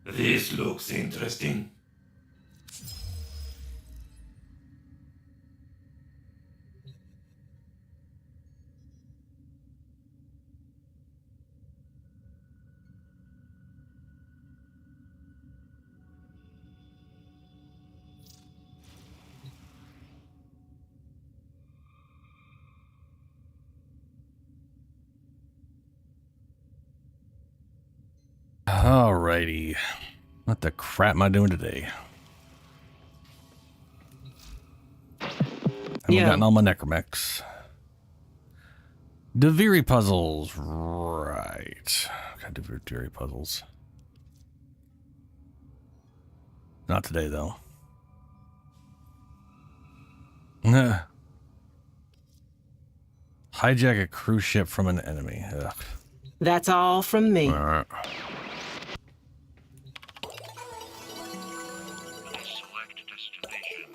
This looks interesting. Alrighty. What the crap am I doing today? Haven't gotten all my necromechs. Duviri puzzles. Right. Got Duviri puzzles. Not today, though. Hijack a cruise ship from an enemy. Ugh. That's all from me. Alright. Select destination.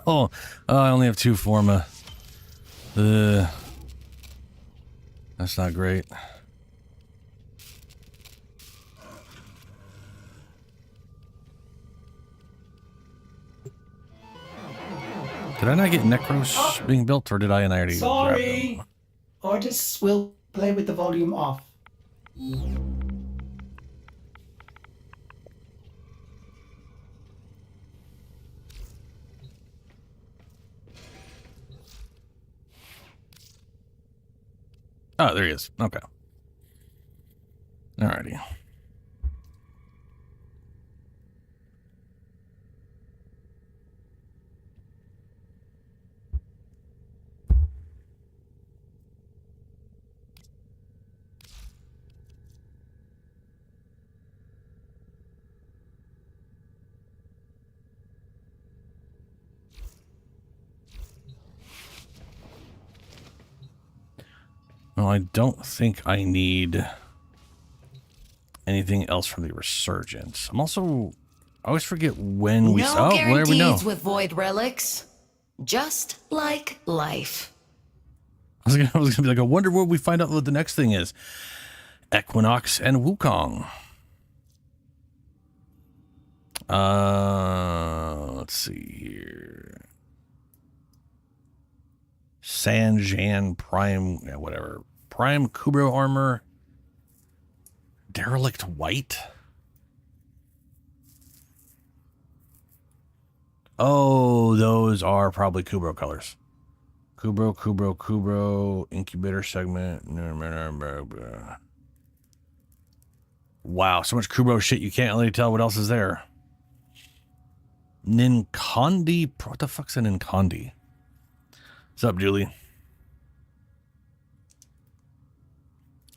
Oh, I only have 2 forma. That's not great. Did I not get Necros being built, or did I already grab Sorry. them? Artists will play with the volume off. Oh, there he is. Okay. Alrighty. Well, I don't think I need anything else from the Resurgence. I always forget when we... No Oh, there we know. guarantees with void relics. Just like life. I was gonna be like, I wonder what we find out what the next thing is. Equinox and Wukong. Let's see here. Sanjan Prime, yeah, whatever. Prime Kubro armor. Derelict White. Oh, those are probably Kubro colors. Kubro, incubator segment. Wow, so much Kubro shit you can't really tell what else is there. Ninkandi? What the fuck's a Ninkandi? What's up, Julie?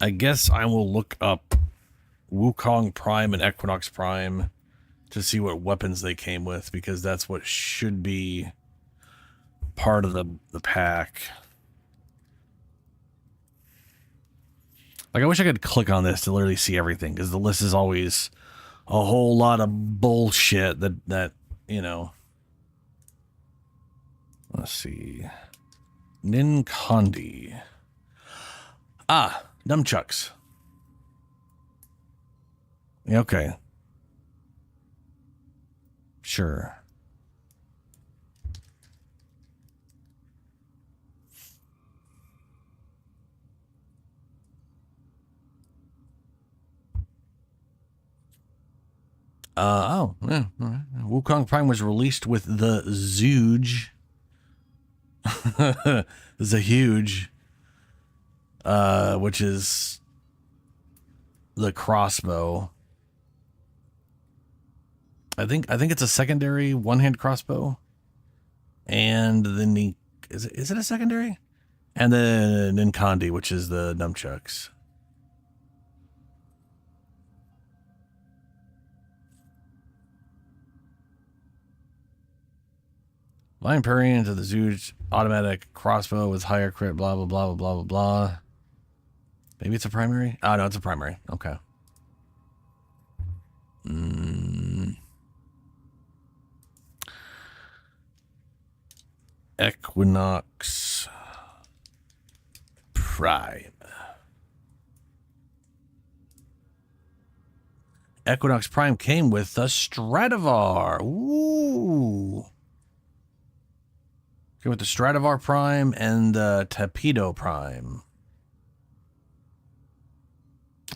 I guess I will look up Wukong Prime and Equinox Prime to see what weapons they came with, because that's what should be part of the pack. Like, I wish I could click on this to literally see everything, because the list is always a whole lot of bullshit that you know. Let's see. Ninkandi. Ah, nunchucks. Okay. Sure. Oh, yeah. All right. Wukong Prime was released with the Zooge. The huge, which is the crossbow. I think it's a secondary one-hand crossbow, and then is it a secondary? And then Ninkandi, which is the nunchucks. Lion parrying into the Zooge automatic crossbow with higher crit, blah, blah, blah, blah, blah, blah, blah. Maybe it's a primary? Oh, no, it's a primary. Okay. Equinox Prime. Equinox Prime came with the Stradivar. Ooh. Came with the Stradivar Prime and the Torpedo Prime.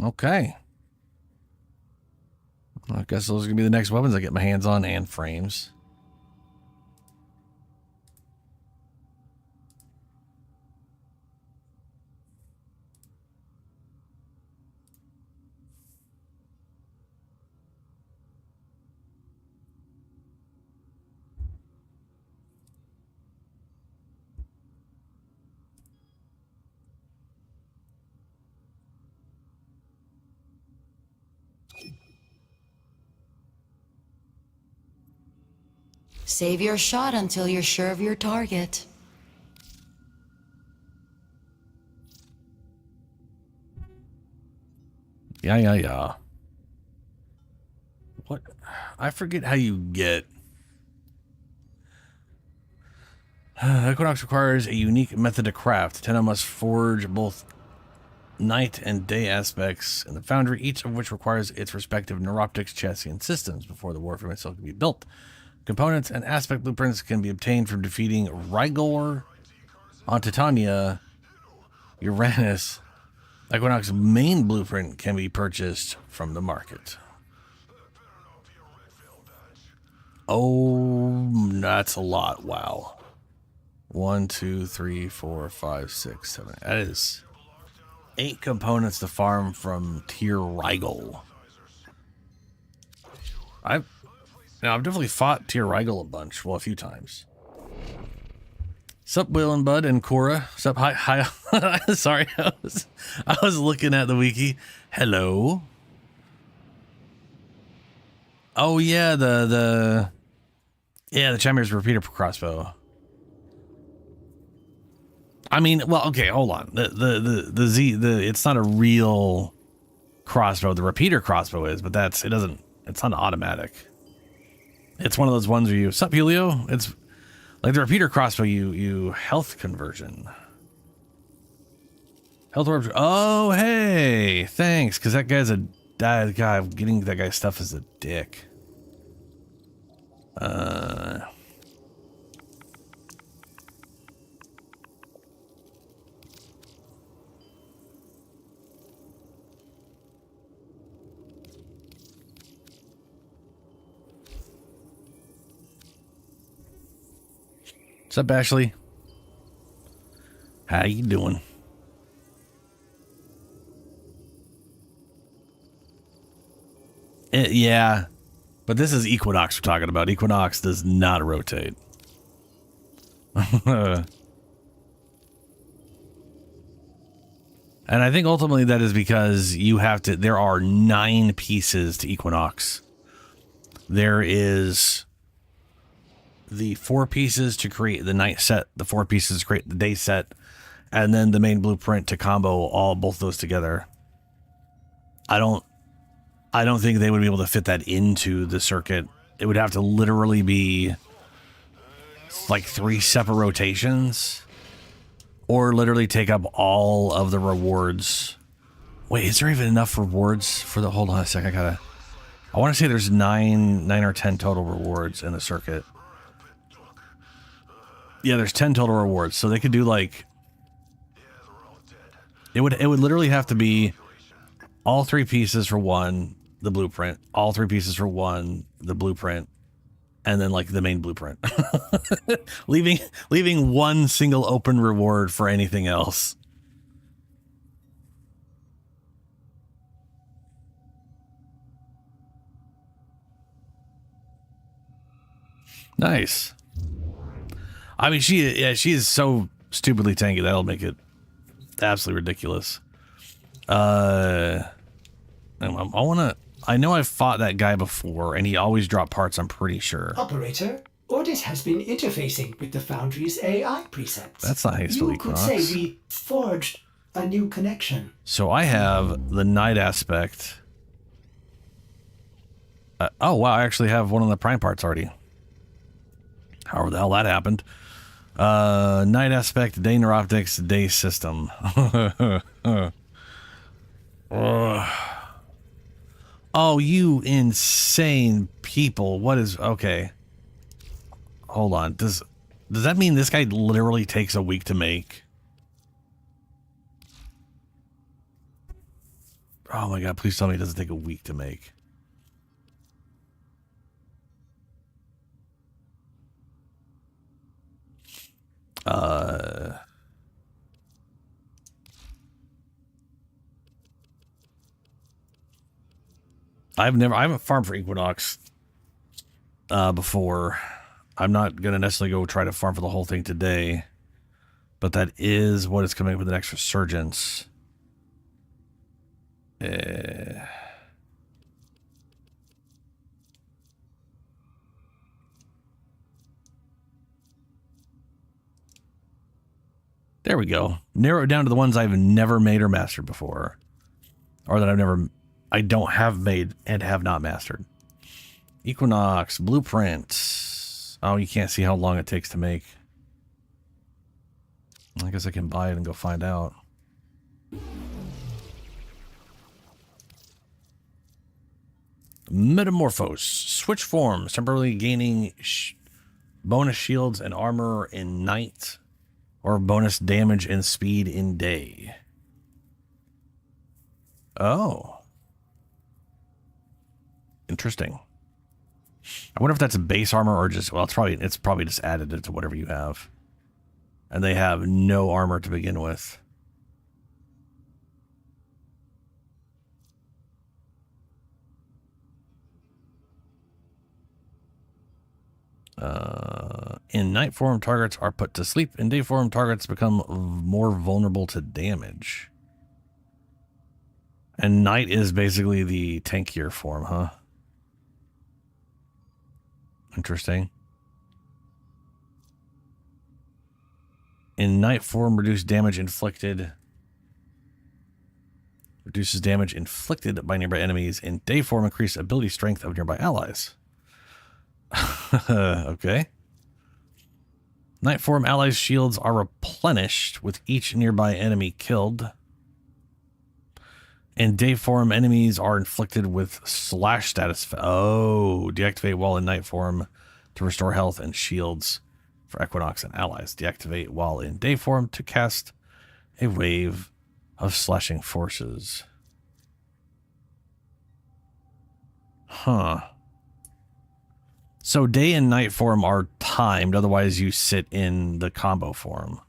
Okay. I guess those are going to be the next weapons I get my hands on, and frames. Save your shot until you're sure of your target. Yeah. What? I forget how you get... Equinox requires a unique method to craft. Tenno must forge both night and day aspects in the foundry, each of which requires its respective neuroptics, chassis, and systems before the Warframe itself can be built. Components and aspect blueprints can be obtained from defeating Rigor on Titania, Uranus. Equinox main blueprint can be purchased from the market. Oh, that's a lot. Wow. 1, 2, 3, 4, 5, 6, 7. That is 8 components to farm from Tier Rigel. I've definitely fought Tier Rigel a bunch. Well, a few times. Sup, Will and Bud and Cora. Sup, hi. Sorry, I was looking at the wiki. Hello. Oh yeah, the Chimeras repeater crossbow. I mean, well, okay, hold on. It's not a real crossbow. The repeater crossbow is, but it's not automatic. It's one of those ones where you, sup, Helio? It's like the repeater crossbow, you health conversion. Health orbs. Oh, hey, thanks, because that guy's getting that guy's stuff is a dick. What's up, Ashley? How you doing? Yeah, but this is Equinox we're talking about. Equinox does not rotate. And I think ultimately that is because there are 9 pieces to Equinox. There is the 4 pieces to create the night set, the 4 pieces to create the day set, and then the main blueprint to combo both those together. I don't think they would be able to fit that into the circuit. It would have to literally be like 3 separate rotations, or literally take up all of the rewards. Wait, is there even enough rewards for the, hold on a sec, I want to say there's 9 or 10 total rewards in the circuit. Yeah, there's 10 total rewards, so they could do like, it would literally have to be all 3 pieces for 1, the blueprint, all 3 pieces for 1, the blueprint, and then like the main blueprint. leaving 1 single open reward for anything else. Nice. I mean, she is so stupidly tanky that'll make it absolutely ridiculous. I know I've fought that guy before, and he always dropped parts, I'm pretty sure. Operator, Ordis has been interfacing with the Foundry's AI precepts. That's not how you spell You could Equinox. say we forged a new connection. So I have the night aspect. Oh, wow, I actually have one of the prime parts already. However the hell that happened. Night aspect, day neuroptics, day system. Oh, you insane people. What is... Okay. Hold on. Does that mean this guy literally takes a week to make? Oh my god, please tell me it doesn't take a week to make. I haven't farmed for Equinox before. I'm not gonna necessarily go try to farm for the whole thing today, but that is what is coming with the next resurgence. There we go. Narrow it down to the ones I've never made or mastered before, or that I don't have made and have not mastered. Equinox blueprint. Oh, you can't see how long it takes to make. I guess I can buy it and go find out. Metamorphose. Switch forms, temporarily gaining bonus shields and armor in night, or bonus damage and speed in day. Oh. Interesting. I wonder if that's a base armor or just... Well, it's probably just added to whatever you have. And they have no armor to begin with. In night form, targets are put to sleep. In day form, targets become more vulnerable to damage. And night is basically the tankier form, huh? Interesting. In night form, reduce damage inflicted. Reduces damage inflicted by nearby enemies. In day form, increase ability strength of nearby allies. Okay. Night form allies' shields are replenished with each nearby enemy killed. In day form, enemies are inflicted with slash status. Oh, deactivate while in night form to restore health and shields for Equinox and allies. Deactivate while in day form to cast a wave of slashing forces. Huh. So day and night form are timed, otherwise you sit in the combo form.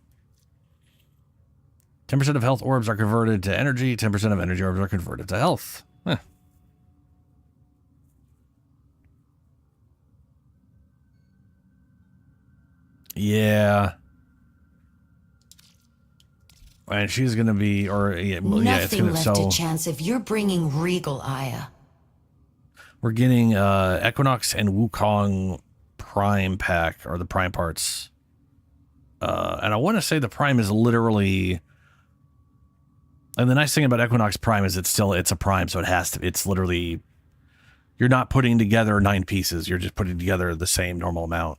10% of health orbs are converted to energy, 10% of energy orbs are converted to health. Huh. Yeah. And she's going to be, or yeah, it's Nothing going to, left so to chance if you're bringing Regal Aya. we're getting Equinox and Wukong Prime pack, or the Prime parts. And I want to say the Prime is literally, and the nice thing about Equinox Prime is it's a Prime, so it's literally, you're not putting together 9 pieces, you're just putting together the same normal amount.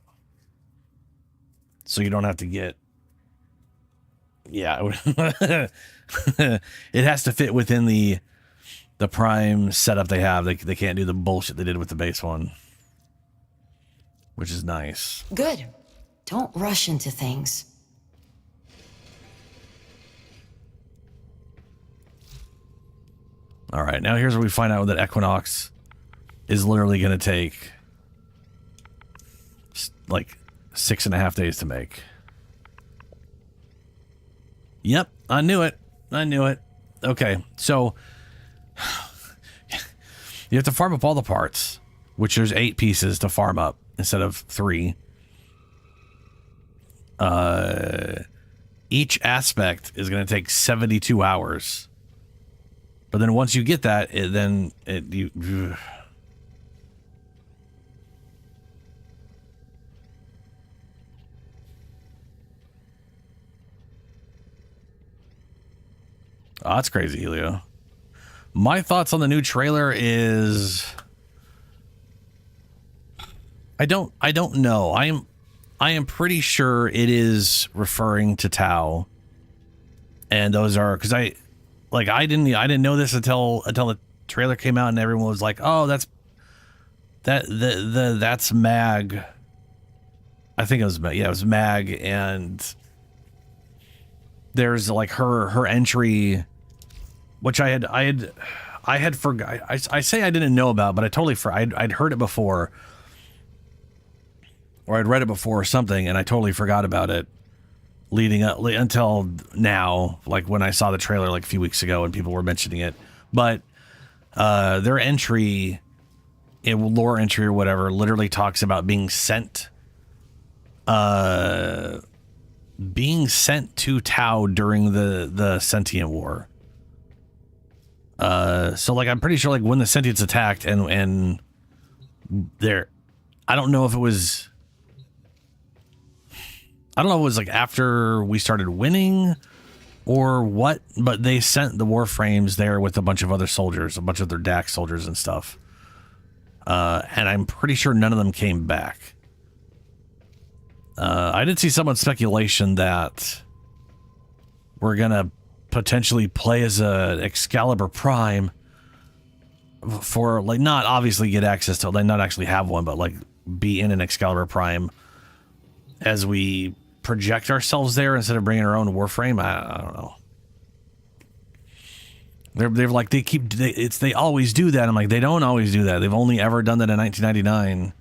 So you don't have to get, yeah, it has to fit within the Prime setup they have. They can't do the bullshit they did with the base one, which is nice. Good. Don't rush into things. All right, now here's where we find out that Equinox is literally going to take like 6.5 days to make. Yep, I knew it. Okay, so you have to farm up all the parts, which there's 8 pieces to farm up instead of 3. Each aspect is going to take 72 hours. But then once you get that, Oh, that's crazy, Helio. My thoughts on the new trailer is I don't know. I am pretty sure it is referring to Tau. And those are because I didn't know this until the trailer came out and everyone was like, "Oh, that's Mag." I think it was Mag. Yeah, it was Mag, and there's like her entry, which I had forgot. I say I didn't know about, but I totally I'd heard it before, or I'd read it before or something, and I totally forgot about it leading up until now, like when I saw the trailer like a few weeks ago and people were mentioning it. But their entry, lore entry or whatever, literally talks about being sent to Tau during the Sentient War. So like I'm pretty sure like when the Sentients attacked and there, I don't know if it was like after we started winning or what, but they sent the Warframes there with a bunch of other soldiers, a bunch of their Dax soldiers and stuff. And I'm pretty sure none of them came back. I did see someone's speculation that we're going to potentially play as a Excalibur Prime for like, not obviously get access to, like not actually have one, but like be in an Excalibur Prime as we project ourselves there instead of bringing our own Warframe. I don't know. They're like, they always do that. I'm like, they don't always do that. They've only ever done that in 1999.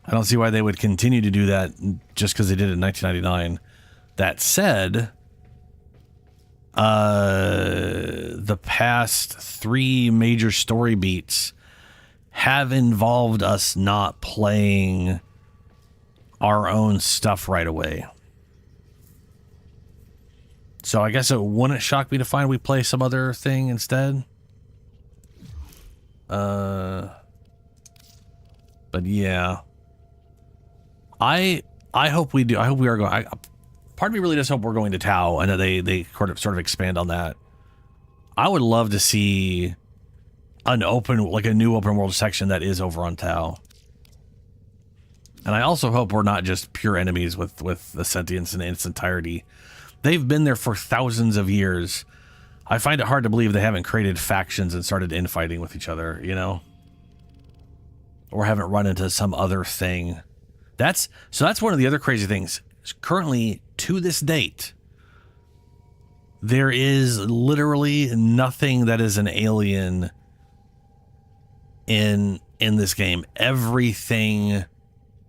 I don't see why they would continue to do that just because they did it in 1999. That said, the past 3 major story beats have involved us not playing our own stuff right away. So I guess it wouldn't shock me to find we play some other thing instead. But yeah, I hope we do. I hope we are going. Part of me really does hope we're going to Tau and that they sort of expand on that. I would love to see a new open world section that is over on Tau. And I also hope we're not just pure enemies with the Sentients in its entirety. They've been there for thousands of years. I find it hard to believe they haven't created factions and started infighting with each other, you know? Or haven't run into some other thing. That's one of the other crazy things. Currently, to this date, there is literally nothing that is an alien in this game. Everything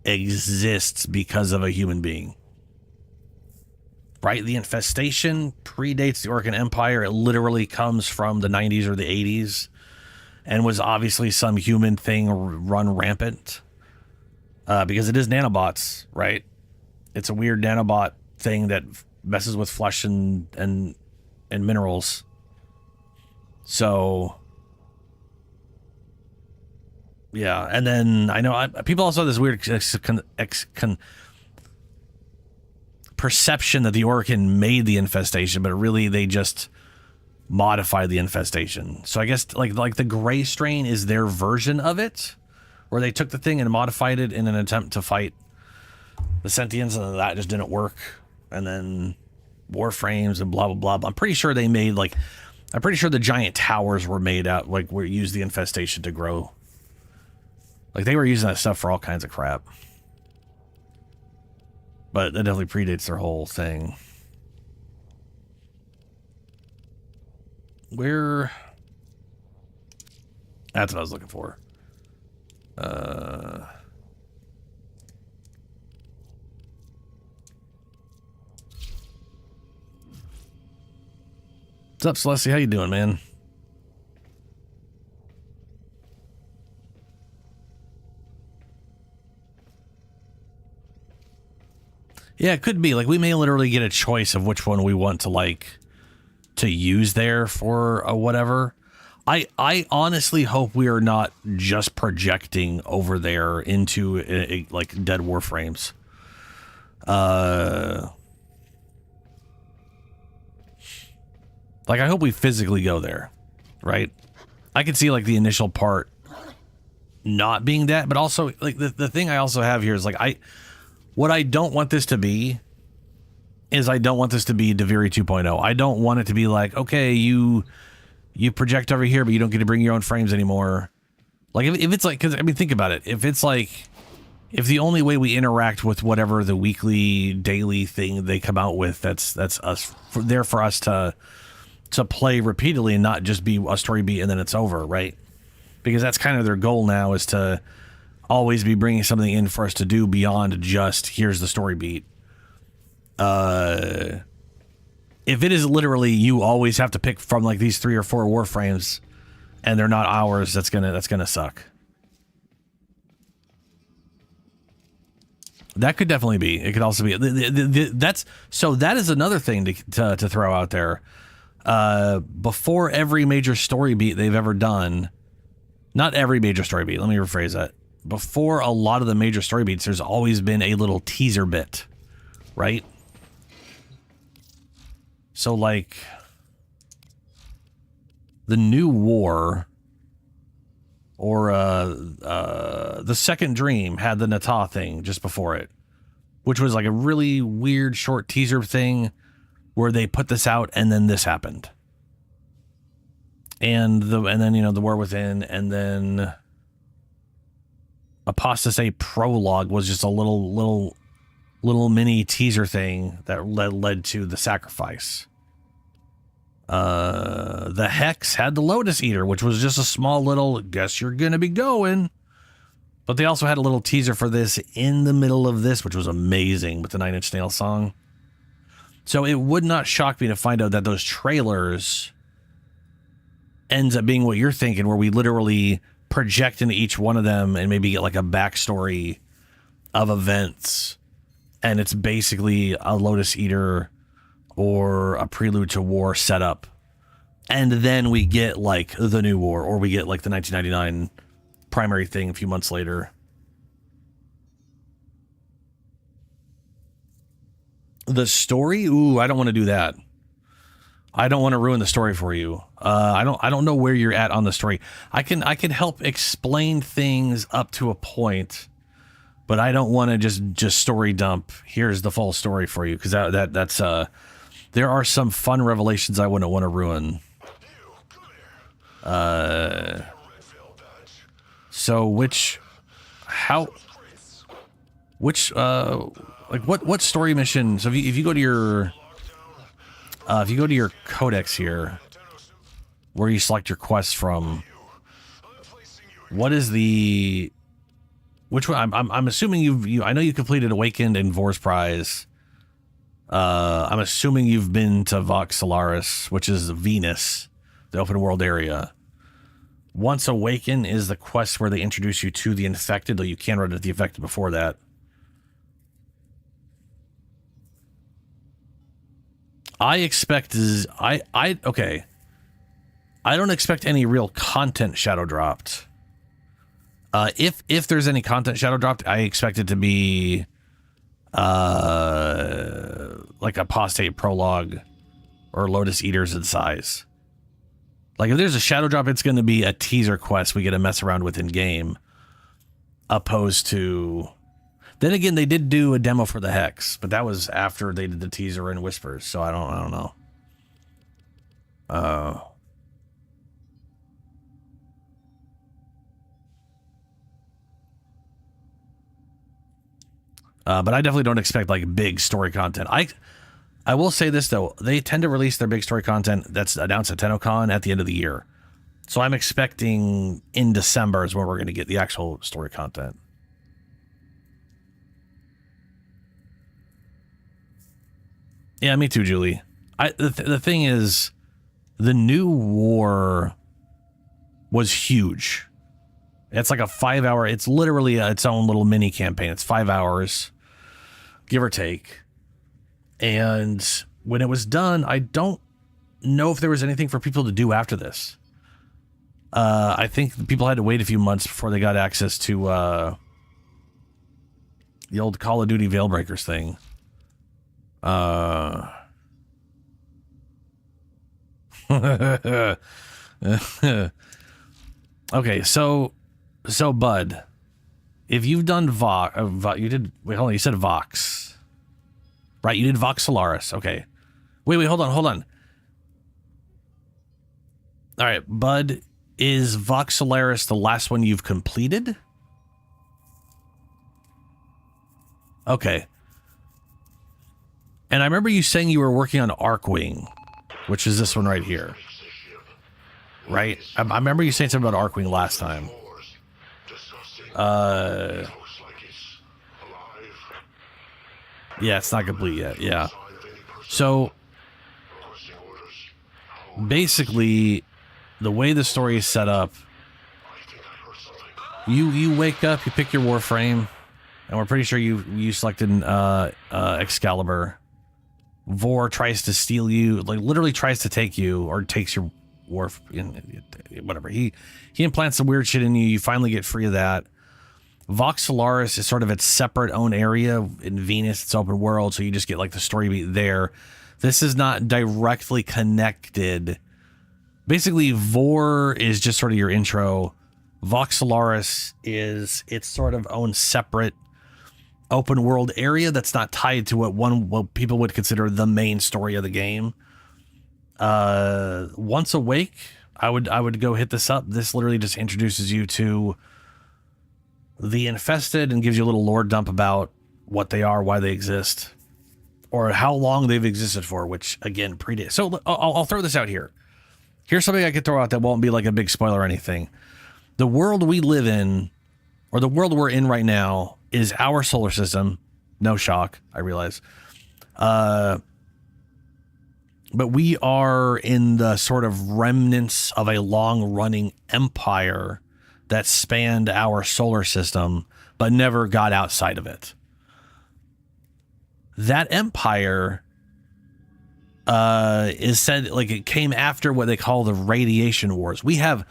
exists because of a human being. Right? The infestation predates the Orcan Empire. It literally comes from the 90s or the 80s and was obviously some human thing run rampant. Because it is nanobots, right? It's a weird nanobot thing that messes with flesh and minerals. So yeah, and then I know people also have this weird perception that the Orcan made the infestation, but really they just modified the infestation. So I guess like the gray strain is their version of it, where they took the thing and modified it in an attempt to fight the Sentients, and that just didn't work. And then Warframes and blah blah blah. I'm pretty sure the giant towers were made out where you use the infestation to grow. Like they were using that stuff for all kinds of crap. But that definitely predates their whole thing. That's what I was looking for. What's up, Celestia? How you doing, man? Yeah, it could be. Like, we may literally get a choice of which one we want to use there for whatever. I honestly hope we are not just projecting over there into like dead Warframes. Like, I hope we physically go there, right? I could see, like, the initial part not being that, but also, like, the thing I also have here is, like, what I don't want this to be is I don't want this to be Duviri 2.0. I don't want it to be like, okay, you project over here, but you don't get to bring your own frames anymore. Like, if it's like, because, I mean, think about it. If it's like, if the only way we interact with whatever the weekly, daily thing they come out with, that's us, there for us to play repeatedly and not just be a story beat and then it's over, right? Because that's kind of their goal now, is to always be bringing something in for us to do beyond just, here's the story beat. If it is literally you always have to pick from like these 3 or 4 Warframes and they're not ours, that's gonna suck. That could definitely be. It could also be. That is another thing to throw out there. Before every major story beat they've ever done, not every major story beat, let me rephrase that. Before a lot of the major story beats, there's always been a little teaser bit, right? So, like, the new war, or the Second Dream had the Nata thing just before it, which was like a really weird short teaser thing where they put this out and then this happened. And then, you know, the War Within, and then Apostasy Prologue was just a little mini teaser thing that led to the Sacrifice. The Hex had the Lotus Eater, which was just a small little, guess you're gonna be going. But they also had a little teaser for this in the middle of this, which was amazing, with the 9 Inch Nails song. So it would not shock me to find out that those trailers ends up being what you're thinking, where we literally project into each one of them and maybe get like a backstory of events. And it's basically a Lotus Eater or a Prelude to War setup. And then we get like the new war, or we get like the 1999 primary thing a few months later. The story? Ooh, I don't want to do that. I don't want to ruin the story for you. I don't know where you're at on the story. I can help explain things up to a point, but I don't want to just story dump. Here's the full story for you, because that's there are some fun revelations I wouldn't want to ruin. So what story mission? So if you go to your codex here, where you select your quests from, what is which one? I'm assuming I know you completed Awakened and Vor's Prize. I'm assuming you've been to Vox Solaris, which is Venus, the open world area. Once Awakened is the quest where they introduce you to the Infected, though you can run into the Infected before that. I don't expect any real content shadow dropped. If there's any content shadow dropped, I expect it to be like Apostate Prologue or Lotus Eaters in size. Like, if there's a shadow drop, it's going to be a teaser quest we get to mess around with in game, opposed to. Then again, they did do a demo for the Hex, but that was after they did the teaser and Whispers, so I don't know. But I definitely don't expect like big story content. I will say this though, they tend to release their big story content that's announced at TennoCon at the end of the year. So I'm expecting in December is where we're going to get the actual story content. Yeah, me too, Julie. The thing is, the new war was huge. It's like a 5-hour, it's literally its own little mini campaign. It's 5 hours, give or take. And when it was done, I don't know if there was anything for people to do after this. I think people had to wait a few months before they got access to the old Call of Duty Veilbreakers thing. Okay, so Bud, if you've done you did. Wait, hold on. You said Vox, right? You did Vox Solaris. Okay. Wait, hold on. All right, Bud, is Vox Solaris the last one you've completed? Okay. And I remember you saying you were working on Arcwing, which is this one right here. Right? I remember you saying something about Arcwing last time. Yeah, it's not complete yet. Yeah. So basically, the way the story is set up, you wake up, you pick your Warframe, and we're pretty sure you selected Excalibur. Vor tries to steal you, like literally tries to take you, or takes your whatever. He implants some weird shit in you. You finally get free of that. Vox Solaris is sort of its separate own area in Venus. It's open world, so you just get like the story beat there. This is not directly connected. Basically, Vor is just sort of your intro. Vox Solaris is its sort of own separate open world area that's not tied to what people would consider the main story of the game. Once awake, I would go hit this up. This literally just introduces you to the infested and gives you a little lore dump about what they are, why they exist, or how long they've existed for, which again predates. So I'll throw this out here. Here's something I could throw out that won't be like a big spoiler or anything. The world we live in, or the world we're in right now, is our solar system. No shock, I realize. But we are in the sort of remnants of a long-running empire that spanned our solar system, but never got outside of it. That empire is said, like, it came after what they call the radiation wars. We have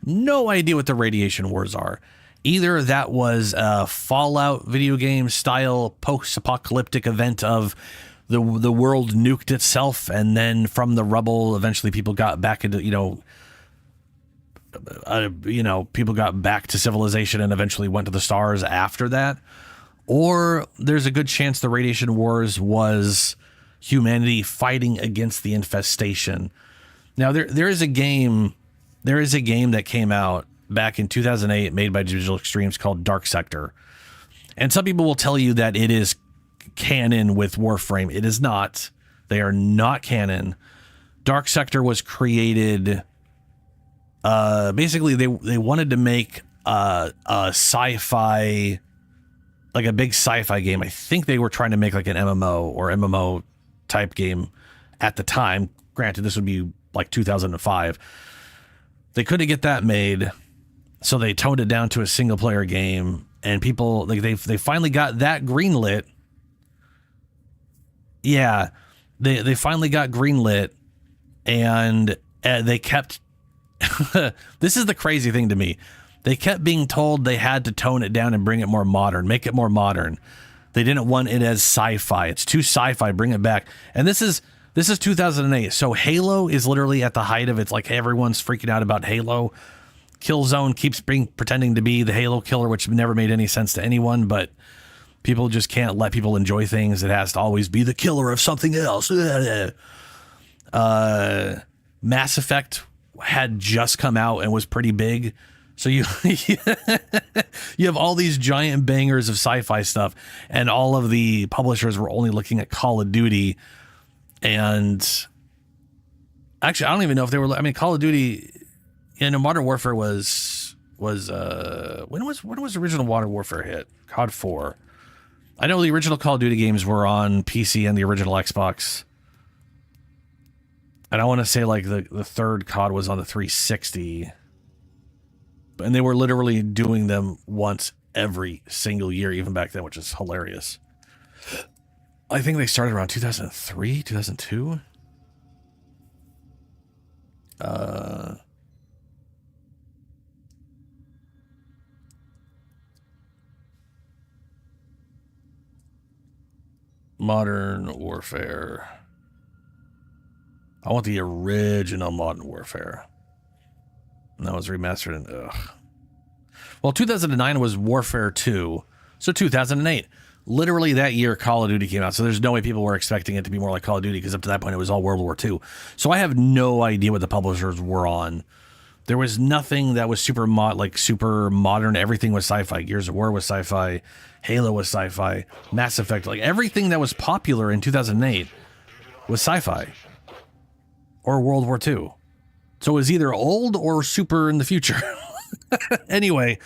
no idea what the radiation wars are. Either that was a Fallout video game style post-apocalyptic event of the world nuked itself, and then from the rubble, eventually people got back into, people got back to civilization and eventually went to the stars after that. Or there's a good chance the radiation wars was humanity fighting against the infestation. Now there is a game that came out back in 2008 made by Digital Extremes called Dark Sector. And some people will tell you that it is canon with Warframe. It is not. They are not canon. Dark Sector was created, basically they wanted to make a sci-fi, like a big sci-fi game. I think they were trying to make like an MMO or MMO type game at the time. Granted, this would be like 2005. They couldn't get that made, so they toned it down to a single player game, and people, like, they finally got that greenlit. Yeah, they finally got greenlit, and they kept this is the crazy thing to me. They kept being told they had to tone it down and bring it more modern, make it more modern. They didn't want it as sci-fi. It's too sci-fi, bring it back. And this is 2008. So Halo is literally at the height of it's like everyone's freaking out about Halo. Killzone keeps pretending to be the Halo killer, which never made any sense to anyone, but people just can't let people enjoy things. It has to always be the killer of something else. Mass Effect had just come out and was pretty big. So you have all these giant bangers of sci-fi stuff, and all of the publishers were only looking at Call of Duty. And actually, I don't even know if they were. I mean, Call of Duty, Modern Warfare was when was original Modern Warfare hit? COD 4. I know the original Call of Duty games were on PC and the original Xbox. And I want to say like the third COD was on the 360. And they were literally doing them once every single year, even back then, which is hilarious. I think they started around 2003, 2002. Modern Warfare. I want the original Modern Warfare. And that was remastered in... Ugh. Well, 2009 was Warfare 2. So 2008. Literally that year, Call of Duty came out. So there's no way people were expecting it to be more like Call of Duty, because up to that point, it was all World War II. So I have no idea what the publishers were on. There was nothing that was super modern. Everything was sci-fi. Gears of War was sci-fi. Halo was sci-fi. Mass Effect. Like, everything that was popular in 2008 was sci-fi. Or World War II. So it was either old or super in the future. Anyway,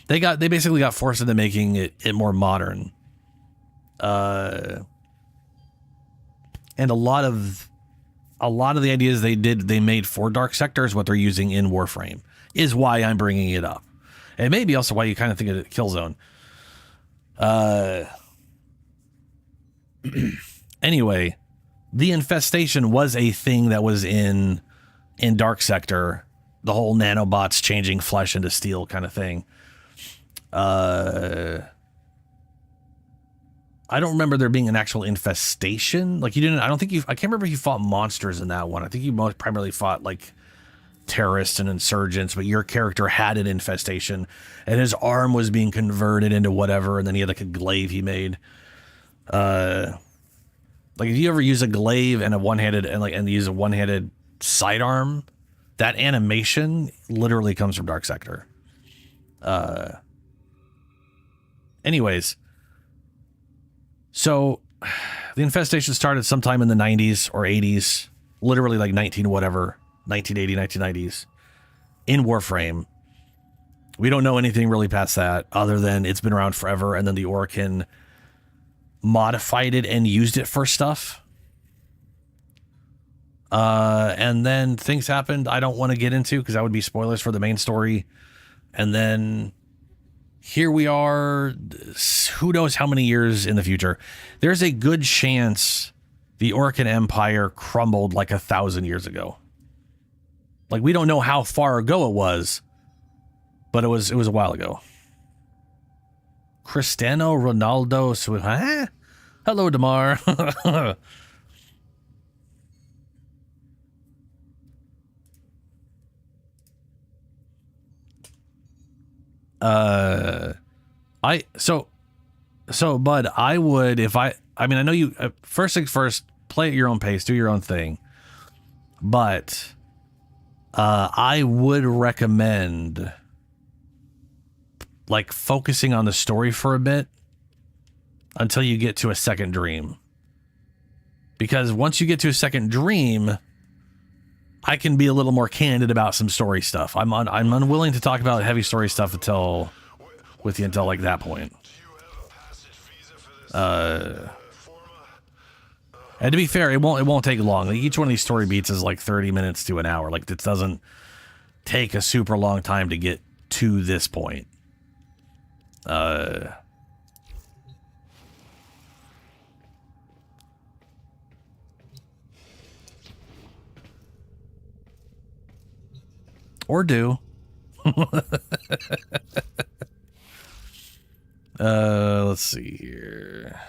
they basically got forced into making it more modern. And a lot of the ideas they made for Dark Sector is what they're using in Warframe, is why I'm bringing it up. And maybe also why you kind of think of Killzone. Anyway, the infestation was a thing that was in Dark Sector, the whole nanobots changing flesh into steel kind of thing. I don't remember there being an actual infestation. Like, I can't remember if you fought monsters in that one. I think you most primarily fought like terrorists and insurgents, but your character had an infestation and his arm was being converted into whatever. And then he had like a glaive he made. Like, if you ever use a glaive and and use a one-handed sidearm, that animation literally comes from Dark Sector. Anyways, so the infestation started sometime in the 90s or 80s, literally like 1980, 1990s, in Warframe. We don't know anything really past that, other than it's been around forever, and then the Orokin modified it and used it for stuff. And then things happened I don't want to get into, because that would be spoilers for the main story. And then here we are, who knows how many years in the future. There's a good chance the Orokin Empire crumbled like 1,000 years ago. Like, we don't know how far ago it was, but it was a while ago. Cristiano Ronaldo. Huh? Hello, Damar. Bud, I would, I know you, first things first, play at your own pace, do your own thing. But, I would recommend, like, focusing on the story for a bit until you get to a second dream. Because once you get to a second dream, I can be a little more candid about some story stuff. I'm unwilling to talk about heavy story stuff until like that point. And to be fair, it won't take long. Like, each one of these story beats is like 30 minutes to an hour. Like, it doesn't take a super long time to get to this point. Or do. Let's see here.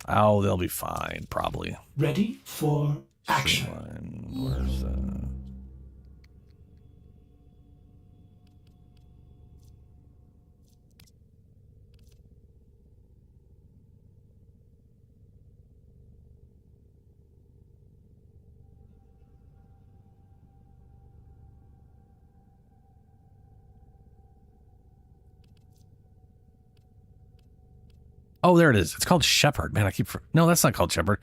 Oh, they'll be fine, probably. Ready for action. Where's Oh, there it is. It's called Shepherd. Man, no, that's not called Shepherd.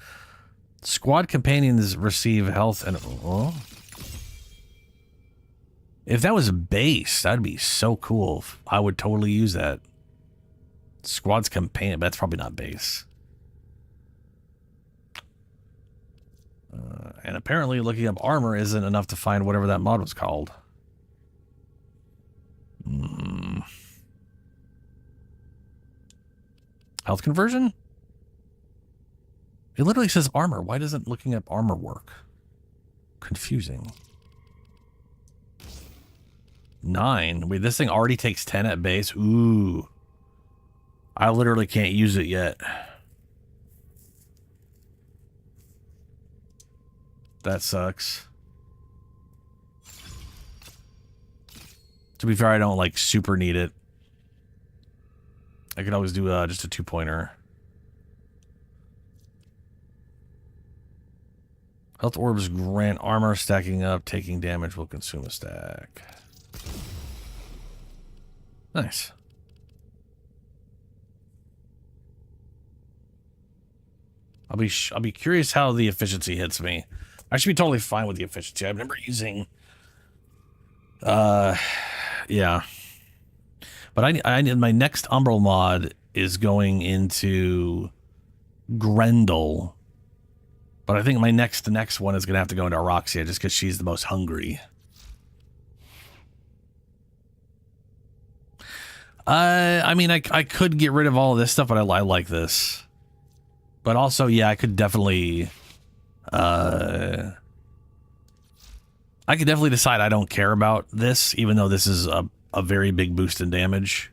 Squad companions receive health and... Oh. If that was a base, that'd be so cool. I would totally use that. Squad's companion, but that's probably not base. And apparently looking up armor isn't enough to find whatever that mod was called. Health conversion? It literally says armor. Why doesn't looking up armor work? Confusing. 9. Wait, this thing already takes 10 at base? Ooh. I literally can't use it yet. That sucks. To be fair, I don't like super need it. I could always do just a 2-pointer. Health orbs grant armor. Stacking up. Taking damage will consume a stack. Nice. I'll be curious how the efficiency hits me. I should be totally fine with the efficiency. I remember using yeah. But I need my next Umbral mod is going into Grendel. But I think the next one is gonna have to go into Aroxia just because she's the most hungry. I mean I could get rid of all of this stuff, but I like this. But also, yeah, I could definitely I could definitely decide I don't care about this, even though this is a very big boost in damage.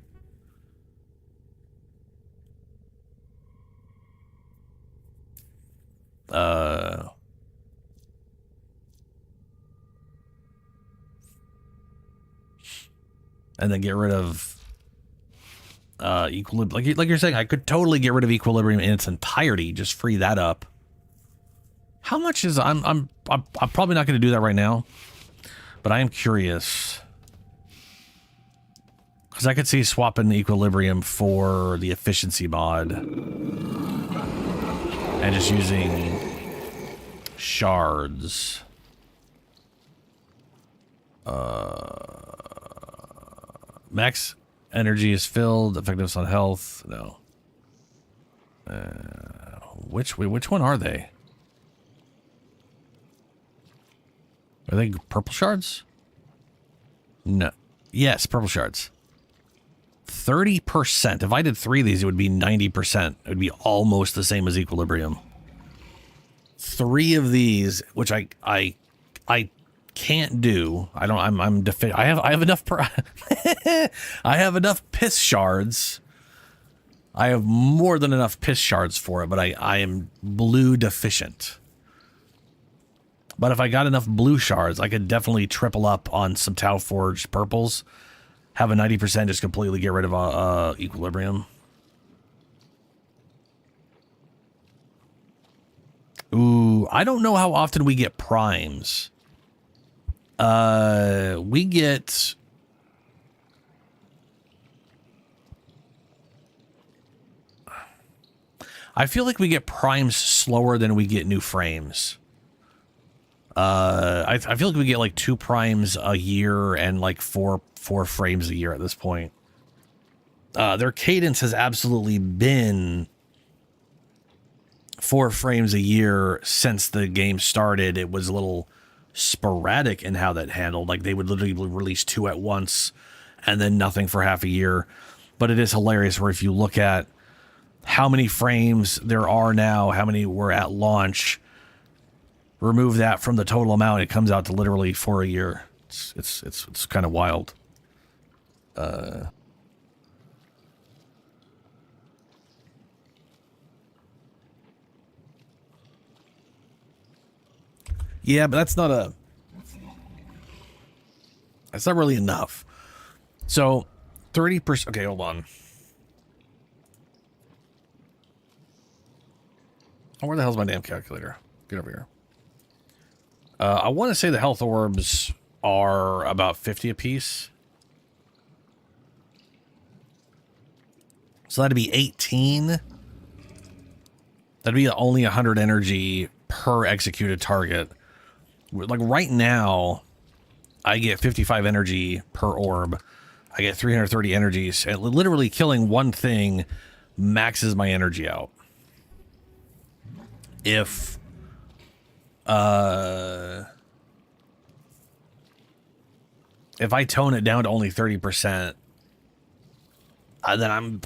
And then get rid of equilibrium. Like you're saying, I could totally get rid of equilibrium in its entirety, just free that up. How much is I'm probably not going to do that right now, but I am curious because I could see swapping the equilibrium for the efficiency mod and just using shards. Max energy is filled. Effectiveness on health. No. Which one are they? Are they purple shards? No. Yes, purple shards. 30%. If I did 3 of these, it would be 90%. It would be almost the same as equilibrium. 3 of these, which I can't do. I'm deficient. I have enough I have enough piss shards. I have more than enough piss shards for it, but I am blue deficient. But if I got enough blue shards, I could definitely triple up on some Tau Forged purples. Have a 90% just completely get rid of equilibrium. Ooh, I don't know how often we get primes. We get... I feel like we get primes slower than we get new frames. I feel like we get like 2 primes a year and like 4 frames a year at this point. Their cadence has absolutely been 4 frames a year since the game started. It was a little sporadic in how that handled. Like they would literally release 2 at once and then nothing for half a year. But it is hilarious where if you look at how many frames there are now, how many were at launch, remove that from the total amount, it comes out to literally 4 a year. It's kind of wild. Yeah, but that's not really enough. So 30%. Okay, hold on. Oh, where the hell's my damn calculator? Get over here. I want to say the health orbs are about 50 apiece. So that'd be 18. That'd be only 100 energy per executed target. Like right now, I get 55 energy per orb. I get 330 energies. And literally killing one thing maxes my energy out. If I tone it down to only 30%, then I'm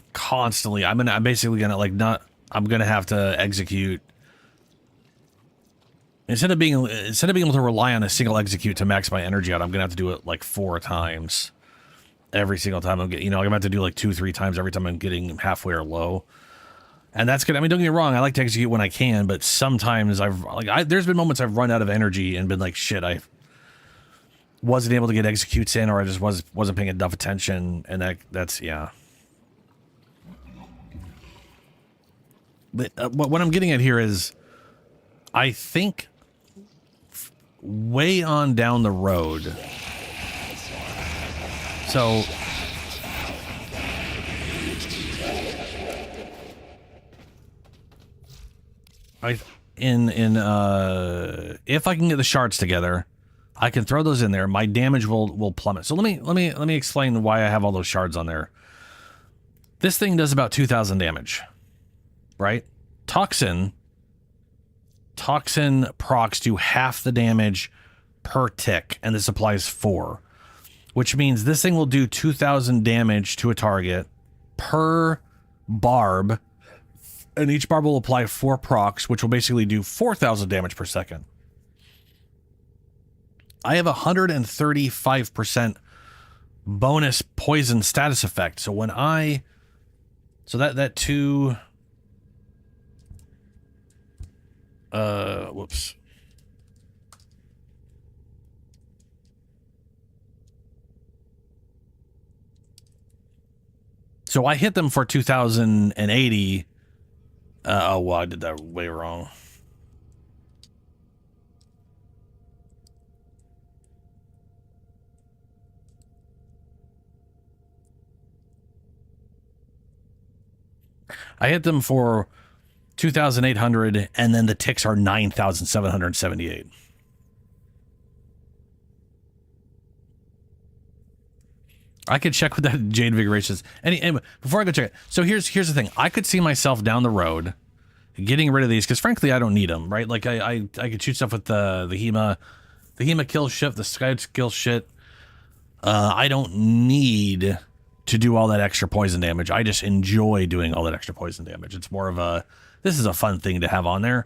basically gonna I'm gonna have to execute instead of being able to rely on a single execute to max my energy out. I'm gonna have to do it like 4 times, every single time I'm getting, I'm going to have to do like 2-3 times every time I'm getting halfway or low. And that's good. I mean, don't get me wrong. I like to execute when I can, but sometimes there's been moments I've run out of energy and been like, shit, I wasn't able to get executes in, or I just wasn't paying enough attention. And that's, yeah. What I'm getting at here is, I think way on down the road. So if I can get the shards together, I can throw those in there. My damage will plummet. So let me explain why I have all those shards on there. This thing does about 2,000 damage, right? Toxin procs do half the damage per tick, and this applies 4, which means this thing will do 2,000 damage to a target per barb, and each barb will apply 4 procs, which will basically do 4,000 damage per second. I have 135% bonus poison status effect. So when that 2 whoops. So I hit them for 2,080. Oh, well, I did that way wrong. I hit them for 2,800, and then the ticks are 9,778. I could check with that Jade Invigoration. Anyway, before I go check it, so here's the thing. I could see myself down the road getting rid of these, because frankly, I don't need them, right? Like, I could shoot stuff with the Hema. The Hema kill shit, the Sky skill shit. I don't need to do all that extra poison damage. I just enjoy doing all that extra poison damage. It's more of this is a fun thing to have on there.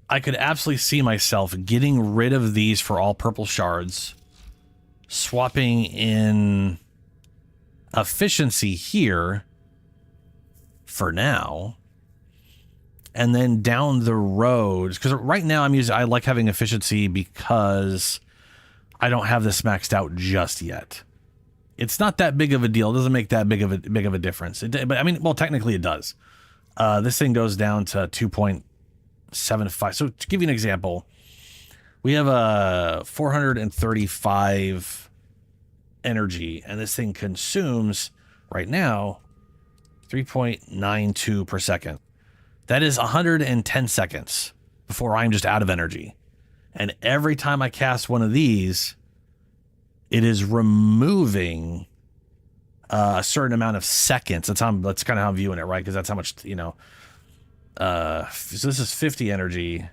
I could absolutely see myself getting rid of these for all purple shards, swapping in efficiency here for now, and then down the road, because right now I like having efficiency because I don't have this maxed out just yet. It's not that big of a deal. It doesn't make that big of a difference. But I mean, well, technically it does. This thing goes down to 2.75. So to give you an example, we have a 435 energy, and this thing consumes right now 3.92 per second. That is 110 seconds before I'm just out of energy. And every time I cast one of these, it is removing a certain amount of seconds. That's kind of how I'm viewing it, right? Because that's how much, so this is 50 energy.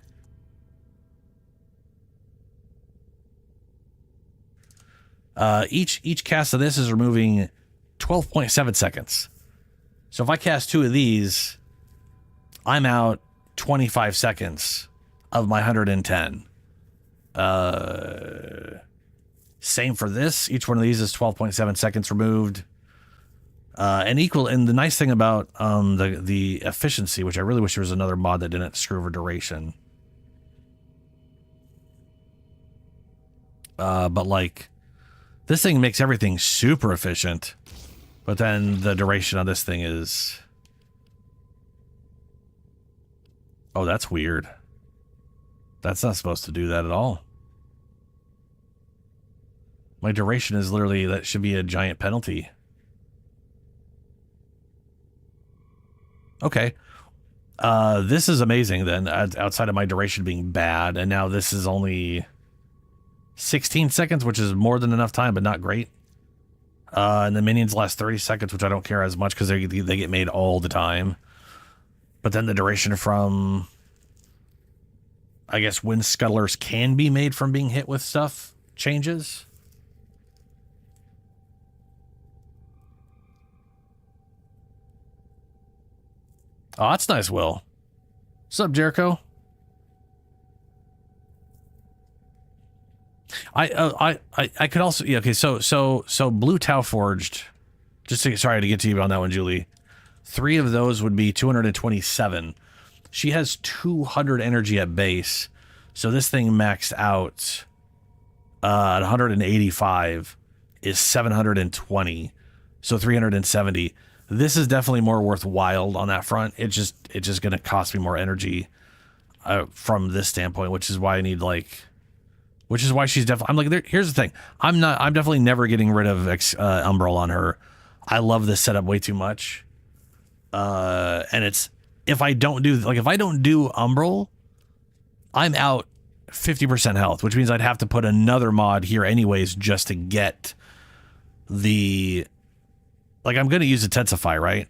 Each cast of this is removing 12.7 seconds. So if I cast 2 of these, I'm out 25 seconds of my 110. Same for this. Each one of these is 12.7 seconds removed. And the nice thing about the efficiency, which I really wish there was another mod that didn't screw over duration. But like, this thing makes everything super efficient, but then the duration on this thing is... Oh, that's weird. That's not supposed to do that at all. My duration is literally, that should be a giant penalty. Okay. This is amazing then, outside of my duration being bad, and now this is only 16 seconds, which is more than enough time, but not great. And the minions last 30 seconds, which I don't care as much because they get made all the time. But then the duration from, I guess, when scuttlers can be made from being hit with stuff changes. Oh, that's nice, Will. What's up, Jericho? I could also, yeah, okay, so Blue Tau Forged, sorry to get to you on that one, Julie. 3 of those would be 227. She has 200 energy at base, so this thing maxed out at 185 is 720, so 370. This is definitely more worthwhile on that front. It's just going to cost me more energy from this standpoint, which is why I need which is why she's definitely. I'm like, here's the thing. I'm definitely never getting rid of Umbral on her. I love this setup way too much. And it's if I don't do Umbral, I'm out 50% health, which means I'd have to put another mod here anyways just to get the. Like, I'm going to use Intensify, right?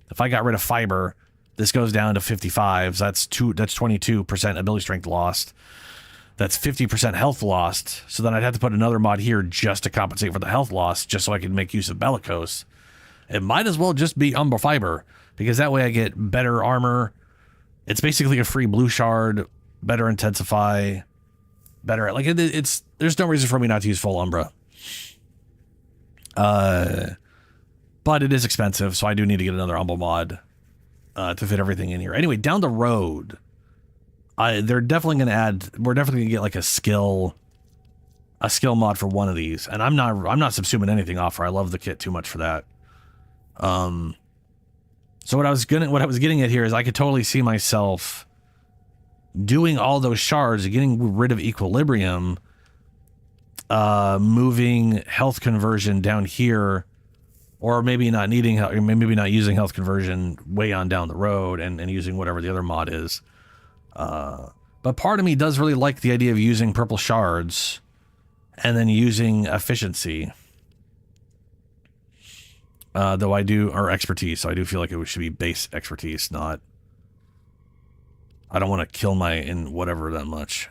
If I got rid of Fiber, this goes down to 55. So that's 22% ability strength lost. That's 50% health lost. So then I'd have to put another mod here just to compensate for the health loss, just so I can make use of Bellicose. It might as well just be Umbral Fiber, because that way I get better armor. It's basically a free blue shard, better Intensify, better. Like, it's there's no reason for me not to use full Umbra. But it is expensive, so I do need to get another Umbral mod to fit everything in here. Anyway, down the road, they're definitely going to add. We're definitely going to get like a skill mod for one of these, and I'm not subsuming anything off her. I love the kit too much for that. So what I was getting at here is I could totally see myself doing all those shards, getting rid of equilibrium, moving health conversion down here. Or maybe not needing, maybe not using health conversion way on down the road and using whatever the other mod is. But part of me does really like the idea of using purple shards and then using efficiency. Though I do, or expertise, so I do feel like it should be base expertise, not. I don't want to kill my in whatever that much.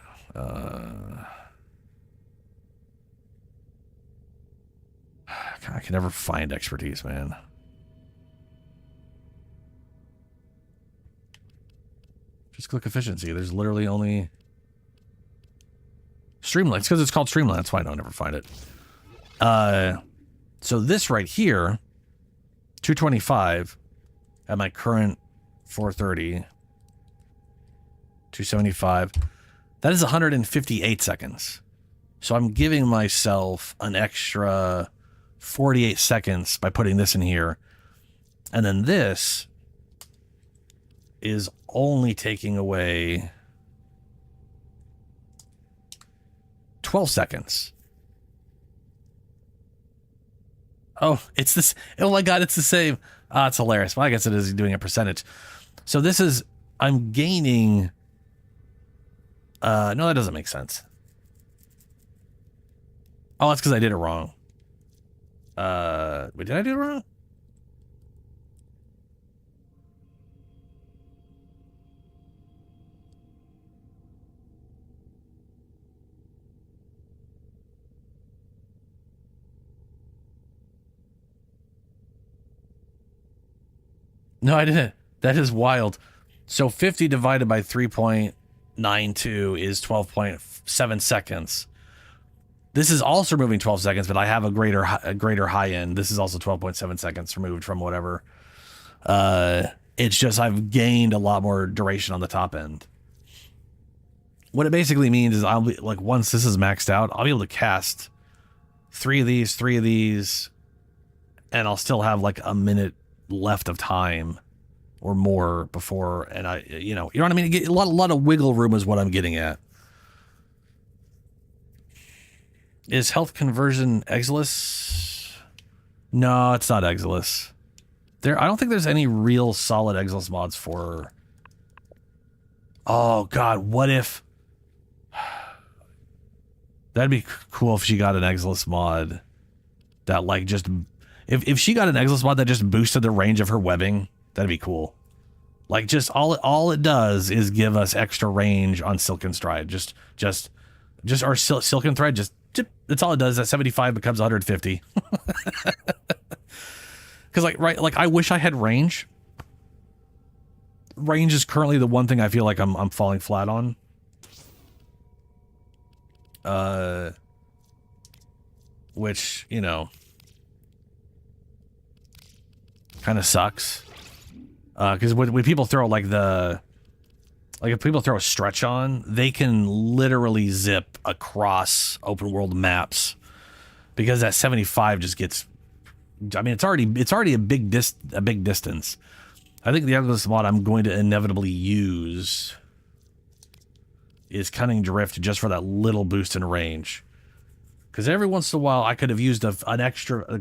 I can never find expertise, man. Just click efficiency. There's literally only Streamline. It's because it's called Streamline. That's why I don't ever find it. So this right here, 225 at my current 430, 275. That is 158 seconds. So I'm giving myself an extra 48 seconds by putting this in here. And then this is only taking away 12 seconds. Oh, it's this. Oh my God, it's the same. Ah, it's hilarious. Well, I guess it is doing a percentage. So this is, I'm gaining. No, that doesn't make sense. Oh, that's because I did it wrong. Wait, did I do it wrong? No, I didn't. That is wild. So 50 divided by 3.92 is 12.7 seconds. This is also removing 12 seconds, but I have a greater high end. This is also 12.7 seconds removed from whatever. It's just I've gained a lot more duration on the top end. What it basically means is I'll be like, once this is maxed out, I'll be able to cast 3 of these, and I'll still have like a minute left of time or more before, and you know what I mean? A lot of wiggle room is what I'm getting at. Is health conversion Exilus? No, it's not Exilus. I don't think there's any real solid Exilus mods for. Oh God, what if? That'd be cool if she got an Exilus mod that like just. If she got an Exilus mod that just boosted the range of her webbing, that'd be cool. Like just all it does is give us extra range on Silken Stride. Just our Silken Thread. That's all it does. That 75 becomes 150. Because like I wish I had range. Range is currently the one thing I feel like I'm falling flat on. which, you know, kind of sucks. Because when people throw like if people throw a stretch on, they can literally zip across open world maps because that 75 just gets. I mean, it's already a big distance. I think the other mod I'm going to inevitably use is Cunning Drift just for that little boost in range. Because every once in a while I could have used a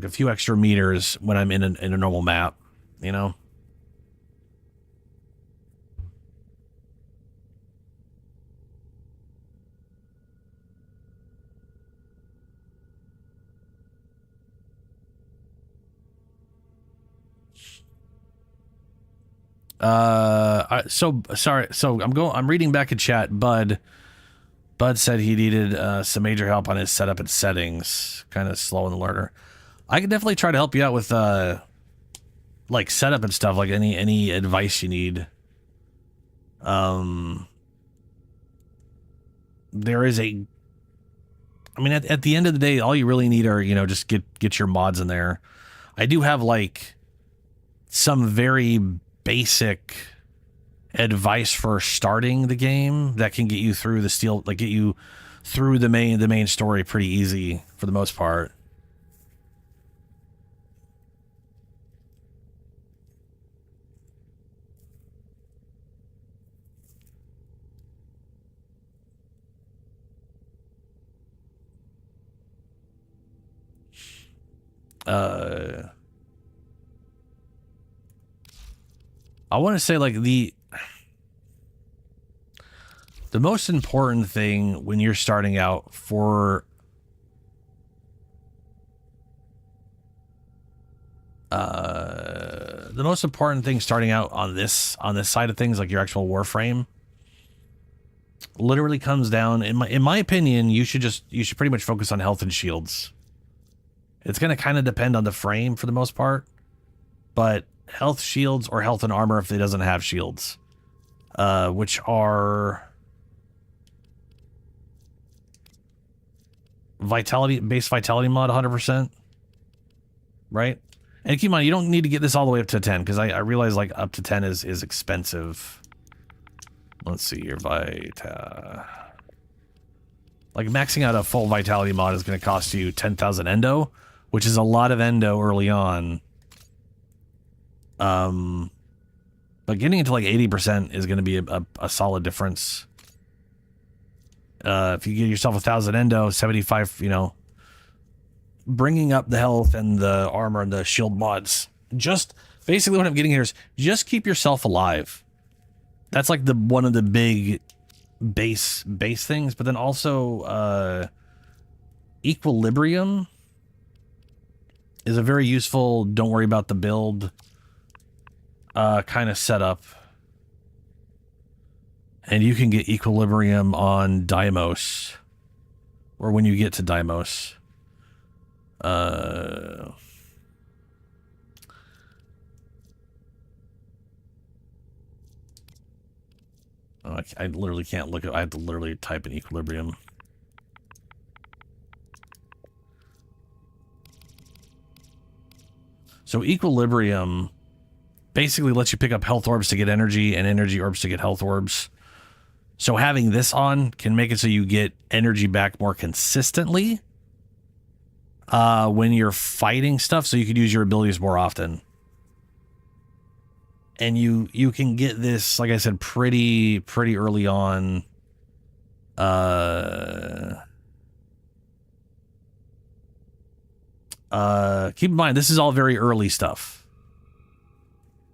few extra meters when I'm in a normal map, you know. I'm reading back in chat. Bud said he needed some major help on his setup and settings, kind of slow in the learner. I can definitely try to help you out with like setup and stuff, like any advice you need. There is at the end of the day, all you really need are, you know, just get your mods in there. I do have like some very basic advice for starting the game that can get you through get you through the main story pretty easy for the most part. I want to say like the most important thing when you're starting out the most important thing starting out on this side of things, like your actual Warframe, literally comes down, in my opinion, you should pretty much focus on health and shields. It's going to kind of depend on the frame for the most part, but health shields or health and armor if it doesn't have shields, which are base vitality mod 100%, right? And keep in mind, you don't need to get this all the way up to 10, because I realize like up to 10 is expensive. Let's see your like maxing out a full vitality mod is going to cost you 10,000 endo, which is a lot of endo early on. But getting into like 80% is going to be a solid difference. If you get yourself 1,000 endo, 75, you know, bringing up the health and the armor and the shield mods. Just basically what I'm getting here is just keep yourself alive. That's like one of the big base things, but then also equilibrium is a very useful don't worry about the build kind of setup. And you can get equilibrium on Deimos, or when you get to Deimos. I literally can't look at. I have to literally type in equilibrium. So equilibrium basically lets you pick up health orbs to get energy and energy orbs to get health orbs. So having this on can make it so you get energy back more consistently when you're fighting stuff, so you could use your abilities more often. And you can get this, like I said, pretty early on. Keep in mind, this is all very early stuff.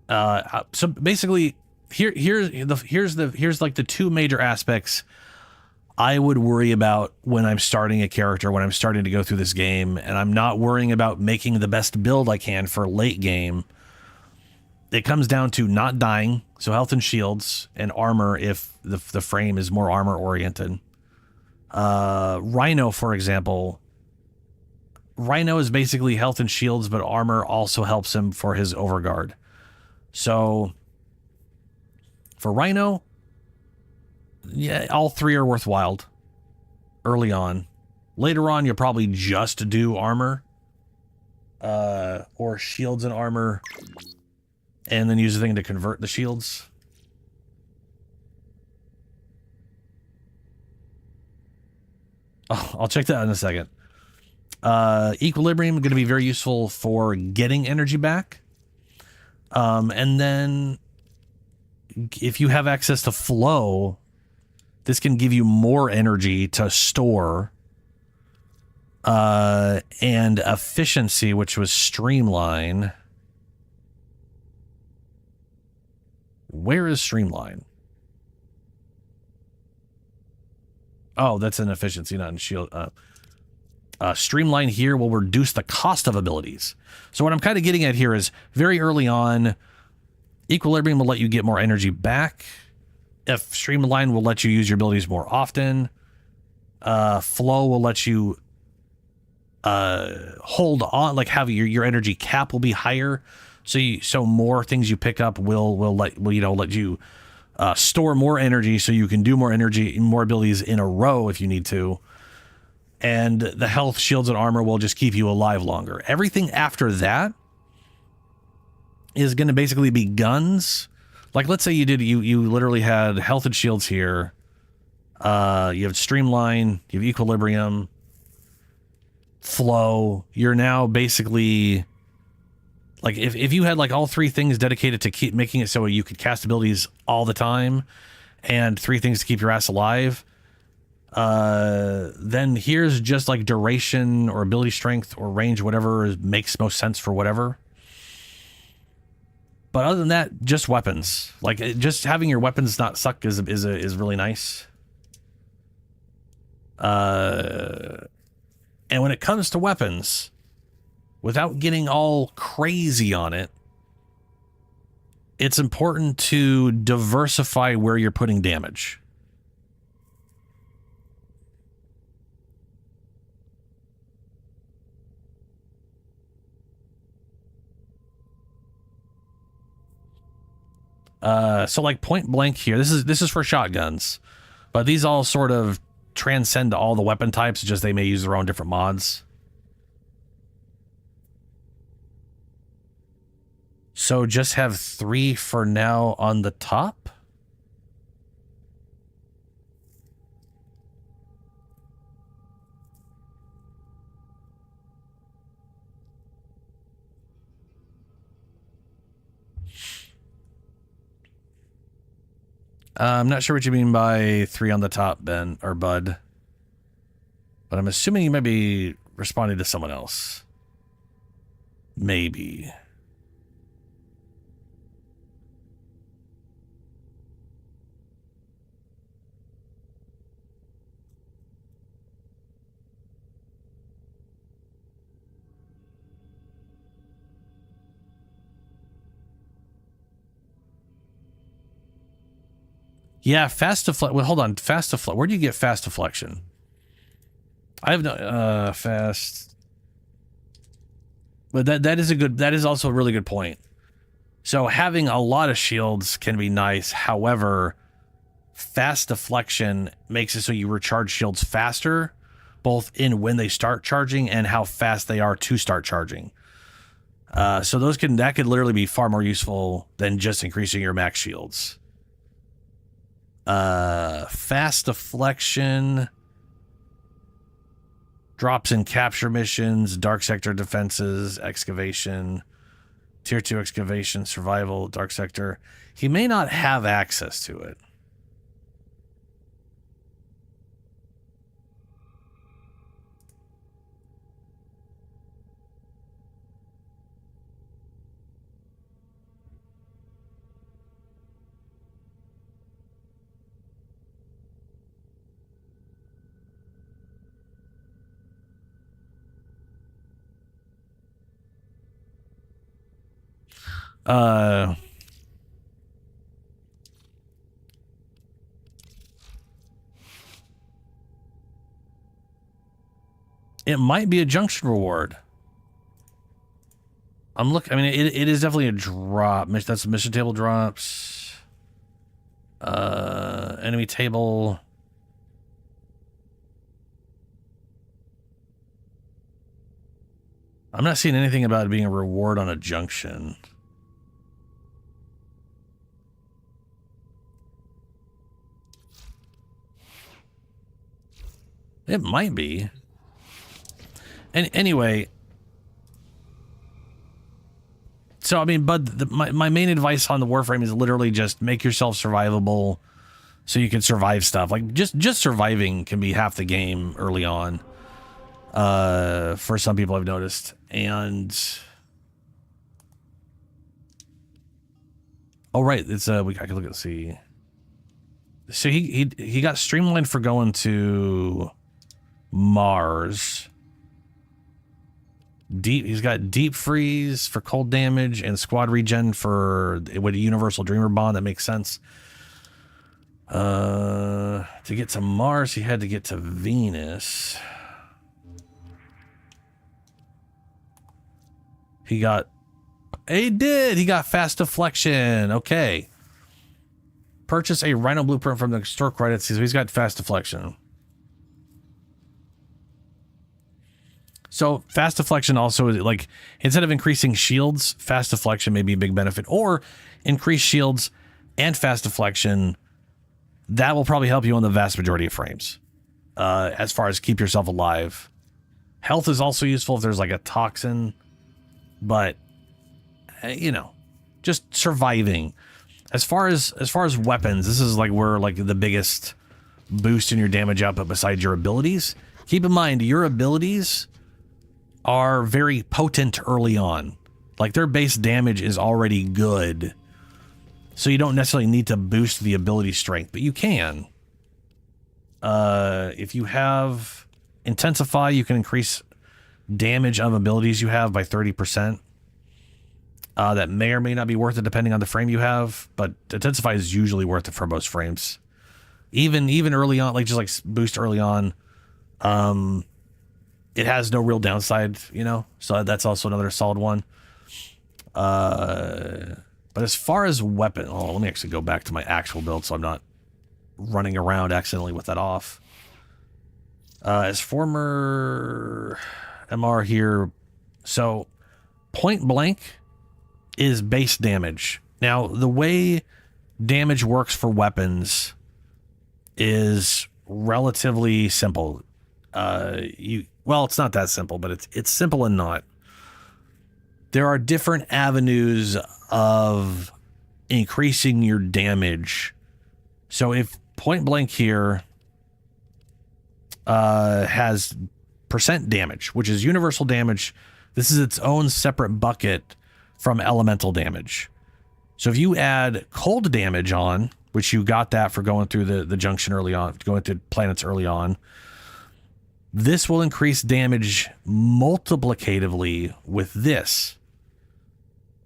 So basically, here's like the two major aspects I would worry about when I'm starting a character, when I'm starting to go through this game, and I'm not worrying about making the best build I can for late game. It comes down to not dying, so health and shields, and armor if the frame is more armor oriented. Rhino, for example. Rhino is basically health and shields, but armor also helps him for his overguard. So for Rhino, yeah, all three are worthwhile early on. Later on, you'll probably just do armor. Or shields and armor. And then use the thing to convert the shields. Oh, I'll check that out in a second. Equilibrium going to be very useful for getting energy back. And then if you have access to flow, this can give you more energy to store. And efficiency, which was streamline. Where is streamline? Oh, that's in efficiency, not in shield. Streamline here will reduce the cost of abilities. So what I'm kind of getting at here is very early on, equilibrium will let you get more energy back. If streamline will let you use your abilities more often. Flow will let you hold on, like have your energy cap will be higher. So more things you pick up will let you store more energy, so you can do more energy, more abilities in a row if you need to. And the health, shields, and armor will just keep you alive longer. Everything after that is going to basically be guns. Like, let's say you literally had health and shields here. You have streamline, you have equilibrium, flow. You're now basically like, if you had like all three things dedicated to keep making it so you could cast abilities all the time, and three things to keep your ass alive, then here's just like duration or ability strength or range, whatever makes most sense for whatever. But other than that, just weapons. Like, just having your weapons not suck is really nice. And when it comes to weapons, without getting all crazy on it, it's important to diversify where you're putting damage. So like point blank here, this is for shotguns, but these all sort of transcend all the weapon types, just they may use their own different mods. So just have 3 for now on the top. I'm not sure what you mean by 3 on the top, Ben, or Bud. But I'm assuming you might be responding to someone else. Maybe. Yeah, fast deflect. Well, hold on. Fast deflect. Where do you get fast deflection? I have no fast. But that is also a really good point. So having a lot of shields can be nice. However, fast deflection makes it so you recharge shields faster, both in when they start charging and how fast they are to start charging. So that could literally be far more useful than just increasing your max shields. Fast deflection drops in capture missions, dark sector defenses, excavation, tier 2 excavation, survival, dark sector. He may not have access to it. It might be a junction reward. I mean, it is definitely a drop. That's mission table drops. Enemy table. I'm not seeing anything about it being a reward on a junction. It might be. And anyway, so I mean, but my main advice on the Warframe is literally just make yourself survivable so you can survive stuff. Like just surviving can be half the game early on. For some people I've noticed. And oh right, it's I can look at see. So he got streamlined for going to Mars. He's got deep freeze for cold damage and squad regen for with a universal dreamer bond. That makes sense. To get to Mars, he had to get to Venus. He got fast deflection. Okay. Purchase a Rhino blueprint from the store credits. So he's got fast deflection. So fast deflection also is like, instead of increasing shields, fast deflection may be a big benefit, or increase shields and fast deflection. That will probably help you on the vast majority of frames. As far as keep yourself alive. Health is also useful if there's like a toxin, but you know, just surviving. As far as weapons, this is like where like the biggest boost in your damage output besides your abilities. Keep in mind your abilities are very potent early on. Like their base damage is already good. So you don't necessarily need to boost the ability strength, but you can. If you have Intensify, you can increase damage of abilities you have by 30%. That may or may not be worth it depending on the frame you have, but Intensify is usually worth it for most frames. Even early on, like just like boost early on, it has no real downside, you know, so that's also another solid one. But as far as weapon, let me actually go back to my actual build so I'm not running around accidentally with that off. As former MR here, so point blank is base damage. Now, the way damage works for weapons is relatively simple. Well, it's not that simple, but it's simple and not. There are different avenues of increasing your damage. So if point blank here has percent damage, which is universal damage, this is its own separate bucket from elemental damage. So if you add cold damage on, which you got that for going through the junction early on, going through planets early on, this will increase damage multiplicatively with this.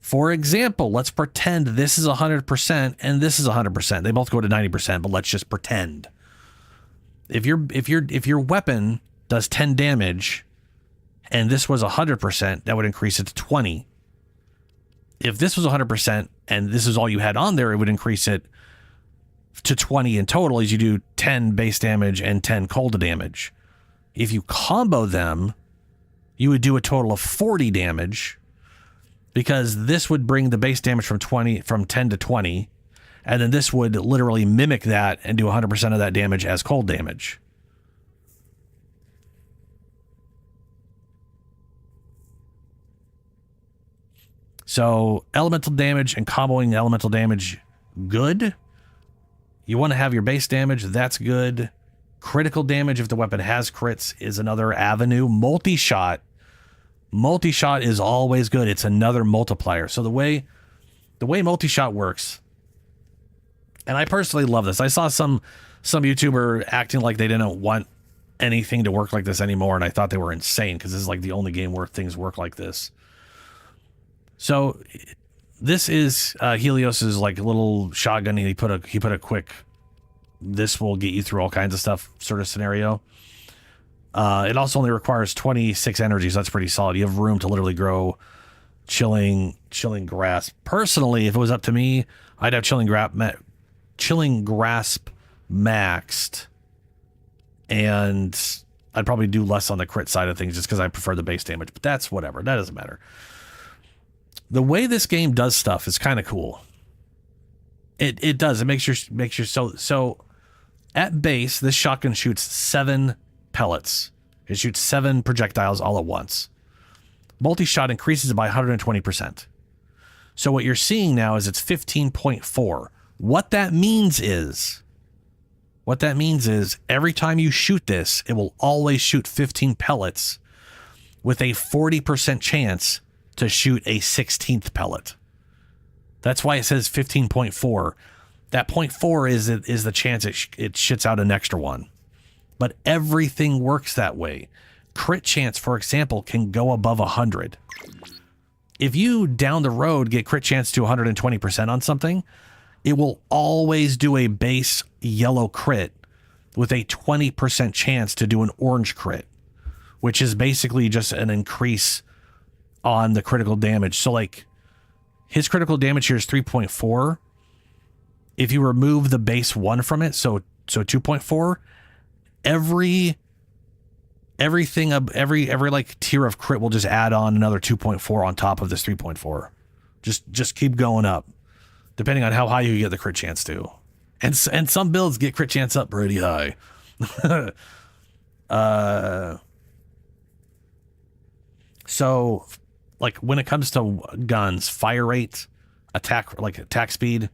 For example, let's pretend this is 100% and this is 100%. They both go to 90%, but let's just pretend. If your weapon does 10 damage and this was 100%, that would increase it to 20. If this was 100% and this is all you had on there, it would increase it to 20 in total as you do 10 base damage and 10 cold damage. If you combo them, you would do a total of 40 damage, because this would bring the base damage from 10 to 20, and then this would literally mimic that and do 100% of that damage as cold damage. So elemental damage and comboing elemental damage, good. You want to have your base damage, that's good. Critical damage, if the weapon has crits, is another avenue. Multi-shot is always good. It's another multiplier. So the way multi-shot works, and I personally love this. I saw some YouTuber acting like they didn't want anything to work like this anymore, and I thought they were insane because this is like the only game where things work like this. So this is Helios's like little shotgun. He put a quick, this will get you through all kinds of stuff sort of scenario. It also only requires 26 energy, so that's pretty solid. You have room to literally grow chilling grasp. Personally, if it was up to me, I'd have chilling grasp maxed, and I'd probably do less on the crit side of things just because I prefer the base damage, but that's whatever. That doesn't matter. The way this game does stuff is kind of cool. It does. It makes your so at base, this shotgun shoots 7 pellets. It shoots 7 projectiles all at once. Multi-shot increases it by 120%. So what you're seeing now is it's 15.4. What that means is every time you shoot this, it will always shoot 15 pellets with a 40% chance to shoot a 16th pellet. That's why it says 15.4. That 0.4 is the chance it shits out an extra one. But everything works that way. Crit chance, for example, can go above 100. If you down the road get crit chance to 120% on something, it will always do a base yellow crit with a 20% chance to do an orange crit, which is basically just an increase on the critical damage. So like his critical damage here is 3.4. If you remove the base 1 from it, so 2.4, every like tier of crit will just add on another 2.4 on top of this 3.4. Just keep going up, depending on how high you get the crit chance to. And some builds get crit chance up pretty high. So like when it comes to guns, fire rate, attack speed,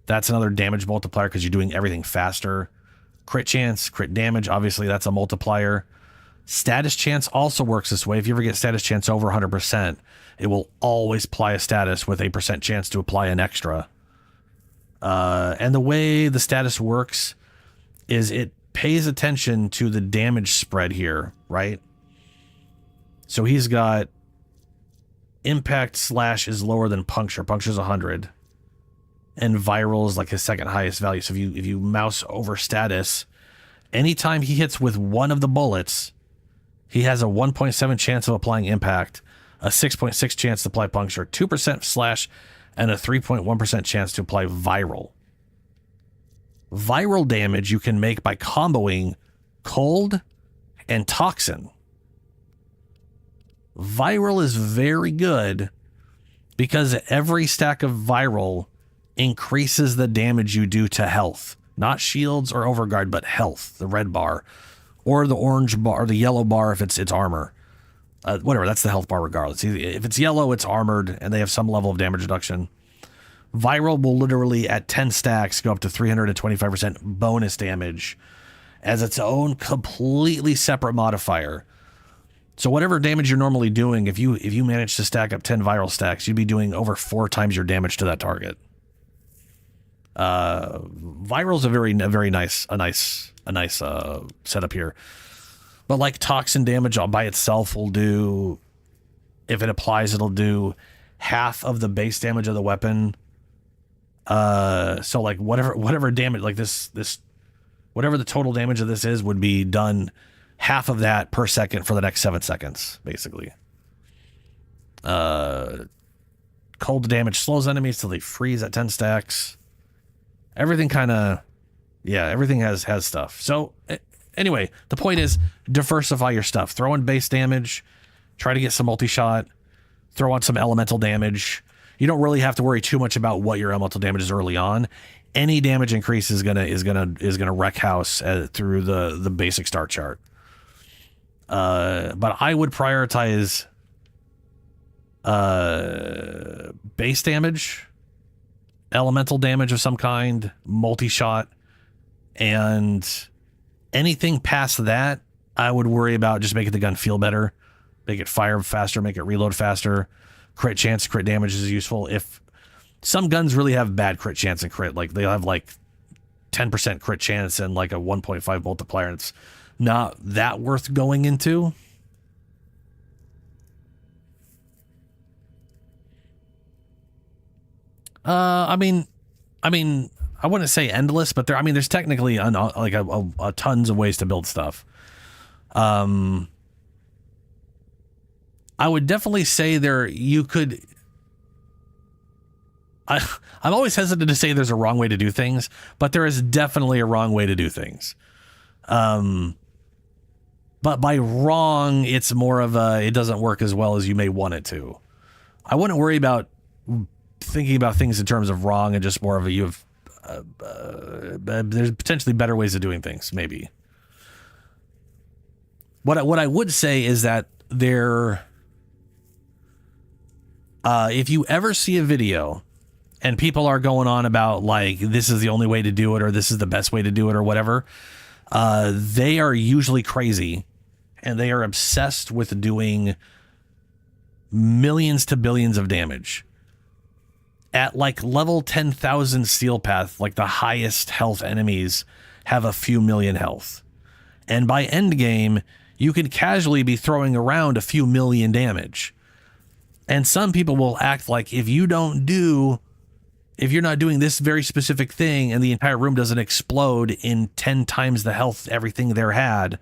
that's another damage multiplier because you're doing everything faster. Crit chance, crit damage, obviously that's a multiplier. Status chance also works this way. If you ever get status chance over 100%, it will always apply a status with a % chance to apply an extra. And the way the status works is it pays attention to the damage spread here, right? So he's got impact slash is lower than puncture. Puncture's 100. And viral is like his second highest value. So if you mouse over status, anytime he hits with one of the bullets, he has a 1.7 chance of applying impact, a 6.6 chance to apply puncture, 2% slash, and a 3.1% chance to apply viral. Viral damage you can make by comboing cold and toxin. Viral is very good because every stack of viral increases the damage you do to health. Not shields or overguard, but health, the red bar. Or the orange bar, or the yellow bar if it's armor. Whatever, that's the health bar regardless. If it's yellow, it's armored, and they have some level of damage reduction. Viral will literally, at 10 stacks, go up to 325% bonus damage as its own completely separate modifier. So whatever damage you're normally doing, if you manage to stack up 10 viral stacks, you'd be doing over 4 times your damage to that target. Viral's a very nice setup here. But like toxin damage by itself will do, if it applies, it'll do half of the base damage of the weapon. So like whatever damage, like this whatever the total damage of this is would be done half of that per second for the next 7 seconds, basically. Cold damage slows enemies till they freeze at 10 stacks. Everything everything has stuff. So anyway, the point is diversify your stuff. Throw in base damage, try to get some multi-shot, throw on some elemental damage. You don't really have to worry too much about what your elemental damage is early on. Any damage increase is gonna wreck house through the basic start chart. But I would prioritize base damage, elemental damage of some kind, multi-shot, and anything past that, I would worry about just making the gun feel better, make it fire faster, make it reload faster. Crit chance, crit damage is useful. If some guns really have bad crit chance and crit, like they'll have like 10% crit chance and like a 1.5 multiplier, and it's not that worth going into. I mean, I wouldn't say endless, but there's technically a tons of ways to build stuff. I would definitely say I'm always hesitant to say there's a wrong way to do things, but there is definitely a wrong way to do things. But by wrong, it's more of it doesn't work as well as you may want it to. I wouldn't worry about thinking about things in terms of wrong and just more of there's potentially better ways of doing things, maybe. What I would say is that if you ever see a video and people are going on about like this is the only way to do it or this is the best way to do it or whatever, they are usually crazy and they are obsessed with doing millions to billions of damage. At like level 10,000 Steel Path, like the highest health enemies have a few million health. And by end game, you can casually be throwing around a few million damage. And some people will act like if you're not doing this very specific thing and the entire room doesn't explode in 10 times the health everything there had,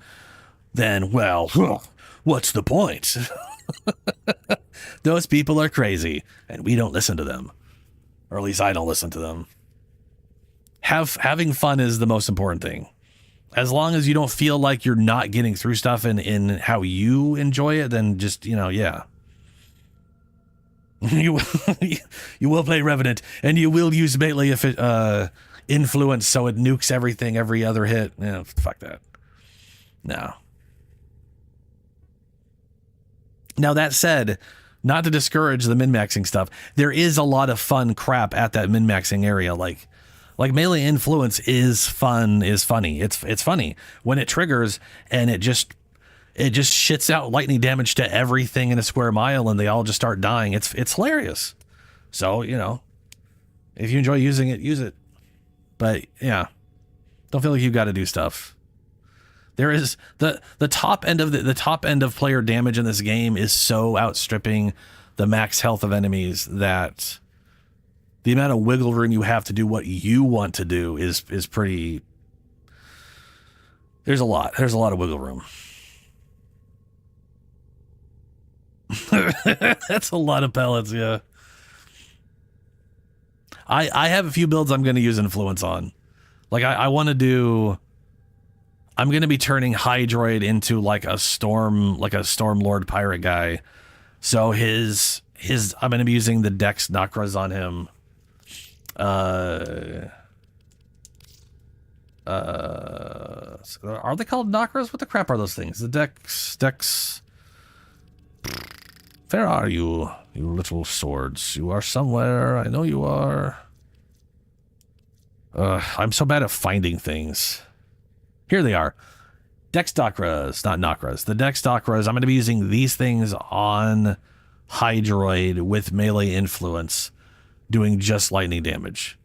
then, well, what's the point? Those people are crazy, and we don't listen to them. Or at least I don't listen to them. Having fun is the most important thing. As long as you don't feel like you're not getting through stuff in how you enjoy it, then just, yeah. You will play Revenant, and you will use melee influence so it nukes everything every other hit. Fuck that. No. Now, that said, not to discourage the min-maxing stuff, there is a lot of fun crap at that min-maxing area. Like melee influence is funny. It's funny when it triggers and it just shits out lightning damage to everything in a square mile and they all just start dying. It's hilarious. So, if you enjoy using it, use it. But yeah, don't feel like you've got to do stuff. There is the top end of player damage in this game is so outstripping the max health of enemies that the amount of wiggle room you have to do what you want to do is pretty. There's a lot of wiggle room. That's a lot of pellets, yeah. I have a few builds I'm going to use influence on. Like I want to do. I'm going to be turning Hydroid into like a storm lord pirate guy. So his I'm going to be using the Dex Nakras on him. Are they called Nakras? What the crap are those things? The Dex. Where are you, you little swords? You are somewhere. I know you are. I'm so bad at finding things. Here they are. Dex Nakras, not Nakras. The Dex Nakras, I'm going to be using these things on Hydroid with melee influence, doing just lightning damage.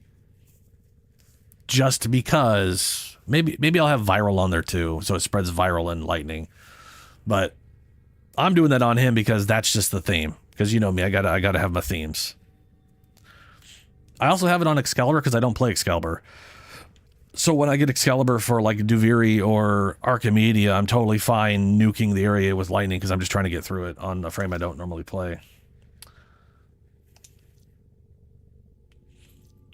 Just because, maybe I'll have viral on there too, so it spreads viral and lightning. But I'm doing that on him because that's just the theme. Because you know me, I gotta have my themes. I also have it on Excalibur because I don't play Excalibur. So when I get Excalibur for like Duviri or Archimedia, I'm totally fine nuking the area with lightning because I'm just trying to get through it on a frame I don't normally play.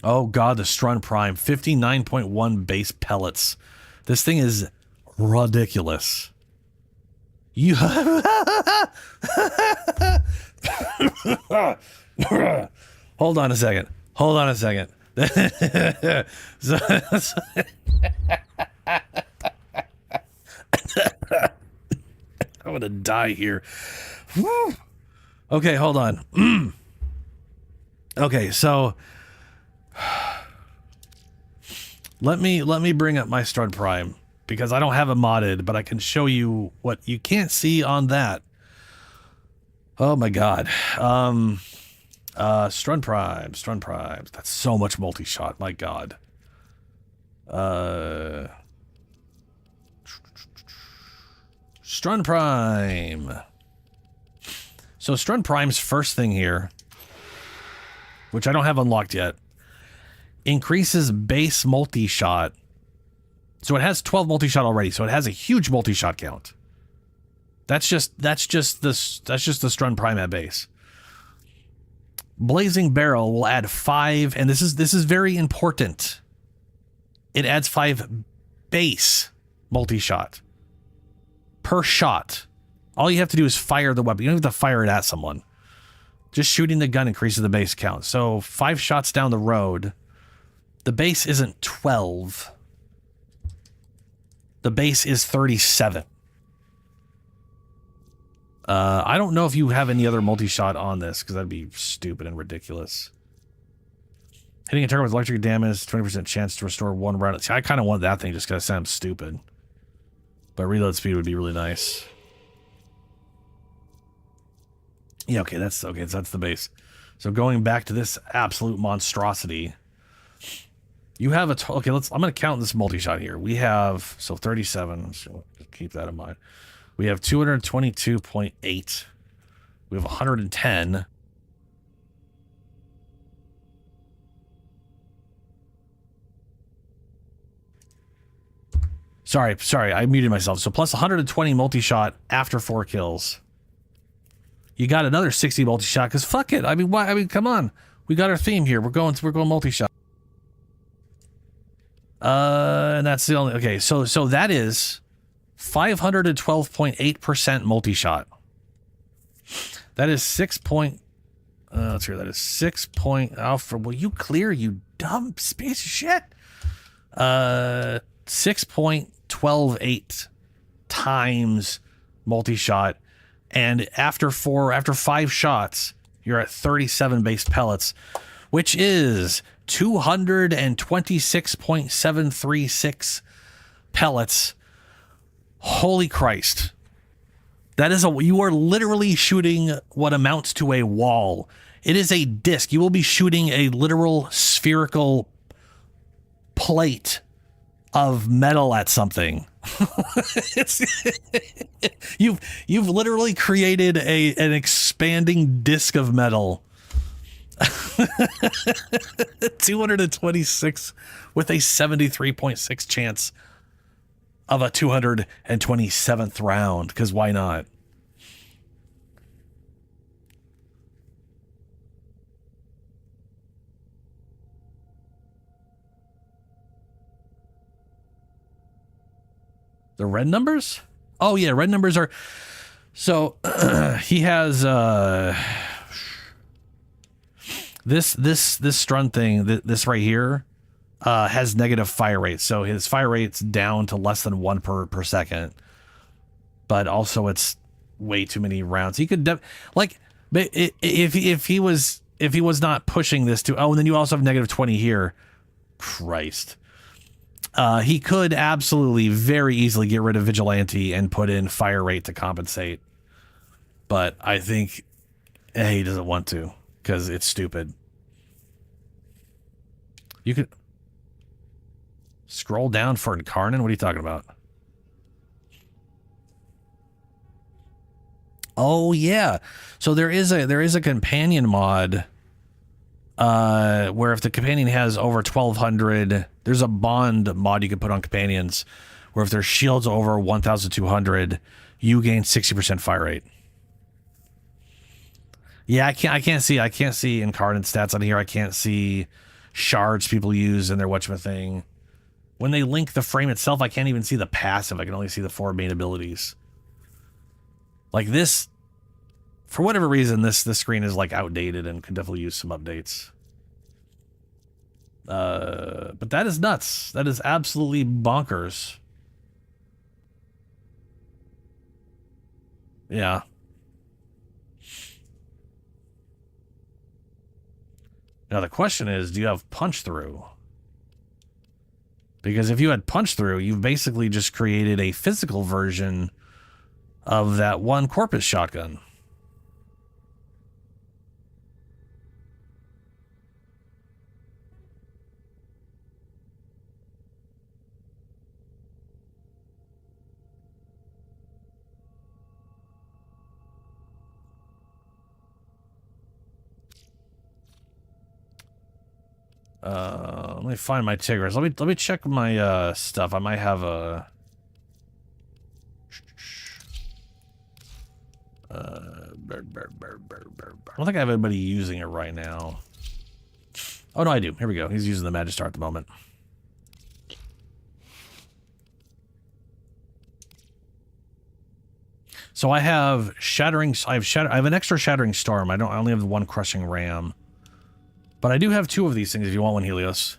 Oh god, the Strun Prime. 59.1 base pellets. This thing is ridiculous. You Hold on a second. I'm gonna die here. Woo. Okay, hold on. Okay, so let me bring up my Strud Prime because I don't have it modded, but I can show you what you can't see on that. Oh my god. Strun Prime. That's so much multi-shot, my god. Strun Prime. So Strun Prime's first thing here, which I don't have unlocked yet, increases base multi-shot. So it has 12 multi-shot already, so it has a huge multi-shot count. That's just the Strun Prime at base. Blazing Barrel will add 5, and this is very important. It adds 5 base multi-shot. per shot. All you have to do is fire the weapon. You don't have to fire it at someone. Just shooting the gun increases the base count. So 5 shots down the road, the base isn't 12. The base is 37. I don't know if you have any other multi-shot on this, because that'd be stupid and ridiculous. Hitting a target with electric damage, 20% chance to restore 1 round. See, I kind of want that thing just because it sounds stupid. But reload speed would be really nice. Yeah, okay, that's so that's the base. So going back to this absolute monstrosity, you have a okay. I'm going to count this multi-shot here. We have 37. So keep that in mind. We have 222.8. We have 110. Sorry, I muted myself. So plus 120 multi-shot after 4 kills. You got another 60 multi-shot, because fuck it. I mean, why? I mean, come on. We got our theme here. We're going multi-shot. And that's the only... Okay, so that is 512.8% multi-shot. That is 6 point... let's hear that is 6 point... Alpha, will you clear, you dumb piece of shit? 6.128 times multi-shot. And after 5 shots, you're at 37 base pellets, which is 226.736 pellets. Holy Christ. That is you are literally shooting what amounts to a wall. It is a disc. You will be shooting a literal spherical plate of metal at something. You've literally created an expanding disc of metal. 226 with a 73.6 chance of a 227th round, because why not? The red numbers? Oh yeah, red numbers are... So he has this stun thing, this right here, has negative fire rate. So his fire rate's down to less than 1 per second. But also it's way too many rounds. He could like if he was not pushing this to... Oh, and then you also have negative 20 here. Christ. He could absolutely very easily get rid of Vigilante and put in fire rate to compensate. But I think he doesn't want to, because it's stupid. You could scroll down for Incarnon. What are you talking about? Oh yeah. So there is a companion mod where if the companion has over 1200, there's a bond mod you can put on companions where if their shield's over 1200, you gain 60% fire rate. Yeah, I can't see Incarnate stats on here. I can't see shards people use in their whatchamacallit. When they link the frame itself, I can't even see the passive. I can only see the 4 main abilities. Like this, for whatever reason, this screen is like outdated and could definitely use some updates. But that is nuts. That is absolutely bonkers. Yeah. Now the question is, do you have punch through? Because if you had punch through, you've basically just created a physical version of that one Corpus shotgun. Let me find my Tigris. Let me check my stuff. I might have a I don't think I have anybody using it right now. Oh no, I do. Here we go. He's using the Magistar at the moment. So I have shattering. I have an extra shattering storm. I only have the one crushing ram, but I do have 2 of these things. If you want one, Helios.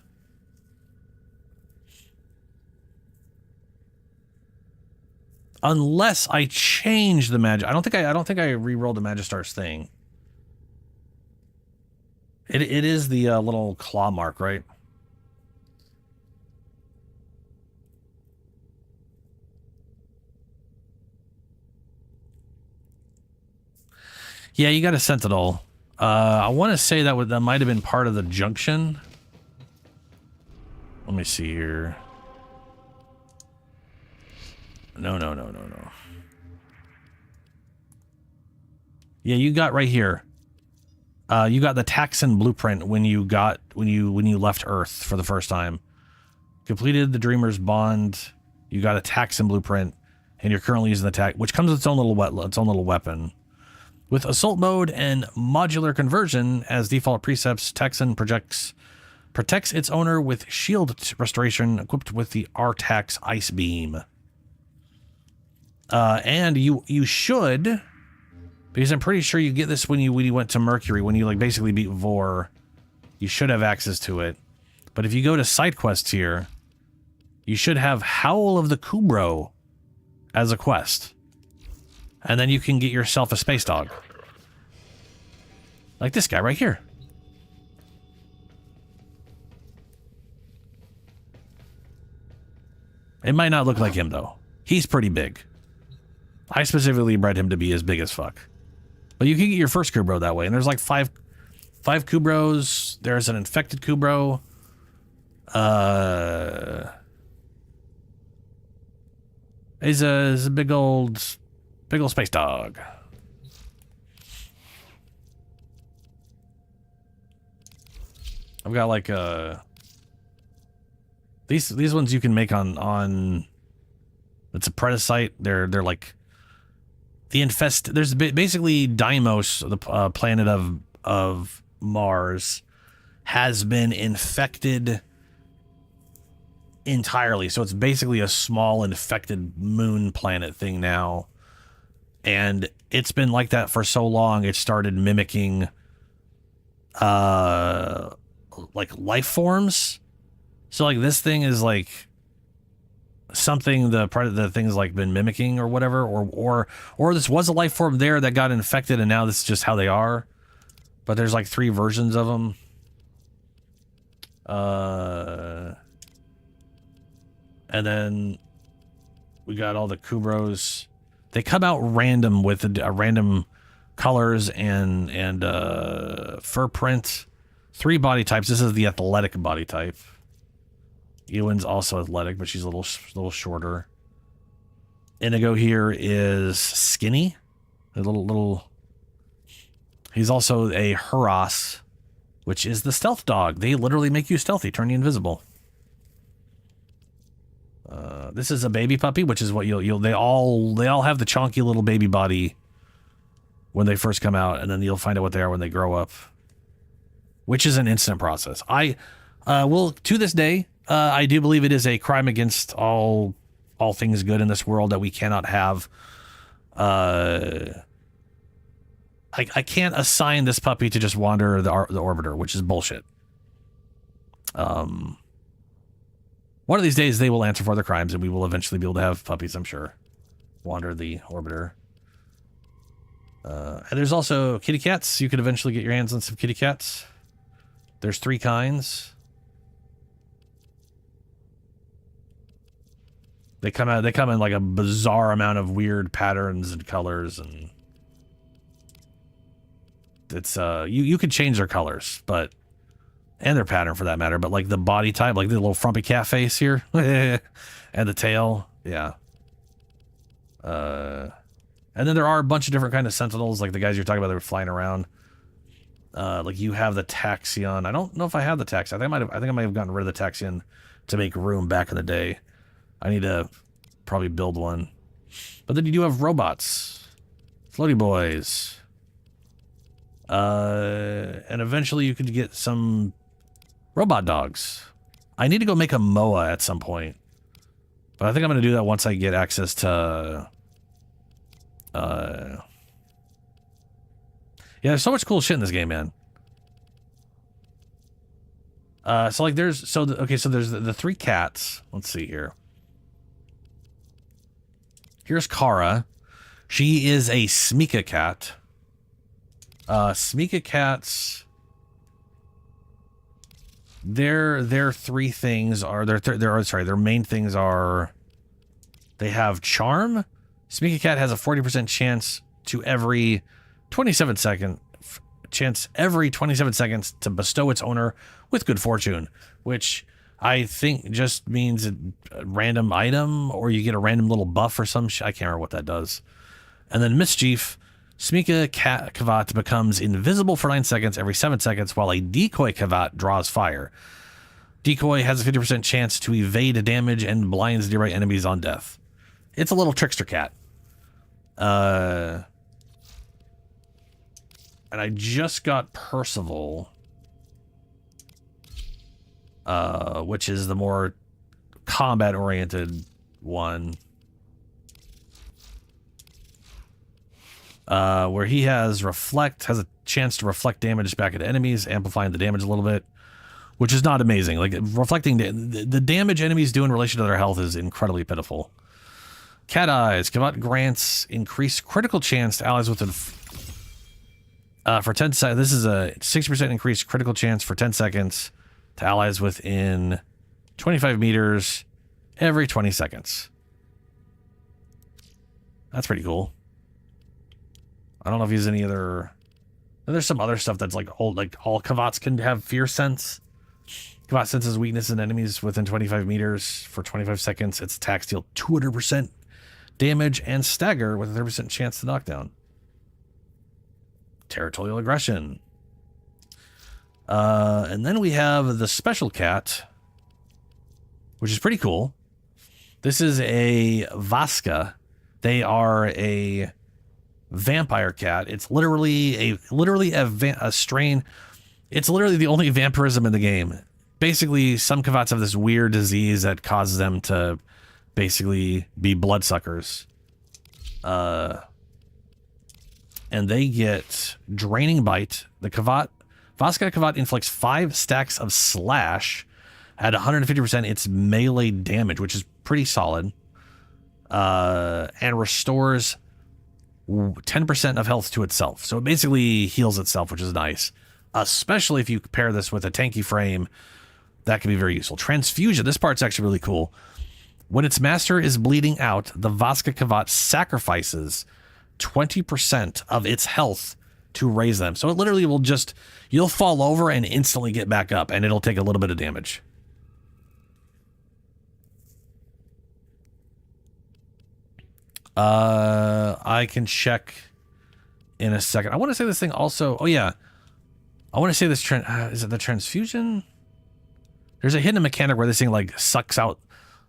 Unless I change the magic. I don't think I re-rolled the Magistar's thing. It is the little claw mark, right? Yeah, you got a Sentinel. I want to say that that might have been part of the junction. Let me see here. No. Yeah, you got right here. You got the Taxon blueprint when you left Earth for the first time. Completed the Dreamer's Bond. You got a Taxon blueprint, and you're currently using the tax, which comes with its own little weapon. With Assault Mode and Modular Conversion as default precepts, Taxon protects its owner with Shield Restoration equipped with the Artax Ice Beam. And you should, because I'm pretty sure you get this when you went to Mercury, when you like basically beat Vor, you should have access to it. But if you go to side quests here, you should have Howl of the Kubro as a quest. And then you can get yourself a space dog. Like this guy right here. It might not look like him, though. He's pretty big. I specifically bred him to be as big as fuck. But you can get your first Kubro that way. And there's like five Kubros. There's an infected Kubro. He's a big old space dog. I've got like these ones you can make on it's a Predacite. They're like the infest. There's basically Deimos, the planet of Mars, has been infected entirely. So it's basically a small infected moon planet thing now. And it's been like that for so long, it started mimicking like life forms. So like this thing is like something the thing's like been mimicking or whatever, or this was a life form there that got infected and now this is just how they are. But there's like 3 versions of them. And then we got all the Kubros. They come out random with random colors and fur print. 3 body types. This is the athletic body type. Ewan's also athletic, but she's a little shorter. Inigo here is skinny. A little. He's also a Huros, which is the stealth dog. They literally make you stealthy, turn you invisible. This is a baby puppy, which is what they all have the chonky little baby body when they first come out, and then you'll find out what they are when they grow up, which is an instant process. I will to this day, I do believe it is a crime against all things good in this world that we cannot have. I can't assign this puppy to just wander the orbiter, which is bullshit. One of these days they will answer for their crimes, and we will eventually be able to have puppies, I'm sure, wander the orbiter. And there's also kitty cats. You could eventually get your hands on some kitty cats. There's 3 kinds. They come in like a bizarre amount of weird patterns and colors, and it's you could change their colors, and their pattern for that matter, but like the body type, like the little frumpy cat face here, and the tail, yeah. And then there are a bunch of different kind of sentinels, like the guys you're talking about that were flying around. Like you have the Taxion. I don't know if I have the Taxion. I think I might have gotten rid of the Taxion to make room back in the day. I need to probably build one. But then you do have robots, floaty boys. And eventually you could get some robot dogs. I need to go make a MOA at some point. But I think I'm going to do that once I get access to Yeah, there's so much cool shit in this game, man. So like there's the three cats. Let's see here. Here's Kara. She is a Smika cat. Smika cats. Their three things are their main things are they have charm. Smika cat has a 40% chance every 27 seconds to bestow its owner with good fortune, which I think just means a random item, or you get a random little buff or some I can't remember what that does. And then Mischief, Smika Kavat becomes invisible for 9 seconds every 7 seconds while a Decoy Kavat draws fire. Decoy has a 50% chance to evade damage and blinds nearby enemies on death. It's a little trickster cat. And I just got Percival, which is the more combat-oriented one, where he has a chance to reflect damage back at enemies, amplifying the damage a little bit, which is not amazing. Like, reflecting the damage enemies do in relation to their health is incredibly pitiful. Cat Eyes. Kavat grants increased critical chance to allies within... for 10 seconds, this is a 60% increased critical chance for 10 seconds to allies within 25 meters every 20 seconds. That's pretty cool. I don't know if he's any other... There's some other stuff that's like all Kavats can have fear sense. Kavat senses weakness in enemies within 25 meters for 25 seconds. Its attacks deal 200% damage and stagger with a 30% chance to knockdown. Territorial aggression. And then we have the special cat, which is pretty cool. This is a Vaska. They are a vampire cat. It's literally a strain. It's literally the only vampirism in the game. Basically, some Kavats have this weird disease that causes them to basically be bloodsuckers. And they get Draining Bite. The Vaska Kavat inflicts 5 stacks of slash at 150% its melee damage, which is pretty solid. And restores 10% of health to itself. So it basically heals itself, which is nice. Especially if you pair this with a tanky frame, that can be very useful. Transfusion. This part's actually really cool. When its master is bleeding out, the Vaska Kavat sacrifices 20% of its health to raise them. So it literally will just, you'll fall over and instantly get back up, and it'll take a little bit of damage. I can check in a second. I want to say this thing also, oh yeah. I want to say this, is it the transfusion? There's a hidden mechanic where this thing like sucks out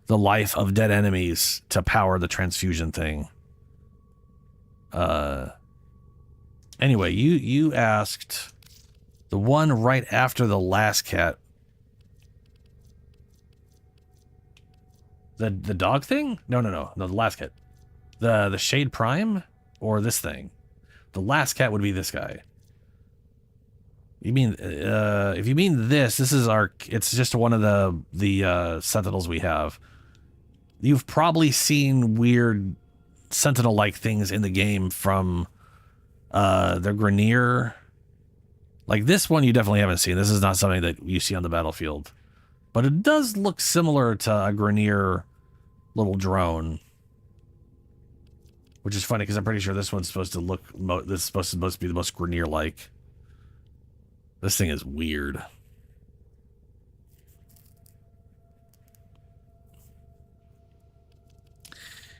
the life of dead enemies to power the transfusion thing. Anyway, you asked the one right after the last cat. The dog thing? No, the last cat. The Shade Prime or this thing? The last cat would be this guy. You mean if you mean this is it's just one of the sentinels we have. You've probably seen weird sentinel-like things in the game from the Grenier. Like this one you definitely haven't seen. This is not something that you see on the battlefield. But it does look similar to a Grenier little drone. Which is funny because I'm pretty sure this one's supposed to look this is supposed to be the most Grenier-like. This thing is weird.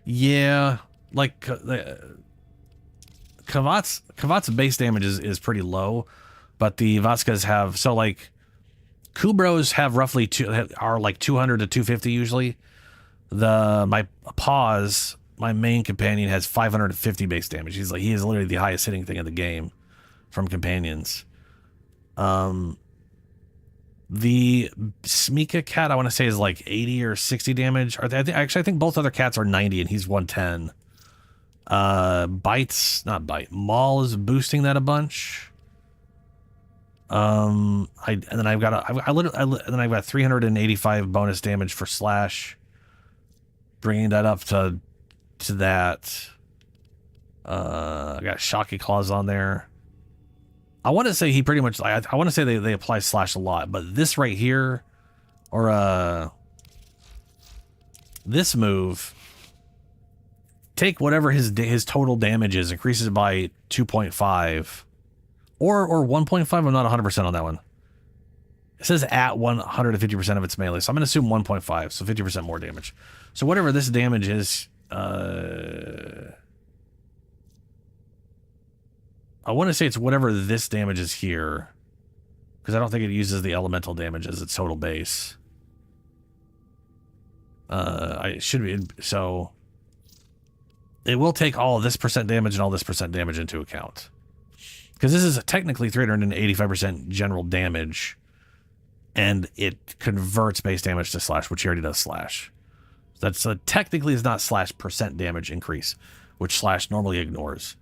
Yeah, like Kavat's base damage is pretty low, but the Vaskas have, so like Kubros have roughly are like 200 to 250 usually. My Paws, my main companion, has 550 base damage. He is literally the highest hitting thing in the game from companions. The Smika cat, I want to say, is like 80 or 60 damage. I think both other cats are 90 and he's 110. Maul is boosting that a bunch. And then I've got 385 bonus damage for slash, bringing that up to that. I got Shocky Claws on there. I want to say he pretty much, I want to say they apply slash a lot, but this right here, or this move, take whatever his total damage is, increases it by 2.5 or 1.5. I'm not 100% on that one. It says at 150% of its melee, so I'm gonna assume 1.5, so 50% more damage. So whatever this damage is, I want to say it's whatever this damage is here, because I don't think it uses the elemental damage as its total base. It should be, so it will take all of this percent damage and all this percent damage into account, because this is technically 385% general damage, and it converts base damage to slash, which he already does slash. That's technically is not slash percent damage increase, which slash normally ignores.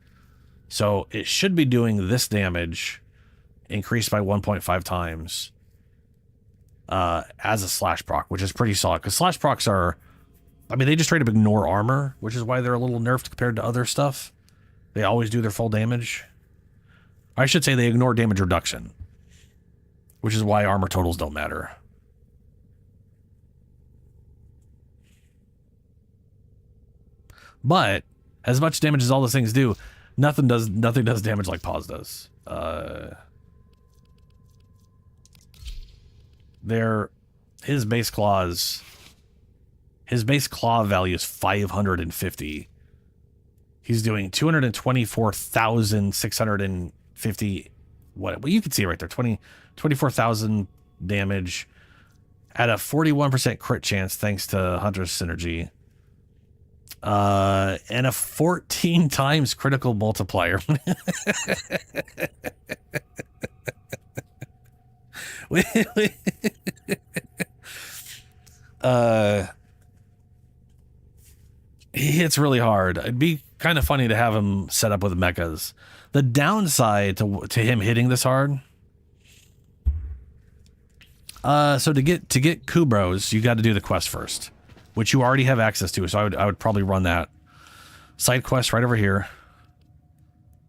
So it should be doing this damage increased by 1.5 times as a slash proc, which is pretty solid, because slash procs are, I mean, they just straight up ignore armor, which is why they're a little nerfed compared to other stuff. They always do their full damage. I should say they ignore damage reduction, which is why armor totals don't matter. But as much damage as all those things do, nothing does damage like Pause does. His base claw value is 550. He's doing 224,650. Well, you can see it right there. 24,000 damage at a 41% crit chance thanks to Hunter's Synergy. And a 14 times critical multiplier. He hits really hard. It'd be kind of funny to have him set up with mechas. The downside to him hitting this hard, so to get Kubros, you got to do the quest first, which you already have access to. So I would probably run that side quest right over here.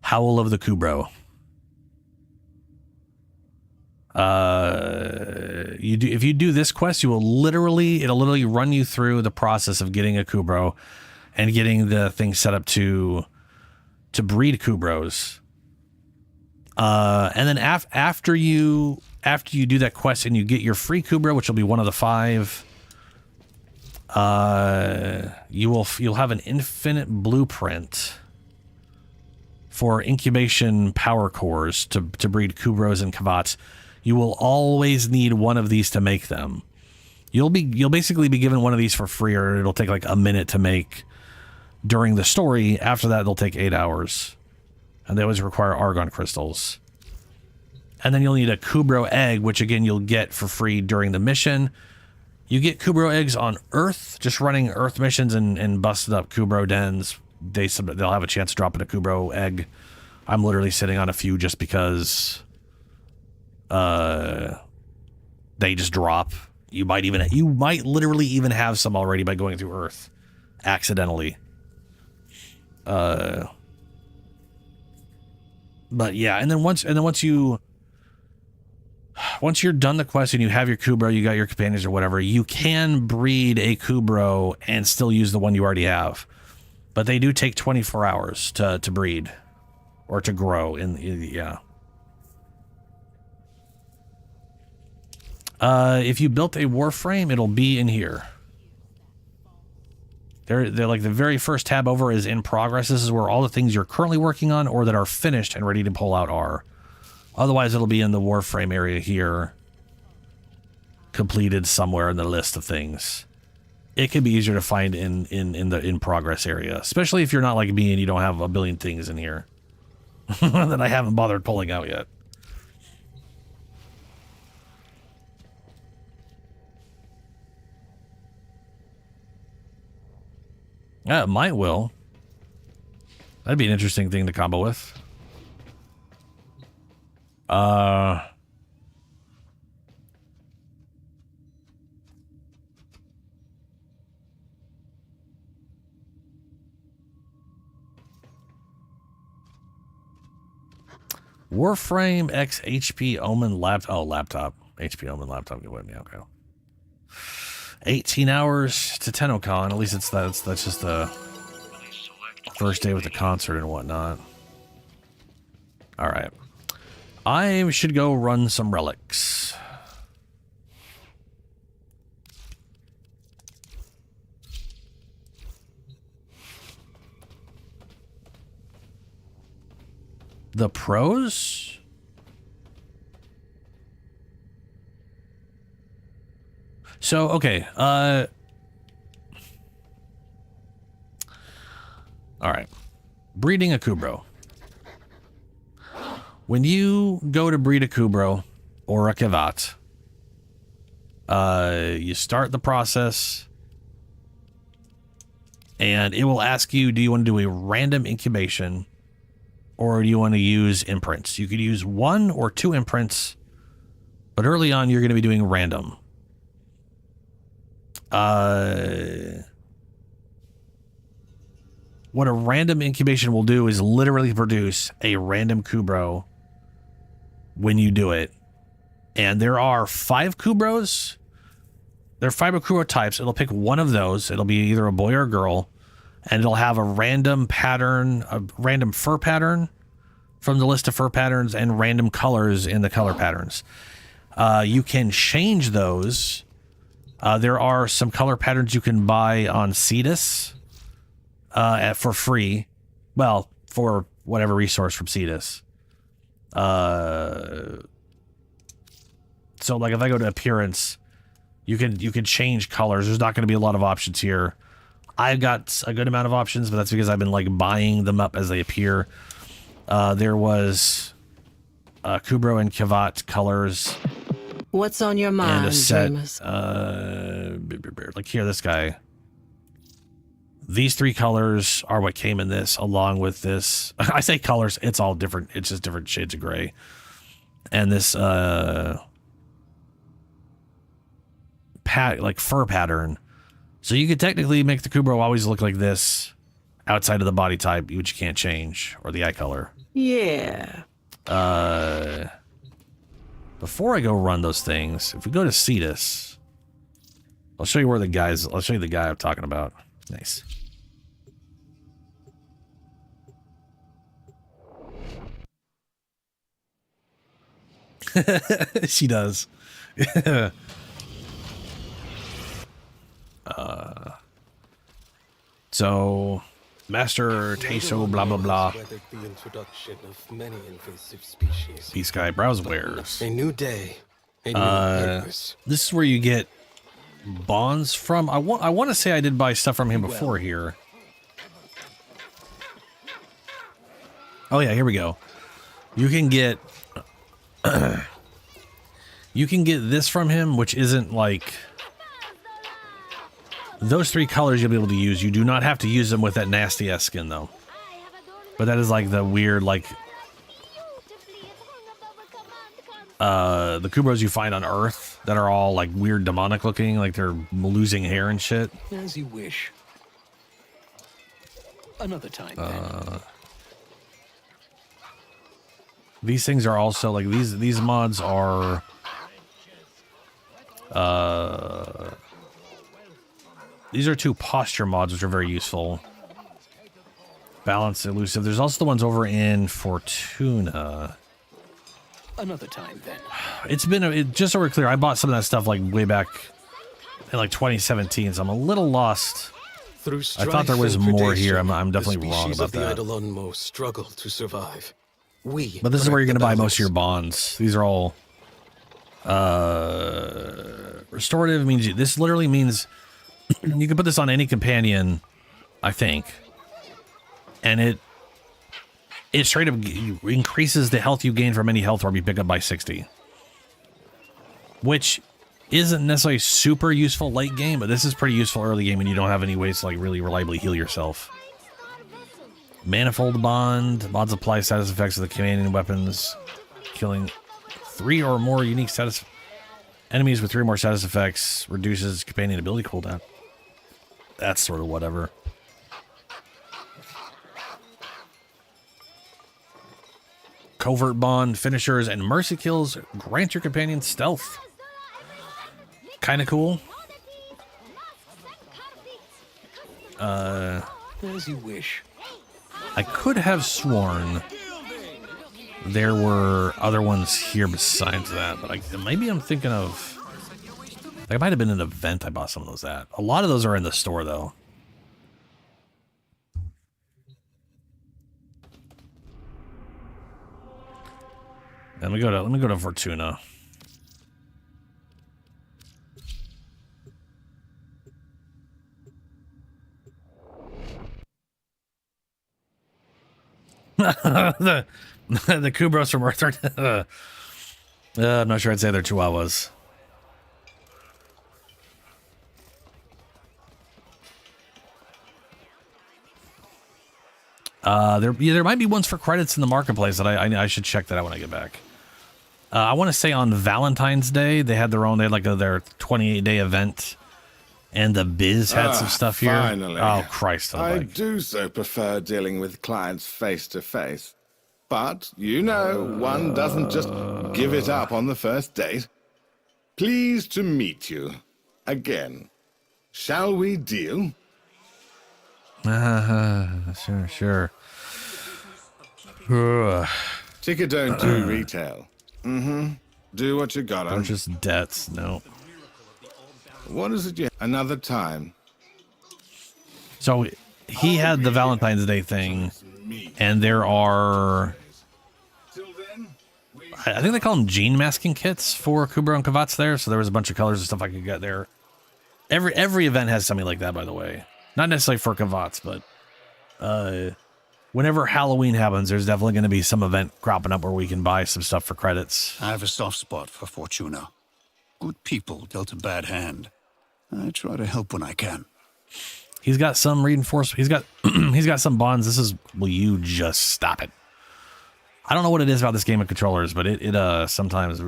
Howl of the Kubro. If you do this quest, it'll literally run you through the process of getting a Kubro and getting the thing set up to breed Kubros. And then after you do that quest and you get your free Kubro, which will be one of the 5, you'll have an infinite blueprint for incubation power cores to breed Kubros and Kavats. You will always need one of these to make them. You'll basically be given one of these for free, or it'll take like a minute to make during the story. After that, they'll take 8 hours, and they always require argon crystals. And then you'll need a Kubro egg, which again you'll get for free during the mission. You get Kubro eggs on Earth, just running Earth missions and busted up Kubro dens. They'll have a chance to drop in a Kubro egg. I'm literally sitting on a few just because they just drop. You might literally even have some already by going through Earth accidentally. But yeah, and then once you're done the quest and you have your Kubro, you got your companions or whatever, you can breed a Kubro and still use the one you already have. But they do take 24 hours to breed or to grow yeah. If you built a Warframe, it'll be in here. They're like the very first tab over is in progress. This is where all the things you're currently working on or that are finished and ready to pull out are. Otherwise, it'll be in the Warframe area here, completed somewhere in the list of things. It can be easier to find in the in progress area, especially if you're not like me and you don't have a billion things in here that I haven't bothered pulling out yet. Yeah, it might will. That'd be an interesting thing to combo with. Warframe X HP Omen laptop. Oh, laptop. HP Omen laptop. Get with me. Okay. 18 hours to TennoCon. At least that's just the first day with the concert and whatnot. All right. I should go run some relics. The pros? So, okay. All right. Breeding a Kubro. When you go to breed a Kubro or a Kavat, you start the process and it will ask you, do you want to do a random incubation or do you want to use imprints? You could use 1 or 2 imprints, but early on you're going to be doing random. What a random incubation will do is literally produce a random Kubro when you do it. And there are 5 Kubros. There are 5 Kubro types. It'll pick one of those. It'll be either a boy or a girl. And it'll have a random pattern, a random fur pattern from the list of fur patterns and random colors in the color patterns. You can change those. There are some color patterns you can buy on Cetus for free. Well, for whatever resource from Cetus. So like if I go to appearance, you can change colors. There's not going to be a lot of options here. I've got a good amount of options, but that's because I've been like buying them up as they appear. There was Kubro and Kavat colors. What's on your mind, And a set, dreamers? like here, this guy. These 3 colors are what came in this, along with this. I say colors, it's all different. It's just different shades of gray. And this, like fur pattern. So you could technically make the Kubro always look like this outside of the body type, which you can't change, or the eye color. Yeah. Before I go run those things, if we go to Cetus, I'll show you where I'll show you the guy I'm talking about. Nice. She does. So, Master Teso, blah blah blah. Peace guy, browse wares. A new day. A new purpose. This is where you get bonds from. I want to say I did buy stuff from him before here. Oh yeah, here we go. You can get this from him, which isn't like those 3 colors you'll be able to use. You do not have to use them with that nasty ass skin though. But that is like the weird like the Kubros you find on Earth that are all like weird demonic looking, like they're losing hair and shit. As you wish. Another time then. These things are also like these mods are these are 2 posture mods which are very useful. Balance, elusive. There's also the ones over in Fortuna. Another time then. It's been just so we're clear, I bought some of that stuff like way back in like 2017, so I'm a little lost. Through I thought there was more here. I'm the definitely wrong species about of the that. Eidolon struggle to survive. But this is where you're going to buy most of your bonds. These are all restorative. Means this literally means you can put this on any companion, I think, and it straight up increases the health you gain from any health orb you pick up by 60, which isn't necessarily super useful late game, but this is pretty useful early game when you don't have any ways to like really reliably heal yourself. Manifold Bond. Mods apply status effects of the companion weapons, killing 3 or more unique status enemies with 3 or more status effects. Reduces companion ability cooldown. That's sort of whatever. Covert Bond, finishers, and mercy kills grant your companion stealth. Kind of cool. As you wish. I could have sworn there were other ones here besides that, but maybe I'm thinking of... It might have been an event I bought some of those at. A lot of those are in the store, though. Let me go to Fortuna. the Kubros from Earth. I'm not sure I'd say they're Chihuahuas. There might be ones for credits in the marketplace that I should check that out when I get back. I want to say on Valentine's Day they had their own. They had like their 28-day event, and the Biz had some stuff here. Finally. Oh Christ! I do so prefer dealing with clients face to face, but you know, one doesn't just give it up on the first date. Pleased to meet you again. Shall we deal? Sure. Ticket don't do retail. Do what you gotta. They're just debts. No. What is it? Another time. So he had the Valentine's Day thing, and there are, I think they call them gene masking kits for Kubro and Kavats there. So there was a bunch of colors and stuff I could get there. Every event has something like that, by the way. Not necessarily for Kavats, but whenever Halloween happens, there's definitely going to be some event cropping up where we can buy some stuff for credits. I have a soft spot for Fortuna. Good people dealt a bad hand. I try to help when I can. He's got some reinforcement. He's got he's got some bonds. This is, will you just stop it? I don't know what it is about this game of controllers, but it sometimes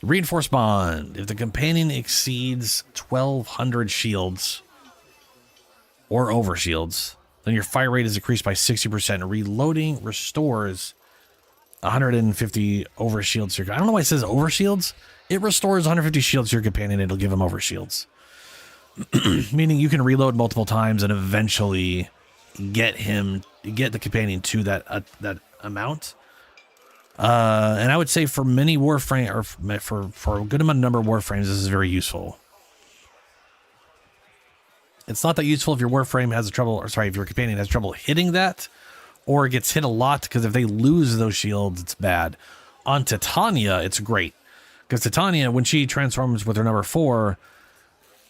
reinforced bond. If the companion exceeds 1,200 shields or over shields, then your fire rate is increased by 60%. Reloading restores 150 over shields. I don't know why it says over shields. It restores 150 shields to your companion. It'll give him over shields. Meaning you can reload multiple times and eventually get the companion to that amount. And I would say for many Warframe, or for a good number of Warframes, this is very useful. It's not that useful if your Warframe has trouble, or sorry, if your companion has trouble hitting that, or it gets hit a lot, because if they lose those shields, it's bad. On Titania, it's great. Because Titania, when she transforms with her number 4,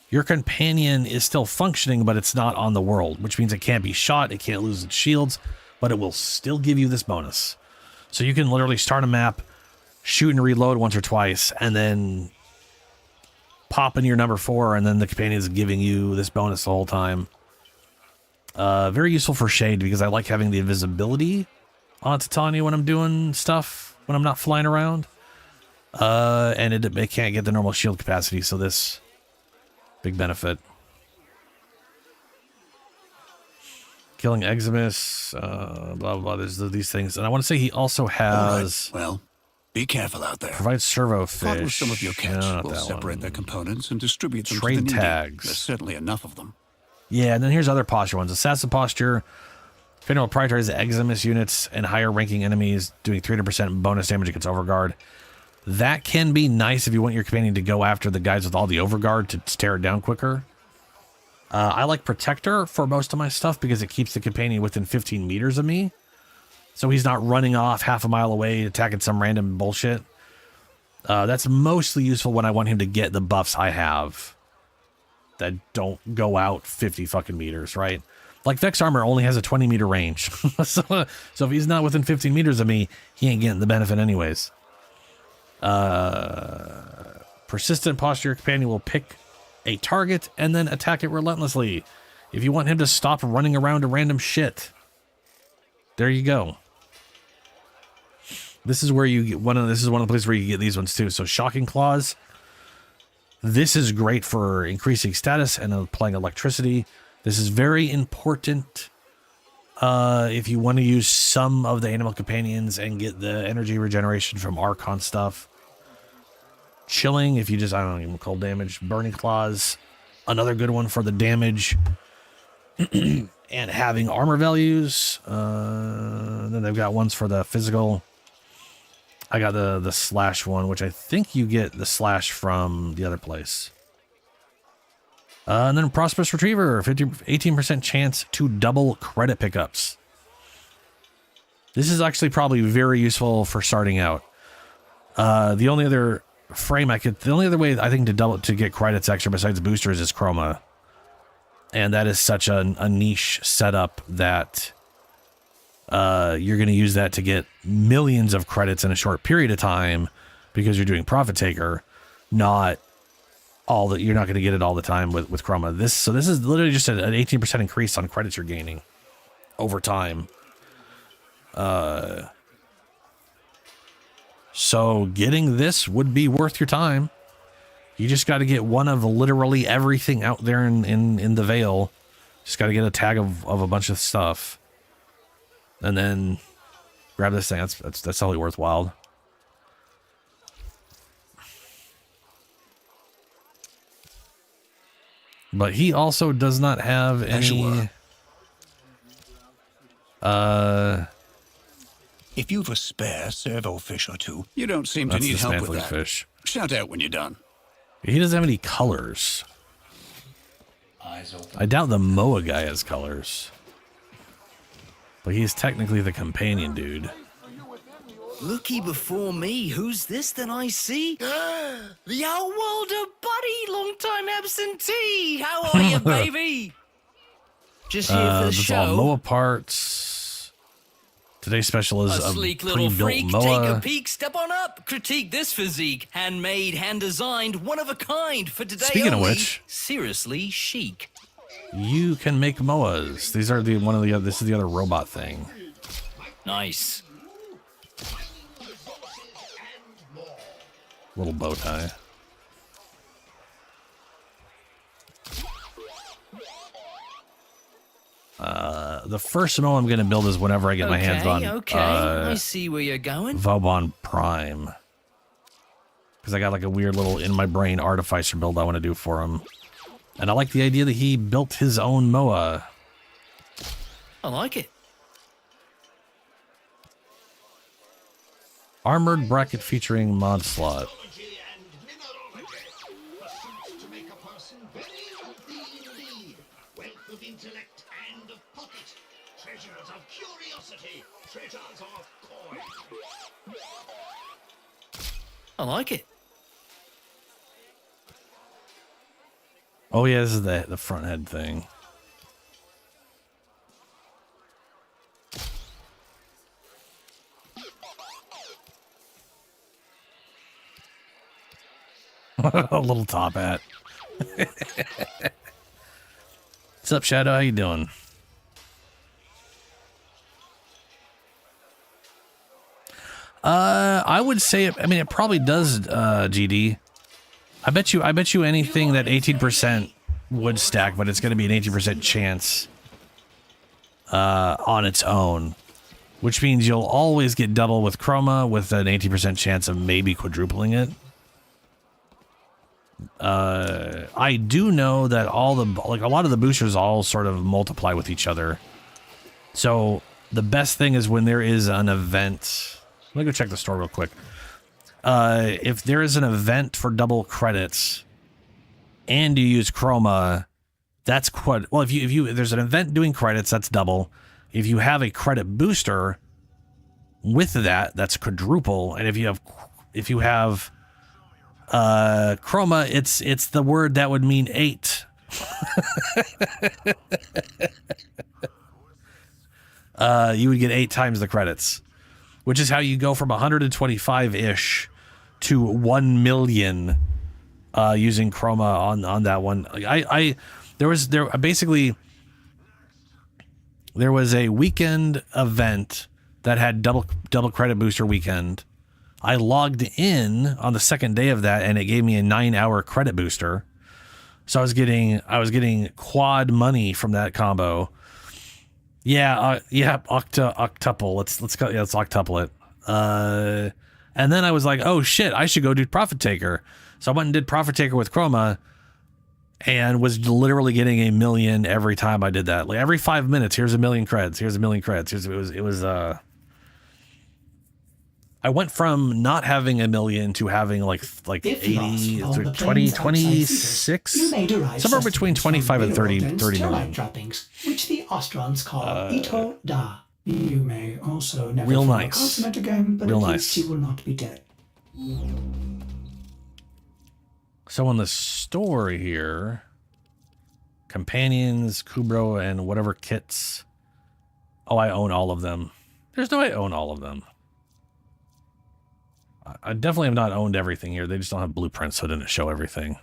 your companion is still functioning, but it's not on the world, which means it can't be shot, it can't lose its shields, but it will still give you this bonus. So you can literally start a map, shoot and reload once or twice, and then pop in your number 4, and then the companion is giving you this bonus the whole time. Very useful for Shade, because I like having the invisibility on Titania when I'm doing stuff, when I'm not flying around. And it can't get the normal shield capacity, so this big benefit. Killing Eximus, blah, blah, blah. There's these things. And I want to say he also has... All right. Well, be careful out there. Provides servo fish. Part with some of your catch. No, We'll separate their components and distribute them Trade to the needy. tags. There's certainly enough of them. Yeah, and then here's other posture ones. Assassin posture. General prioritizes Eximus units and higher ranking enemies, doing 300% bonus damage against Overguard. That can be nice if you want your companion to go after the guys with all the Overguard to tear it down quicker. I like Protector for most of my stuff because it keeps the companion within 15 meters of me. So he's not running off half a mile away attacking some random bullshit. That's mostly useful when I want him to get the buffs I have that don't go out 50 fucking meters, right? Like Vex Armor only has a 20 meter range. so if he's not within 15 meters of me, he ain't getting the benefit anyways. Persistent posture, your companion will pick a target and then attack it relentlessly. If you want him to stop running around to random shit, there you go. This is where you get this is one of the places where you get these ones too. So Shocking Claws. This is great for increasing status and applying electricity. This is very important if you want to use some of the animal companions and get the energy regeneration from Archon stuff. Chilling, if you just, I don't know, cold damage. Burning Claws, another good one for the damage. And having armor values. Then they've got ones for the physical. I got the slash one, which I think you get the slash from the other place. And then Prosperous Retriever, 18% chance to double credit pickups. This is actually probably very useful for starting out. The only other way I think to get credits extra besides boosters is Chroma. And that is such a niche setup that you're going to use that to get millions of credits in a short period of time because you're doing Profit Taker, you're not going to get it all the time with Chroma. This is literally just an 18% increase on credits you're gaining over time. So getting this would be worth your time. You just got to get one of literally everything out there in the Vale. Just got to get a tag of a bunch of stuff. And then grab this thing. That's totally worthwhile. But he also does not have any... If you've a spare servo fish or two, you don't seem to need help with that. Fish. Shout out when you're done. He doesn't have any colors. I doubt the Moa guy has colors. But he's technically the companion dude. Looky before me, who's this that I see? The old Walder Buddy, long time absentee. How are you, baby? Just here for the show. Moa parts. Today's special is a sleek little freak. Moa. Take a peek, step on up, critique this physique. Handmade, hand-designed, one of a kind for today. Speaking only. of which, seriously chic. You can make Moas. These are this is the other robot thing. Nice. Little bow tie. The first Moa I'm going to build is whenever I get my hands on. Okay, I see where you're going. Vauban Prime. Because I got like a weird little in my brain artificer build I want to do for him. And I like the idea that he built his own Moa. I like it. Armored bracket featuring mod slot. I like it. Oh yeah, this is the front head thing. A little top hat. What's up, Shadow? How you doing? I would say it probably does, GD. I bet you anything that 18% would stack, but it's going to be an 18% chance on its own, which means you'll always get double with Chroma with an 18% chance of maybe quadrupling it. I do know that a lot of the boosters all sort of multiply with each other. So the best thing is when there is an event. Let me go check the store real quick. If there is an event for double credits and you use Chroma, that's quite well. If there's an event doing credits, that's double. If you have a credit booster with that, that's quadruple. And if you have Chroma, it's the word that would mean 8. You would get 8 times the credits, which is how you go from 125-ish to 1 million using Chroma on that one. Basically there was a weekend event that had double credit booster weekend. I logged in on the second day of that, and it gave me a 9-hour credit booster. So I was getting quad money from that combo. Yeah, octuple. Let's octuple it. And then I was like, oh shit, I should go do Profit Taker. So I went and did Profit Taker with Chroma, and was literally getting 1 million every time I did that. Like every 5 minutes, here's 1 million creds. Here's 1 million creds. It was I went from not having 1 million to having like 80, 20, 26, somewhere between 25 and 30 million. Droppings, which the Ostrons call Ito Da. You may also never real form nice. a consonant again, but Real at nice. least you will not be dead. So in the store here, companions, Kubro, and whatever kits. Oh, I own all of them. There's no way I own all of them. I definitely have not owned everything here. They just don't have blueprints, so it didn't show everything.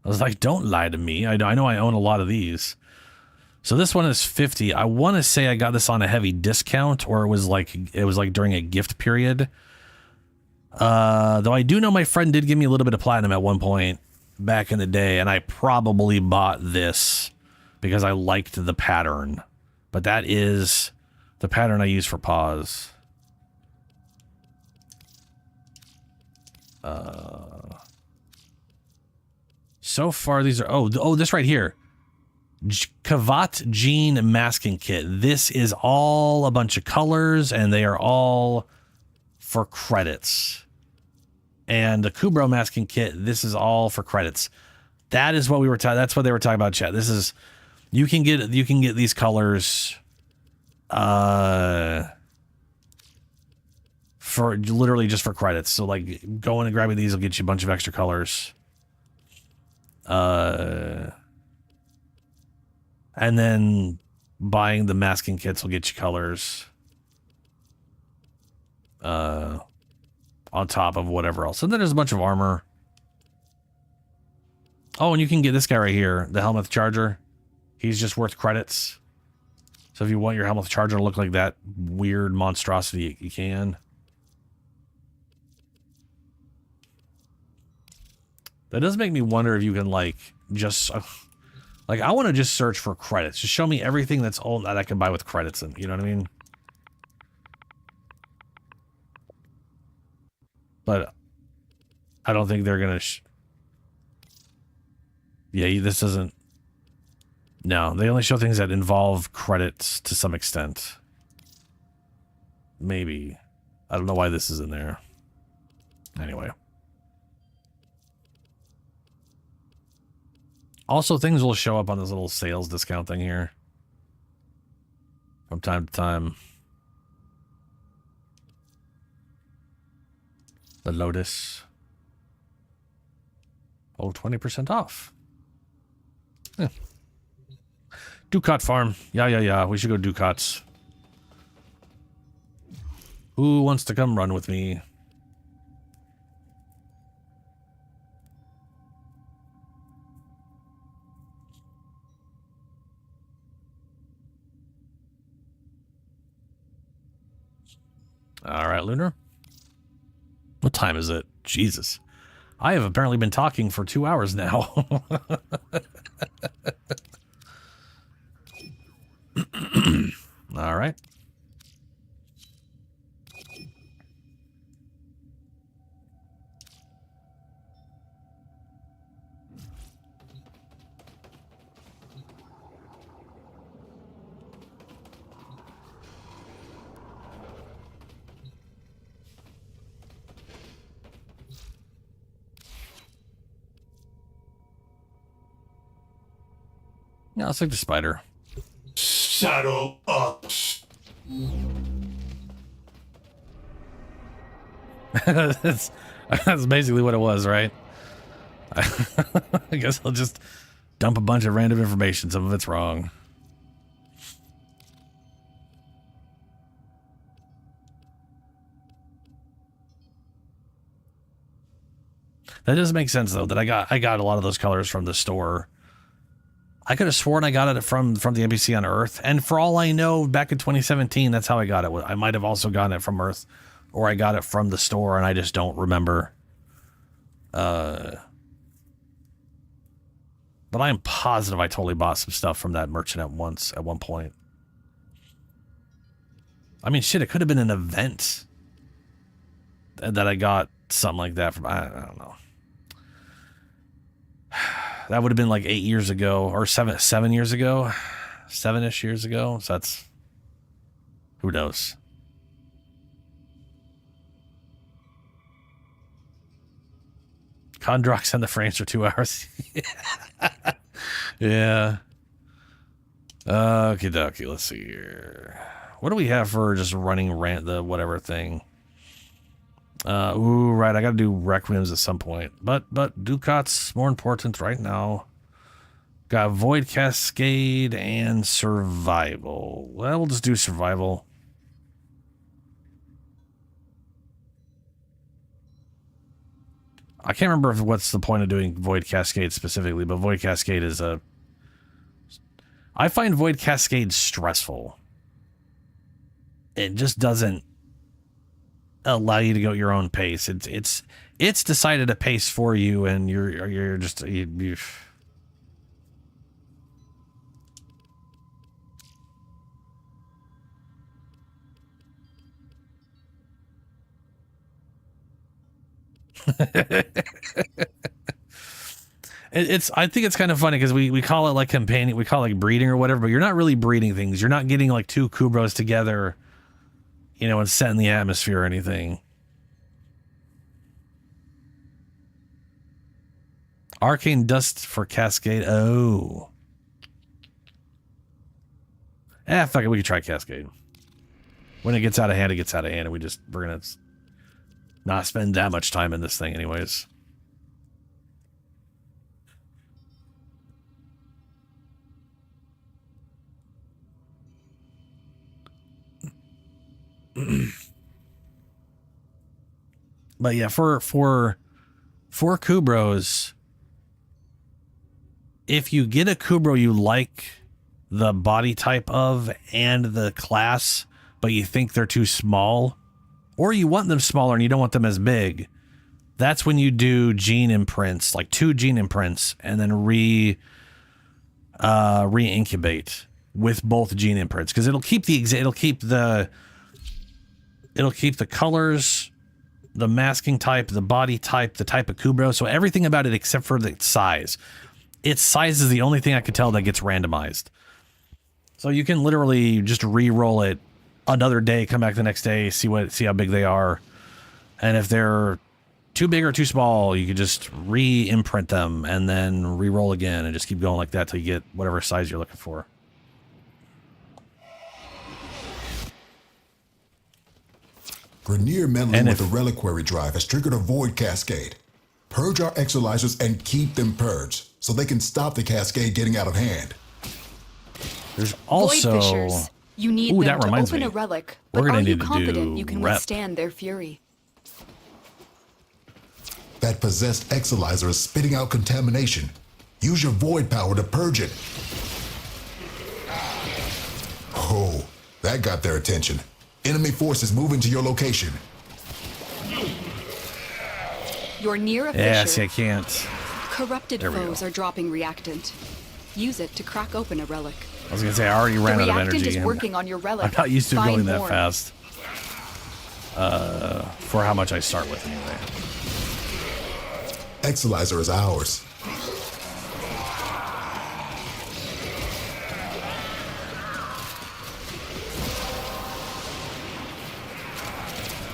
I was like, don't lie to me. I know I own a lot of these. So this one is 50. I want to say I got this on a heavy discount, or it was like during a gift period. Though I do know my friend did give me a little bit of platinum at one point back in the day, and I probably bought this because I liked the pattern. But that is the pattern I use for pause. So far these are oh this right here, Kavat Jean masking kit. This is all a bunch of colors, and they are all for credits. And the Kubro masking kit, this is all for credits. That is what we were talking. That's what they were talking about, chat. This is you can get these colors for literally just for credits. So like going and grabbing these will get you a bunch of extra colors. And then buying the masking kits will get you colors. On top of whatever else. And then there's a bunch of armor. Oh, and you can get this guy right here, the Helmuth Charger. He's just worth credits. So if you want your Helmuth Charger to look like that weird monstrosity, you can. That does make me wonder if you can like just like I want to just search for credits. Just show me everything that's old that I can buy with credits in. You know what I mean? But I don't think they're gonna. Yeah, this doesn't. No, they only show things that involve credits to some extent. Maybe. I don't know why this is in there. Anyway. Also, things will show up on this little sales discount thing here. From time to time. The Lotus. Oh, 20% off. Yeah. Ducat farm. Yeah. We should go Ducats. Who wants to come run with me? All right, Lunar. What time is it? Jesus. I have apparently been talking for 2 hours now. All right. Yeah, let's take the spider. Saddle up. that's basically what it was, right? I guess I'll just dump a bunch of random information. Some of it's wrong. That does make sense though, that I got a lot of those colors from the store. I could have sworn I got it from the NPC on Earth, and for all I know, back in 2017, that's how I got it. I might have also gotten it from Earth, or I got it from the store, and I just don't remember. But I am positive I totally bought some stuff from that merchant at one point. I mean, shit, it could have been an event that I got something like that from. I don't know. That would have been like 8 years ago, or 7 years ago, 7-ish years ago. So that's, who knows? Condrox and the frames for 2 hours. Yeah. Okie dokie. Let's see here. What do we have for just running the whatever thing? Ooh, right. I gotta do Requiems at some point. But Ducats more important right now. Got Void Cascade and Survival. Well, we'll just do Survival. I can't remember what's the point of doing Void Cascade specifically, but Void Cascade is I find Void Cascade stressful. It just doesn't allow you to go at your own pace. It's decided a pace for you, and you're just you I think it's kind of funny because we call it like companion, we call it like breeding or whatever, but you're not really breeding things. You're not getting like two Kubros together, you know, and set in the atmosphere or anything. Arcane Dust for Cascade. Oh. Fuck it, we could try Cascade. When it gets out of hand, it gets out of hand, and we're gonna not spend that much time in this thing anyways. But yeah, for Kubros, if you get a Kubro you like the body type of and the class, but you think they're too small, or you want them smaller and you don't want them as big, that's when you do gene imprints, like 2 gene imprints, and then re-incubate with both gene imprints, because it'll keep the colors, the masking type, the body type, the type of Kubro, so everything about it except for the size. Its size is the only thing I could tell that gets randomized. So you can literally just re-roll it another day, come back the next day, see how big they are. And if they're too big or too small, you could just re-imprint them and then re-roll again and just keep going like that till you get whatever size you're looking for. Grenier meddling with the reliquary drive has triggered a void cascade. Purge our exolizers and keep them purged, so they can stop the cascade getting out of hand. There's also... Void Fishers. You need them to open a relic, but are you confident you can withstand their fury? That possessed exolizer is spitting out contamination. Use your void power to purge it. Oh, that got their attention. Enemy forces moving to your location. You're near a yeah, fissure. see, I can't. Corrupted foes are dropping reactant. Use it to crack open a relic. I was gonna say I already ran out of energy. The reactant is working on your relic. I'm not used to going that more. fast. For how much I start with anyway. Exolizer is ours.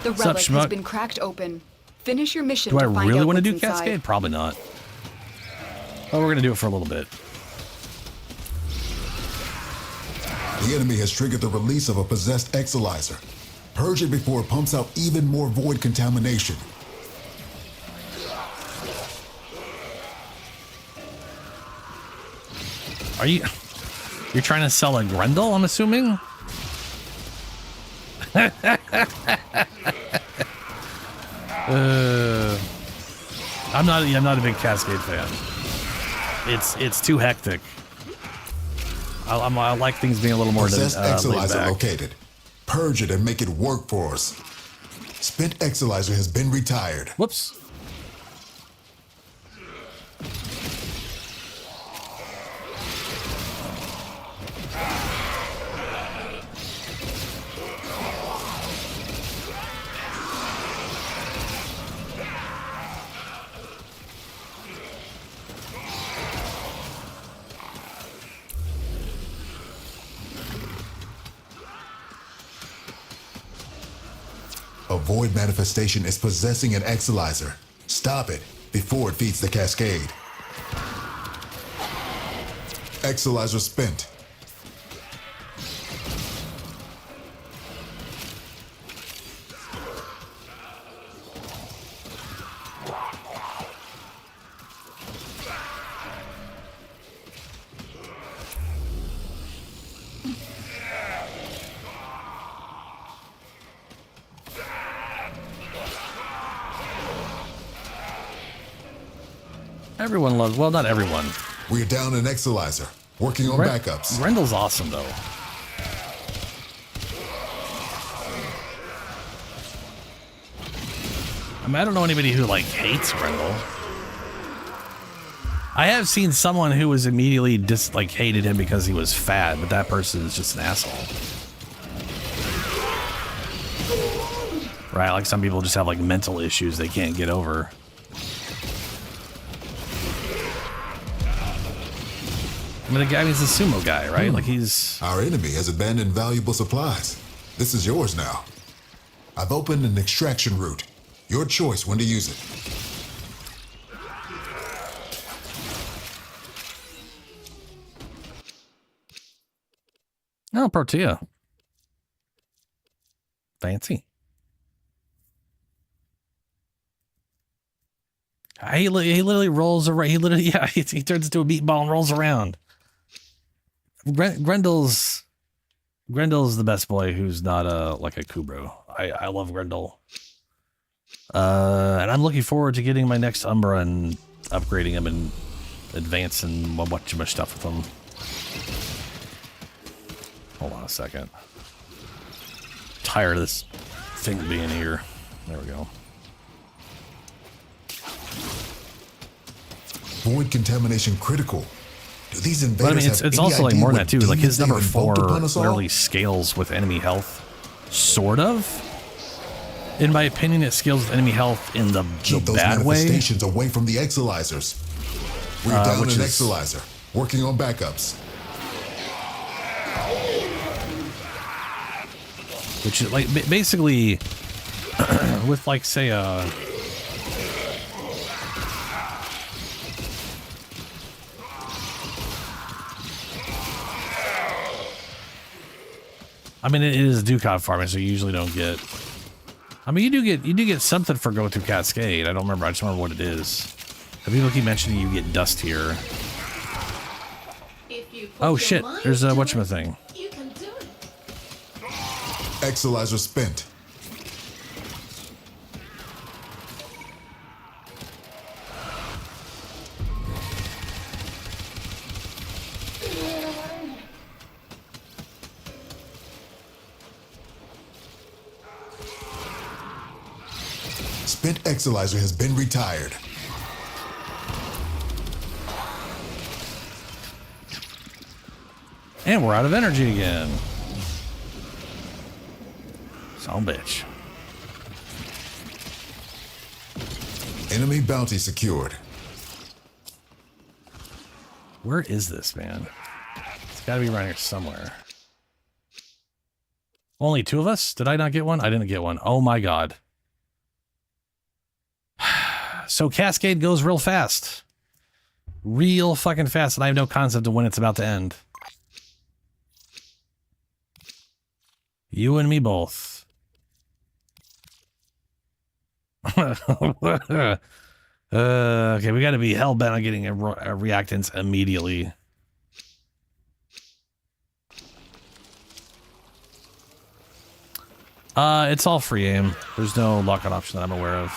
The relic has been cracked open. Finish your mission. Do I to find really out want to do what's inside. Cascade? Probably not. Oh, we're gonna do it for a little bit. The enemy has triggered the release of a possessed exolizer. Purge it before it pumps out even more void contamination. You're trying to sell a Grendel, I'm assuming? I'm not a big Cascade fan. It's too hectic. I like things being a little more Possessed laid Exilizer back. located. Purge it and make it work for us. Spent Exilizer has been retired. Whoops. A void manifestation is possessing an Exilizer. Stop it before it feeds the cascade. Exilizer spent. Everyone loves, well, not everyone. We're down an Exilizer. Working on backups. Grendel's awesome, though. I mean, I don't know anybody who, like, hates Grendel. I have seen someone who was immediately hated him because he was fat, but that person is just an asshole. Right, like some people just have, like, mental issues they can't get over. I mean, he's a sumo guy, right? Like, he's... Our enemy has abandoned valuable supplies. This is yours now. I've opened an extraction route. Your choice when to use it. Oh, Protea. Fancy. He literally rolls around. He turns into a meatball and rolls around. Grendel's the best boy who's not like a Kubro. I love Grendel. And I'm looking forward to getting my next Umbra and upgrading him and advancing a bunch of stuff with him. Hold on a second. I'm tired of this thing being here. There we go. Void contamination critical. Do these invaders but I mean, it's also like more than that too. Like his number 4 literally literally scales with enemy health, sort of. In my opinion, it scales with enemy health in the those bad way. Manifestations away from the Exilizers. We're down an Exilizer. Working on backups. Which is like basically with like say I mean, it is Ducat farming, so you usually don't get. I mean, you do get something for going through Cascade. I don't remember. I just remember what it is. The people keep mentioning you get dust here. Oh shit! There's a whatchamacallit. Exilizer spent. Spent Exilizer has been retired. And we're out of energy again. Son of a bitch. Enemy bounty secured. Where is this, man? It's got to be around here somewhere. Only 2 of us? Did I not get one? I didn't get one. Oh my god. So Cascade goes real fast. Real fucking fast, and I have no concept of when it's about to end. You and me both. Okay, we got to be hell-bent on getting a reactants immediately. It's all free aim. There's no lockout option that I'm aware of.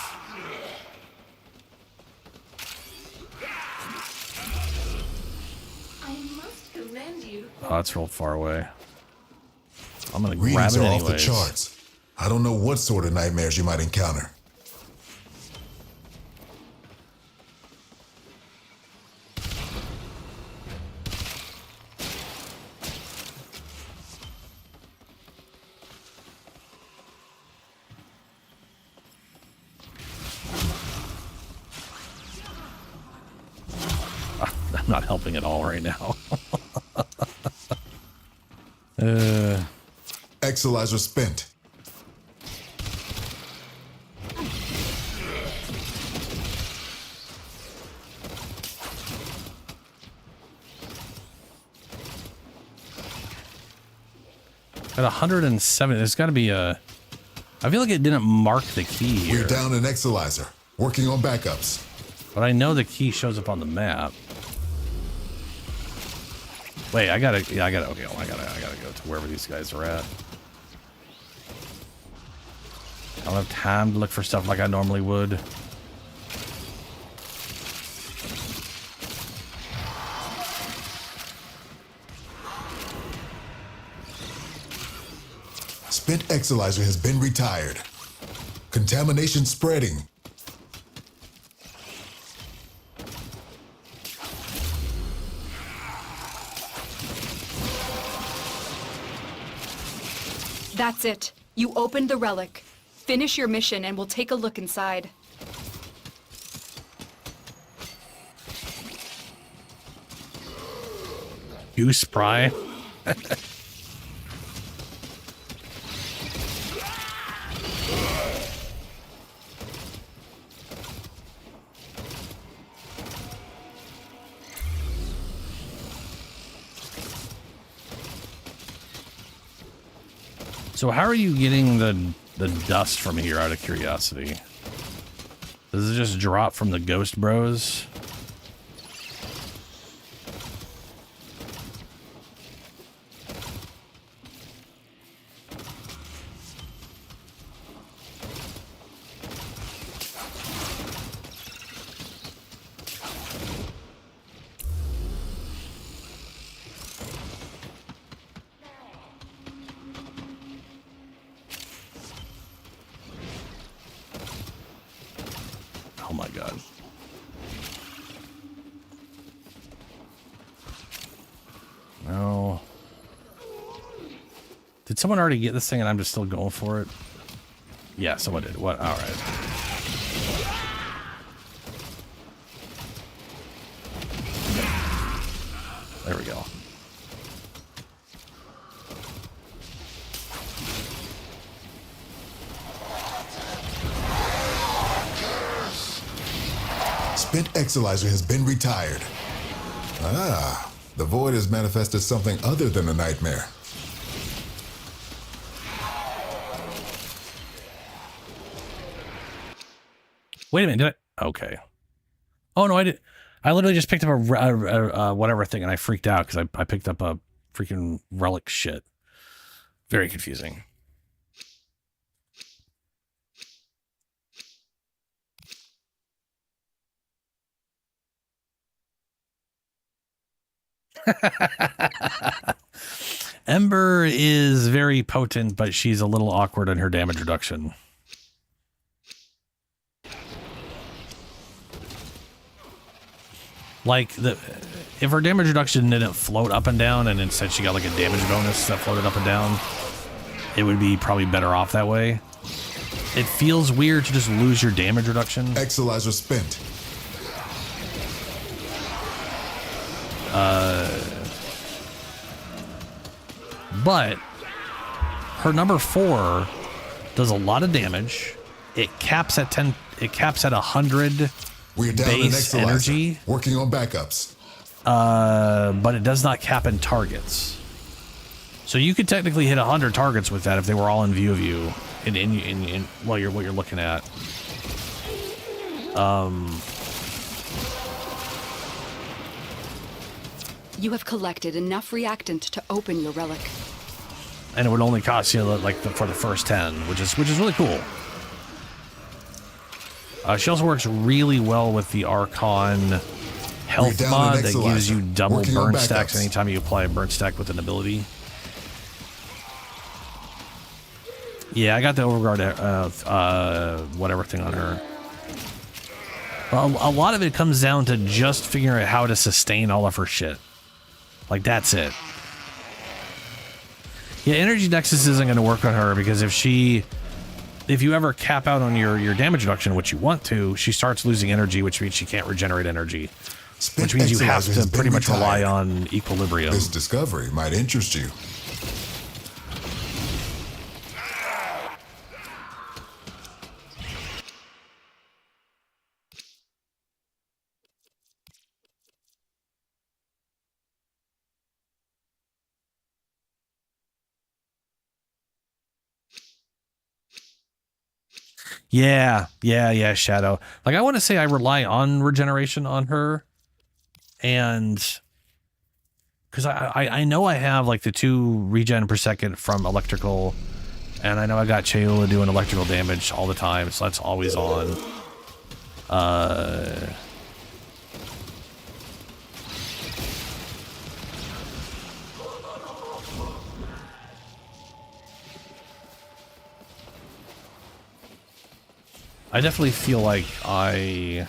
I must commend you Oh, that's real far away. I'm gonna grab Readings it are anyways. off the charts. I don't know what sort of nightmares you might encounter. I'm not helping at all right now. Exolizer spent. At 107, there's got to be a... I feel like it didn't mark the key here. We're down an Exolizer. Working on backups. But I know the key shows up on the map. Wait, I gotta go to wherever these guys are at. I don't have time to look for stuff like I normally would. Spent Exolizer has been retired. Contamination spreading. That's it. You opened the relic. Finish your mission and we'll take a look inside. You spry. So how are you getting the dust from here, out of curiosity? Does it just drop from the ghost bros? Oh my god. No. Did someone already get this thing and I'm just still going for it? Yeah, someone did. What? All right. There we go. Spent Exolizer has been retired. Ah, the void has manifested something other than a nightmare. Wait a minute, did I? Okay. Oh no, I did. I literally just picked up a whatever thing and I freaked out because I picked up a freaking relic shit. Very confusing. Ember is very potent, but she's a little awkward in her damage reduction. Like, if her damage reduction didn't float up and down, and instead she got like a damage bonus that floated up and down, it would be probably better off that way. It feels weird to just lose your damage reduction. Exolizer spent. But her number 4 does a lot of damage. It caps at 10. It caps at 100 We're down base an energy. Working on backups. But it does not cap in targets. So you could technically hit 100 targets with that if they were all in view of you, in what you're looking at. You have collected enough reactant to open your relic. And it would only cost you like for the first 10, which is really cool. She also works really well with the Archon health down mod an that gives you Exolizer. double Working on burn stacks backups. anytime you apply a burn stack with an ability. Yeah, I got the overguard whatever thing on her. Well, a lot of it comes down to just figuring out how to sustain all of her shit. Like, that's it. Yeah, Energy Nexus isn't going to work on her because if you ever cap out on your damage reduction, which you want to, she starts losing energy, which means she can't regenerate energy. Which means you have to pretty much rely on equilibrium. This discovery might interest you. Yeah, Shadow. Like, I want to say I rely on regeneration on her, and because I know I have like the 2 regen per second from electrical, and I know I got Chayula doing electrical damage all the time, so that's always on. I definitely feel like I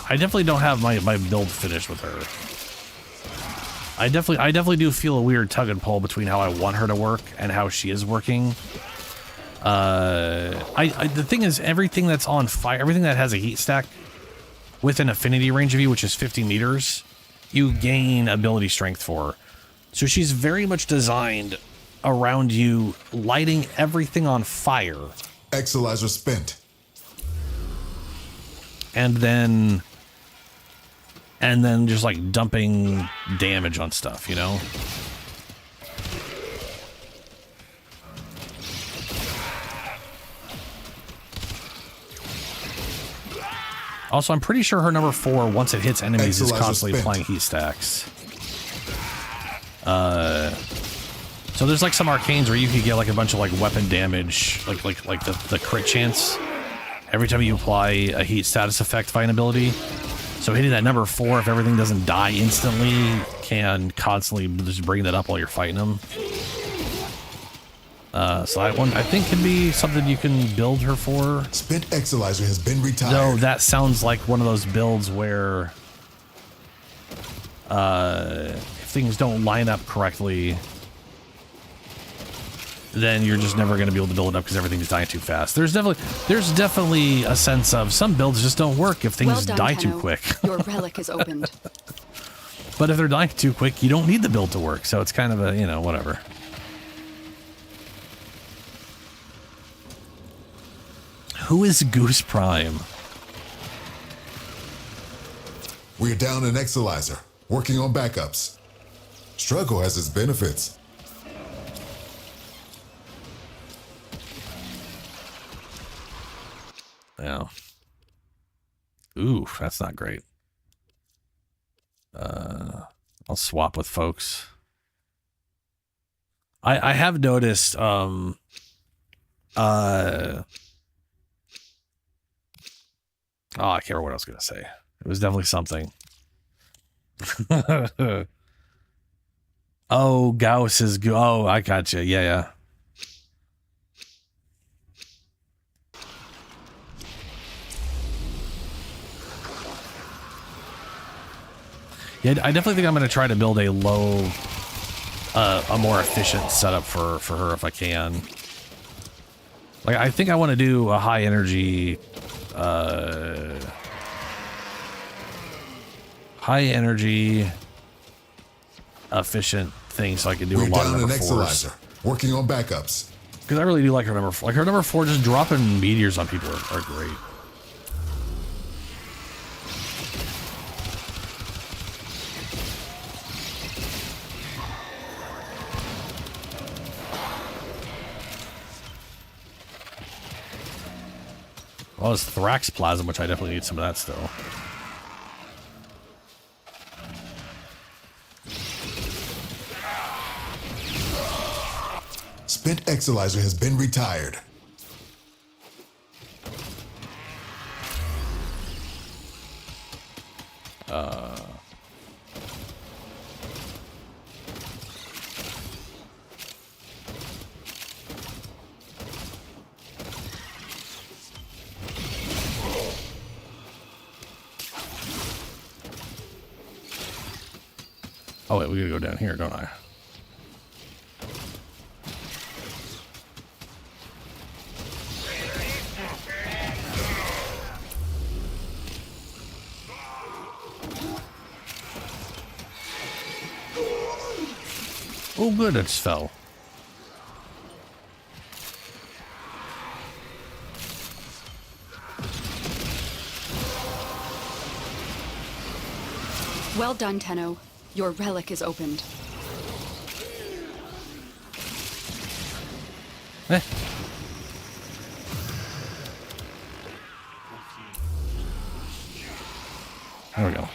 definitely don't have my build finished with her. I definitely do feel a weird tug and pull between how I want her to work and how she is working. The thing is, everything that's on fire, everything that has a heat stack with an affinity range of you, which is 50 meters, you gain ability strength for. So she's very much designed around you lighting everything on fire. Exolizer spent. And then just like dumping damage on stuff, you know? Also, I'm pretty sure her number 4, once it hits enemies, is constantly applying heat stacks. So there's like some arcanes where you can get like a bunch of like weapon damage, like the crit chance every time you apply a heat status effect fighting ability. So hitting that number 4, if everything doesn't die instantly, can constantly just bring that up while you're fighting them. So that one, I think, can be something you can build her for. Spent Exolizer has been retired. Though that sounds like one of those builds where if things don't line up correctly, then you're just never going to be able to build it up because everything's dying too fast. There's definitely a sense of some builds just don't work if things die too quick. Your relic is opened. But if they're dying too quick, you don't need the build to work. So it's kind of a, whatever. Who is Goose Prime? We're down an Exolizer, working on backups. Struggle has its benefits. Yeah. Ooh, that's not great. I'll swap with folks. I have noticed oh, I can't remember what I was going to say. It was definitely something. Oh, Gauss is good. Oh, I got you. Yeah. Yeah, I definitely think I'm going to try to build a more efficient setup for her if I can. Like, I think I want to do a high energy efficient thing so I can do a lot of number 4s. Working on backups. Because I really do like her number 4. Like, her number 4, just dropping meteors on people are great. Well, it's Thrax Plasm, which I definitely need some of that still. Spent Exilizer has been retired. Oh wait, we gotta go down here, don't I? Oh good, it fell. Well done, Tenno. Your relic is opened. Eh. There we go.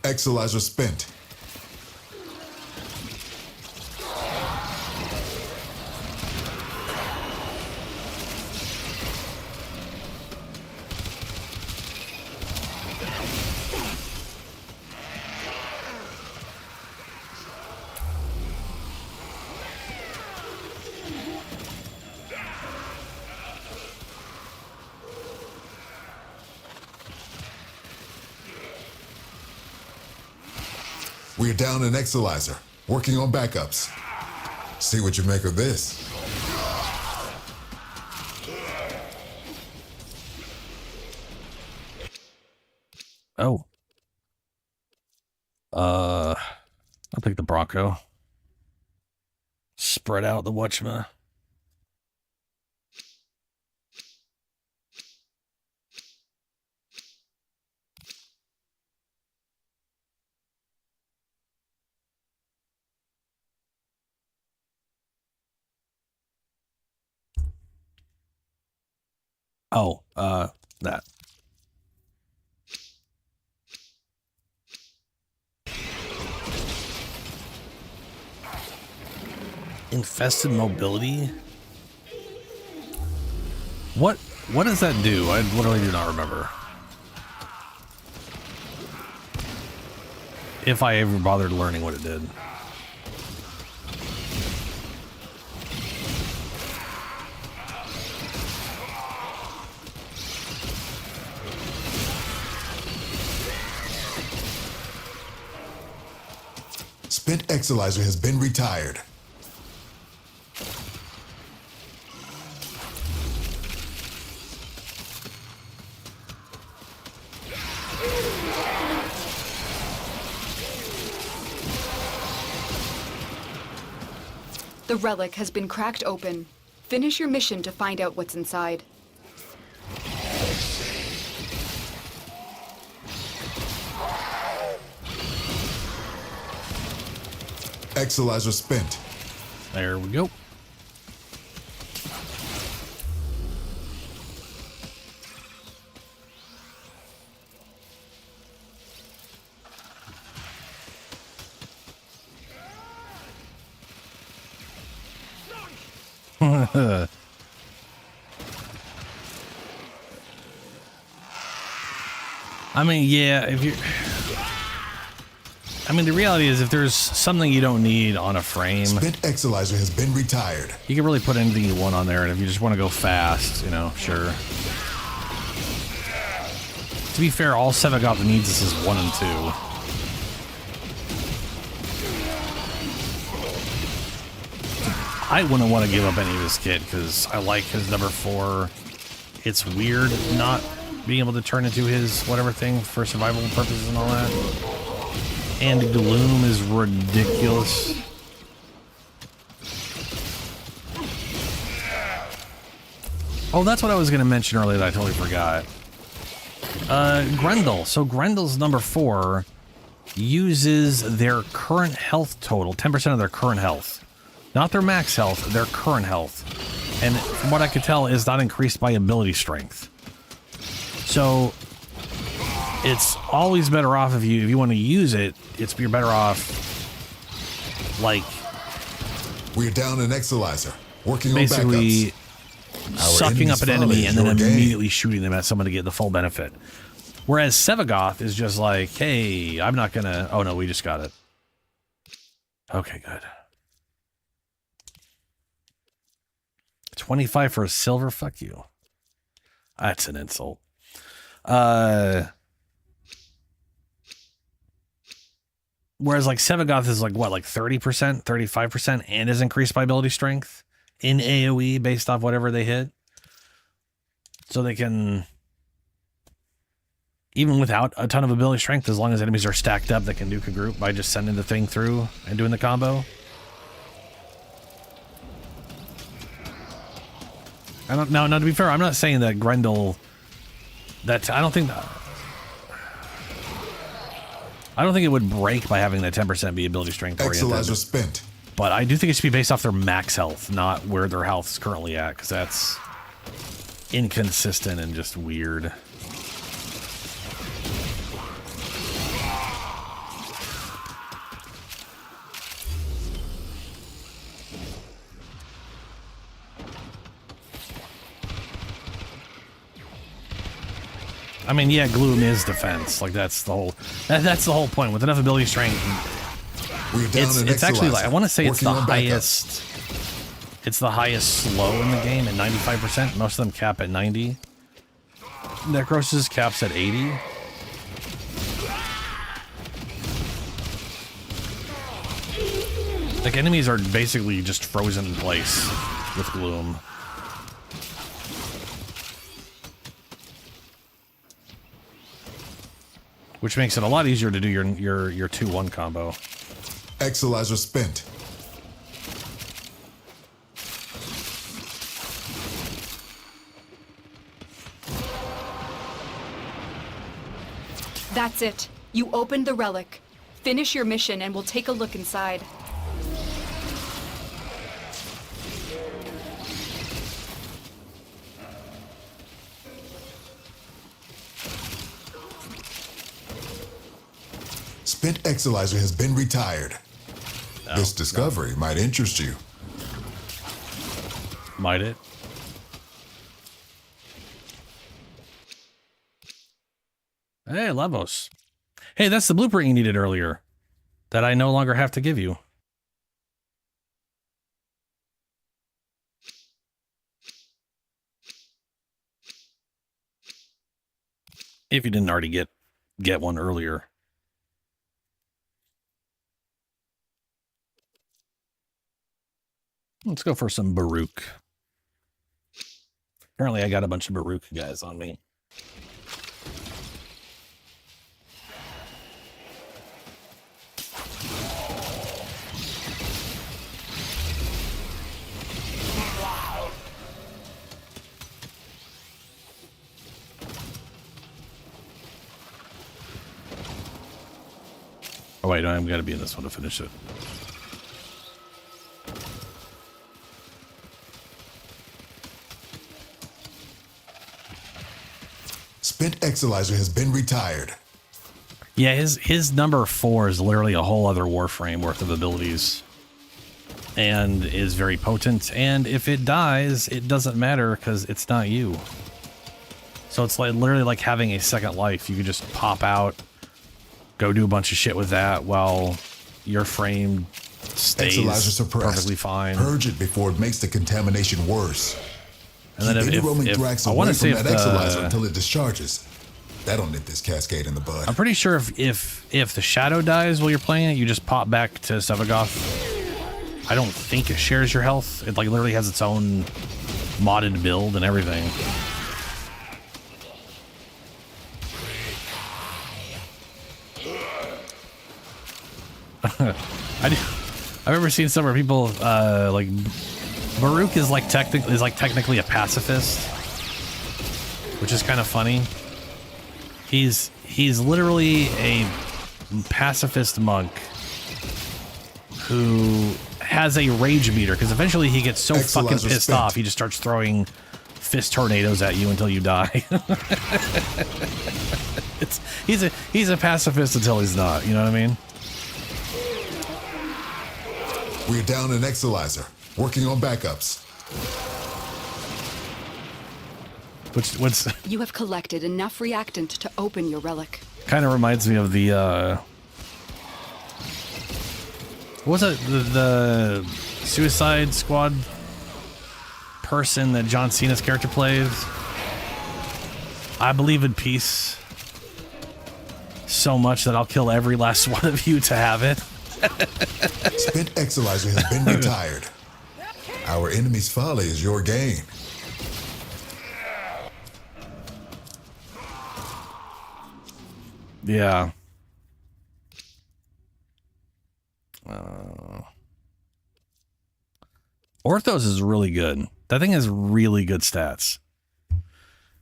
Exilizer spent. We're down an Exilizer, working on backups. See what you make of this. Oh. I'll take the Bronco. Spread out the whatchama. Oh, that. Infested mobility? What does that do? I literally do not remember. If I ever bothered learning what it did. Spent Exilizer has been retired. The relic has been cracked open. Finish your mission to find out what's inside. Exilizer spent. There we go. I mean, yeah, if you... I mean, the reality is if there's something you don't need on a frame... Spent Exilizer has been retired. You can really put anything you want on there, and if you just want to go fast, you know, sure. To be fair, all Sevagoth needs is 1 and 2. I wouldn't want to give up any of his kit, because I like his number 4. It's weird not being able to turn into his whatever thing for survival purposes and all that. And Gloom is ridiculous. Oh, that's what I was going to mention earlier that I totally forgot. Grendel. So Grendel's number 4 uses their current health total, 10% of their current health. Not their max health, their current health. And from what I could tell is not increased by ability strength. So it's always better off if you want to use it. You're better off like we're down an Exilizer, working basically on backups. Sucking up an enemy and then your game. immediately shooting them at someone to get the full benefit. Whereas Sevagoth is just like, hey, I'm not gonna. Oh no, we just got it. Okay, good. 25 for a silver? Fuck you. That's an insult. Whereas like Sevagoth is like what, like 30%, 35%, and is increased by ability strength in AoE based off whatever they hit. So they can, even without a ton of ability strength, as long as enemies are stacked up, they can duke a group by just sending the thing through and doing the combo. Now, to be fair, I'm not saying that Grendel. I don't think it would break by having that 10% be ability strength oriented. Exilizer spent. But I do think it should be based off their max health, not where their health is currently at, because that's inconsistent and just weird. I mean, yeah, Gloom is defense. Like that's the whole point. With enough ability strength, it's actually like I want to say it's the highest. It's the highest slow in the game at 95%. Most of them cap at 90. Necros's caps at 80. Like enemies are basically just frozen in place with Gloom. Which makes it a lot easier to do your 2-1 combo. Exilizer spent. That's it. You opened the relic. Finish your mission and we'll take a look inside. Spent Exilizer has been retired. No, this discovery might interest you. Might it? Hey, Lavos. Hey, that's the blueprint you needed earlier that I no longer have to give you. If you didn't already get one earlier. Let's go for some Baruch. Apparently I got a bunch of Baruch guys on me. Oh wait, I'm gonna be in this one to finish it. Spent Exilizer has been retired. Yeah, his number 4 is literally a whole other Warframe worth of abilities. And is very potent. And if it dies, it doesn't matter because it's not you. So it's like literally like having a second life. You could just pop out, go do a bunch of shit with that while your frame stays perfectly fine. Purge it before it makes the contamination worse. And then if I want to say if Exilizer until it discharges, that'll nip this cascade in the bud. I'm pretty sure if the shadow dies while you're playing it, you just pop back to Sevagoth. I don't think it shares your health. It like literally has its own modded build and everything. I remember seeing somewhere people like Baruch is like technically a pacifist, which is kind of funny. He's literally a pacifist monk who has a rage meter because eventually he gets so fucking pissed off he just starts throwing fist tornadoes at you until you die. He's a pacifist until he's not. You know what I mean? We're down an Exilizer, working on backups. What's You have collected enough reactant to open your relic. kind of reminds me of the what was it, the Suicide Squad person that John Cena's character plays? I believe in peace so much that I'll kill every last one of you to have it. Spent Exilizer has been retired. Our enemy's folly is your gain. Yeah. Orthos is really good. That thing has really good stats.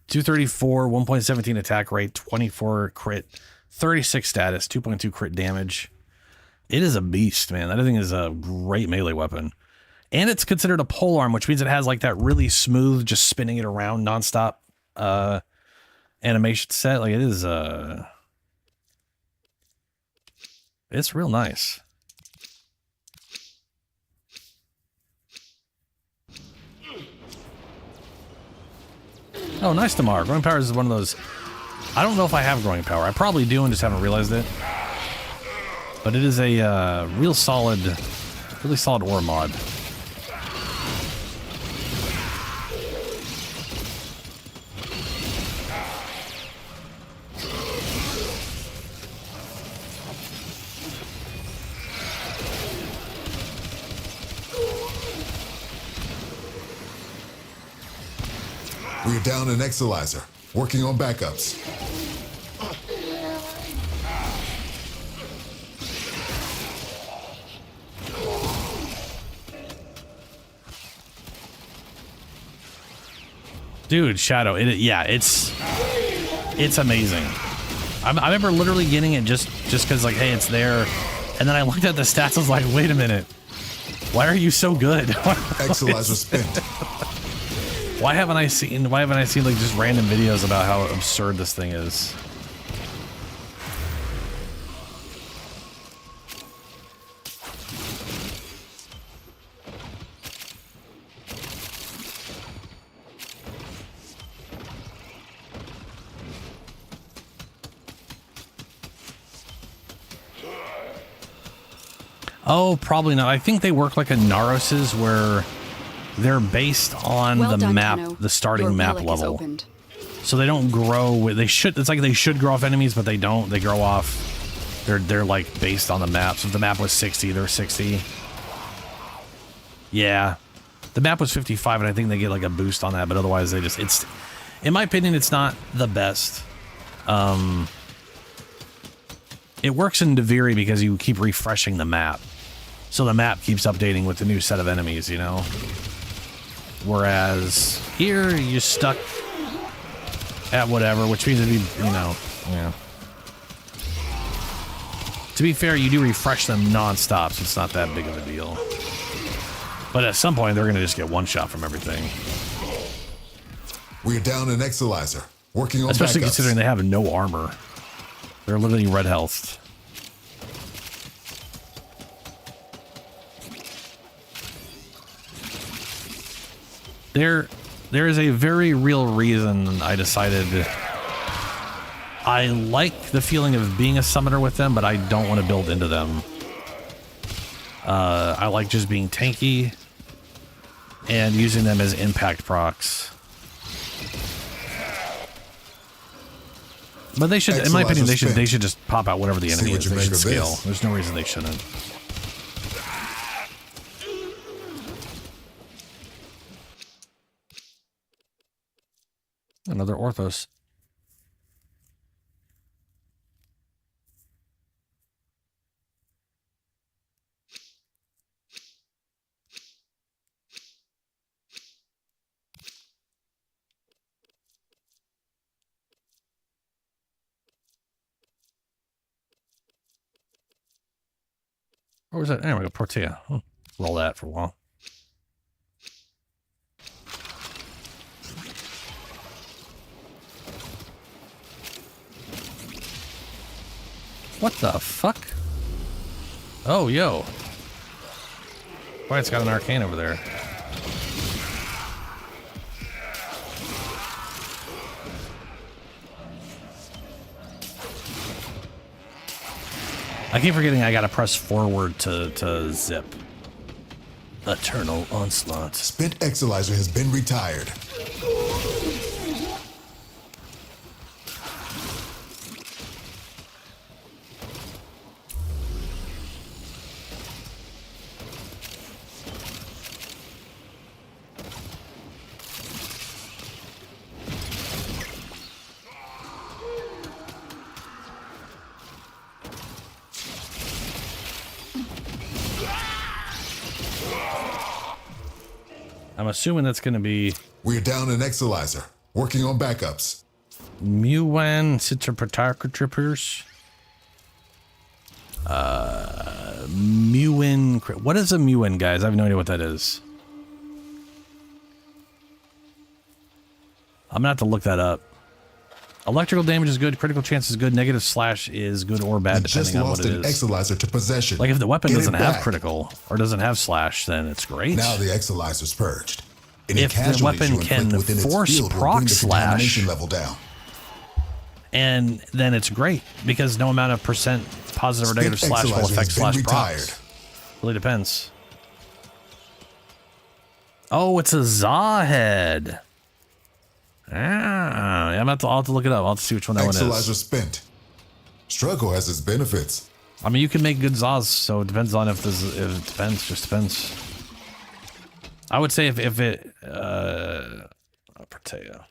234, 1.17 attack rate, 24 crit, 36 status, 2.2 crit damage. It is a beast, man. That thing is a great melee weapon. And it's considered a polearm, which means it has like that really smooth, just spinning it around nonstop animation set. Like it is it's real nice. Oh, nice, Tamar. Growing power is one of those. I don't know if I have growing power. I probably do and just haven't realized it. But it is a really solid ore mod. We're down an Exilizer, working on backups. Dude, Shadow, it's amazing. I remember literally getting it just because, like, hey, it's there. And then I looked at the stats, I was like, wait a minute. Why are you so good? Exilizer spent. Why haven't I seen like just random videos about how absurd this thing is? Oh, probably not. I think they work like a Naros's where they're based on the map, the starting map level. So they don't grow. They should. It's like they should grow off enemies, but they don't. They grow off. They're like based on the map. So if the map was 60, they're 60. Yeah, the map was 55, and I think they get like a boost on that. But otherwise, they just. It's, in my opinion, it's not the best. It works in Duviri because you keep refreshing the map. So the map keeps updating with the new set of enemies, you know? Whereas here, you're stuck at whatever, which means it'd be, you know, yeah. To be fair, you do refresh them non-stop, so it's not that big of a deal. But at some point, they're going to just get one shot from everything. We're down an Exilizer, working on especially backups. Considering they have no armor. They're literally red health. There is a very real reason I decided I like the feeling of being a summoner with them, but I don't want to build into them. I like just being tanky and using them as impact procs. But they should, in my opinion, they should just pop out whatever the enemy is. They should scale. There's no reason they shouldn't. Another Orthos. What was that? Anyway, a Portea. Roll that for a while. What the fuck? Oh, yo. Why, it's got an arcane over there. I keep forgetting I gotta press forward to zip. Eternal Onslaught. Spent Exilizer has been retired. I'm assuming that's going to be... We're down an Exilizer. Working on backups. Muwan Citropatarcotrippers. Muwan... What is a Muwan, guys? I have no idea what that is. I'm going to have to look that up. Electrical damage is good. Critical chance is good. Negative slash is good or bad, depending on what it is. Just lost an Exilizer to possession. Like if the weapon doesn't have critical or doesn't have slash, then it's great. Now the Exilizer's purged. If the weapon can force proc slash level down, and then it's great because no amount of percent positive or negative slash will affect slash procs. Really depends. Oh, it's a Zawhead. Ah, I'm about to, I'll have to look it up. I'll have to see which one that one is. Exilizer spent. Struggle has its benefits. I mean, you can make good Zaws, so it depends on if this. If it depends, just depends. I would say if it Proteo.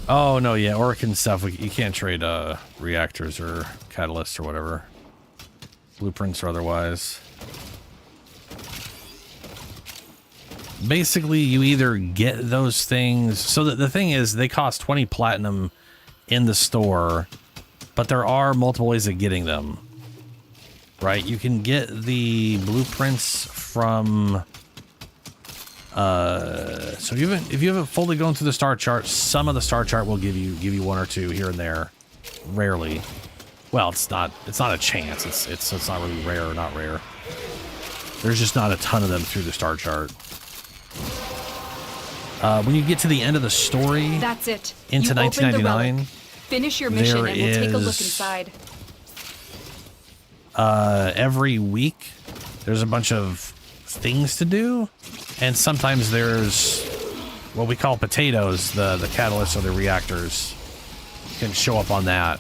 Oh no, yeah, Orkin stuff. You can't trade reactors or catalysts or whatever, blueprints or otherwise. Basically, you either get those things. So the thing is, they cost 20 platinum in the store, but there are multiple ways of getting them. Right? You can get the blueprints from. So if you haven't fully gone through the star chart, some of the star chart will give you one or two here and there. Rarely. Well, it's not a chance. It's not really rare or not rare. There's just not a ton of them through the star chart. When you get to the end of the story, that's it. Into 1999. Finish your mission and we'll take a look inside. Every week, there's a bunch of things to do, and sometimes there's what we call potatoes, the catalysts or the reactors can show up on that,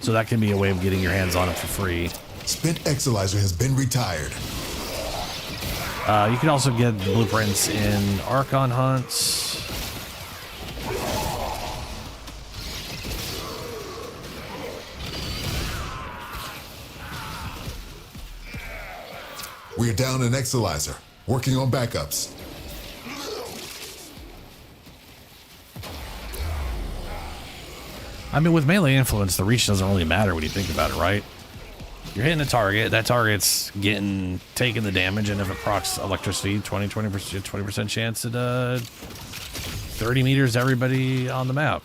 so that can be a way of getting your hands on it for free. Spent Exilizer has been retired. You can also get blueprints in Archon hunts. We're down an Exilizer. Working on backups. I mean, with melee influence, the reach doesn't really matter when you think about it, right? You're hitting a target. That target's taking the damage, and if it procs electricity, 20% chance at 30 meters everybody on the map.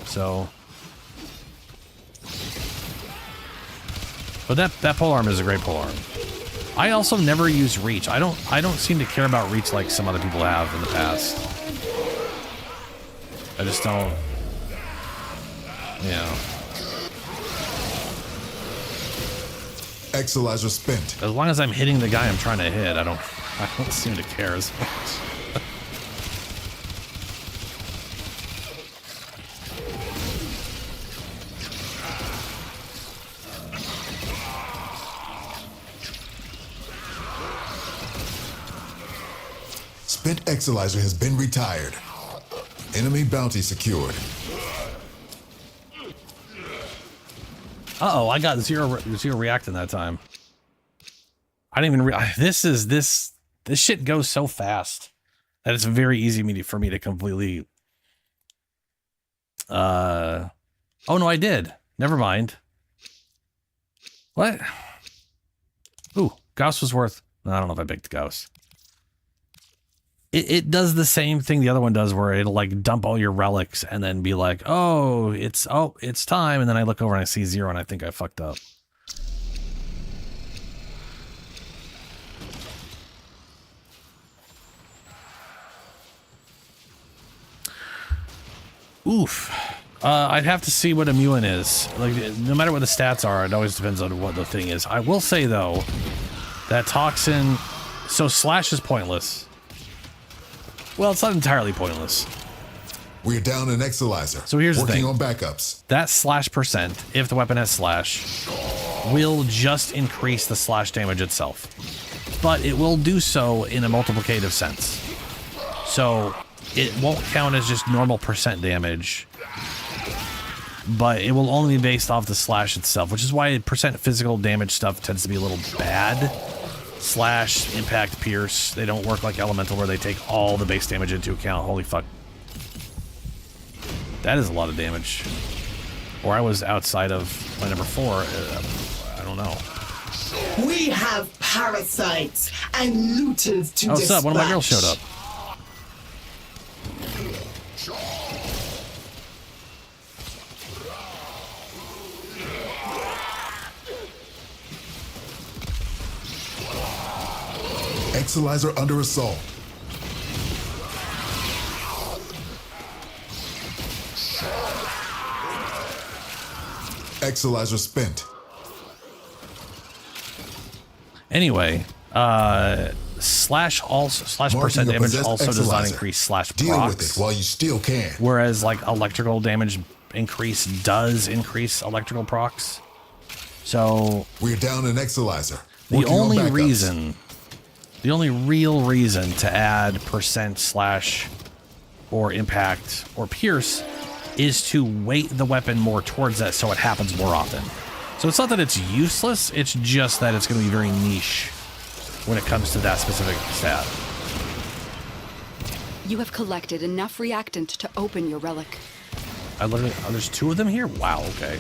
So, but that polearm is a great polearm. I also never use reach. I don't seem to care about reach like some other people have in the past. I just don't. You know. Exilizer spent. As long as I'm hitting the guy I'm trying to hit, I don't seem to care as much. Spent Exilizer has been retired. Enemy bounty secured. Uh-oh, I got zero reacting that time. I didn't even this shit goes so fast that it's very easy for me to completely Oh no, I did. Never mind. What? Ooh, Gauss was worth... I don't know if I picked Gauss. It does the same thing the other one does, where it'll like dump all your relics and then be like, oh, it's time. And then I look over and I see 0 and I think I fucked up. Oof. I'd have to see what Immune is. Like, no matter what the stats are, it always depends on what the thing is. I will say though, that Toxin, so Slash is pointless. Well, it's not entirely pointless. We're down an Exilizer. So here's the thing. Working on backups. That slash percent, if the weapon has slash, will just increase the slash damage itself. But it will do so in a multiplicative sense. So it won't count as just normal percent damage, but it will only be based off the slash itself, which is why percent physical damage stuff tends to be a little bad. Slash, impact, pierce, they don't work like elemental where they take all the base damage into account. Holy fuck. That is a lot of damage. Or I was outside of my number 4. I don't know. We have parasites and looters to what's up? One of my girls showed up. Exilizer under assault. Exilizer spent. Anyway, slash percent damage also does not increase slash procs. Deal with it while you still can. Whereas like electrical damage increase does increase electrical procs. So we're down an Exilizer. The only real reason to add percent slash or impact or pierce is to weight the weapon more towards that so it happens more often. So it's not that it's useless, it's just that it's going to be very niche when it comes to that specific stat. You have collected enough reactant to open your relic. There's 2 of them here? Wow, okay.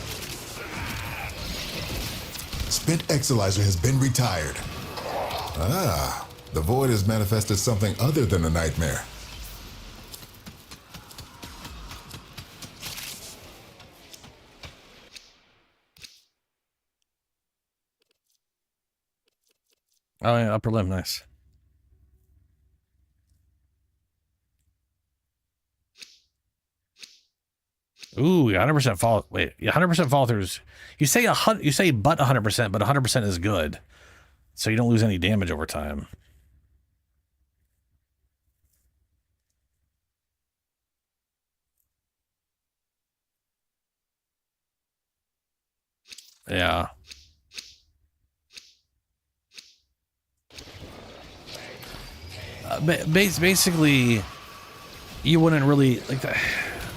Spent Exilizer has been retired. Ah, the Void has manifested something other than a nightmare. Oh yeah, upper limb, nice. Ooh, 100% fall. Wait, 100% fall throughs. You say 100. You say but 100%, but 100% is good, so you don't lose any damage over time. Yeah. Basically, you wouldn't really like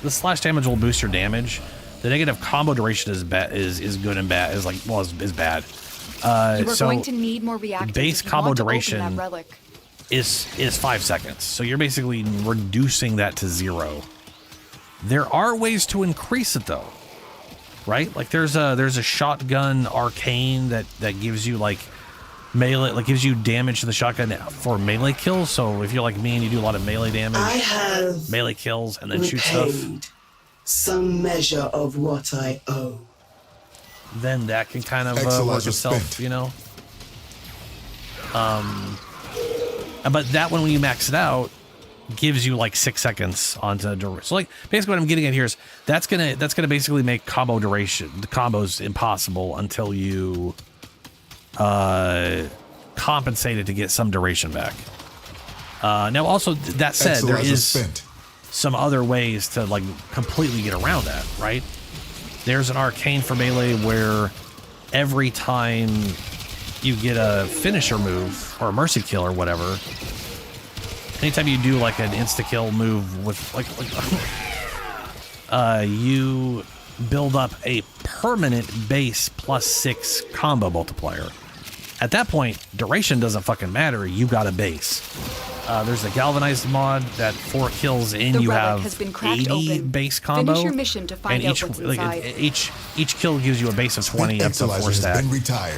the slash damage will boost your damage. The negative combo duration is good and bad. Is bad. You are going to need more reactants. Base combo duration is 5 seconds. So you're basically reducing that to 0. There are ways to increase it though, right? Like there's a shotgun arcane that gives you like melee, like gives you damage to the shotgun for melee kills. So if you're like me and you do a lot of melee damage, I have melee kills and then shoot stuff, some measure of what I owe. Then that can kind of work itself, you know. But that one, when you max it out, gives you like 6 seconds onto duration. So like basically what I'm getting at here is that's gonna basically make combo duration, the combos impossible until you compensated to get some duration back. Now also that said, there is some other ways to like completely get around that, right? There's an arcane for melee where every time you get a finisher move or a mercy kill or whatever, anytime you do like an insta-kill move with you build up a permanent base +6 combo multiplier. At that point, duration doesn't fucking matter. You got a base. There's a galvanized mod that 4 kills in, The you relic have has been cracked 80 open. base combo. Finish your mission to find and out what's inside. each kill gives you a base of 20 up to 4 stack.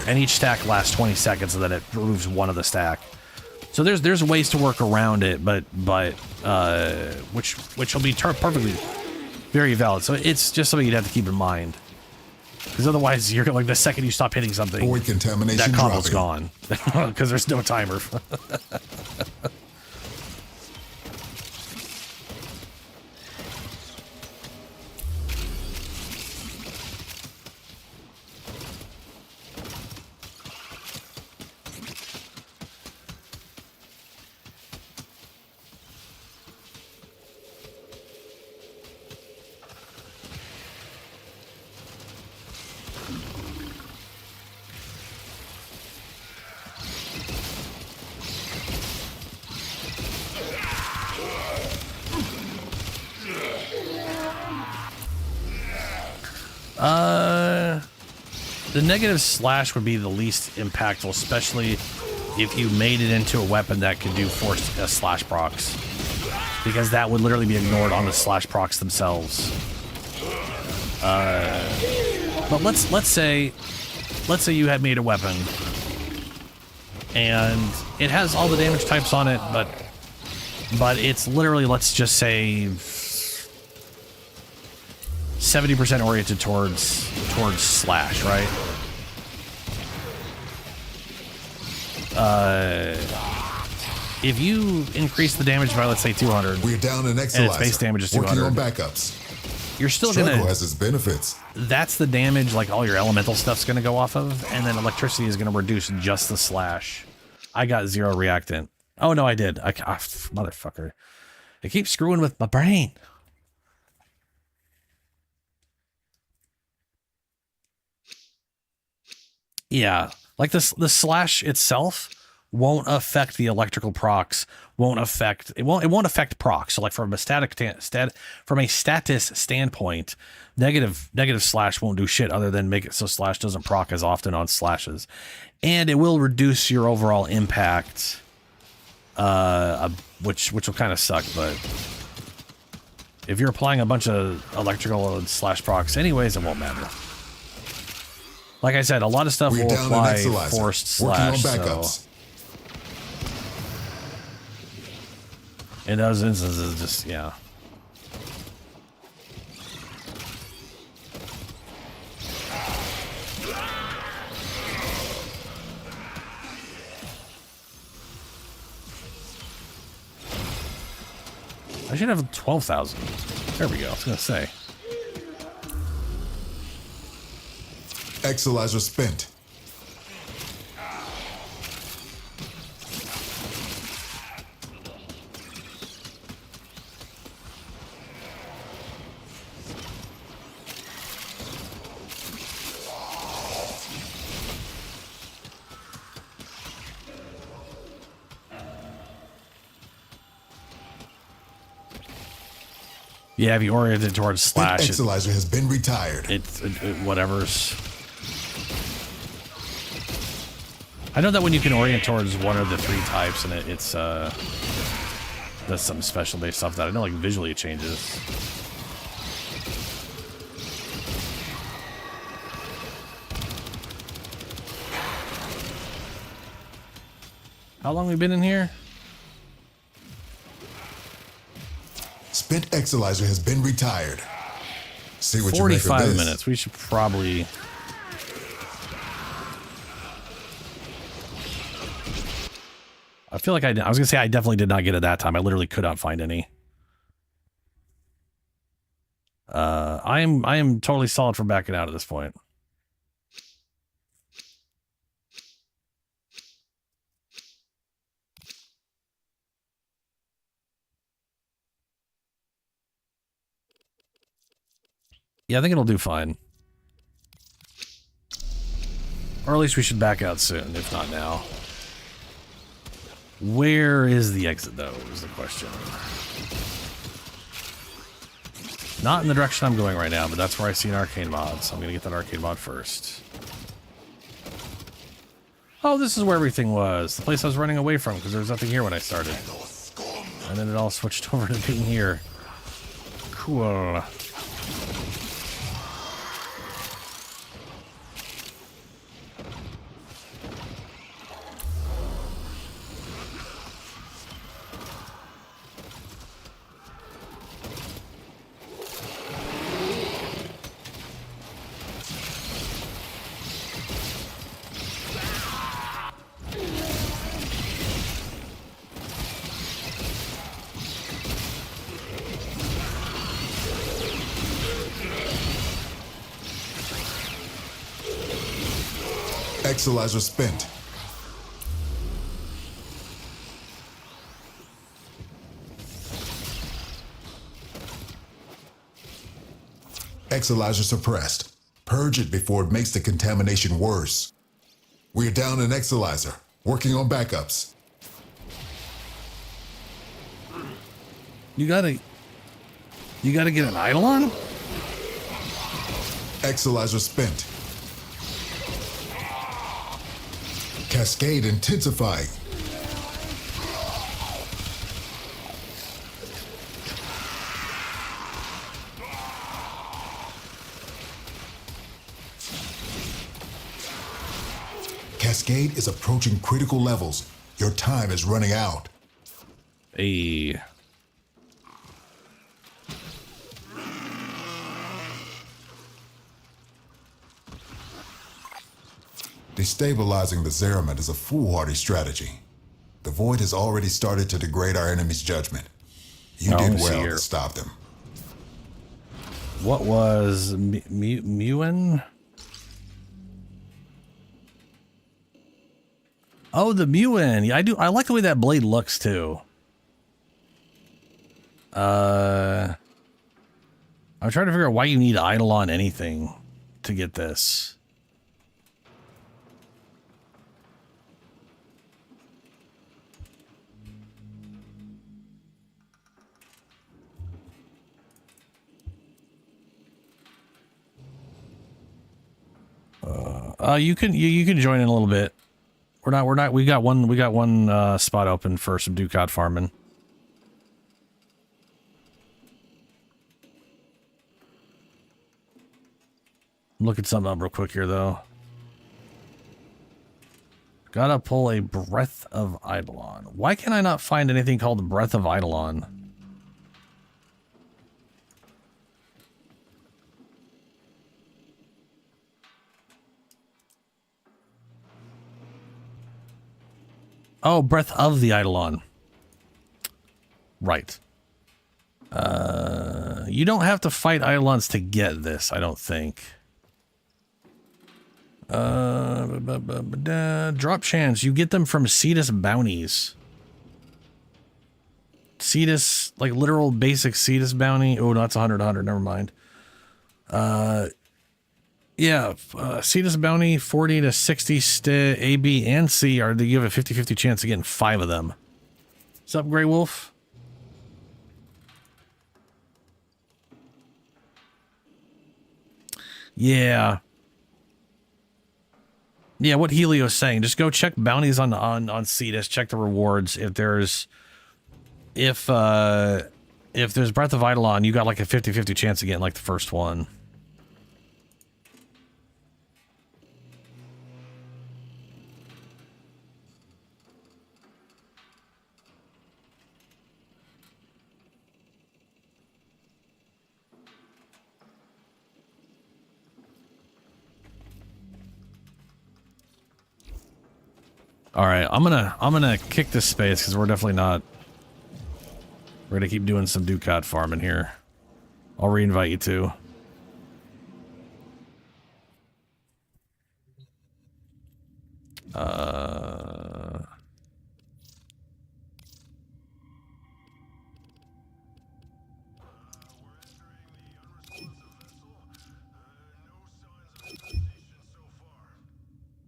And each stack lasts 20 seconds, and then it removes 1 of the stack. So there's ways to work around it, but which will be perfectly very valid. So it's just something you'd have to keep in mind. Because otherwise, you're like the second you stop hitting something, Void contamination that combo's dropping. gone because there's no timer. The negative slash would be the least impactful, especially if you made it into a weapon that could do forced slash procs, because that would literally be ignored on the slash procs themselves. But let's say you had made a weapon and it has all the damage types on it, but it's literally, let's just say, 70% oriented towards slash, right? If you increase the damage by, let's say, 200, we're down an and its base damage is 200, working on backups. You're still Struggle gonna. has its benefits. That's the damage, like all your elemental stuff's gonna go off of, and then electricity is gonna reduce just the slash. I got 0 reactant. Oh no, I did. Motherfucker! It keeps screwing with my brain. Yeah, like the slash itself won't affect the electrical procs. It won't affect procs. So like from a status standpoint, negative slash won't do shit other than make it so slash doesn't proc as often on slashes, and it will reduce your overall impact, which will kind of suck. But if you're applying a bunch of electrical and slash procs anyways, it won't matter. Like I said, a lot of stuff will apply forced slash, so in those instances, just, yeah. I should have 12,000. There we go, I was gonna say. Exalizer spent. Yeah, if you orient it towards slash, Exalizer has been retired. It whatever's. I know that when you can orient towards one of the 3 types, and it's does something special based off that. I know, like, visually it changes. How long have we been in here? Spent Exalizer has been retired. See what you make of this. 45 minutes. We should probably. I feel like I was gonna say I definitely did not get it that time. I literally could not find any. I am totally solid for backing out at this point. Yeah, I think it'll do fine. Or at least we should back out soon, if not now. Where is the exit, though, is the question. Not in the direction I'm going right now, but that's where I see an arcane mod, so I'm going to get that arcane mod first. Oh, this is where everything was. The place I was running away from, because there was nothing here when I started. And then it all switched over to being here. Cool. Exalizer spent. Exalizer suppressed. Purge it before it makes the contamination worse. We're down an Exalizer. Working on backups. You gotta get an Eidolon? Exalizer spent. Cascade intensifying. Cascade is approaching critical levels. Your time is running out. Hey. Destabilizing the Zeraman is a foolhardy strategy. The Void has already started to degrade our enemy's judgment. You did well to stop them. What was Mewen? Oh, the Mewen. Yeah, I like the way that blade looks too. I'm trying to figure out why you need Eidolon anything to get this. You can join in a little bit. We're not. We got one spot open for some Ducat farming. Look at something up real quick here though. Gotta pull a Breath of Eidolon. Why can I not find anything called the Breath of Eidolon? Oh, Breath of the Eidolon. Right. You don't have to fight Eidolons to get this, I don't think. Drop chance. You get them from Cetus bounties. Cetus, like literal basic Cetus bounty. Oh, no, that's 100. Never mind. Yeah, Cetus bounty 40 to 60 A, B, and C are you have a 50-50 chance of getting 5 of them. What's up, Grey Wolf? Yeah. Yeah, what Helio's saying. Just go check bounties on Cetus, check the rewards. If there's Breath of Eidolon, you got like a 50-50 chance of getting like the first one. All right, I'm gonna kick this space because we're definitely not. We're gonna keep doing some Ducat farming here. I'll re-invite you too.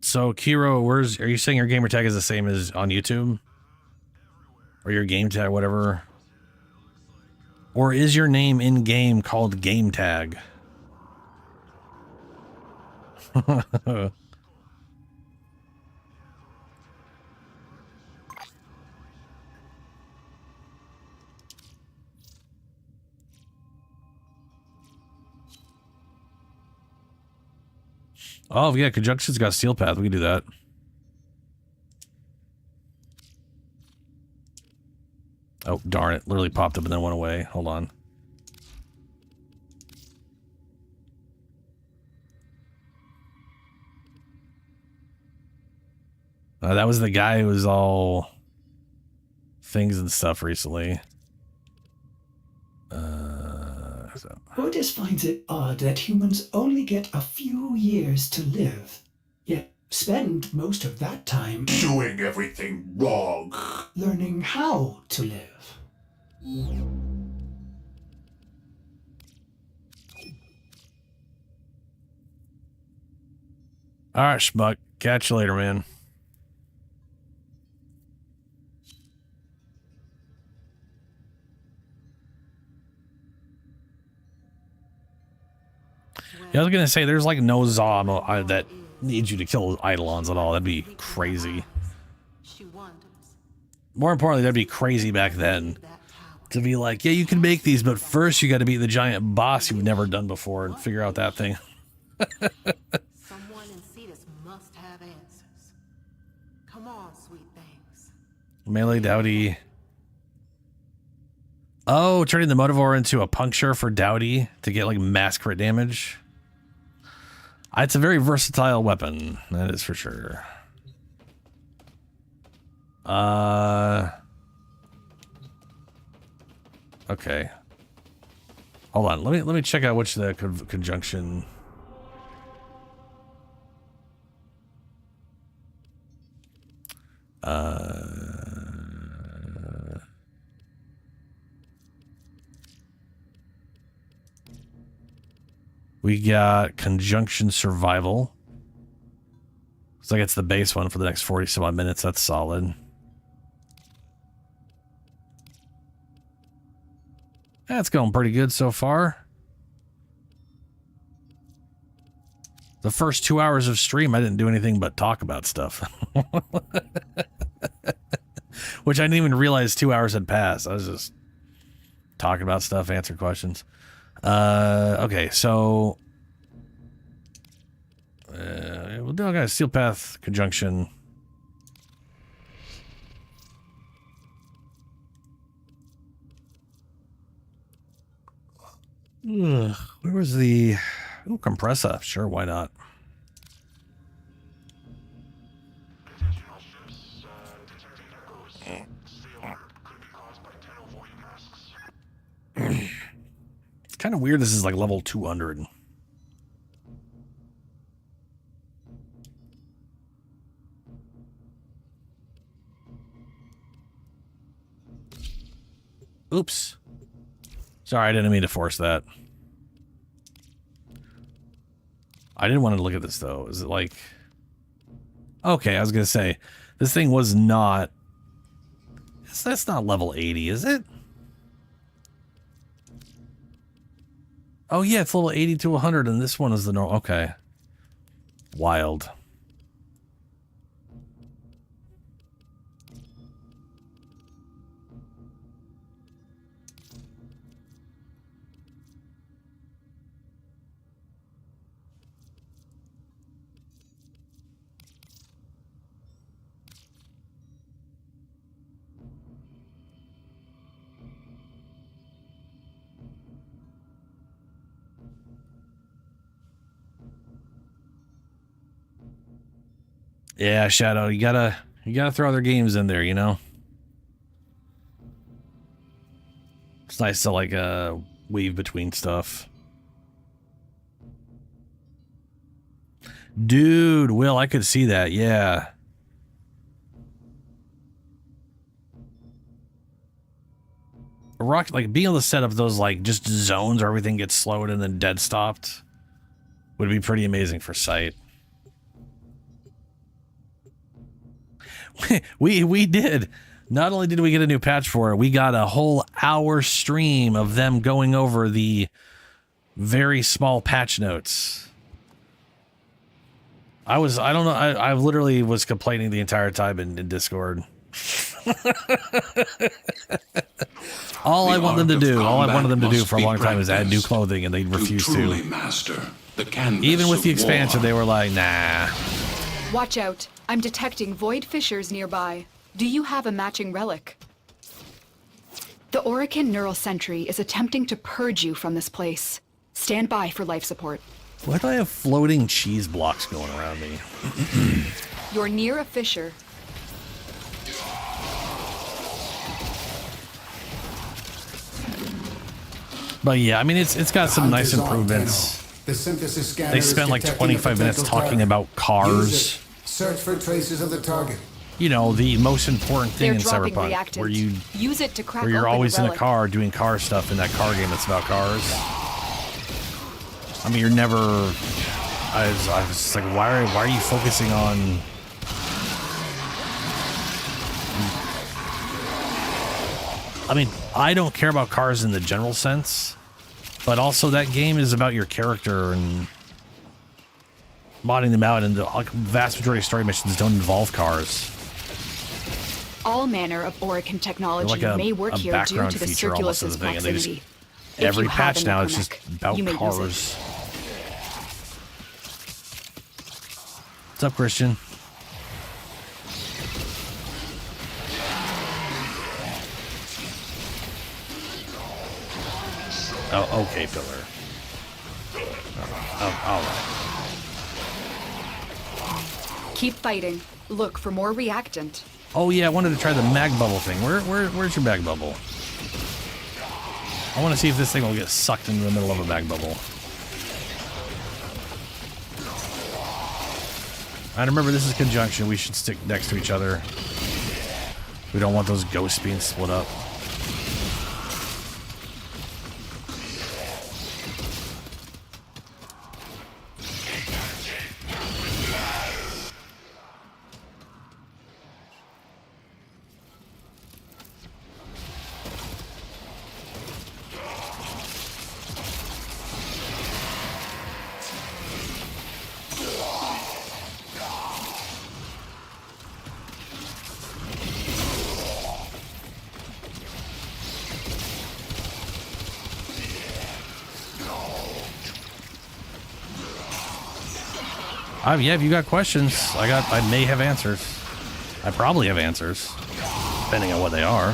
So Kiro, are you saying your gamer tag is the same as on YouTube? Or your game tag, whatever? Or is your name in game called game tag? Oh, yeah, Conjunction's got Steel Path. We can do that. Oh, darn it. Literally popped up and then went away. Hold on. That was the guy who was all things and stuff recently. Otis finds it odd that humans only get a few years to live, yet spend most of that time doing everything wrong, learning how to live. All right, Schmuck. Catch you later, man. Yeah, I was gonna say there's like no Zaw that needs you to kill Eidolons at all. That'd be crazy. More importantly, that'd be crazy back then to be like, yeah, you can make these, but first you got to beat the giant boss you've never done before and figure out that thing. Someone in Cetus must have answers. Come on, sweet things. Melee Dowdy. Oh, turning the Motivore into a puncture for Dowdy to get like mass crit damage. It's a very versatile weapon, that is for sure. Okay. Hold on, let me check out which the conjunction. We got Conjunction Survival. Looks like it's the base one for the next 40 some odd minutes. That's solid. That's going pretty good so far. The first 2 hours of stream, I didn't do anything but talk about stuff. Which I didn't even realize 2 hours had passed. I was just talking about stuff, answering questions. Okay, so we'll do a Steel Path Conjunction. Where was the compressor? Sure, why not? It's kind of weird. This is like level 200. Oops. Sorry, I didn't mean to force that. I didn't want to look at this, though. Is it like... Okay, I was going to say, this thing was not... That's not level 80, is it? Oh, yeah, it's level 80 to 100, and this one is the normal... Okay. Wild. Yeah, Shadow, you gotta throw other games in there, you know? It's nice to like weave between stuff. Dude, Will, I could see that, yeah. Rock, like being able to set up those like just zones where everything gets slowed and then dead stopped would be pretty amazing for sight. We did. Not only did we get a new patch for it, we got a whole hour stream of them going over the very small patch notes. I don't know. I literally was complaining the entire time in Discord. all I wanted them to do for a long time is add new clothing, and they refused to. Master The canvas Even with the of expansion, war. they were like, nah. Watch out. I'm detecting void fissures nearby. Do you have a matching relic? The Orican Neural Sentry is attempting to purge you from this place. Stand by for life support. Why do I have floating cheese blocks going around me? You're near a fissure. But yeah, I mean, it's got some nice improvements. The synthesis scanner They is spent like detecting a 25 minutes potential talking target. about cars. Use it. Search for traces of the target. You know, the most important thing They're in dropping Cyberpunk, reactant. where you Use it to crack where you're open always in a relic. car doing car stuff in that car game that's about cars. I mean, you're never. I was just like, why are you focusing on? I mean, I don't care about cars in the general sense, but also that game is about your character and modding them out, and the vast majority of story missions don't involve cars. All manner of Orican technology Like a- may work a here due background to the feature almost of Circulus's the thing, and they just- proximity. If Every you have patch a now is just necromech, about you may use it. cars. What's up, Christian? Oh, okay, Pillar. Oh, all right. Keep fighting. Look for more reactant. Oh yeah, I wanted to try the mag bubble thing. Where's your mag bubble? I want to see if this thing will get sucked into the middle of a mag bubble. And remember, this is conjunction. We should stick next to each other. We don't want those ghosts being split up. Yeah, if you got questions, I may have answers. I probably have answers, depending on what they are.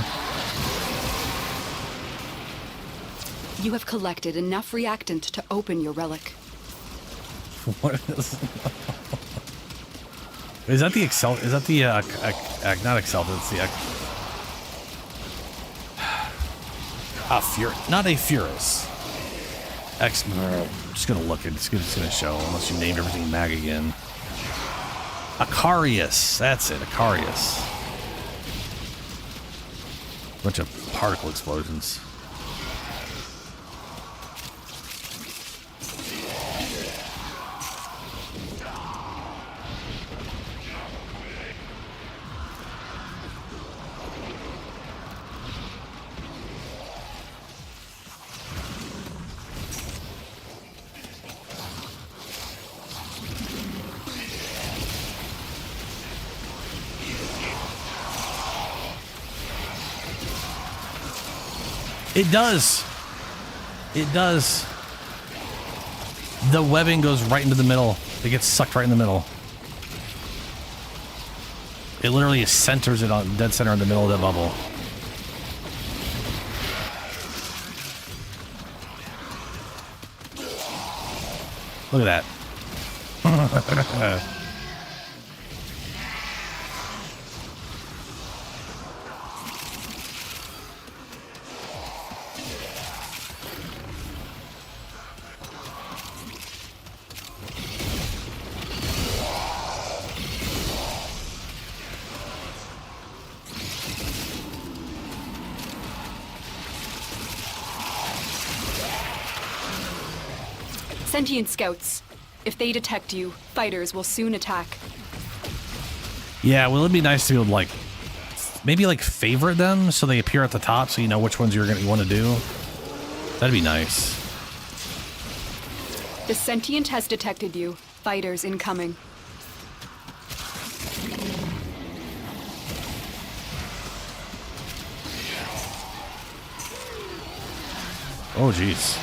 You have collected enough reactant to open your relic. What is that? The Excel? Is that the not Excel? It's the not a Furus. X. I'm just gonna look. It's gonna show unless you named everything mag again. Acarius. That's it. Acarius. Bunch of particle explosions. It does. It does. The webbing goes right into the middle. It gets sucked right in the middle. It literally centers it on dead center in the middle of that bubble. Look at that. Sentient scouts. If they detect you, fighters will soon attack. Yeah, well, it'd be nice to be able to, like, maybe, like, favorite them so they appear at the top so you know which ones you want to do. That'd be nice. The sentient has detected you. Fighters incoming. Oh, jeez.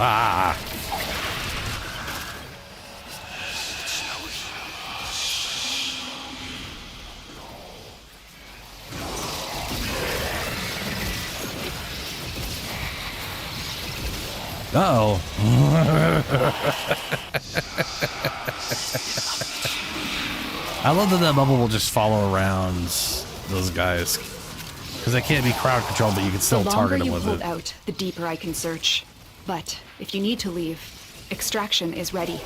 Ah. Uh-oh. I love that bubble will just follow around those guys. Because they can't be crowd controlled, but you can still target them with it. The longer you hold out, the deeper I can search. But if you need to leave, extraction is ready.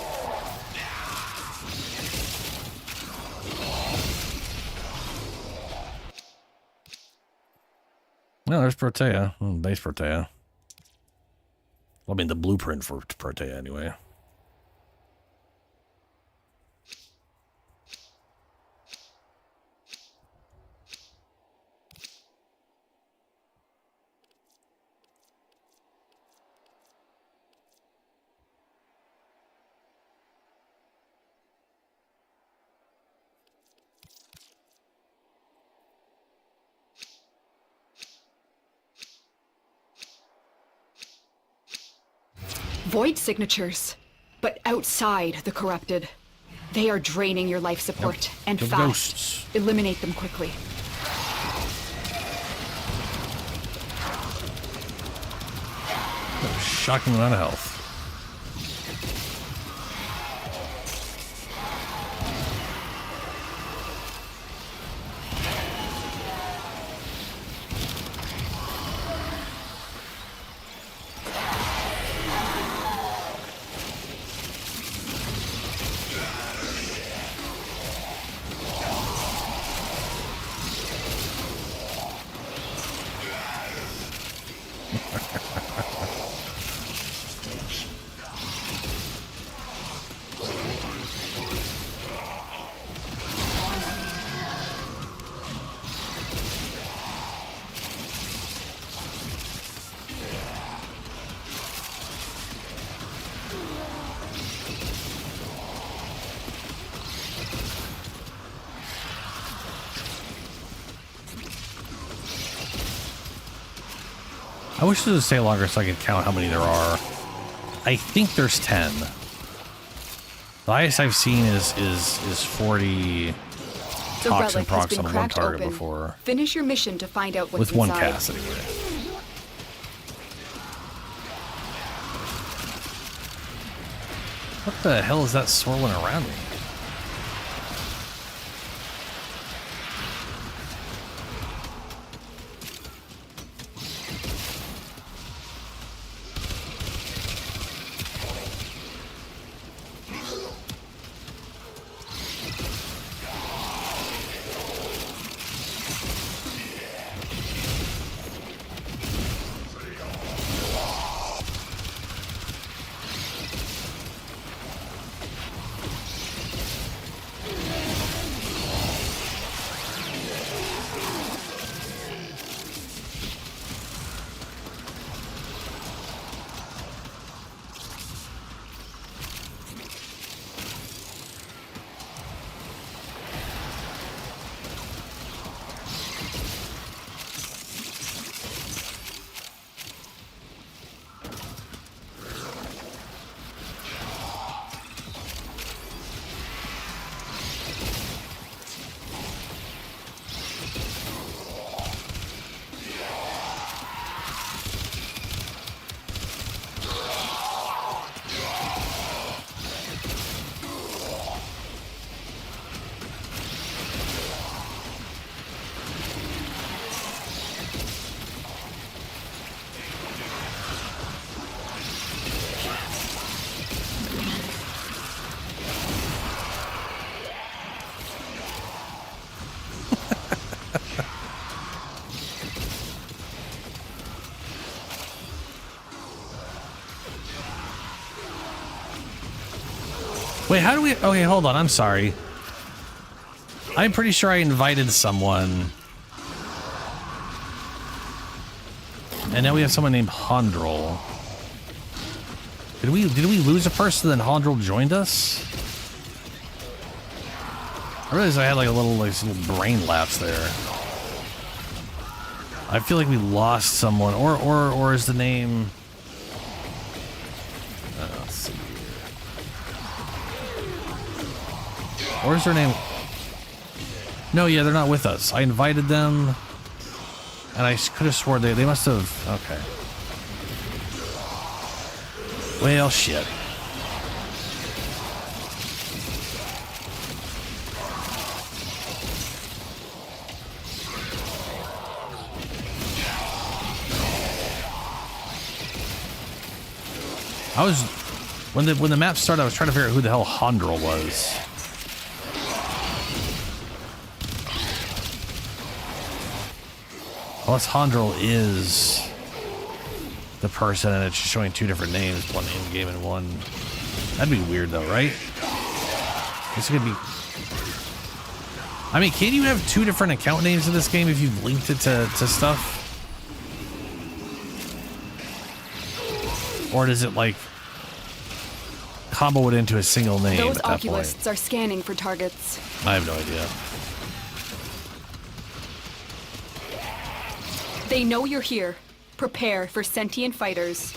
No, there's Protea. Base Protea. Well, I mean, the blueprint for Protea, anyway. Void signatures, but outside the corrupted. They are draining your life support, and The fast. ghosts. Eliminate them quickly. Shocking amount of health. I wish this would stay longer so I could count how many there are. I think there's 10. The highest I've seen is 40 toxin procs on one target open. before. Finish your mission to find out what's With one inside. cast, anyway. What the hell is that swirling around me? Wait, how do we... Okay, hold on. I'm sorry. I'm pretty sure I invited someone. And now we have someone named Hondrel. Did we lose a person then Hondrel joined us? I realized I had like a little brain lapse there. I feel like we lost someone. Or is the name... let's see. Or is their name... No, yeah, they're not with us. I invited them, and I could have sworn they must have... Okay. Well, shit. I was when the map started, I was trying to figure out who the hell Hondrel was. Unless Hondrel is the person and it's just showing two different names, one in game and one. That'd be weird though, right? This could be. I mean, can't you have two different account names in this game if you've linked it to stuff? Or does it like combo it into a single name? Those at that oculists point? are scanning for targets. I have no idea. They know you're here. Prepare for sentient fighters.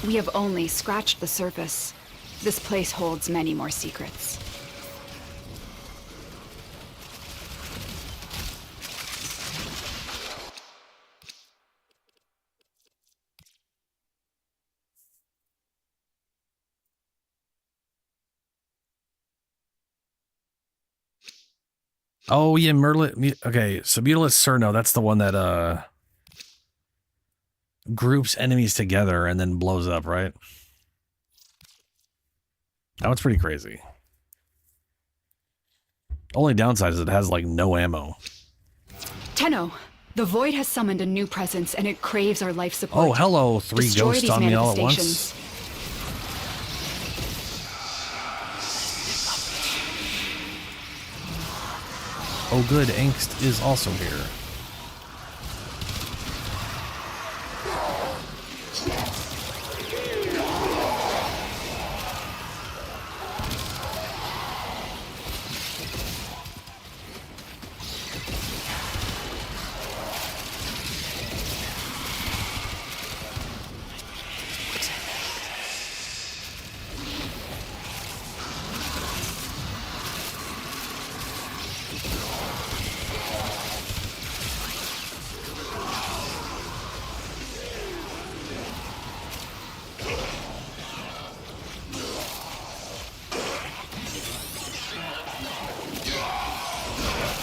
We have only scratched the surface. This place holds many more secrets. Oh yeah, Merlin. Okay, so Mutalisk Cerno, that's the one that groups enemies together and then blows up, right? That one's pretty crazy. Only downside is it has like no ammo. Tenno, the Void has summoned a new presence and it craves our life support. Oh, hello, three Destroy ghosts these on me all at once. manifestations. Oh good, Angst is also here.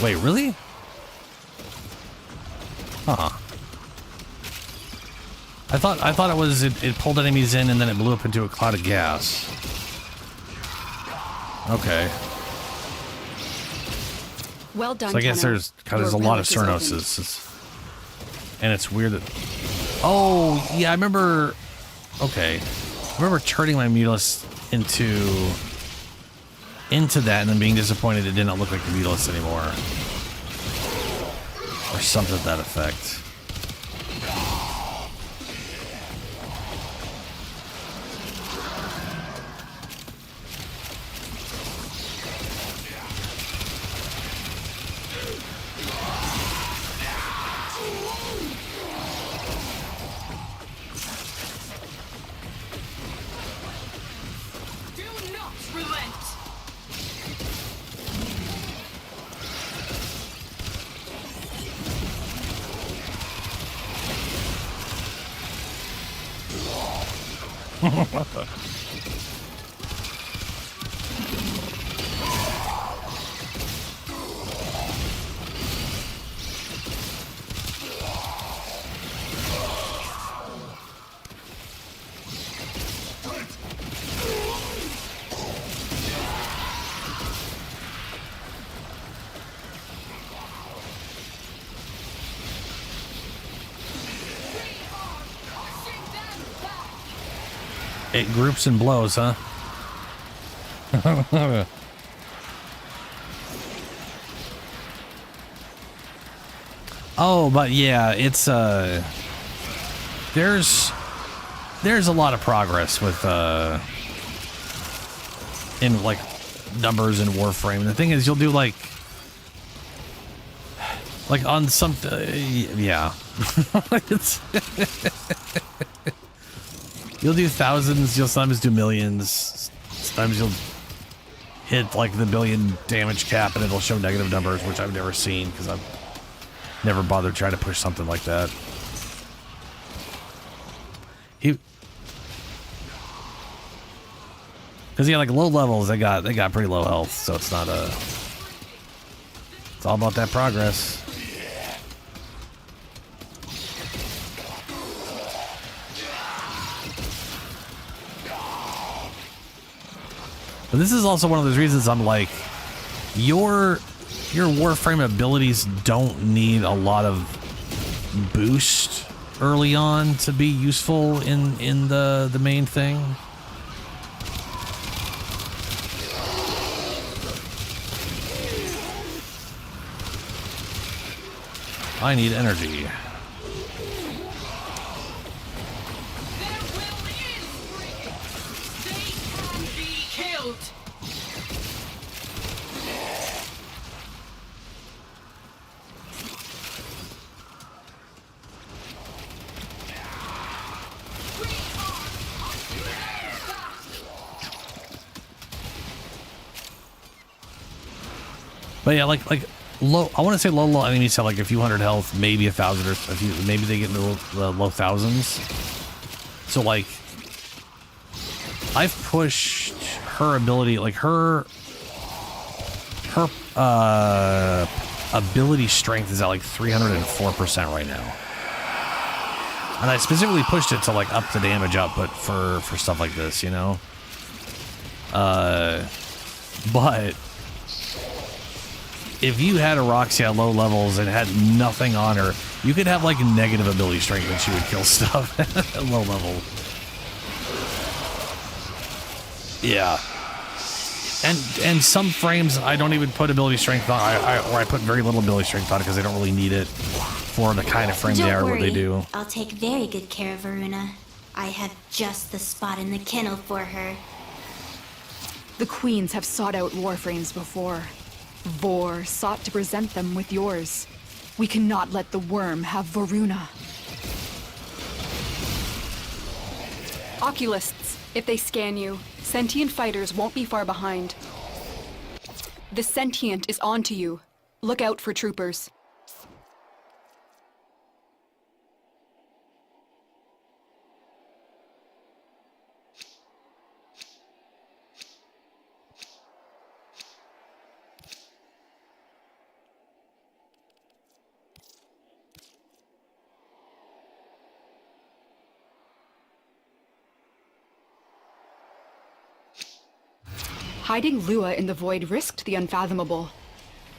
Wait, really? Huh. I thought it was it pulled enemies in and then it blew up into a cloud of gas. Okay. Well done, So I guess Tenno. there's a Your lot of relic is opened. Cernos. And it's weird that. Oh yeah, I remember. Okay, I remember turning my Mutalisk into that and then being disappointed it didn't look like the Mutalisk anymore. Or something to that effect. It groups and blows, huh? Oh, but yeah, it's there's a lot of progress with in like numbers in Warframe. And the thing is, you'll do like on some yeah. It's You'll do thousands, you'll sometimes do millions. Sometimes you'll hit like the billion damage cap and it'll show negative numbers, which I've never seen because I've never bothered trying to push something like that. Because yeah, like low levels, they got pretty low health, so it's not a. It's all about that progress. But this is also one of those reasons I'm like, your Warframe abilities don't need a lot of boost early on to be useful in the main thing. I need energy. But yeah, like low. I want to say low enemies have like a few hundred health, maybe 1,000 or a few. Maybe they get into the low thousands. So like, I've pushed her ability, like her ability strength is at like 304% right now, and I specifically pushed it to like up the damage output for stuff like this, you know. But if you had a Roxy at low levels and had nothing on her, you could have like negative ability strength and she would kill stuff at low level. Yeah. And some frames I don't even put ability strength on, or I put very little ability strength on it because I don't really need it for the kind of frame they are, what they do. I'll take very good care of Varuna. I have just the spot in the kennel for her. The queens have sought out Warframes before. Vor sought to present them with yours. We cannot let the worm have Varuna. Oculists, if they scan you, sentient fighters won't be far behind. The sentient is onto you. Look out for troopers. Hiding Lua in the void risked the unfathomable.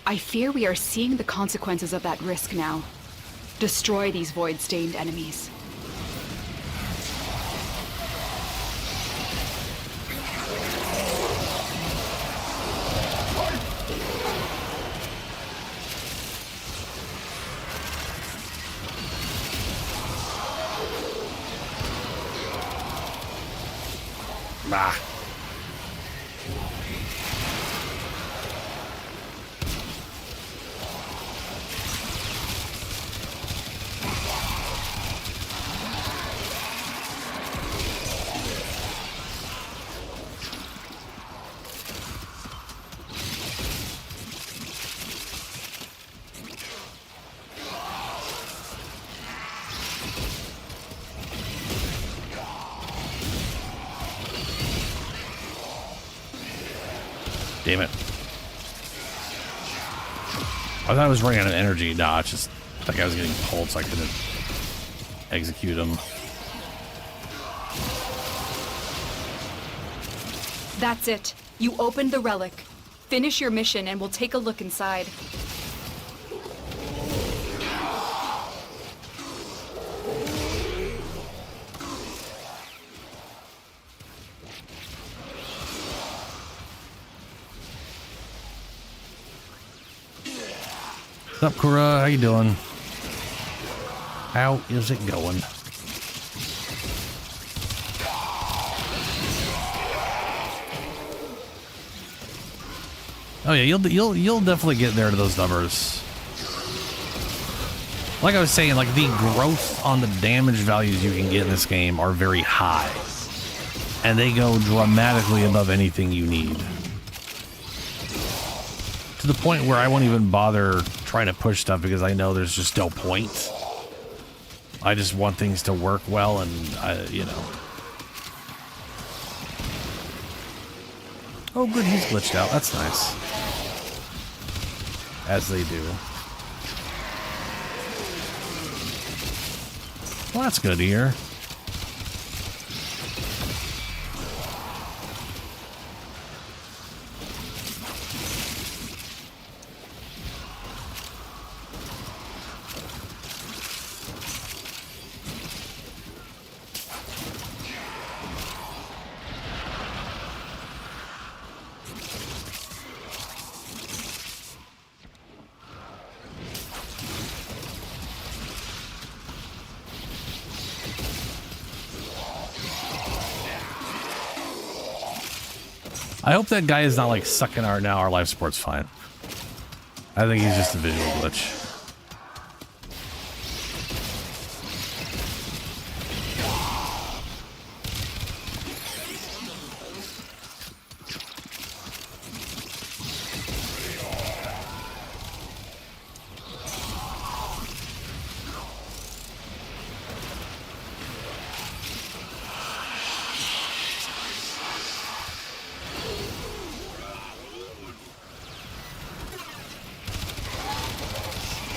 I fear we are seeing the consequences of that risk now. Destroy these void-stained enemies. Bah. Damn it. I thought I was running out of energy. Nah, it's just like I was getting pulled so I couldn't execute him. That's it. You opened the relic. Finish your mission and we'll take a look inside. What's up, Kura? How you doing? How is it going? Oh yeah, you'll definitely get there to those numbers. Like I was saying, like the growth on the damage values you can get in this game are very high. And they go dramatically above anything you need. To the point where I won't even bother trying to push stuff because I know there's just no point. I just want things to work well and, you know. Oh, good, he's glitched out. That's nice. As they do. Well, that's good to hear. I hope that guy is not like sucking our life support's fine. I think he's just a visual glitch.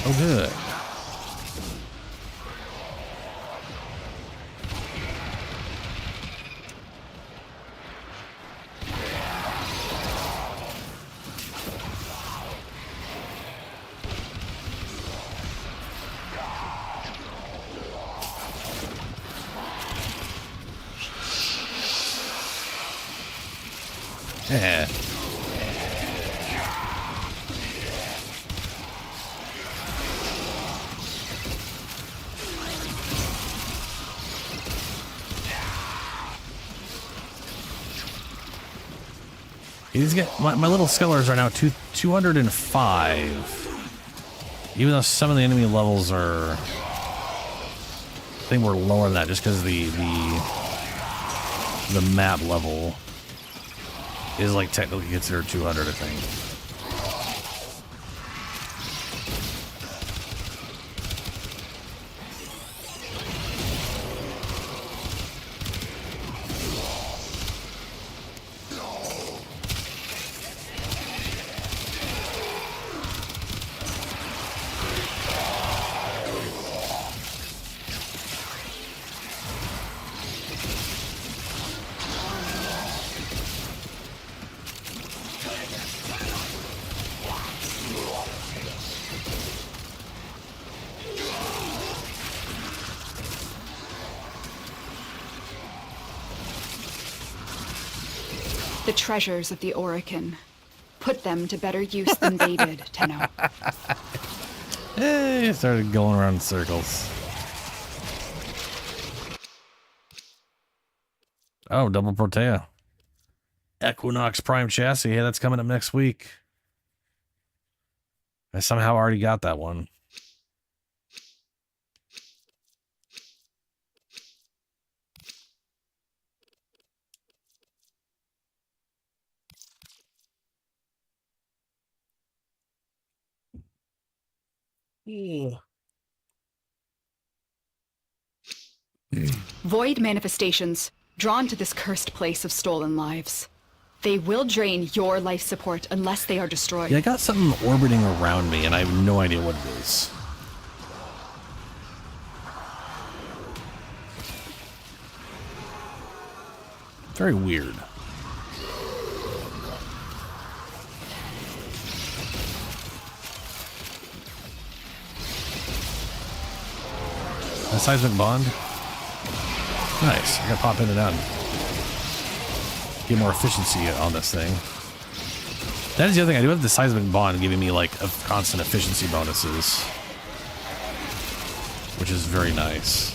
Oh, good. Yeah. He's got my little scholars are now 205. Even though some of the enemy levels are, I think we're lower than that just because the map level is like technically considered 200, I think. The treasures of the Orokin. Put them to better use than they did, Tenno. Hey, it started going around in circles. Oh, double Protea. Equinox Prime Chassis. Yeah, that's coming up next week. I somehow already got that one. Void manifestations, drawn to this cursed place of stolen lives. They will drain your life support unless they are destroyed. Yeah, I got something orbiting around me, and I have no idea what it is. Very weird. A seismic bond? Nice. I gotta pop in and out and get more efficiency on this thing. That is the other thing. I do have the seismic bond giving me like a constant efficiency bonuses, which is very nice.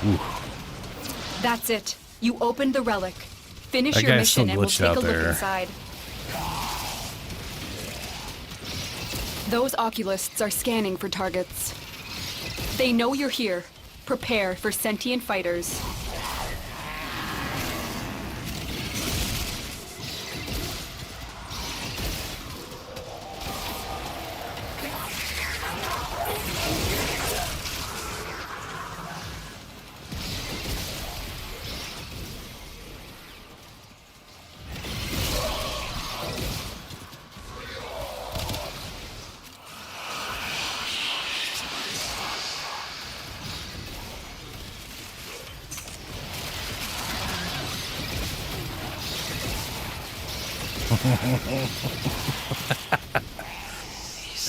Ooh. That's it. You opened the relic. Finish That your guy's still mission and we'll glitched take out a look there. inside. Those oculists are scanning for targets. They know you're here. Prepare for sentient fighters.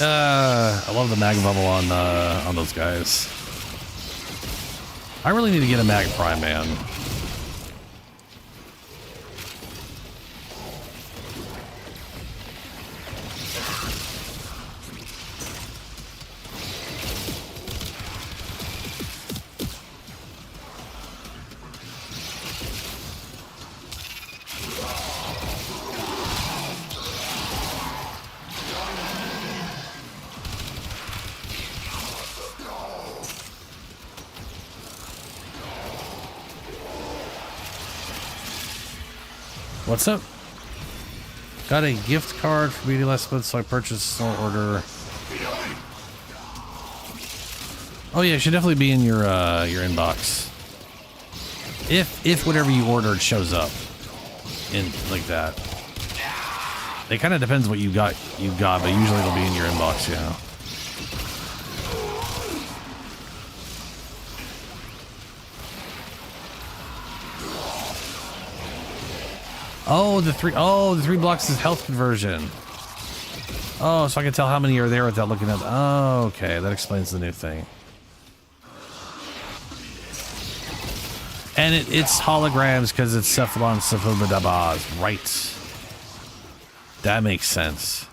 I love the mag bubble on those guys. I really need to get a mag prime, man. What's up? Got a gift card for Beauty last month, so I purchased an order. Oh yeah, it should definitely be in your inbox. If whatever you ordered shows up in like that. It kind of depends what you got, but usually it'll be in your inbox, yeah. Oh, the three blocks is health conversion. Oh, so I can tell how many are there without looking at. Oh, okay, that explains the new thing. And it's holograms because it's Cephalon Cephalodabaz, right? That makes sense.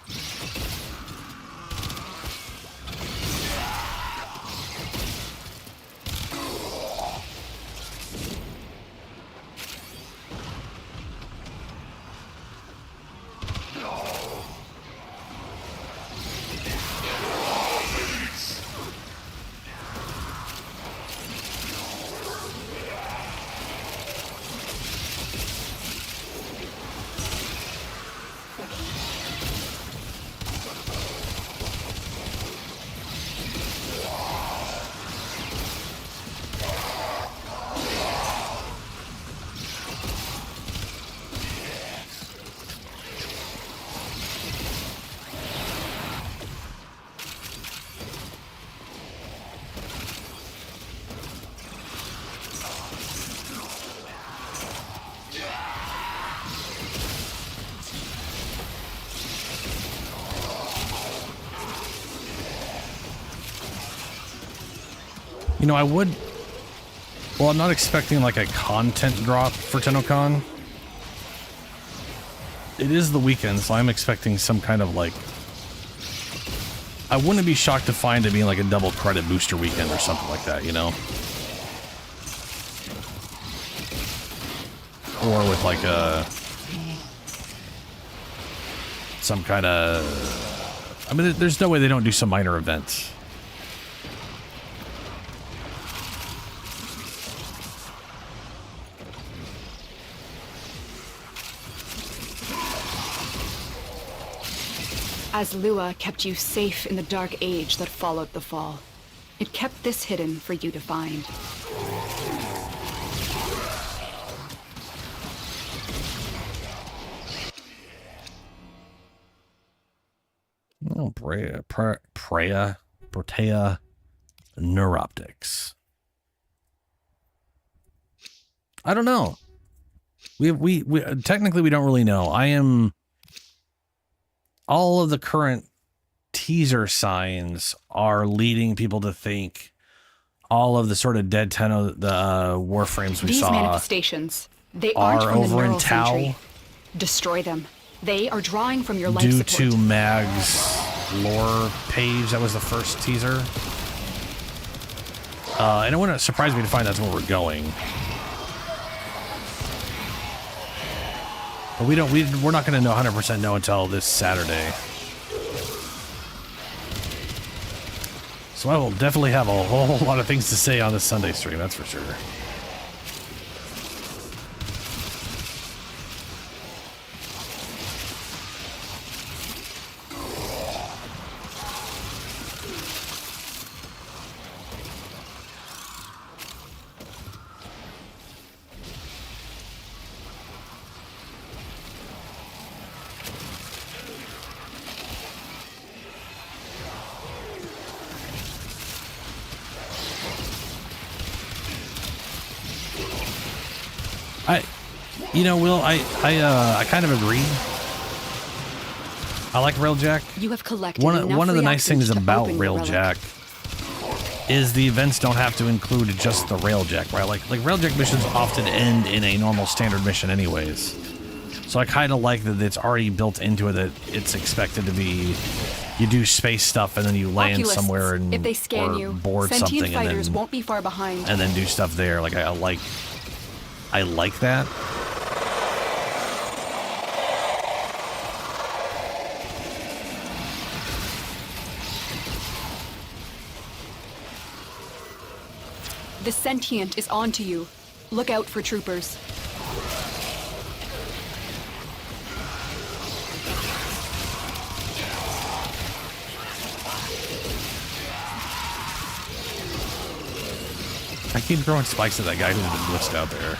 You know, I would... Well, I'm not expecting like a content drop for TennoCon. It is the weekend, so I'm expecting some kind of like... I wouldn't be shocked to find it being like a double credit booster weekend or something like that, you know? Or with like a... some kind of... I mean, there's no way they don't do some minor events. As Lua kept you safe in the dark age that followed the fall, it kept this hidden for you to find. Oh, Protea Neuroptics. I don't know. We technically we don't really know. All of the current teaser signs are leading people to think all of the sort of dead Tenno, the Warframes we These saw manifestations, they aren't are from the over in neural Tau. sentry. Destroy them. They are drawing from your life Due support. to Mag's lore page, that was the first teaser. And it wouldn't surprise me to find that's where we're going. But we're not going to know 100% know until this Saturday. So I will definitely have a whole lot of things to say on this Sunday stream, that's for sure. You know, Will, I kind of agree. I like Railjack. You have collected one of the nice things about Railjack is the events don't have to include just the Railjack, right? Like Railjack missions often end in a normal standard mission anyways. So I kind of like that it's already built into it that it's expected to be you do space stuff and then you land Oculists, somewhere and if they scan or you, board sentient something fighters and then won't be far behind. and then do stuff there. Like I like that. The sentient is onto you. Look out for troopers. I keep throwing spikes at that guy who's been blitzed out there.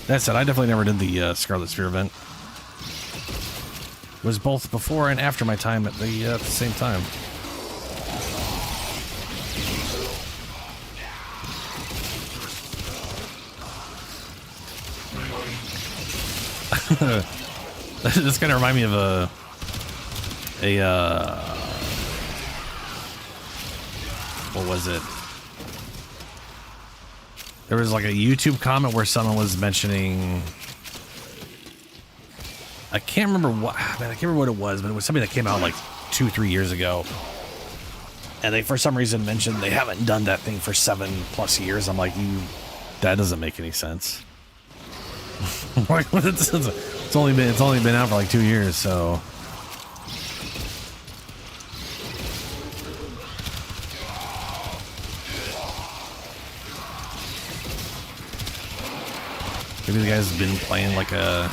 That said, I definitely never did the Scarlet Spear event. It was both before and after my time at the same time. This kind of remind me of what was it? There was like a YouTube comment where someone was mentioning, I can't remember what, man, I can't remember what it was, but it was something that came out like 2-3 years ago. And they, for some reason, mentioned they haven't done that thing for 7+ years. I'm like, that doesn't make any sense. It's only been out for like 2 years, so. Maybe the guy's been playing like a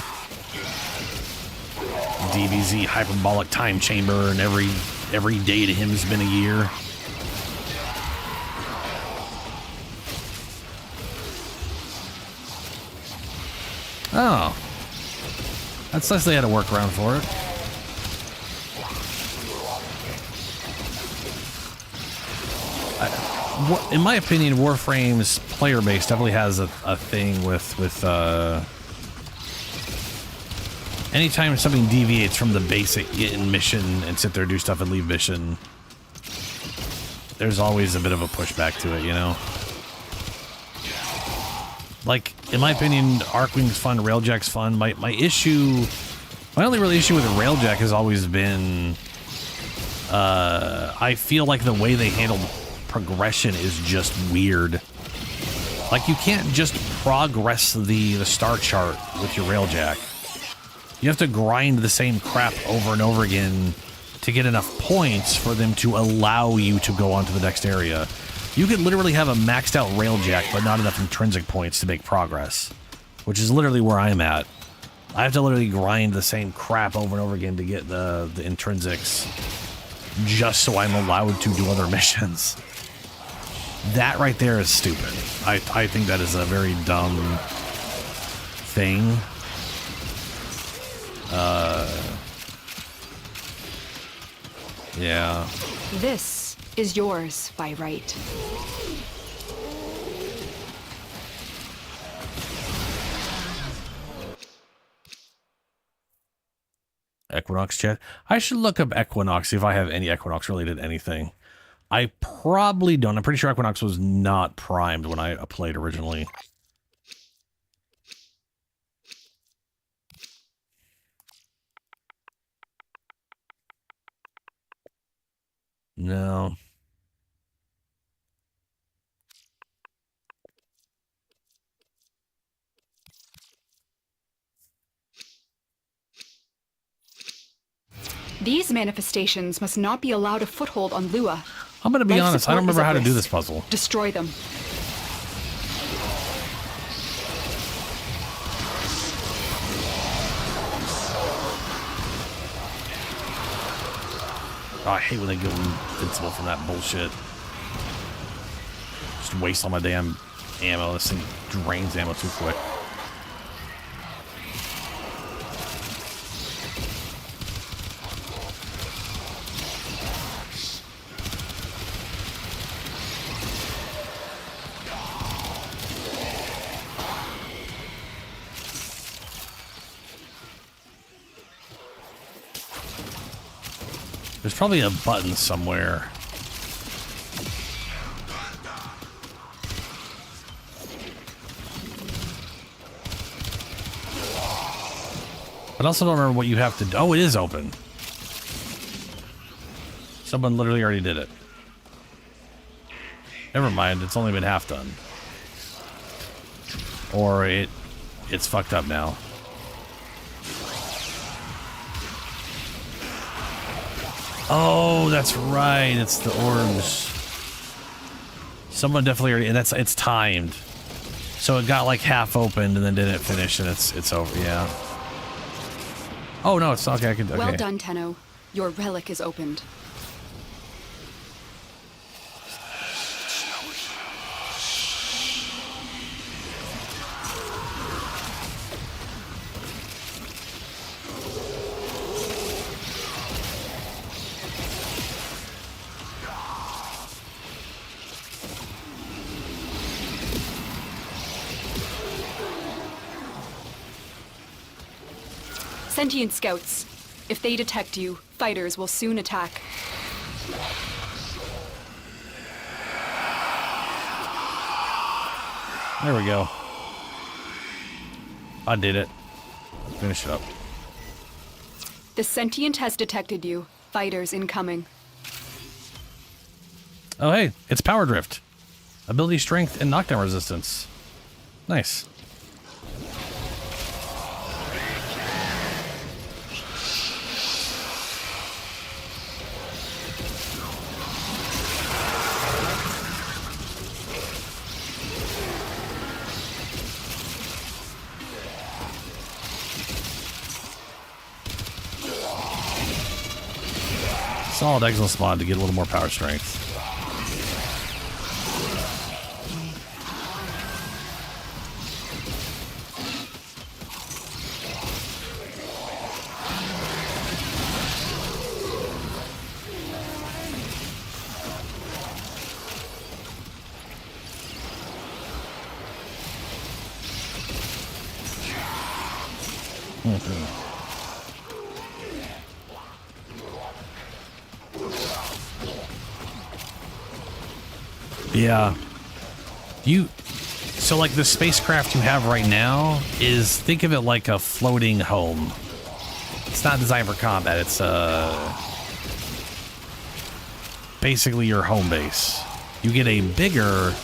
DBZ hyperbolic time chamber, and every day to him has been a year. Oh, that's nice. They had a workaround for it. In my opinion, Warframe's player base definitely has a thing with anytime something deviates from the basic get in mission and sit there, do stuff, and leave mission, there's always a bit of a pushback to it, you know? Like, in my opinion, Arcwing's fun, Railjack's fun. My only real issue with Railjack has always been, I feel like the way they handled progression is just weird. Like, you can't just progress the star chart with your Railjack. You have to grind the same crap over and over again to get enough points for them to allow you to go on to the next area. You could literally have a maxed out Railjack, but not enough intrinsic points to make progress, which is literally where I'm at. I have to literally grind the same crap over and over again to get the intrinsics, just so I'm allowed to do other missions. That right there is stupid. I think that is a very dumb thing. Yeah. This is yours by right. Equinox chat. I should look up Equinox, see if I have any Equinox related anything. I probably don't. I'm pretty sure Equinox was not primed when I played originally. No. These manifestations must not be allowed a foothold on Lua. I'm going to be Life honest, I don't support is remember at how to do risk. this puzzle. Destroy them. Oh, I hate when they go invincible from that bullshit. Just waste all my damn ammo. This thing drains ammo too quick. There's probably a button somewhere. But I also don't remember what you have to do. Oh, it is open. Someone literally already did it. Never mind, it's only been half done. Or it's fucked up now. Oh, that's right. It's the orbs. Someone definitely already, and it's timed. So it got like half opened and then didn't finish, and it's over. Yeah. Oh no, it's okay. Okay. Well done, Tenno. Your relic is opened. Sentient scouts. If they detect you, fighters will soon attack. There we go. I did it. Finish it up. The sentient has detected you. Fighters incoming. Oh hey, it's power drift. Ability strength and knockdown resistance. Nice. Solid exoskeleton to get a little more power strength. Yeah. So like the spacecraft you have right now is, think of it like a floating home. It's not designed for combat. It's basically your home base. You get a bigger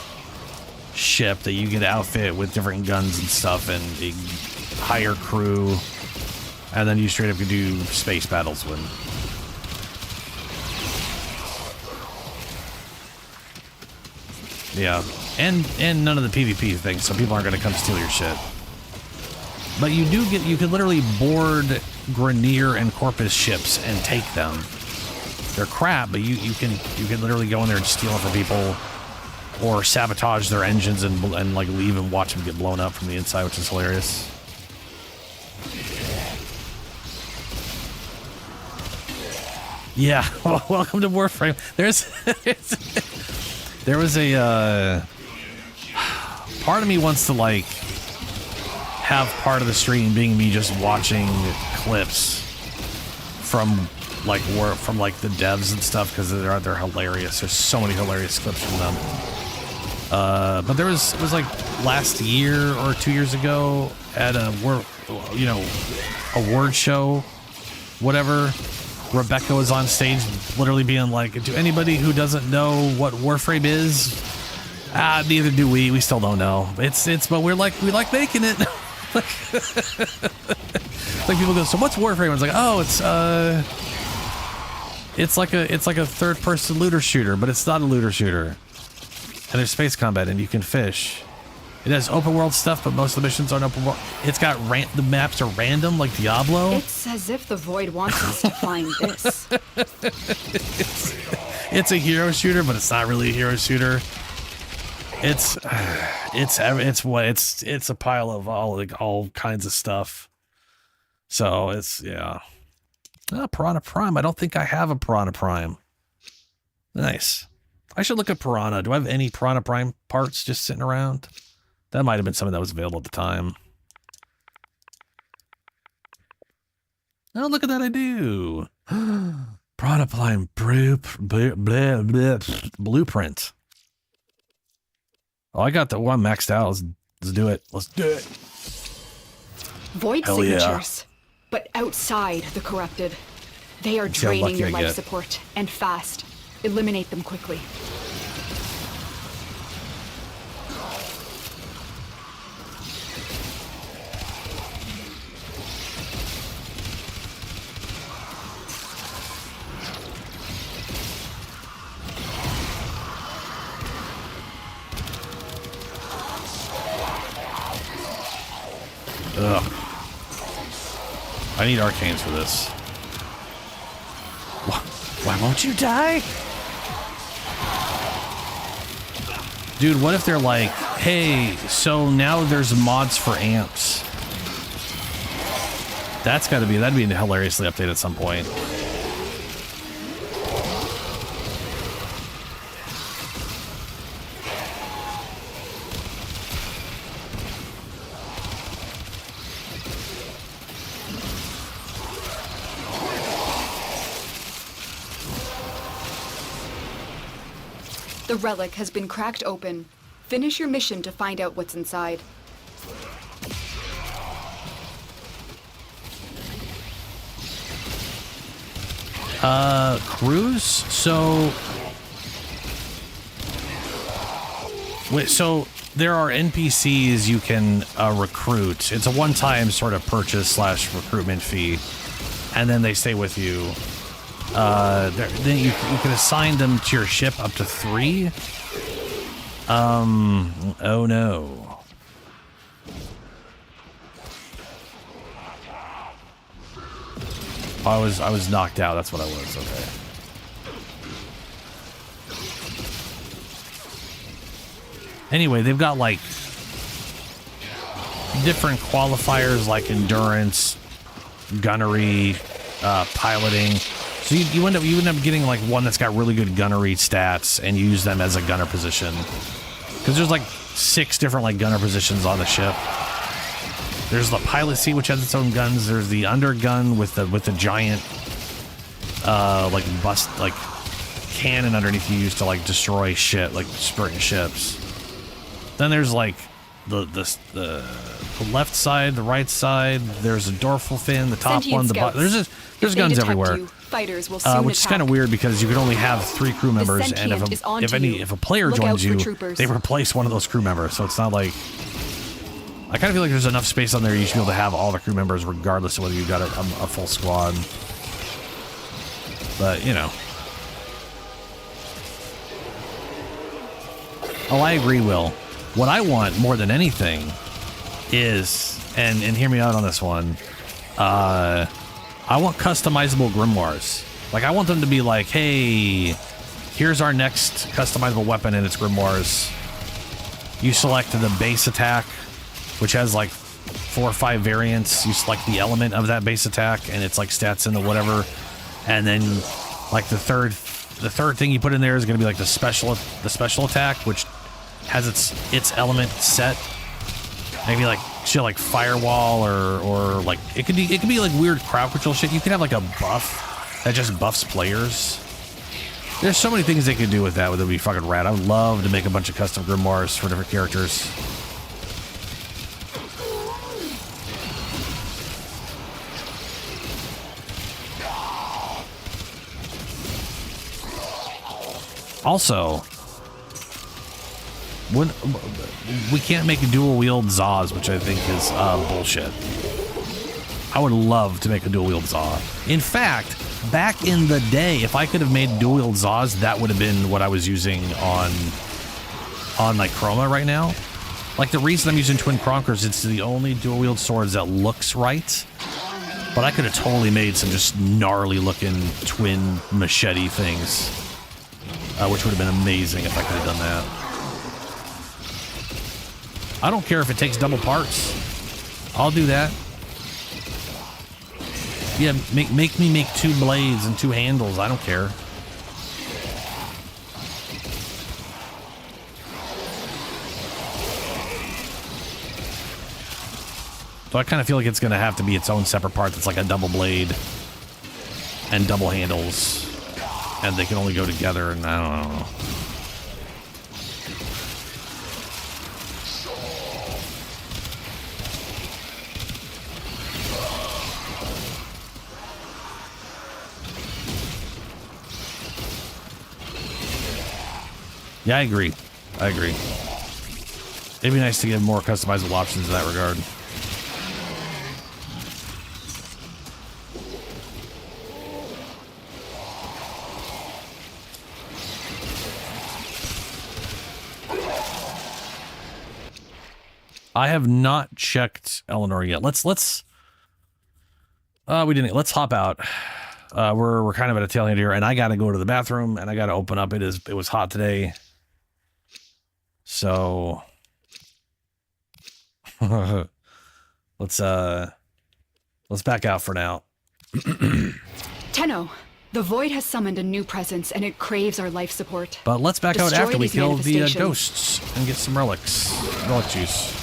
ship that you can outfit with different guns and stuff and a higher crew, and then you straight up can do space battles with. Yeah, and none of the PvP things, so people aren't going to come steal your shit. But you could literally board Grenier and Corpus ships and take them. They're crap, but you can literally go in there and steal them from people, or sabotage their engines and like leave and watch them get blown up from the inside, which is hilarious. Yeah, well, welcome to Warframe. There was a part of me wants to like have part of the stream being me just watching clips from like the devs and stuff, because they're hilarious. There's so many hilarious clips from them. But it was like last year or 2 years ago at a word show, whatever. Rebecca was on stage literally being like, do anybody who doesn't know what Warframe is? Neither do we. We still don't know. But we like making it. Like people go, so what's Warframe? It's like, oh, it's like a third person looter shooter, but it's not a looter shooter. And there's space combat and you can fish. It has open world stuff, but most of the missions aren't open world. It's got the maps are random, like Diablo. It's as if the Void wants us to find this. It's a hero shooter, but it's not really a hero shooter. It's a pile of all kinds of stuff. So it's Piranha Prime. I don't think I have a Piranha Prime. Nice. I should look at Piranha. Do I have any Piranha Prime parts just sitting around? That might have been something that was available at the time. Oh, look at that, I do. Piranha Prime blueprint. Oh, I got the one maxed out. Let's do it. Let's do it. Void Hell signatures, but outside the corrupted. They are draining your life support, and fast. Eliminate them quickly. Ugh. I need arcanes for this. Why won't you die? Dude, what if they're like, hey, so now there's mods for amps? That'd be hilariously updated at some point. The relic has been cracked open. Finish your mission to find out what's inside. Cruise? So there are NPCs you can recruit. It's a one-time sort of purchase / recruitment fee, and then they stay with you. Then you can assign them to your ship up to 3. Oh no. I was knocked out. That's what I was. Okay. Anyway, they've got like different qualifiers like endurance, gunnery, piloting. So you end up getting like one that's got really good gunnery stats, and you use them as a gunner position. Because there's like 6 different like gunner positions on the ship. There's the pilot seat, which has its own guns. There's the undergun with the giant like cannon underneath you use to like destroy shit, like certain ships. Then there's like the left side, the right side. There's a dorsal fin, the top one, the bottom. There's guns everywhere. Fighters will soon which is kind of weird because you can only have 3 crew members, and if a player joins you, they replace one of those crew members. So it's not like, I kind of feel like there's enough space on there you should be able to have all the crew members regardless of whether you've got a full squad. But you know. Oh, I agree, Will. What I want more than anything is, and hear me out on this one, I want customizable grimoires. Like, I want them to be like, hey, here's our next customizable weapon and its grimoires. You select the base attack, which has like 4 or 5 variants. You select the element of that base attack, and it's like stats in the whatever. And then Like the third thing you put in there is going to be like the special attack, which has its element set. Maybe like shit like firewall or like it could be like weird crowd control shit. You could have like a buff that just buffs players. There's so many things they could do with that would be fucking rad. I would love to make a bunch of custom grimoires for different characters. Also, we can't make dual wield Zaws, which I think is bullshit. I would love to make a dual wield Zaw. In fact, back in the day, if I could have made dual wield Zaws, that would have been what I was using on like Chroma right now. Like the reason I'm using Twin Cronkers, it's the only dual wield swords that looks right. But I could have totally made some just gnarly looking twin machete things, which would have been amazing if I could have done that. I don't care if it takes double parts. I'll do that. Yeah, make me make 2 blades and 2 handles. I don't care. So I kind of feel like it's going to have to be its own separate part that's like a double blade and double handles. And they can only go together, and I don't know. Yeah, I agree. It'd be nice to get more customizable options in that regard. I have not checked Eleanor yet. Let's hop out. We're kind of at a tail end here, and I gotta go to the bathroom and I gotta open up. It was hot today. So let's back out for now. Tenno, the Void has summoned a new presence and it craves our life support. But let's back out Destroy after we these kill the manifestations. ghosts and get some relic juice.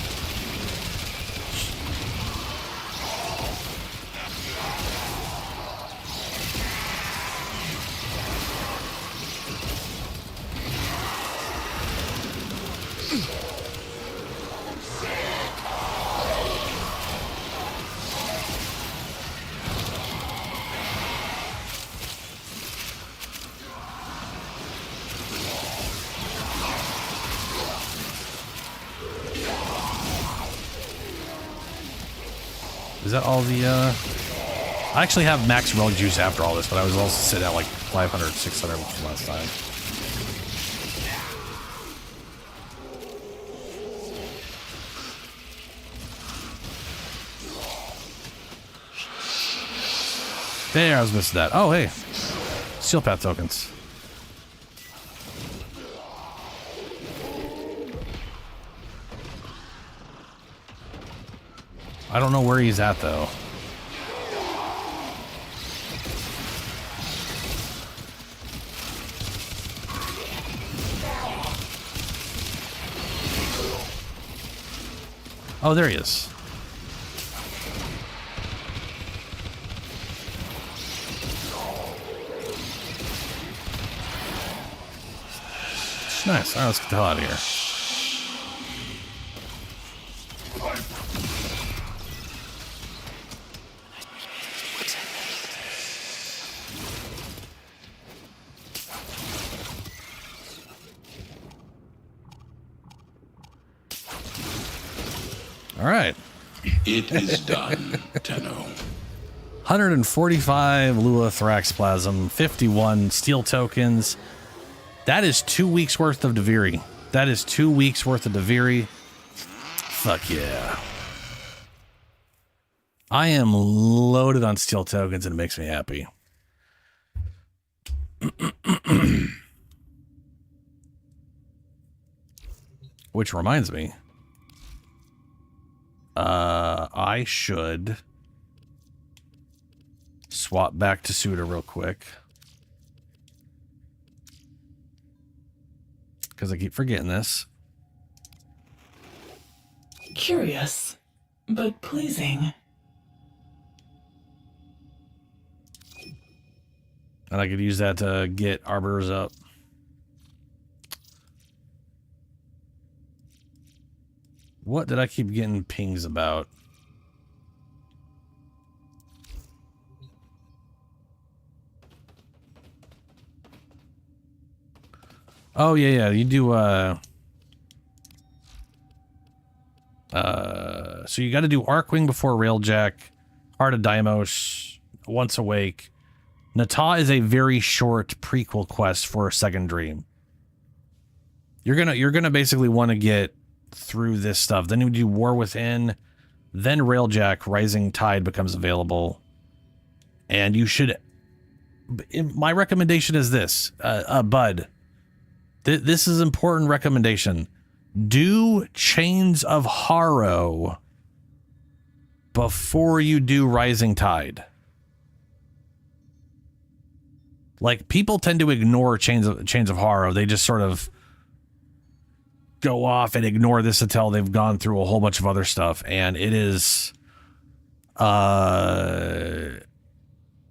Is that all the, I actually have max relic juice after all this, but I was also sitting at like 500, 600, which was last time. There, I was missing that. Oh, hey. Steel Path tokens. I don't know where he's at, though. Oh, there he is. Nice. All right, let's get the hell out of here. All right. It is done, Tenno. 145 Lua Thrax Plasm, 51 steel tokens. That is 2 weeks worth of Duviri. That is 2 weeks worth of Duviri. Fuck yeah. I am loaded on steel tokens and it makes me happy. Which reminds me. I should swap back to Suda real quick. because I keep forgetting this. Curious, but pleasing. And I could use that to get arbiters up. What did I keep getting pings about? Oh, yeah, you do, so you got to do Arcwing before Railjack, Heart of Deimos, Once Awake. Nata is a very short prequel quest for Second Dream. You're gonna basically want to get through this stuff. Then you do War Within, then Railjack, Rising Tide becomes available. And you should... My recommendation is this, Bud. This is an important recommendation. Do Chains of Harrow before you do Rising Tide. Like, people tend to ignore Chains of Harrow. They just sort of go off and ignore this until they've gone through a whole bunch of other stuff. And it is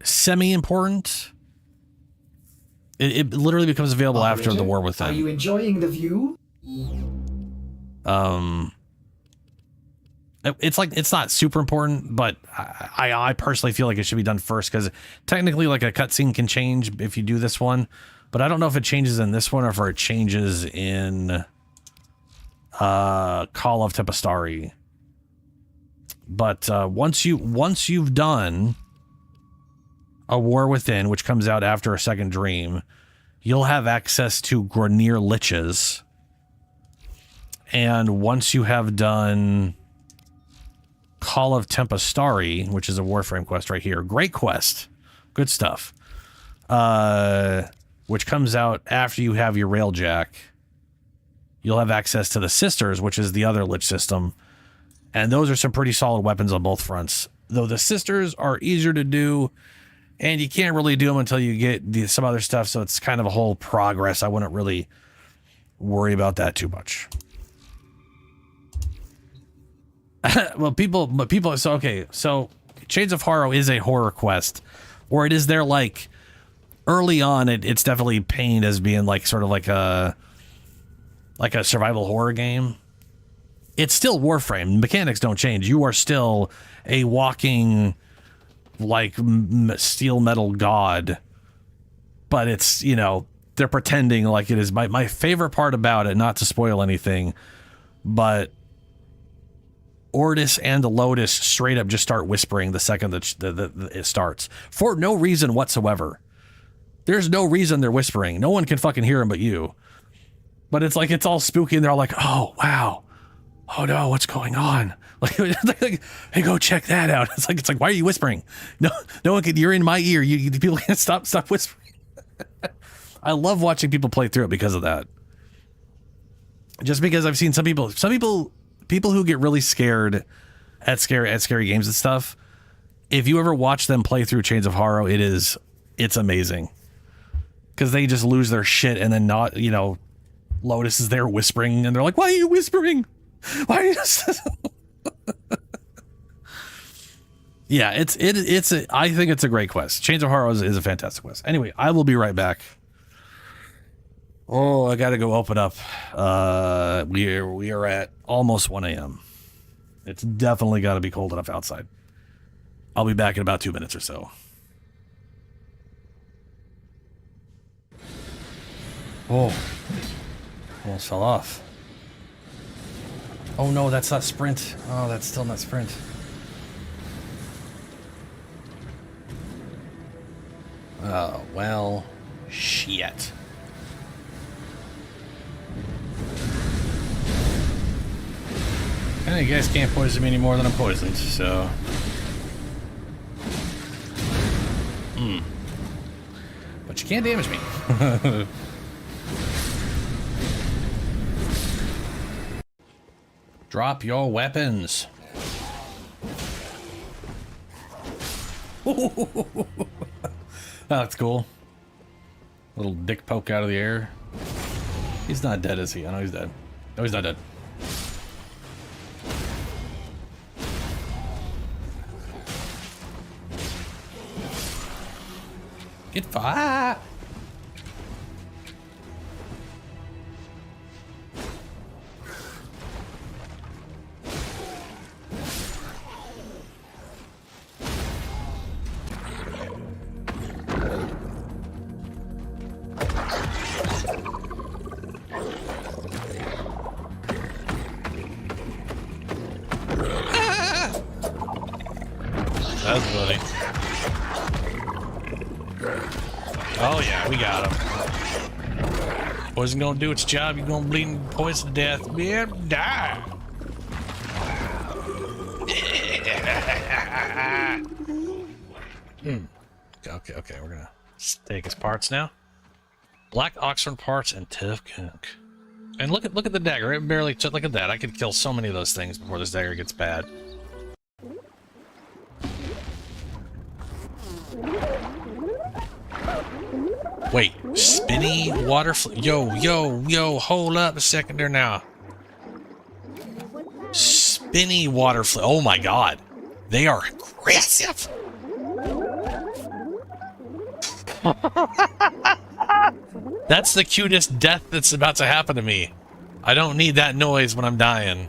semi-important. It literally becomes available after the War Within. Are you enjoying the view? It's like, it's not super important, but I personally feel like it should be done first, because technically, like, a cutscene can change if you do this one, but I don't know if it changes in this one or if it changes in Call of Tempestari. But once you've done A War Within, which comes out after A Second Dream, you'll have access to Grineer Lichs. And once you have done Call of Tempestari, which is a Warframe quest right here, great quest, good stuff, which comes out after you have your Railjack, you'll have access to the Sisters, which is the other Lich system. And those are some pretty solid weapons on both fronts. Though the Sisters are easier to do, and you can't really do them until you get some other stuff, so it's kind of a whole progress. I wouldn't really worry about that too much. Well, so okay, so Chains of Harrow is a horror quest, or it is there, like, early on, it's definitely painted as being like sort of like a survival horror game. It's still Warframe. Mechanics don't change. You are still a walking, like, steel metal god, but it's, you know, they're pretending like it is. My favorite part about it, not to spoil anything, but Ordis and the Lotus straight up just start whispering the second that it starts, for no reason whatsoever. There's no reason they're whispering. No one can fucking hear them but you. But it's like, it's all spooky, and they're all like, oh, wow. Oh no, what's going on? Like, hey, go check that out. It's like, why are you whispering? No one can, you're in my ear. People can't stop whispering. I love watching people play through it because of that. Just because I've seen some people who get really scared at scary games and stuff. If you ever watch them play through Chains of Harrow, it's amazing. Because they just lose their shit, and then not, you know, Lotus is there whispering, and they're like, why are you whispering? Why are you Yeah, I think it's a great quest. Chains of Harrow is a fantastic quest. Anyway, I will be right back. Oh, I gotta go open up. We are at almost 1 a.m. It's definitely gotta be cold enough outside. I'll be back in about 2 minutes or so. Oh, almost fell off. Oh no, that's not sprint. Oh, that's still not sprint. Oh, well, shit. And you guys can't poison me any more than I'm poisoned, so... But you can't damage me. Drop your weapons. That's cool. Little dick poke out of the air. He's not dead, is he? I know he's dead. No, he's not dead. Get fire! That's funny. Oh yeah, we got him. Poison gonna do its job. You're gonna bleed and poison to death. Yeah, die. Okay. We're gonna take his parts now. Black Oxford parts and tough cook. And look at the dagger. It barely took. Look at that. I could kill so many of those things before this dagger gets bad. Wait, spinny water yo, hold up a second there now. Spinny water oh my god. They are aggressive. That's the cutest death that's about to happen to me. I don't need that noise when I'm dying.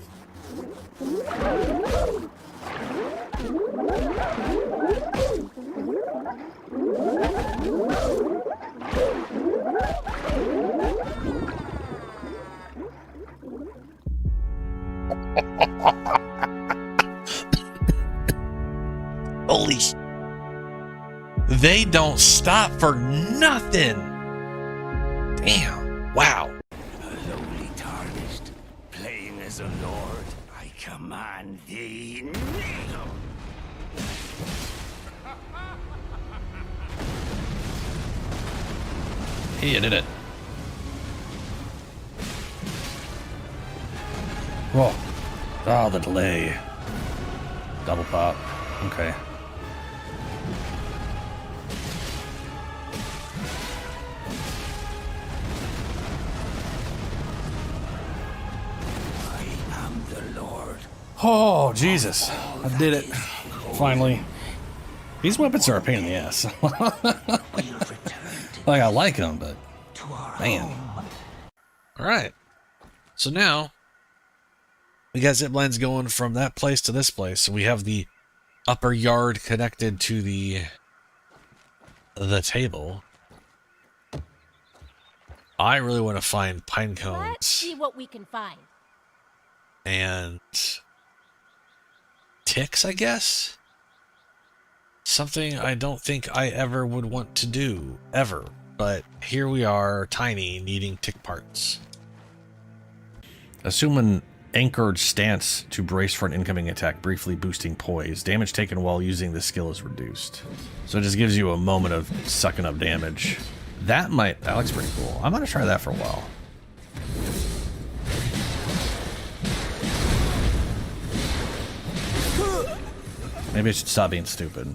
Holy sh... They don't stop for nothing. Damn. Wow. Lowly tarnished, playing as a lord, I command thee, kneel. He did it. Whoa. Oh, the delay. Double pop. Okay. Oh, Jesus. I did it. Finally. These weapons are a pain in the ass. Like, I like them, but... Man. Alright. So now... we got zip lines going from that place to this place. So we have the upper yard connected to the table. I really want to find pine cones. Let's see what we can find. And... ticks, I guess? Something I don't think I ever would want to do, ever. But here we are, tiny, needing tick parts. Assume an anchored stance to brace for an incoming attack, briefly boosting poise. Damage taken while using the skill is reduced. So it just gives you a moment of sucking up damage. That looks pretty cool. I'm gonna try that for a while. Maybe I should stop being stupid.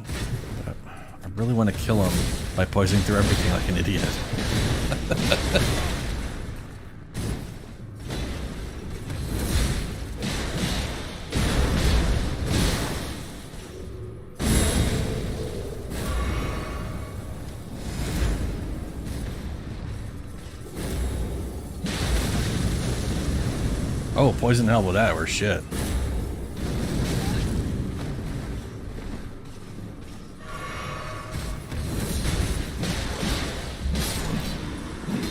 I really want to kill him by poisoning through everything like an idiot. Oh, poison hell with that, we're shit.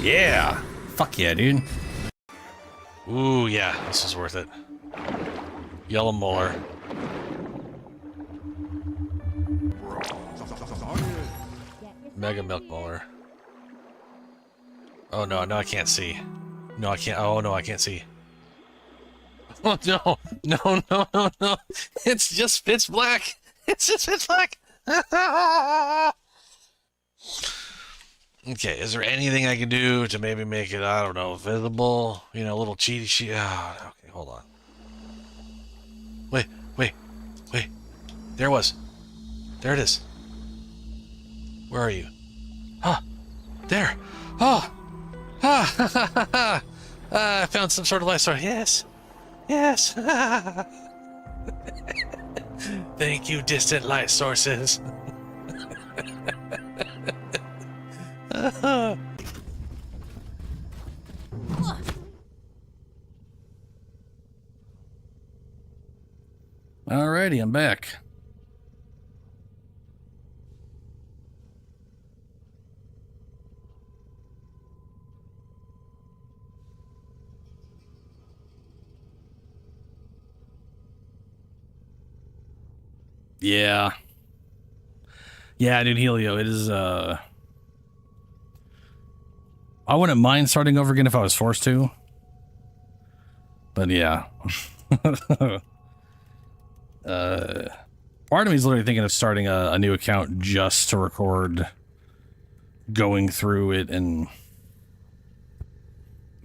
Yeah! Fuck yeah, dude. Ooh, yeah, this is worth it. Yellow molar. Mega milk molar. Oh no, I can't see. No, I can't. Oh no, I can't see. Oh no, no. It's just pitch black. It's just pitch black. Okay, is there anything I can do to maybe make it, I don't know, visible? You know, a little cheaty sheet. Oh, okay, hold on. Wait. There it was. There it is. Where are you? Huh. There. Oh. I found some sort of life source. Yes. Yes. Thank you, distant light sources. Alrighty, I'm back. Yeah. Yeah, dude, Helio, it is, I wouldn't mind starting over again if I was forced to. But yeah. Part of me is literally thinking of starting a new account just to record going through it and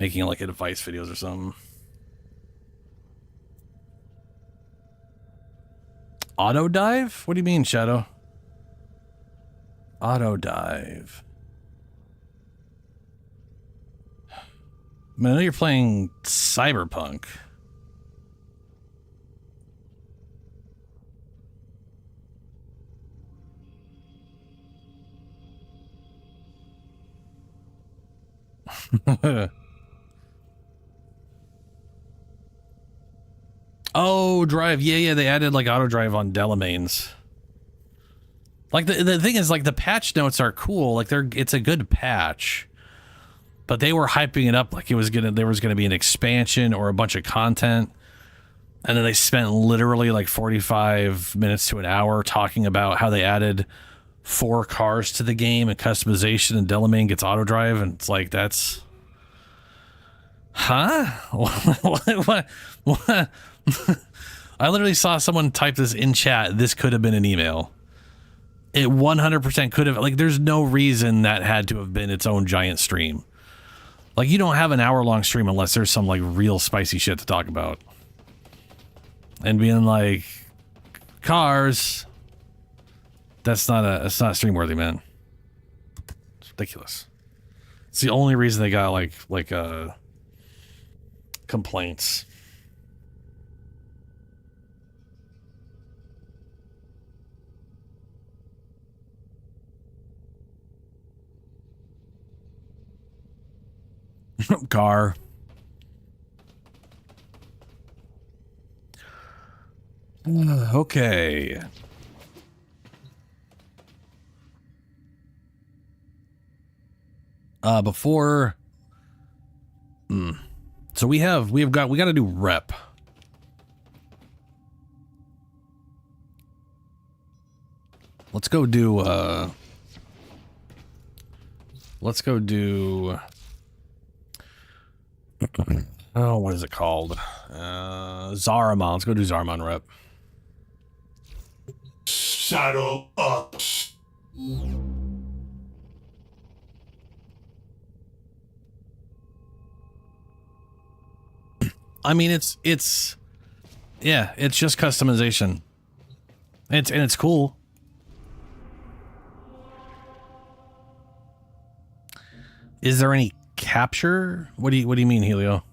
making like advice videos or something. Auto dive? What do you mean, Shadow? Auto dive. I mean, I know you're playing Cyberpunk. Oh, drive. Yeah, they added like auto drive on Delamains. Like the thing is, like, the patch notes are cool. Like it's a good patch. But they were hyping it up like there was gonna be an expansion or a bunch of content. And then they spent literally like 45 minutes to an hour talking about how they added 4 cars to the game and customization, and Delamain gets auto drive, and it's like, that's... Huh? What? I literally saw someone type this in chat. This could have been an email. It 100% could have. Like, there's no reason that had to have been its own giant stream. Like, you don't have an hour-long stream unless there's some, like, real spicy shit to talk about. And being like, cars, it's not stream-worthy, man. It's ridiculous. It's the only reason they got, like, complaints. Car. Okay. Before. So we got to do rep. Let's go do oh, what is it called? Zaramon. Let's go do Zaramon rep. Saddle up. I mean, it's just customization. It's cool. Is there any capture? What do you mean, Helio?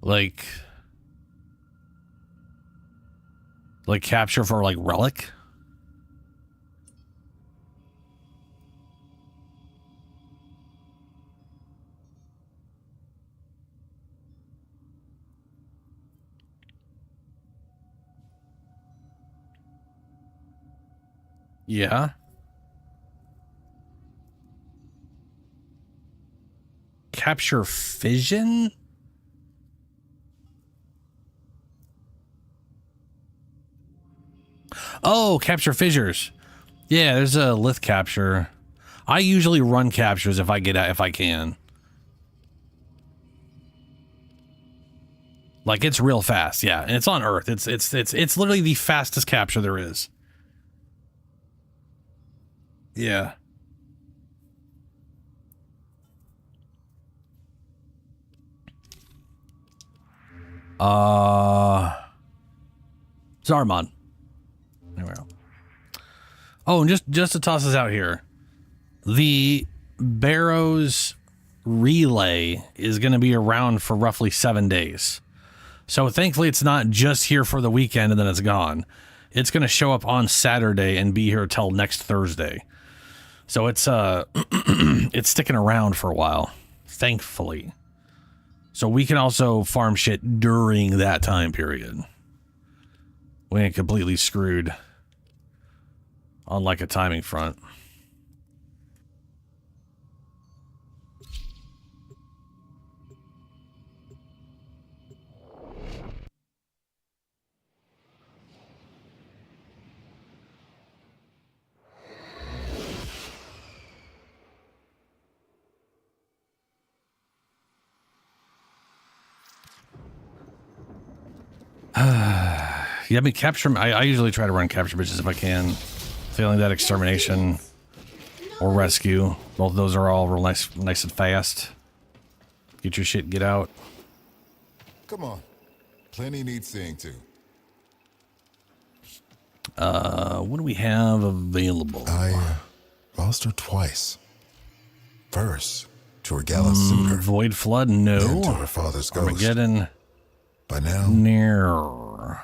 Like capture for like relic? Yeah. Capture fission? Oh, capture fissures. Yeah, there's a lith capture. I usually run captures if I can. Like, it's real fast, yeah, and it's on Earth. It's literally the fastest capture there is. Yeah. Zarmon. There we go. Oh, and just to toss this out here, the Barrows relay is going to be around for roughly 7 days. So thankfully it's not just here for the weekend and then it's gone. It's going to show up on Saturday and be here till next Thursday. So it's it's sticking around for a while, thankfully. So we can also farm shit during that time period. We ain't completely screwed on like a timing front. Yeah, I mean, capture. I usually try to run capture bitches if I can. Failing that, extermination or rescue. Both of those are all real nice and fast. Get your shit, get out. Come on. Plenty need seeing to. What do we have available? I lost her twice. First, to her gallant suitor. Void Flood, no. Then to her father's ghost. Armageddon. By now, near.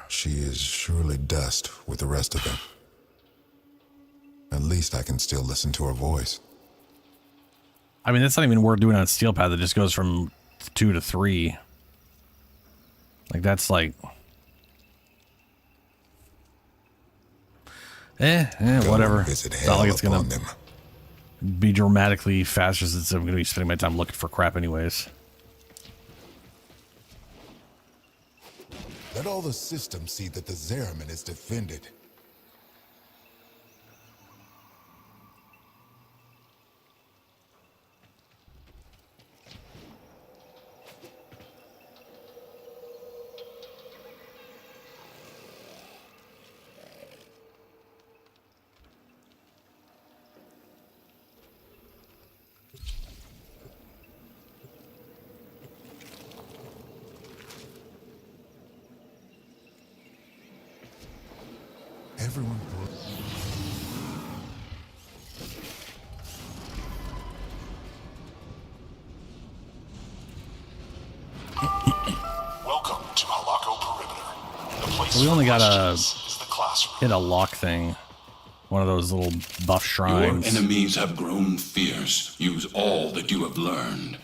She is surely dust with the rest of them. At least I can still listen to her voice. I mean, that's not even worth doing on Steel Path. It just goes from 2 to 3. Like, that's like... whatever. It's not like it's gonna be dramatically faster since I'm gonna be spending my time looking for crap anyways. Let all the systems see that the Zeraman is defended. Everyone. Welcome to Halako Perimeter. The place We only got is the classroom. hit a lock thing. One of those little buff shrines. Your enemies have grown fierce. Use all that you have learned.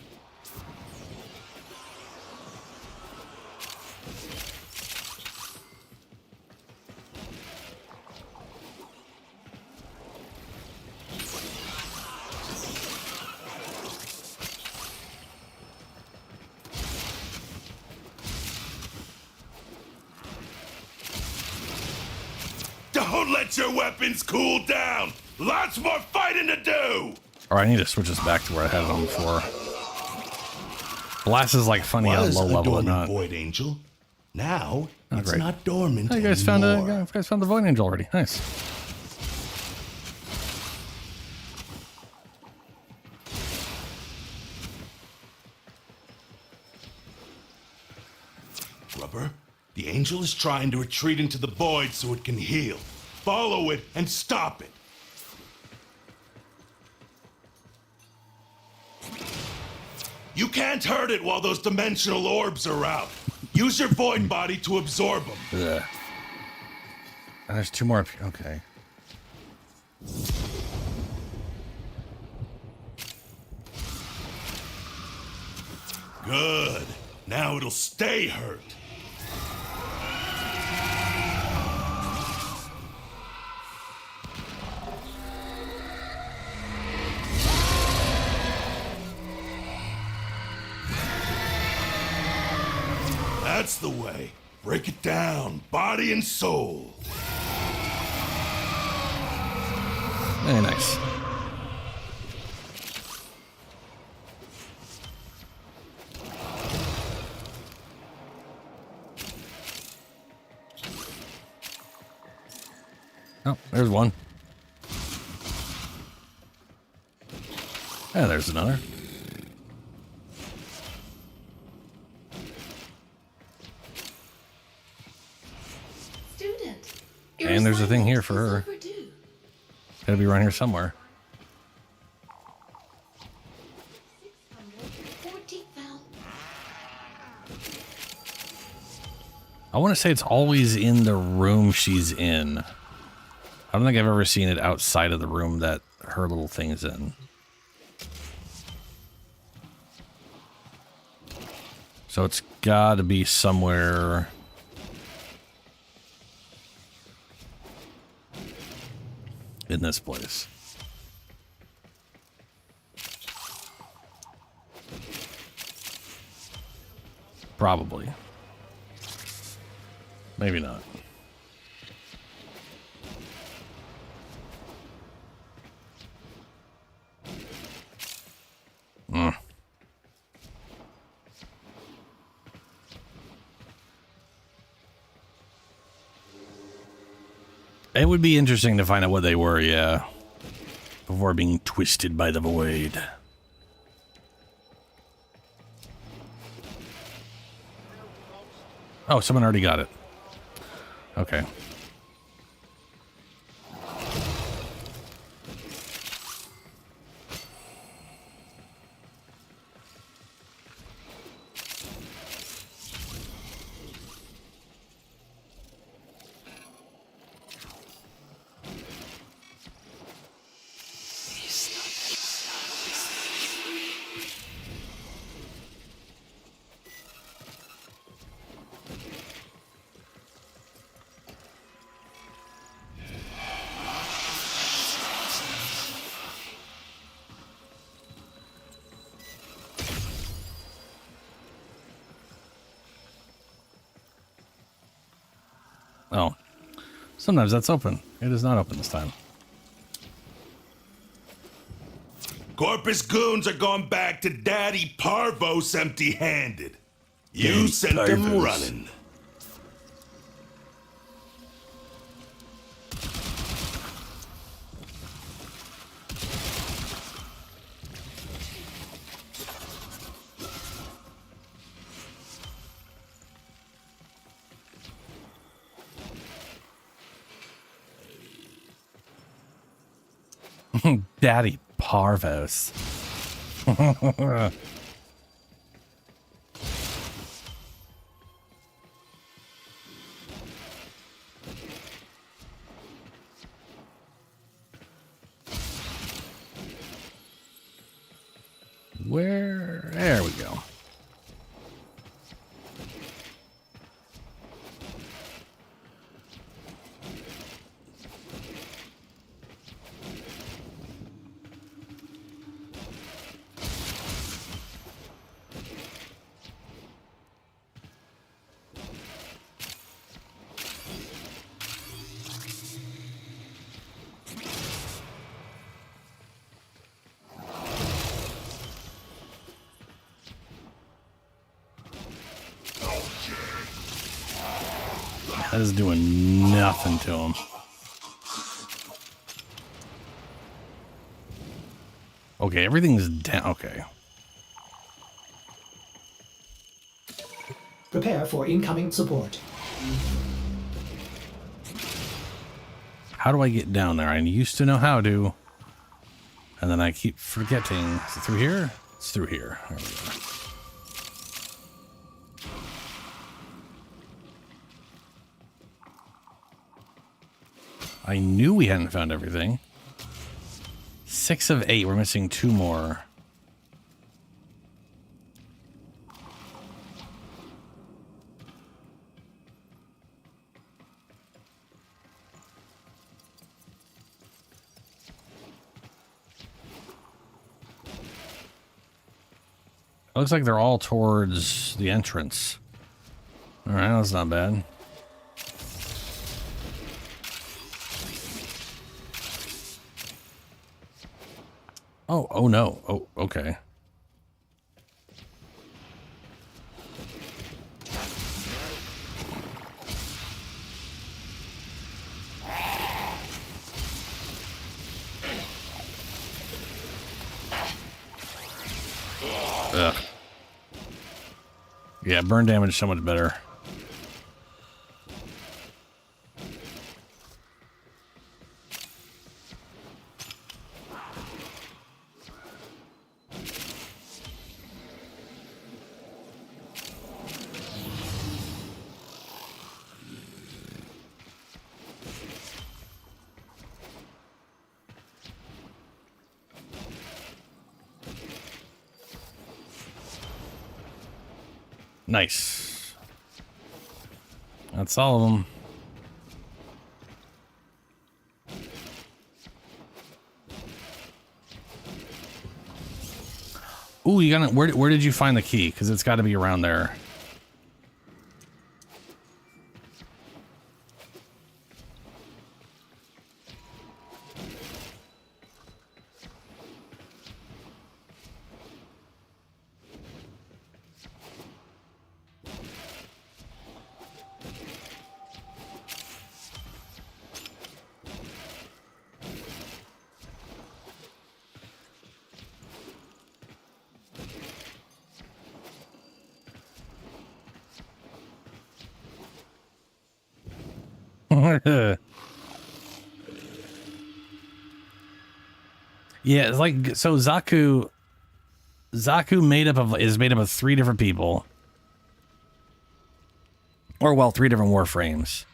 Don't let your weapons cool down. Lots more fighting to do. Or I need to switch this back to where I had them before. Blast is like funny on low level and not. Void Angel. Now it's great. not dormant You guys anymore. found the Void Angel already. Nice. Rubber, the angel is trying to retreat into the void so it can heal. Follow it and stop it. You can't hurt it while those dimensional orbs are out. Use your void body to absorb them. Ugh. And there's 2 more up here. Okay. Good. Now it'll stay hurt. That's the way. Break it down, body and soul. Very nice. Oh, there's one. And there's another. And there's a thing here for her. Gotta be around here somewhere. I want to say it's always in the room she's in. I don't think I've ever seen it outside of the room that her little thing's in. So it's got to be somewhere in this place. Probably. Maybe not. It would be interesting to find out what they were, yeah. Before being twisted by the void. Oh, someone already got it. Okay. Oh. Sometimes that's open. It is not open this time. Corpus goons are going back to Daddy Parvos empty-handed. You sent them running. Daddy Parvos. Where? There we go. That is doing nothing to him. Okay, everything's down. Okay. Prepare for incoming support. How do I get down there? I used to know how to. And then I keep forgetting. Is it through here? It's through here. There we go. I knew we hadn't found everything. 6 of 8. We're missing 2 more. It looks like they're all towards the entrance. All right, that's not bad. Oh no. Oh, okay. Ugh. Yeah, burn damage so much better. Nice. That's all of them. Ooh, you got where did you find the key? Because it's got to be around there. Yeah, it's like so Zaku is made up of 3 different people. Or well, 3 different Warframes.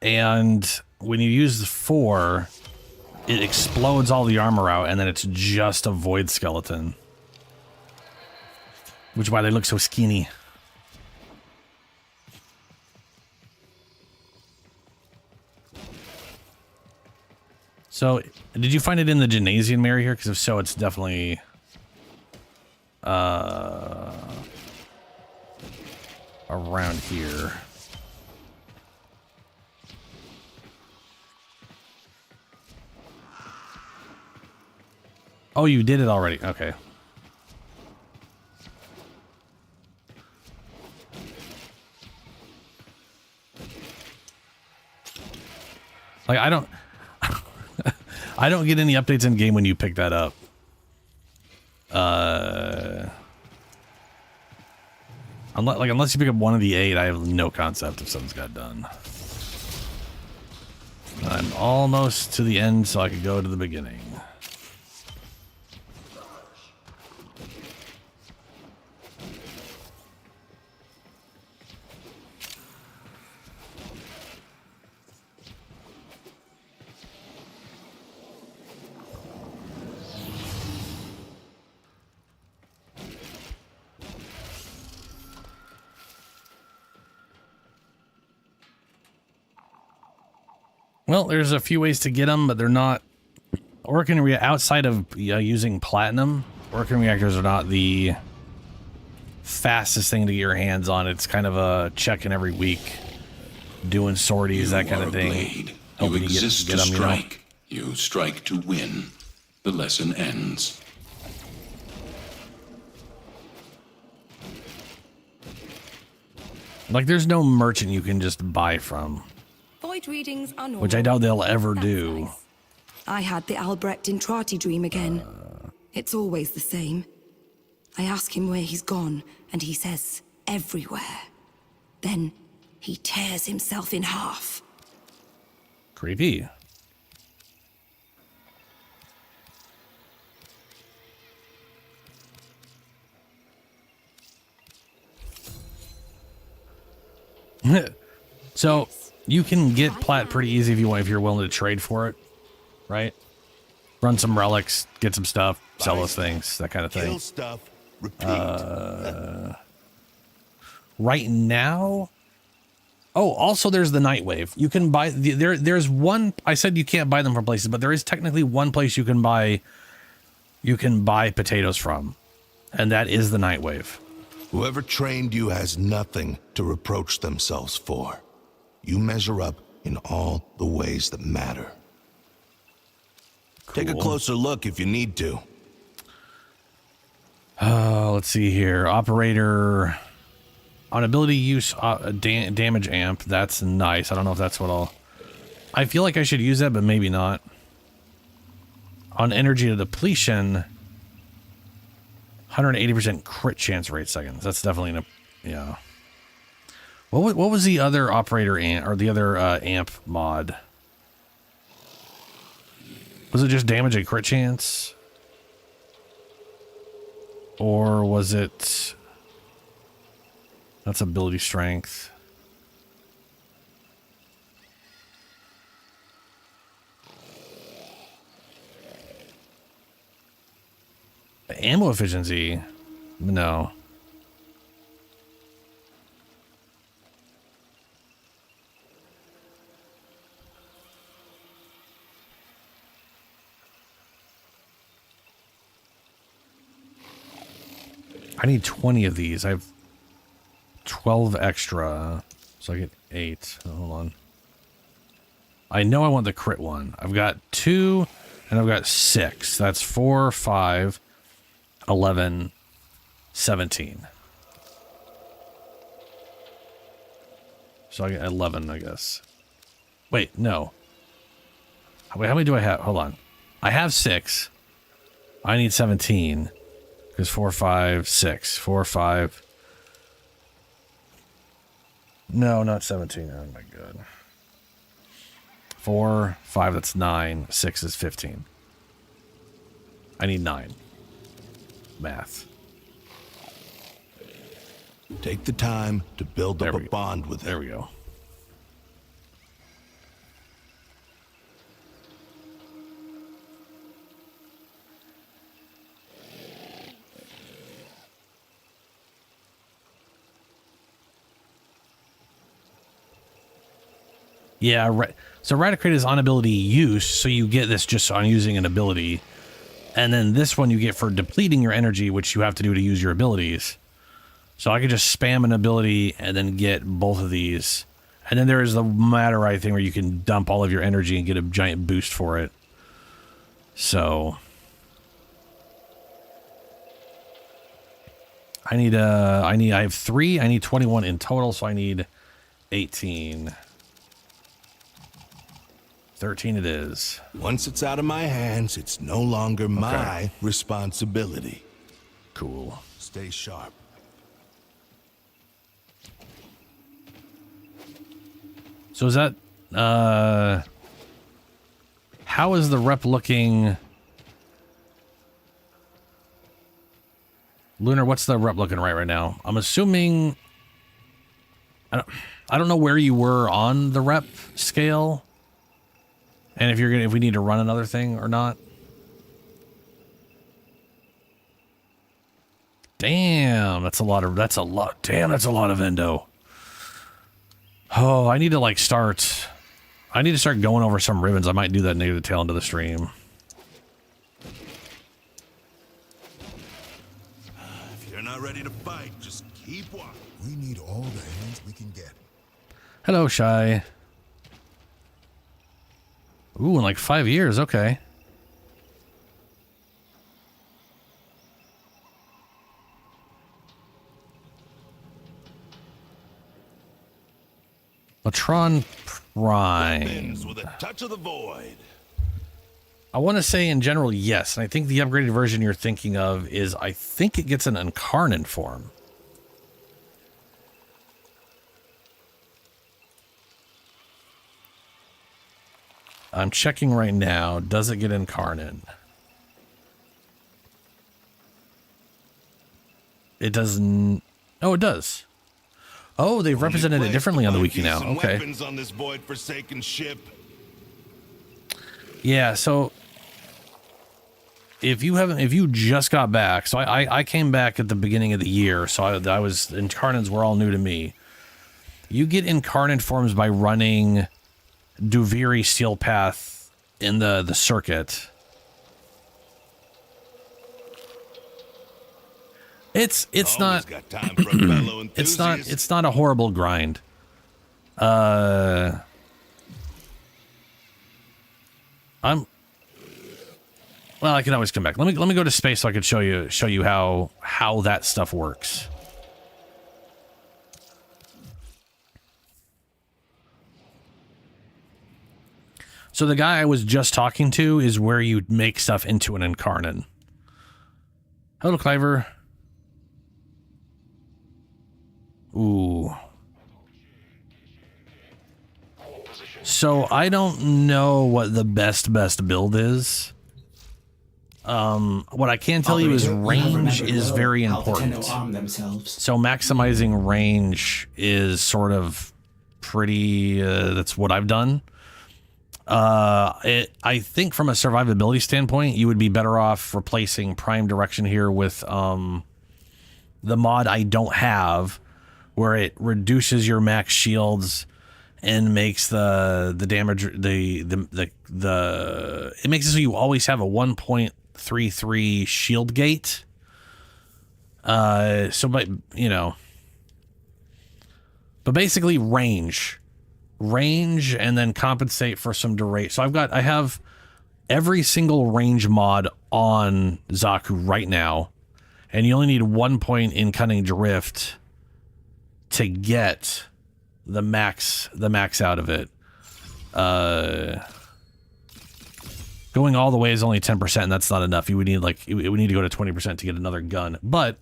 And when you use the 4, it explodes all the armor out and then it's just a void skeleton. Which is why they look so skinny. So, did you find it in the gymnasium area here? Because if so, it's definitely... around here. Oh, you did it already. Okay. Like, I don't... I don't get any updates in game when you pick that up. Unless you pick up one of the 8, I have no concept if something's got done. I'm almost to the end, so I could go to the beginning. Well, there's a few ways to get them, but they're not... outside of using platinum, Orkin reactors are not the fastest thing to get your hands on. It's kind of a check-in every week, doing sorties, that kind of thing. You exist to strike. You strike to win. The lesson ends. Like, there's no merchant you can just buy from. Void readings are normal. Which I doubt they'll ever do. Nice. I had the Albrecht Intrati dream again. It's always the same. I ask him where he's gone, and he says, everywhere. Then he tears himself in half. Creepy. So you can get plat pretty easy if you want, if you're willing to trade for it, right? Run some relics, get some stuff, sell those things, that kind of thing. Kill stuff, repeat. Right now. Oh, also there's the Nightwave. You can buy there's one. I said you can't buy them from places, but there is technically one place you can buy potatoes from, and that is the Nightwave. Whoever trained you has nothing to reproach themselves for. You measure up in all the ways that matter. Take a closer look if you need to. Let's see here. Operator on ability use damage amp. That's nice. I don't know if that's what I'll... I feel like I should use that, but maybe not. On energy to depletion, 180% crit chance rate seconds. That's definitely yeah. What was the other operator amp, or the other amp mod? Was it just damage and crit chance? Or was it... That's ability strength. Ammo efficiency. No. I need 20 of these. I have 12 extra, so I get 8. Hold on. I know I want the crit one. I've got 2, and I've got 6. That's 4, 5, 11, 17. So I get 11, I guess. Wait, no. Wait, how many do I have? Hold on. I have 6. I need 17. Because 4, 5, 6. 4, 5. No, not 17. Oh my god. 4, 5, that's 9. 6 is 15. I need 9. Math. Take the time to build up a bond with There we go. Yeah, right. So Radicate is on ability use, so you get this just on using an ability. And then this one you get for depleting your energy, which you have to do to use your abilities. So I could just spam an ability and then get both of these. And then there is the Materite thing where you can dump all of your energy and get a giant boost for it. So I have 3. I need 21 in total, so I need 18. 13 it is. Once it's out of my hands, it's no longer my responsibility. Cool. Stay sharp. So is that, how is the rep looking? Lunar, what's the rep looking right now? I'm assuming, I don't know where you were on the rep scale. And if we need to run another thing or not. Damn, that's a lot. Damn, that's a lot of endo. Oh, I need to start going over some ribbons. I might do that near the tail end of the stream. If you're not ready to fight, just keep walking. We need all the hands we can get. Hello, Shy. Ooh, in like 5 years, okay. Latron Prime. With a touch of the void. I want to say in general, yes. And I think the upgraded version you're thinking of is, I think it gets an incarnate form. I'm checking right now. Does it get incarnate? It doesn't. Oh, it does. Oh, they've represented it differently on the wiki now. Okay. Weapons on this void-forsaken ship. Yeah, so if you just got back, so I came back at the beginning of the year, so I was, incarnates were all new to me. You get incarnate forms by running Duviri Steel Path in the circuit. It's not it's not a horrible grind. Well, I can always come back. Let me go to space so I can show you how that stuff works. So the guy I was just talking to is where you make stuff into an incarnate. Hello, Cliver. Ooh. So I don't know what the best build is. What I can tell you is range is very important. So maximizing range is sort of pretty, that's what I've done. I think from a survivability standpoint, you would be better off replacing prime direction here with the mod I don't have, where it reduces your max shields and makes the damage it makes it so you always have a 1.33 shield gate. So but but basically range and then compensate for some duration. So I have every single range mod on Zaku right now, and you only need 1 point in Cunning Drift to get the max out of it. Going all the way is only 10%, and that's not enough. You would need it would need to go to 20% to get another gun. But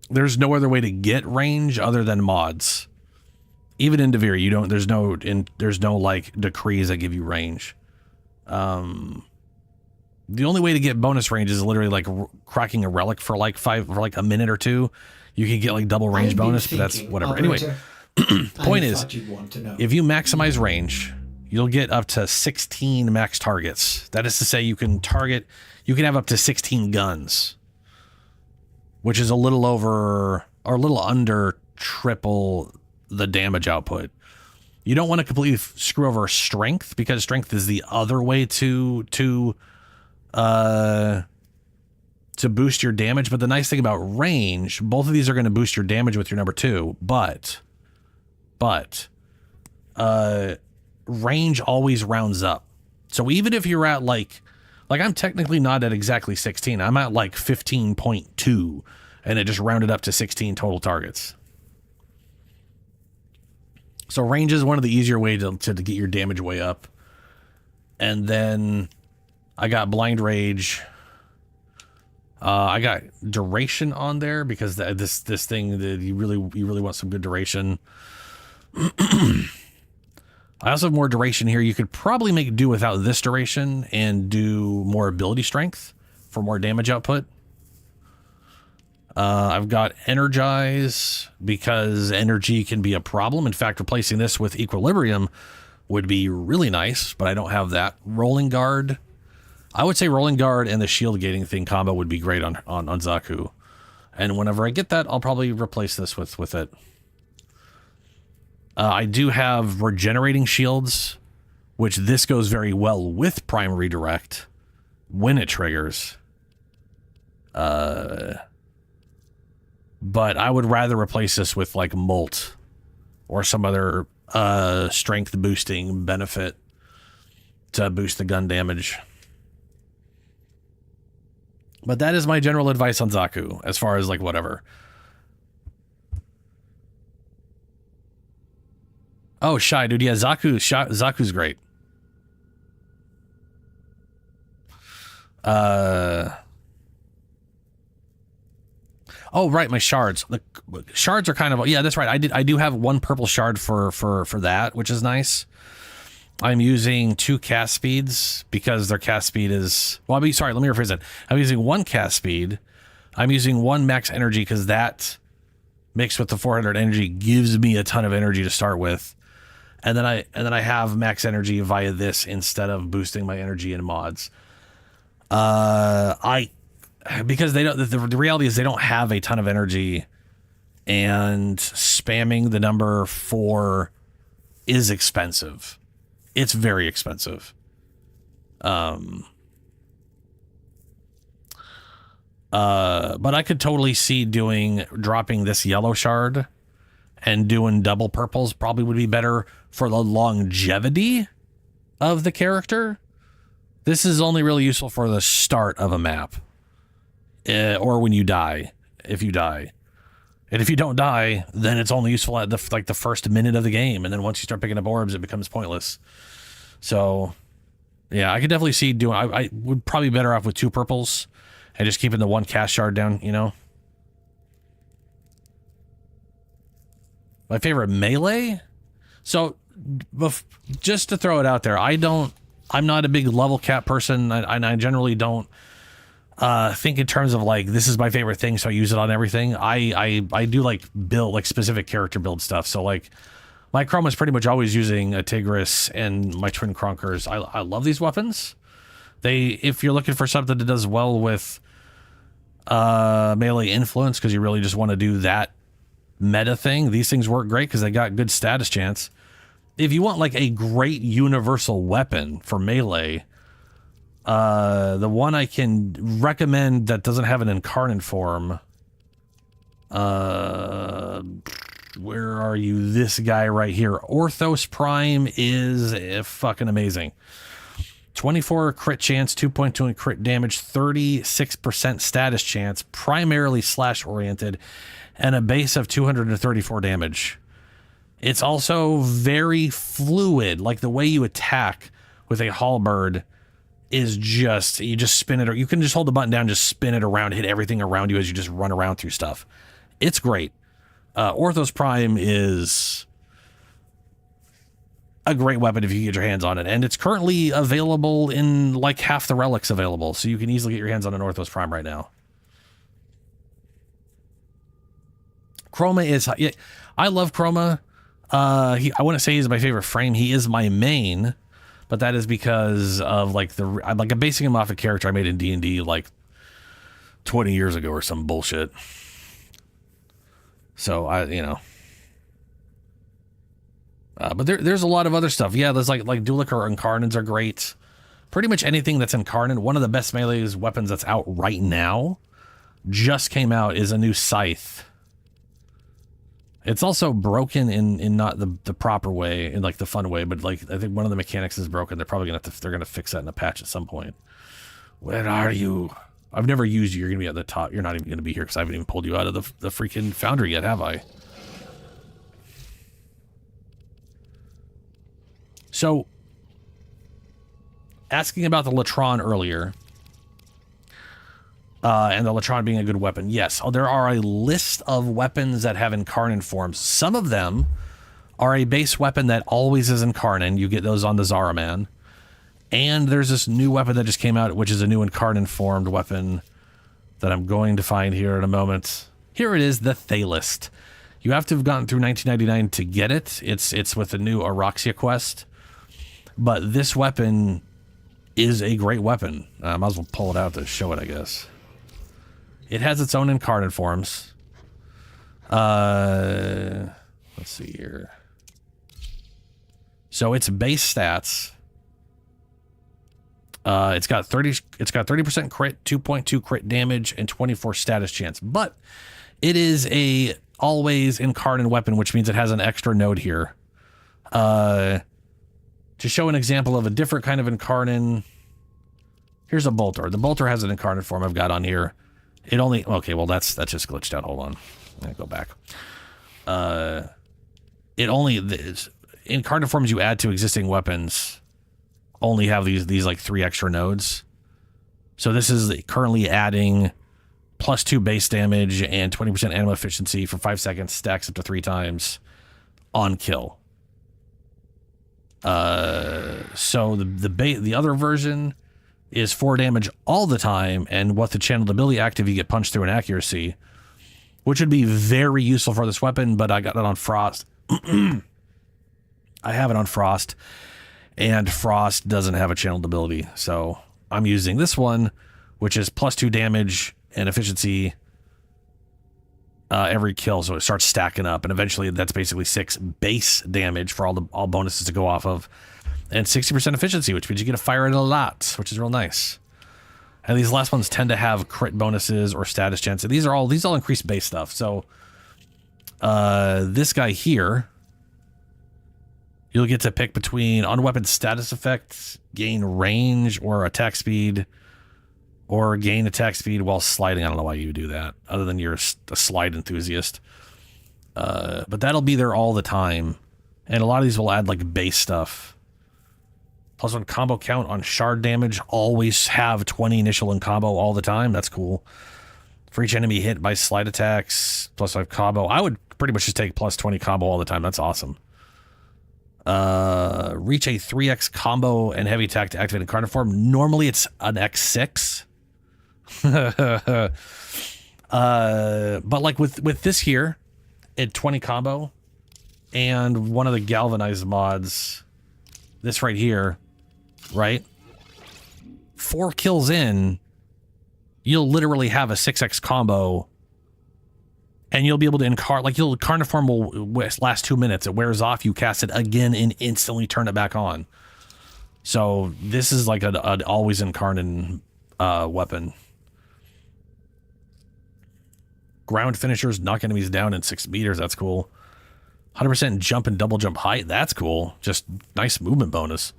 there's no other way to get range other than mods. Even in Duviri, there's no like decrees that give you range. The only way to get bonus range is literally like cracking a relic for like a minute or two. You can get like double range bonus, but that's whatever. Anyway, point is, if you maximize range, you'll get up to 16 max targets. That is to say, you can have up to 16 guns, which is a little over or a little under triple the damage output. You don't want to completely screw over strength, because strength is the other way to boost your damage. But the nice thing about range, both of these are going to boost your damage with your number 2, but range always rounds up. So even if you're at like I'm technically not at exactly 16, I'm at like 15.2, and it just rounded up to 16 total targets. So range is one of the easier ways to get your damage way up. And then I got Blind Rage. I got duration on there because this thing that you really want some good duration. I also have more duration here. You could probably make do without this duration and do more ability strength for more damage output. I've got Energize because energy can be a problem. In fact, replacing this with Equilibrium would be really nice, but I don't have that. Rolling Guard. I would say Rolling Guard and the shield gating thing combo would be great on Zaku. And whenever I get that, I'll probably replace this with it. I do have Regenerating Shields, which this goes very well with Prime Redirect when it triggers. But I would rather replace this with like Molt or some other strength boosting benefit to boost the gun damage. But that is my general advice on Zaku, as far as like whatever. Oh, Shy, dude, yeah, Zaku's great. Oh, right, my shards. The shards are kind of, yeah, that's right. I do have one purple shard for that, which is nice. I'm using 2 cast speeds because their cast speed is, well, sorry, let me rephrase that. I'm using 1 cast speed. I'm using 1 max energy because that mixed with the 400 energy gives me a ton of energy to start with. And then I have max energy via this instead of boosting my energy in mods. Because they don't, the reality is they don't have a ton of energy, and spamming the number 4 is expensive. It's very expensive. But I could totally see dropping this yellow shard and doing double purples probably would be better for the longevity of the character. This is only really useful for the start of a map. Or when you die, if you die. And if you don't die, then it's only useful at the first minute of the game. And then once you start picking up orbs, it becomes pointless. So, yeah, I could definitely see I would probably be better off with 2 purples and just keeping the 1 cast shard down, you know? My favorite melee? So, just to throw it out there, I'm not a big level cap person, and I generally don't think in terms of like, this is my favorite thing, so I use it on everything. I do like build, like specific character build stuff. So like my Chroma's pretty much always using a Tigris and my Twin Cronkers. I love these weapons. If you're looking for something that does well with melee influence, because you really just want to do that meta thing, these things work great because they got good status chance. If you want like a great universal weapon for melee, the one I can recommend that doesn't have an incarnate form, where are you? This guy right here. Orthos Prime is fucking amazing. 24 crit chance, 2.2 in crit damage, 36% status chance, primarily slash oriented, and a base of 234 damage. It's also very fluid, like the way you attack with a halberd is just, you just spin it, or you can just hold the button down, just spin it around, hit everything around you as you just run around through stuff. It's great. Orthos Prime is a great weapon if you get your hands on it, and it's currently available in like half the relics available, so you can easily get your hands on an Orthos Prime right now. Chroma is, I love Chroma. I wouldn't say he's my favorite frame. He is my main, but that is because of like I'm basing him off a character I made in D&D like 20 years ago or some bullshit. So but there's a lot of other stuff. Yeah, there's like Dulic or Incarnants are great. Pretty much anything that's Incarnate. One of the best melee weapons that's out right now, just came out, is a new Scythe. It's also broken in not the proper way, in like the fun way, but like I think one of the mechanics is broken. They're probably gonna fix that in a patch at some point. Where are you? I've never used you. You're gonna be at the top. You're not even gonna be here because I haven't even pulled you out of the freaking foundry yet, have I? So, asking about the Latron earlier, and the Latron being a good weapon, yes, there are a list of weapons that have Incarnate forms. Some of them are a base weapon that always is Incarnate. You get those on the Zaraman. And there's this new weapon that just came out, which is a new Incarnate formed weapon that I'm going to find here in a moment. Here it is, the Thalist. You have to have gotten through 1999 to get it. It's with the new Araxia quest. But this weapon is a great weapon. I might as well pull it out to show it, I guess. It has its own Incarnate forms. Let's see here. So its base stats. It's got 30% crit, 2.2 crit damage, and 24 status chance. But it is a always Incarnate weapon, which means it has an extra node here. To show an example of a different kind of Incarnate, here's a Bolter. The Bolter has an Incarnate form I've got on here. It only, okay, well that's just glitched out. Hold on. I'm gonna go back. It only, Incarnate forms you add to existing weapons only have these like 3 extra nodes. So this is currently adding +2 base damage and 20% animal efficiency for 5 seconds, stacks up to 3 times on kill. So the other version is 4 damage all the time, and with the channeled ability active, you get punched through an accuracy, which would be very useful for this weapon, but I got it on Frost. I have it on Frost, and Frost doesn't have a channeled ability, so I'm using this one, which is +2 damage and efficiency every kill, so it starts stacking up, and eventually that's basically 6 base damage for all bonuses to go off of, and 60% efficiency, which means you get to fire it a lot, which is real nice. And these last ones tend to have crit bonuses or status chances. These all increase base stuff. So this guy here, you'll get to pick between on-weapon status effects, gain range or attack speed, or gain attack speed while sliding. I don't know why you would do that, other than you're a slide enthusiast. But that'll be there all the time. And a lot of these will add like base stuff. +1 combo count on shard damage. Always have 20 initial in combo all the time. That's cool. For each enemy hit by slide attacks, +5 combo. I would pretty much just take +20 combo all the time. That's awesome. Reach a 3x combo and heavy attack to activate Incarnate form. Normally it's an X6. But like with this here, at 20 combo, and one of the galvanized mods, this right here, right? 4 kills in, you'll literally have a 6x combo, and you'll be able to Carniform will last 2 minutes. It wears off, you cast it again, and instantly turn it back on. So this is like an always incarnate weapon. Ground finishers knock enemies down in 6 meters. That's cool. 100% jump and double jump height. That's cool. Just nice movement bonus.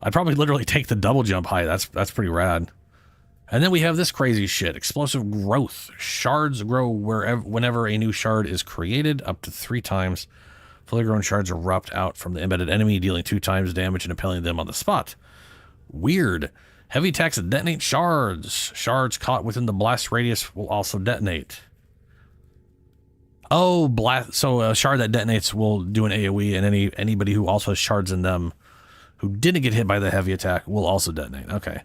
I'd probably literally take the double jump height. That's pretty rad. And then we have this crazy shit. Explosive growth. Shards grow whenever a new shard is created, up to 3 times. Fully grown shards erupt out from the embedded enemy, dealing 2 times damage and impaling them on the spot. Weird. Heavy attacks detonate shards. Shards caught within the blast radius will also detonate. Oh, so a shard that detonates will do an AoE, and anybody who also has shards in them who didn't get hit by the heavy attack will also detonate. Okay.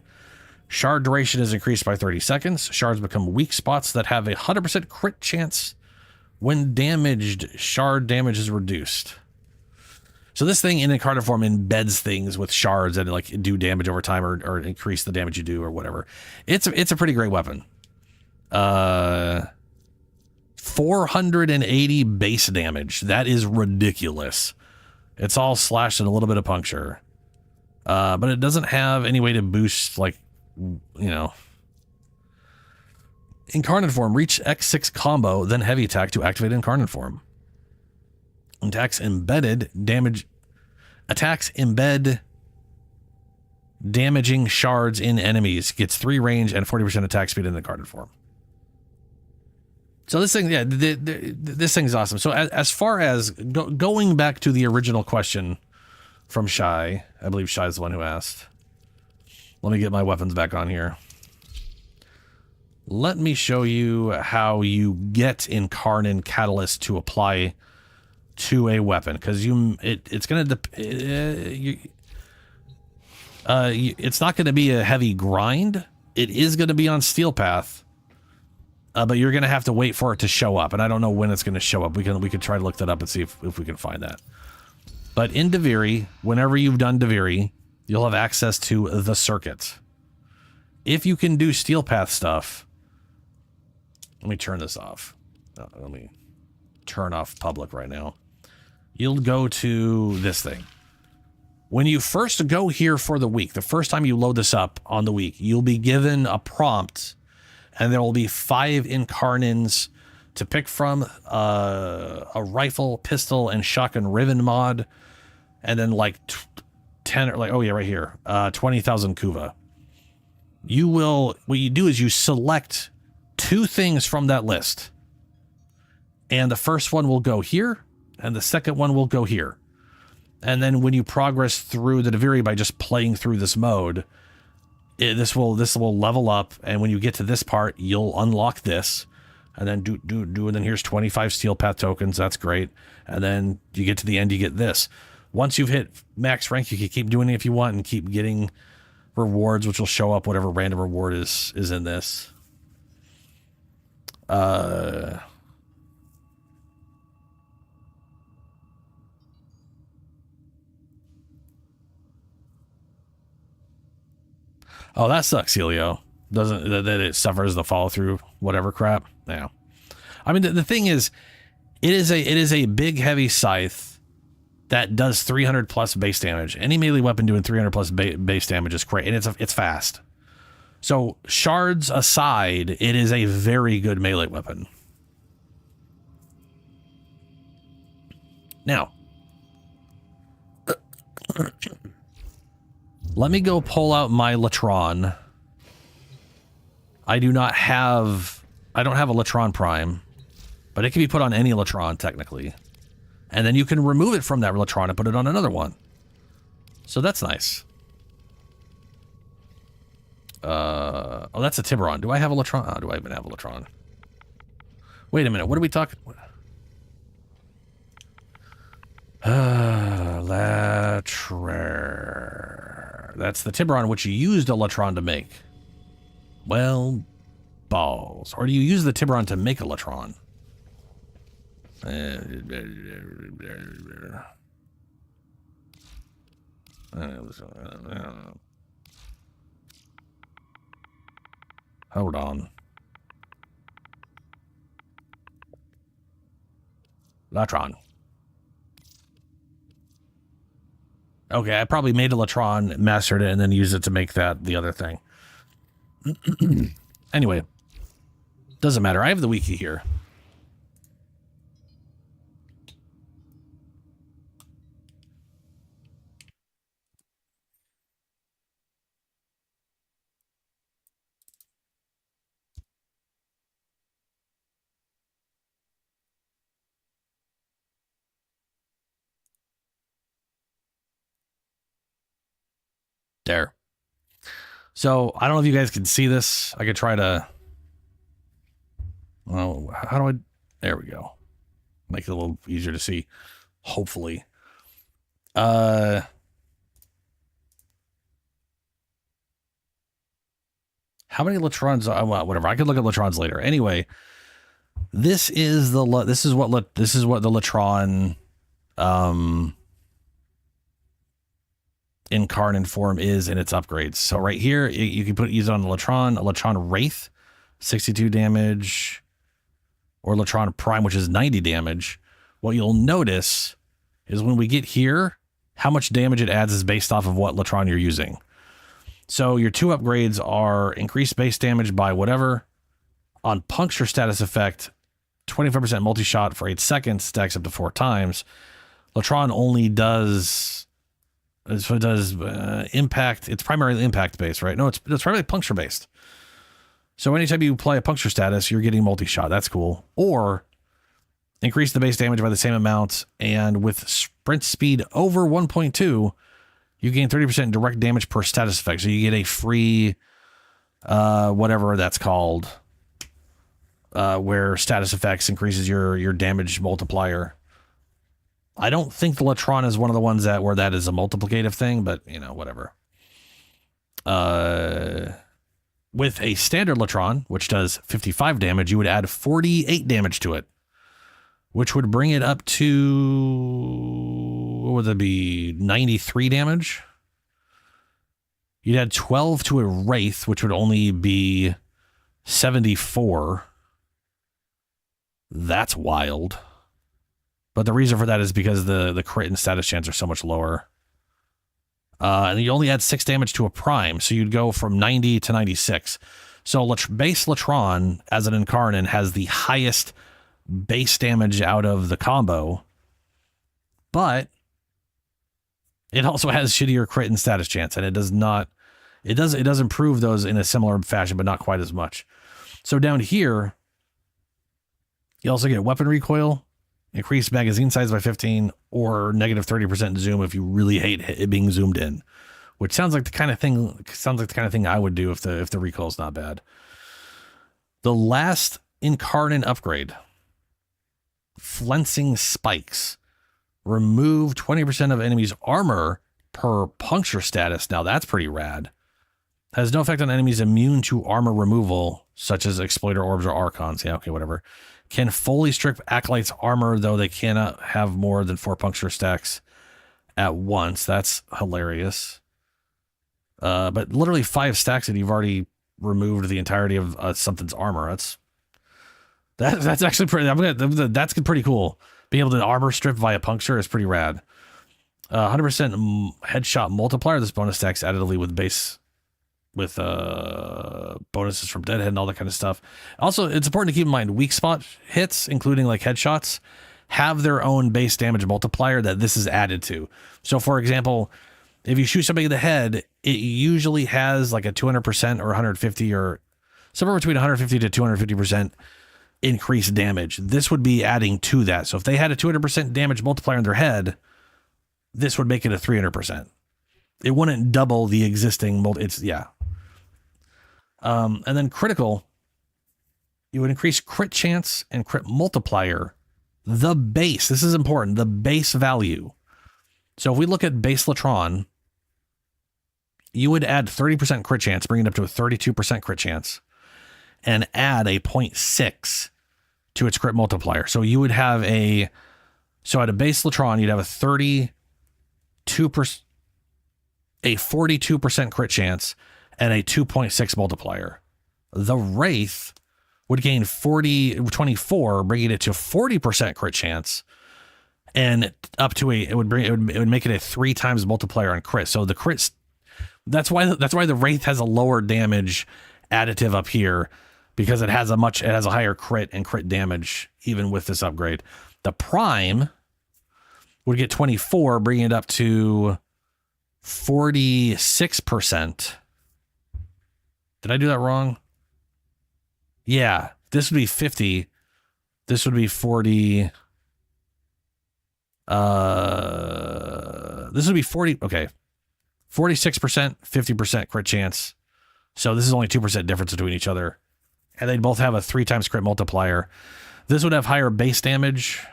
Shard duration is increased by 30 seconds. Shards become weak spots that have a 100% crit chance when damaged. Shard damage is reduced. So this thing in incarnate form embeds things with shards that like do damage over time or increase the damage you do or whatever. It's a pretty great weapon. 480 base damage. That is ridiculous. It's all slash and a little bit of puncture. But it doesn't have any way to boost, like, incarnate form. Reach X6 combo, then heavy attack to activate incarnate form. Attacks embed damaging shards in enemies. Gets 3 range and 40% attack speed in the incarnate form. So this thing, yeah, this thing's awesome. So as far as going back to the original question from Shy, I believe Shy is the one who asked. Let me get my weapons back on here. Let me show you how you get Incarnate Catalyst to apply to a weapon, because it's not going to be a heavy grind. It is going to be on Steel Path, but you're going to have to wait for it to show up, and I don't know when it's going to show up. We could try to look that up and see if we can find that. But in Duviri, whenever you've done Duviri, you'll have access to the circuit. If you can do Steel Path stuff, let me turn this off. Let me turn off public right now. You'll go to this thing. When you first go here for the week, the first time you load this up on the week, you'll be given a prompt, and there will be 5 incarnins to pick from, a rifle, pistol, and shotgun ribbon mod, and then like 10 or like, oh yeah, right here, 20,000 kuva. What you do is you select 2 things from that list, and the first one will go here, and the second one will go here. And then when you progress through the Duviri by just playing through this mode, this will level up, and when you get to this part, you'll unlock this, and then and then here's 25 Steel Path tokens. That's great. And then you get to the end, you get this. Once you've hit max rank, you can keep doing it if you want and keep getting rewards, which will show up whatever random reward is in this. Oh, that sucks, Helio. Doesn't that it suffers the follow through, whatever crap? Yeah. I mean, the thing is, it is a big heavy scythe that does 300 plus base damage. Any melee weapon doing 300 plus base damage is great, and it's fast. So shards aside, it is a very good melee weapon. Now, let me go pull out my Latron. I don't have a Latron Prime, but it can be put on any Latron technically. And then you can remove it from that Latron and put it on another one. So that's nice. Oh, that's a Tiburon. Do I have a Latron? Oh, do I even have a Latron? Wait a minute. What are we talking? Latron. That's the Tiburon, which you used a Latron to make. Well, balls. Or do you use the Tiburon to make a Latron? Hold on. Latron. Okay, I probably made a Latron, mastered it, and then used it to make that the other thing. Anyway, doesn't matter. I have the wiki here. There. So I don't know if you guys can see this. I could try to. Well, how do I? There we go. Make it a little easier to see. Hopefully. How many Latrons? Well, whatever. I could look at Latrons later. Anyway, this is what the Latron incarnate form is in its upgrades. So right here, you can use it on a Latron Wraith, 62 damage, or Latron Prime, which is 90 damage. What you'll notice is when we get here, how much damage it adds is based off of what Latron you're using. So your 2 upgrades are increased base damage by whatever. On puncture status effect, 25% multi-shot for 8 seconds, stacks up to 4 times. Latron only does... So it does impact. It's primarily impact based, right? No, it's primarily puncture based. So anytime you apply a puncture status, you're getting multi-shot. That's cool. Or increase the base damage by the same amount, and with sprint speed over 1.2, you gain 30% direct damage per status effect. So you get a free, whatever that's called, where status effects increases your damage multiplier. I don't think the Latron is one of the ones where that is a multiplicative thing, but whatever. With a standard Latron, which does 55 damage, you would add 48 damage to it, which would bring it up to, what would that be, 93 damage? You'd add 12 to a Wraith, which would only be 74. That's wild. But the reason for that is because the crit and status chance are so much lower. And you only add 6 damage to a Prime, so you'd go from 90 to 96. So base Latron, as an incarnate, has the highest base damage out of the combo, but it also has shittier crit and status chance, and it does improve those in a similar fashion, but not quite as much. So down here, you also get weapon recoil, increased magazine size by 15, or negative 30% zoom if you really hate it being zoomed in, which sounds like the kind of thing I would do if the recoil is not bad. The last incarnate upgrade, Flensing Spikes, remove 20% of enemies' armor per puncture status. Now that's pretty rad. Has no effect on enemies immune to armor removal, such as Exploiter Orbs or Archons. Yeah, okay, whatever. Can fully strip Acolyte's armor, though they cannot have more than 4 puncture stacks at once. That's hilarious. But literally 5 stacks and you've already removed the entirety of something's armor. That's actually pretty. That's pretty cool. Being able to armor strip via puncture is pretty rad. 100% headshot multiplier. This bonus stacks additively with bonuses from Deadhead and all that kind of stuff. Also, it's important to keep in mind weak spot hits, including like headshots, have their own base damage multiplier that this is added to. So for example, if you shoot somebody in the head, it usually has like a 200% or 150 or somewhere between 150 to 250% increased damage. This would be adding to that. So if they had a 200% damage multiplier in their head, this would make it a 300%. It wouldn't double the existing and then critical, you would increase crit chance and crit multiplier. The base, this is important, the base value. So if we look at base Latron, you would add 30% crit chance, bring it up to a 32% crit chance, and add a 0.6 to its crit multiplier. So you would have at a base Latron, you'd have a 42% crit chance and a 2.6 multiplier. The Wraith would gain 24, bringing it to 40% crit chance, and up to it would make it a 3 times multiplier on crit. So the crits, that's why the Wraith has a lower damage additive up here, because it has a higher crit and crit damage even with this upgrade. The Prime would get 24, bringing it up to 46%. Did I do that wrong? Yeah, this would be 50. This would be 40. This would be 40. Okay. 46%, 50% crit chance. So this is only 2% difference between each other. And they'd both have a 3 times crit multiplier. This would have higher base damage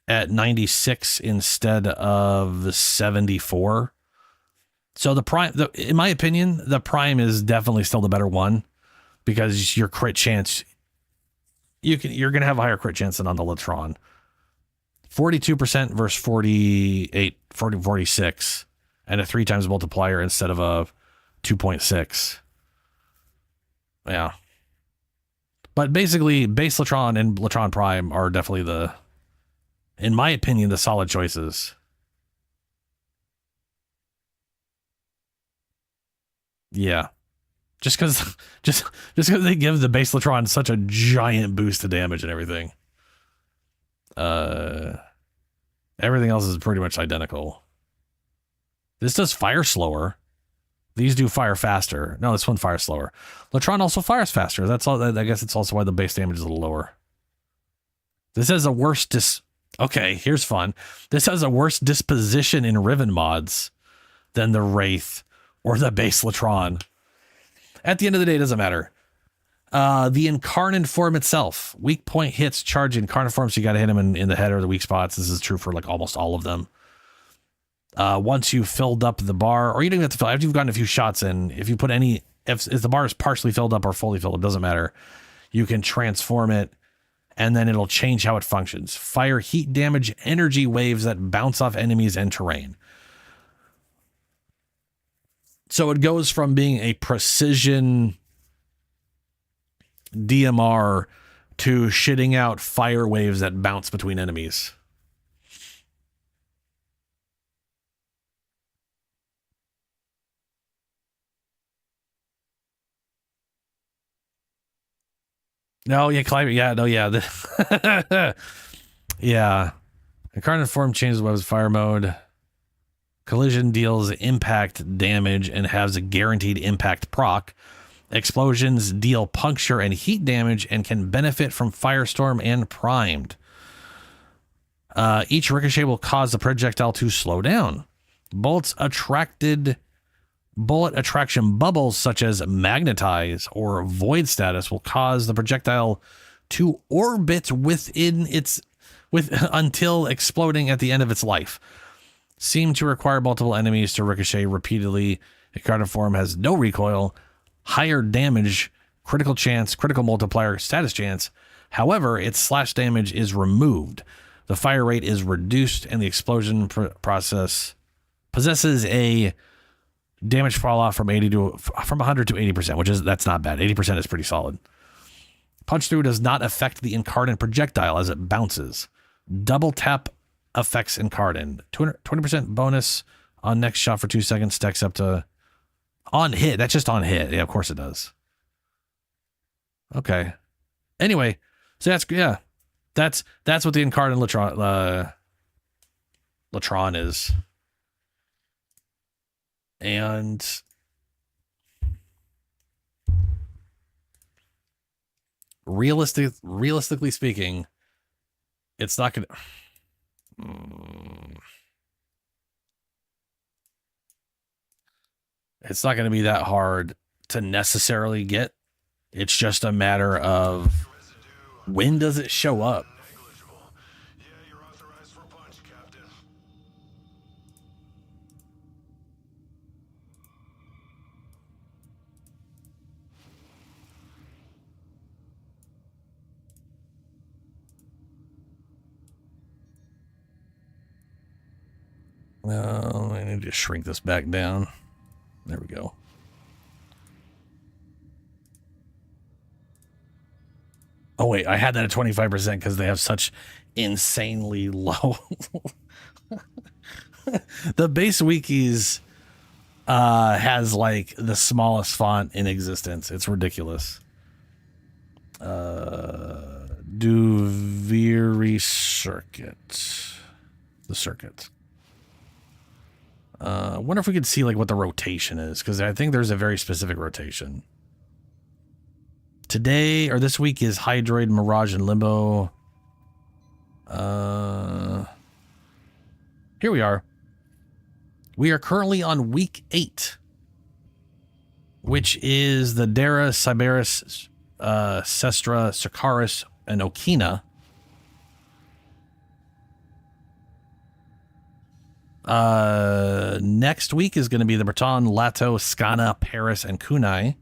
at 96 instead of 74. So the Prime, in my opinion, the Prime is definitely still the better one, because your crit chance, you're going to have a higher crit chance than on the Latron. 42% versus 46, and a 3 times multiplier instead of a 2.6. Yeah. But basically, base Latron and Latron Prime are definitely in my opinion, the solid choices. Yeah. Just because they give the base Latron such a giant boost to damage and everything. Everything else is pretty much identical. This does fire slower. These do fire faster. No, this one fires slower. Latron also fires faster. That's all. I guess it's also why the base damage is a little lower. This has a worse Okay, here's fun. This has a worse disposition in Riven mods than the Wraith or the base Latron. At the end of the day, it doesn't matter. The Incarnate form itself. Weak point hits charge Incarnate form, so you got to hit him in the head or the weak spots. This is true for like almost all of them. Once you've filled up the bar, or you don't even have to fill, after you've gotten a few shots in, if you put if the bar is partially filled up or fully filled, it doesn't matter. You can transform it, and then it'll change how it functions. Fire heat damage energy waves that bounce off enemies and terrain. So it goes from being a precision DMR to shitting out fire waves that bounce between enemies. No, yeah, climate. Yeah, no, yeah. Yeah. Incarnate form changes weapons fire mode. Collision deals impact damage and has a guaranteed impact proc. Explosions deal puncture and heat damage and can benefit from Firestorm and Primed. Each ricochet will cause the projectile to slow down. Bullet attraction bubbles such as magnetize or void status will cause the projectile to orbit until exploding at the end of its life. Seem to require multiple enemies to ricochet repeatedly. Incarnate form has no recoil, higher damage, critical chance, critical multiplier, status chance. However, its slash damage is removed. The fire rate is reduced, and the explosion process possesses a damage fall off from 100 to 80%, that's not bad. 80% is pretty solid. Punch through does not affect the Incarnate projectile as it bounces. Double tap affects Incarnate. 20% bonus on next shot for 2 seconds, stacks up to on hit. That's just on hit. Yeah, of course it does. Okay. Anyway, so that's what the Incarnate Latron is. And realistically speaking, it's not gonna be that hard to necessarily get. It's just a matter of when does it show up. Well, I need to shrink this back down. There we go. Oh wait, I had that at 25% because they have such insanely low. The base wikis has like the smallest font in existence. It's ridiculous. Duviri circuit. The circuit. I wonder if we could see like what the rotation is, because I think there's a very specific rotation. Today, or this week, is Hydroid, Mirage, and Limbo. Here we are. We are currently on week 8, which is the Dara, Cyberus, Sestra, Sakaris, and Okina. Next week is going to be the Breton, Lato, Skana, Paris, and Kunai.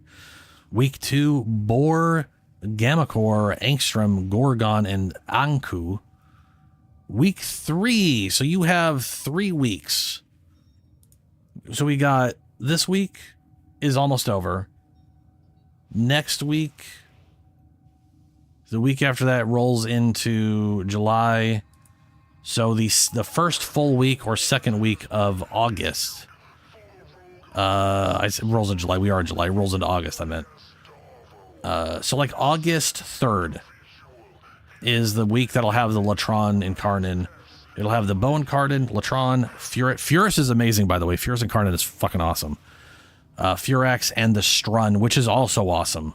Week 2, Bor, Gamakor, Angstrom, Gorgon, and Anku. Week 3, so you have 3 weeks. So we got this week is almost over. Next week, the week after that rolls into July. So the first full week or second week of August. I said rolls in July. We are in July. Rolls into August, I meant. So like August 3rd is the week that'll have the Latron Incarnon. It'll have the Bow Incarnon, Latron, Furus is amazing, by the way. Furus Incarnon is fucking awesome. Furax and the Strun, which is also awesome.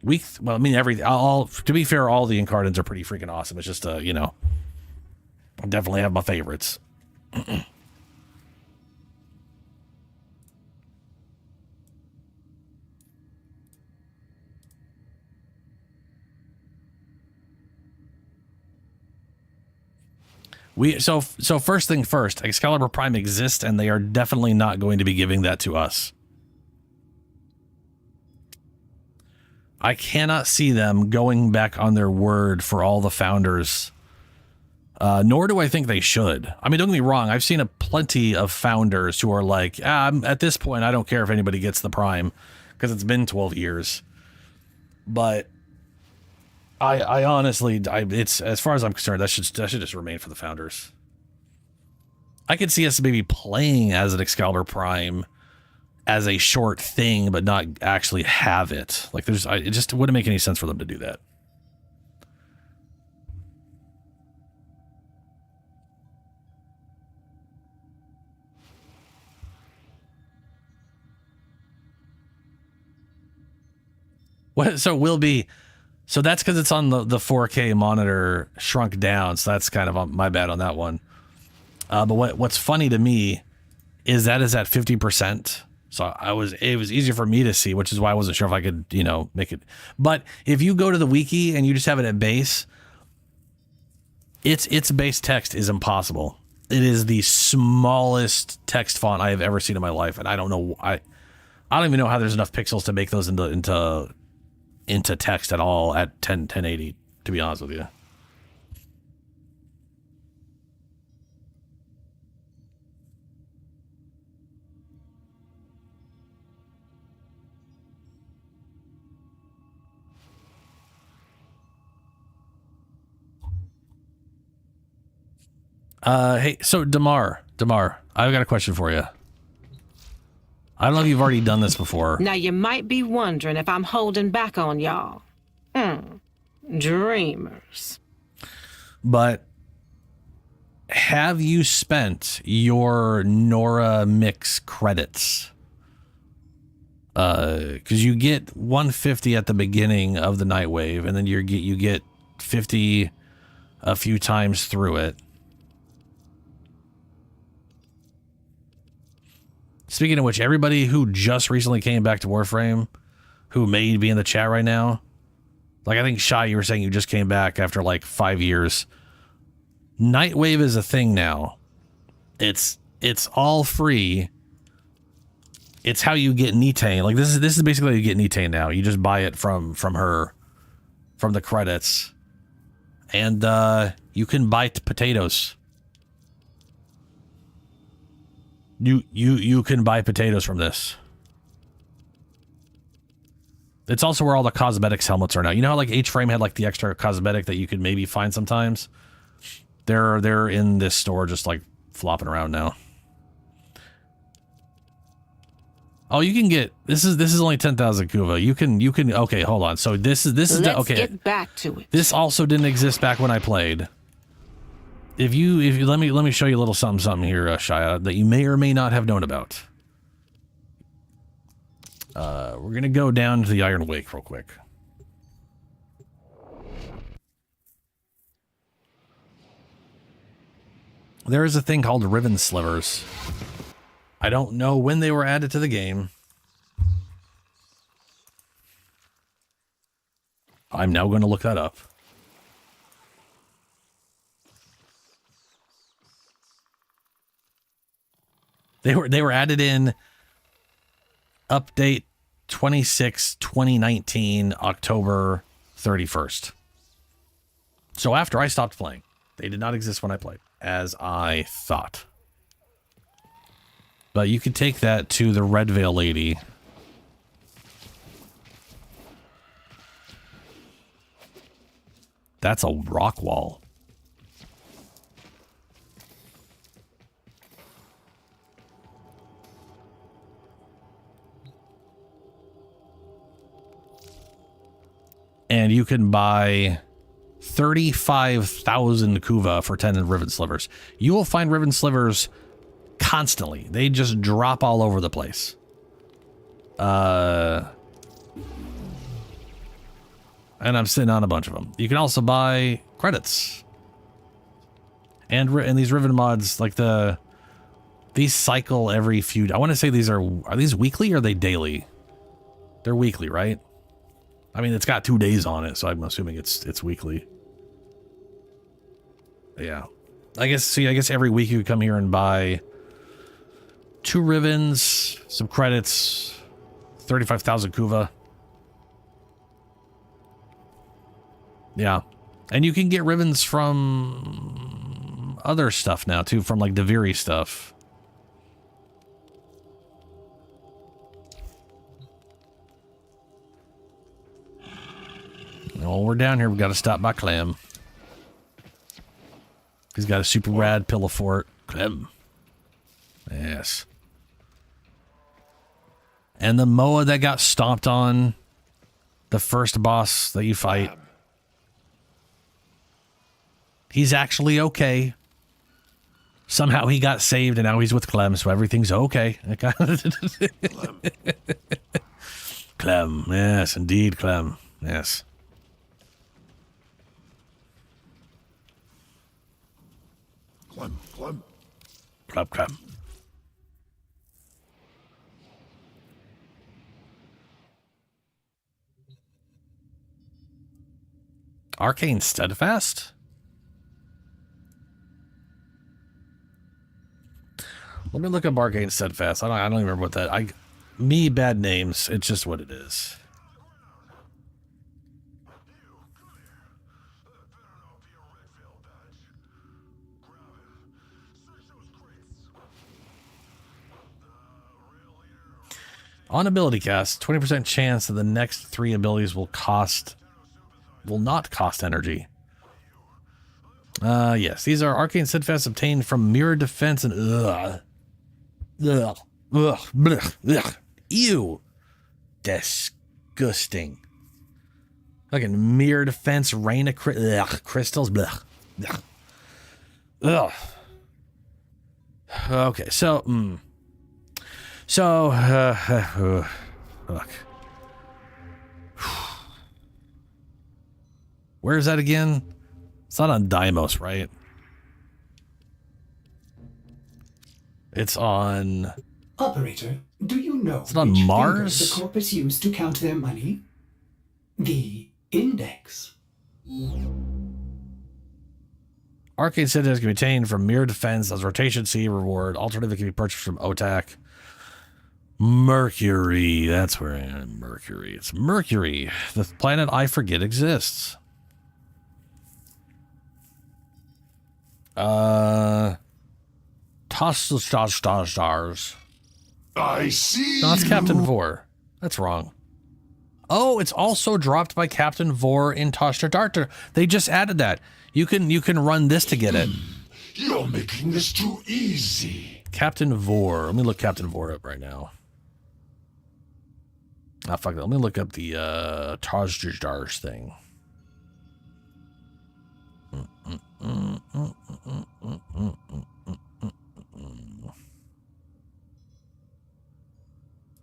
Well, I mean, to be fair, all the Incarnons are pretty freaking awesome. It's just, you know, I definitely have my favorites. So first thing first, Excalibur Prime exists, and they are definitely not going to be giving that to us. I cannot see them going back on their word for all the founders. Nor do I think they should. I mean, don't get me wrong. I've seen plenty of founders who are like, at this point, I don't care if anybody gets the Prime because it's been 12 years. But I honestly, it's, as far as I'm concerned, that should just remain for the founders. I could see us maybe playing as an Excalibur Prime as a short thing, but not actually have it. Like, it just wouldn't make any sense for them to do that. What? So will be. So that's because it's on the 4K monitor shrunk down. So that's kind of my bad on that one. But what's funny to me is that is at 50%. So it was easier for me to see, which is why I wasn't sure if I could, you know, make it. But if you go to the wiki and you just have it at base, its base text is impossible. It is the smallest text font I have ever seen in my life, and I don't know. I don't even know how there's enough pixels to make those into text at all at 1080, to be honest with you. Hey, so Damar, I've got a question for you. I don't know if you've already done this before. Now, you might be wondering if I'm holding back on y'all. Dreamers. But have you spent your Nora Mix credits? Because you get 150 at the beginning of the Nightwave, and then you get 50 a few times through it. Speaking of which, everybody who just recently came back to Warframe, who may be in the chat right now, like I think Shy, you were saying you just came back after like 5 years. Nightwave is a thing now. It's all free. It's how you get Nitane. Like this is basically how you get Nitane now. You just buy it from her, from the credits, and you can buy potatoes. You can buy potatoes from this. It's also where all the cosmetics helmets are now. You know how like H-Frame had like the extra cosmetic that you could maybe find sometimes? They're in this store just like flopping around now. Oh, you can get this is only 10,000 kuva. You can okay, hold on. So this is Let's okay. get back to it. This also didn't exist back when I played. If you let me show you a little something here, Shia, that you may or may not have known about. We're gonna go down to the Iron Wake real quick. There is a thing called ribbon slivers. I don't know when they were added to the game. I'm now going to look that up. They were added in update 26/2019 October 31st. So after I stopped playing, they did not exist when I played, as I thought. But you could take that to the Red Veil lady. That's a rock wall. And you can buy 35,000 kuva for 10 ribbon slivers. You will find ribbon slivers constantly. They just drop all over the place. And I'm sitting on a bunch of them. You can also buy credits. And these ribbon mods, like these cycle every few. I want to say these are these weekly or are they daily? They're weekly, right? I mean, it's got 2 days on it, so I'm assuming it's weekly. Yeah. I guess every week you could come here and buy 2 ribbons, some credits, 35,000 kuva. Yeah. And you can get ribbons from other stuff now, too, from like Duviri stuff. Well, we're down here. We got to stop by Clem. He's got a super rad pillow fort. Clem. Yes. And the Moa that got stomped on, the first boss that you fight, he's actually okay. Somehow he got saved and now he's with Clem, so everything's okay. Clem. Yes, indeed, Clem. Yes. Clem. Clem. Arcane Steadfast? Let me look up Arcane Steadfast. I don't even remember what that. Bad names. It's just what it is. On ability cast, 20% chance that the next 3 abilities will not cost energy. Yes, these are Arcane Steadfast obtained from Mirror Defense and ew, disgusting. Fucking Mirror Defense, Rain of Crystals, ugh. Okay, so look. Where is that again? It's not on Deimos, right? It's on... Operator, do you know it's on which Mars? finger the corpus used to count their money? The index. Arcane Steadfast can be obtained from Mirror Defense as Rotation C reward. Alternative can be purchased from OTAC. Mercury. That's where I am. Mercury. It's Mercury. The planet I forget exists. Stars. I see. No, it's Captain 4. That's wrong. Oh, it's also dropped by Captain Vor in Toshter Darter. They just added that. You can run this to get it. You're making this too easy. Captain Vor. Let me look Captain Vor up right now. Ah, fuck that. Let me look up the Toshter Darter thing.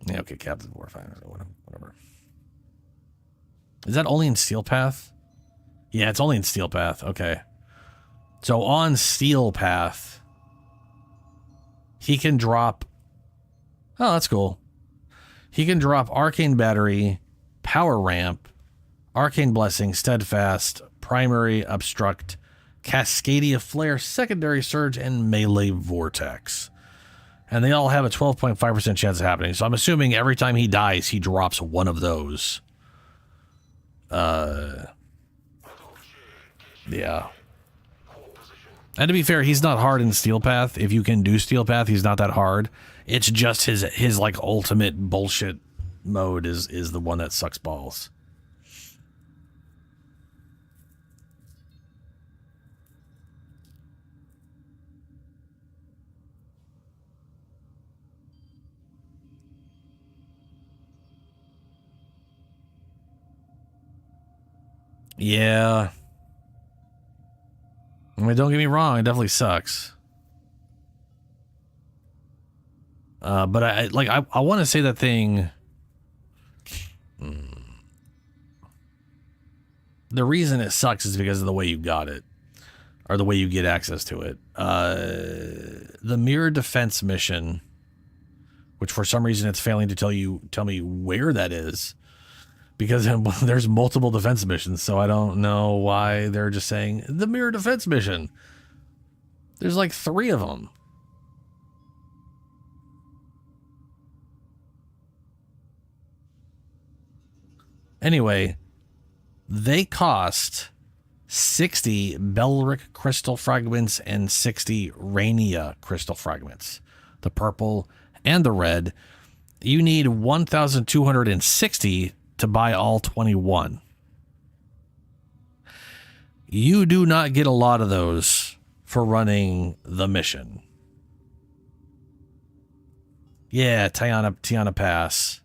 Yeah, okay, Captain War, fine, whatever. Is that only in Steel Path? Yeah, it's only in Steel Path. Okay. So on Steel Path, he can drop... Oh, that's cool. He can drop Arcane Battery, Power Ramp, Arcane Blessing, Steadfast, Primary Obstruct, Cascadia Flare, Secondary Surge, and Melee Vortex. And they all have a 12.5% chance of happening. So I'm assuming every time he dies, he drops one of those. Yeah. And to be fair, he's not hard in Steel Path. If you can do Steel Path, he's not that hard. It's just his like ultimate bullshit mode is the one that sucks balls. Yeah. I mean, don't get me wrong, it definitely sucks. But I want to say that thing. The reason it sucks is because of the way you got it, or the way you get access to it. The mirror defense mission, which for some reason it's failing to tell me where that is, because there's multiple defense missions. So I don't know why they're just saying the mirror defense mission. There's like 3 of them. Anyway, they cost 60 Belric crystal fragments and 60 Rainia crystal fragments. The purple and the red. You need 1,260 to buy all 21. You do not get a lot of those for running the mission. Yeah, Tiana Pass.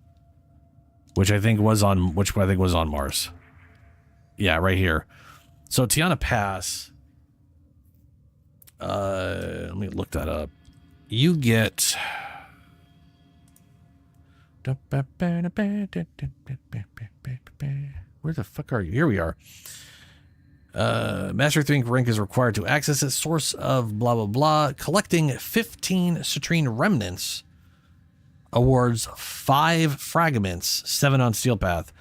Which I think was on Mars. Yeah, right here. So Tiana Pass. Let me look that up. You get. Where the fuck are you? Here we are. Master 3 rank is required to access its source of blah blah blah. Collecting 15 citrine remnants awards 5 fragments, 7 on Steel Path,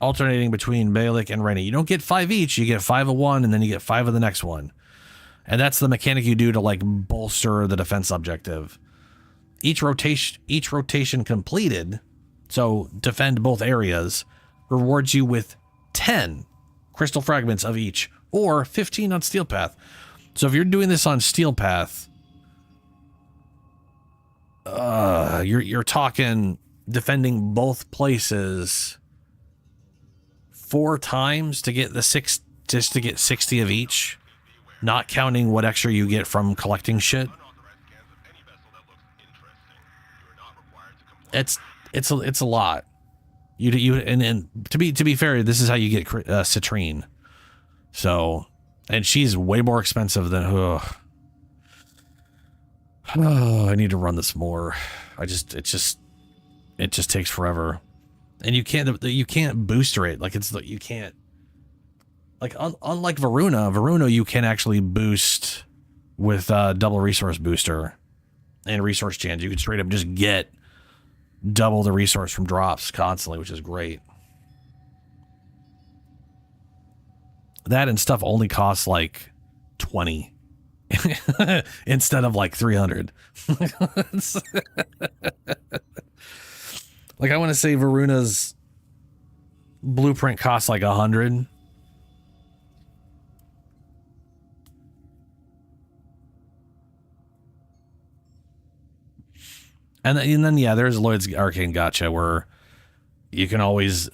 alternating between Balik and Rennie. You don't get 5 each, you get 5 of one, and then you get 5 of the next one. And that's the mechanic you do to like bolster the defense objective. Each rotation completed, so defend both areas, rewards you with 10 crystal fragments of each, or 15 on Steel Path. So if you're doing this on Steel Path, you're talking defending both places 4 times to get the 6, just to get 60 of each, not counting what extra you get from collecting shit. It's a lot. And to be fair, this is how you get citrine. So, and she's way more expensive than. Oh, I need to run this more. It just takes forever, and you can't booster it. Like you can't. Like unlike Varuna, you can actually boost with double resource booster and resource change. You can straight up just get double the resource from drops constantly, which is great. That and stuff only costs like 20 instead of like 300. Like I want to say Varuna's blueprint costs like 100. And then yeah, there's Lloyd's Arcane Gotcha where you can always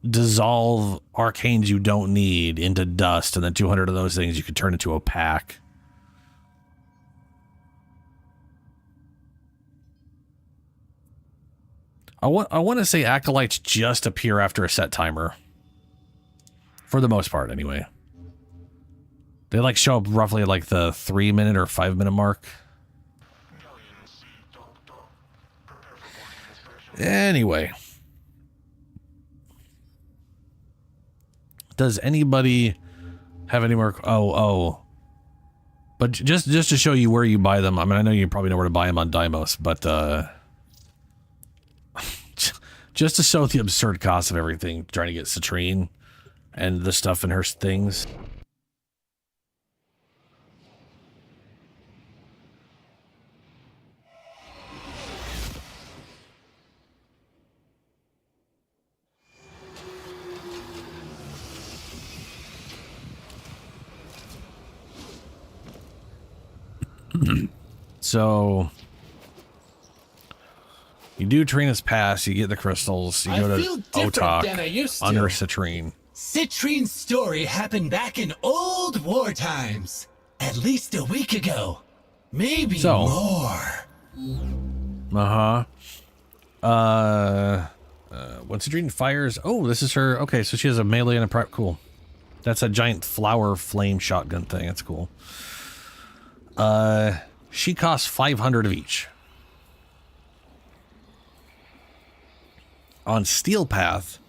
dissolve arcanes you don't need into dust, and then 200 of those things you could turn into a pack. I want to say acolytes just appear after a set timer. For the most part, anyway. They like show up roughly at like the 3-minute or 5-minute mark. Anyway. Does anybody have any more? Oh. But just to show you where you buy them. I mean, I know you probably know where to buy them on Deimos, but just to show the absurd cost of everything, trying to get Citrine and the stuff in her things. So you do Trina's Pass, you get the crystals, you go to Otok under Citrine. Citrine's story happened back in old war times. At least a week ago. Maybe more. When Citrine fires, oh, this is her. Okay, so she has a melee and a prep. Cool. That's a giant flower flame shotgun thing. That's cool. She costs 500 of each. On Steel Path,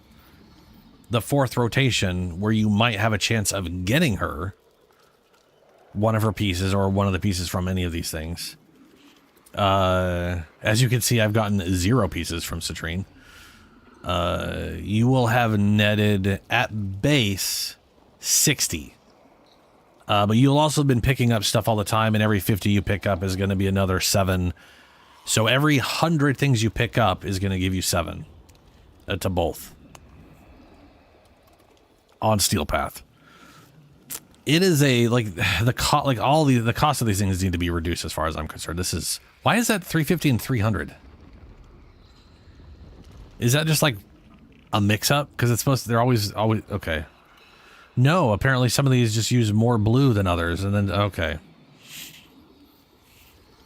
the 4th rotation, where you might have a chance of getting her, one of her pieces or one of the pieces from any of these things. As you can see, I've gotten 0 pieces from Citrine. You will have netted at base 60. But you'll also have been picking up stuff all the time, and every 50 you pick up is going to be another 7. So every 100 things you pick up is going to give you 7 to both on Steel Path. It is a the cost of these things need to be reduced as far as I'm concerned. This is why is that 350 and 300? Is that just like a mix-up? Because it's supposed to, they're always okay. No, apparently some of these just use more blue than others, and then, okay.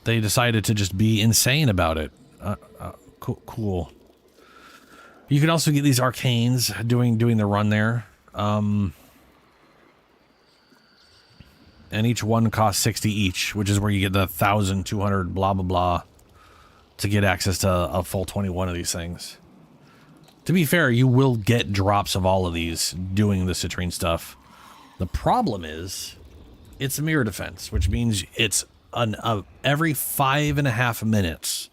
They decided to just be insane about it. Cool. You can also get these arcanes doing the run there. And each one costs 60 each, which is where you get the 1,200 blah, blah, blah to get access to a full 21 of these things. To be fair, you will get drops of all of these doing the Citrine stuff. The problem is, it's a mirror defense, which means it's every 5.5 minutes.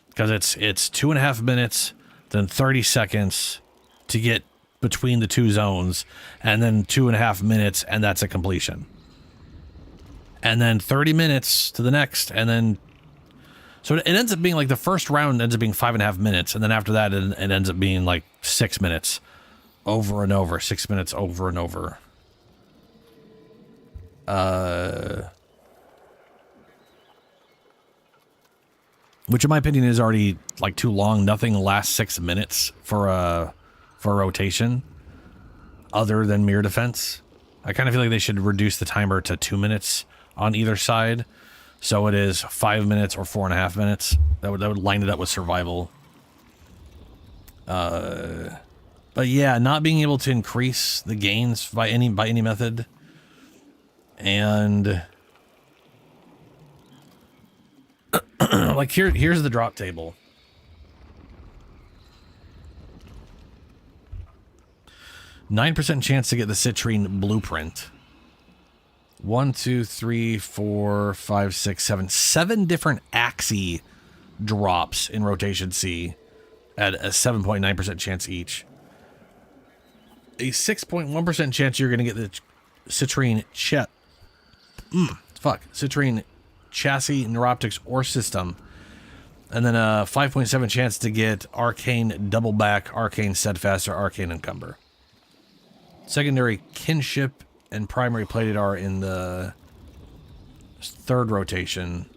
Because it's 2.5 minutes, then 30 seconds to get between the 2 zones, and then 2.5 minutes, and that's a completion. And then 30 minutes to the next, and then... So it ends up being like the first round ends up being 5.5 minutes, and then after that it ends up being like 6 minutes over and over, 6 minutes over and over. Which in my opinion is already like too long. Nothing lasts 6 minutes for a rotation other than mirror defense. I kind of feel like they should reduce the timer to 2 minutes on either side. So it is 5 minutes or 4.5 minutes. That would line it up with survival. But yeah, not being able to increase the gains by any method, and like here's the drop table. %9 chance to get the Citrine blueprint. 1, 2, 3, 4, 5, 6, 7. 7 different Axii drops in Rotation C at a 7.9% chance each. A 6.1% chance you're going to get the Citrine Citrine chassis, neuroptics, or system. And then a 5.7 chance to get Arcane Double Back, Arcane Steadfast, or Arcane Encumber. Secondary Kinship and primary plated are in the 3rd rotation,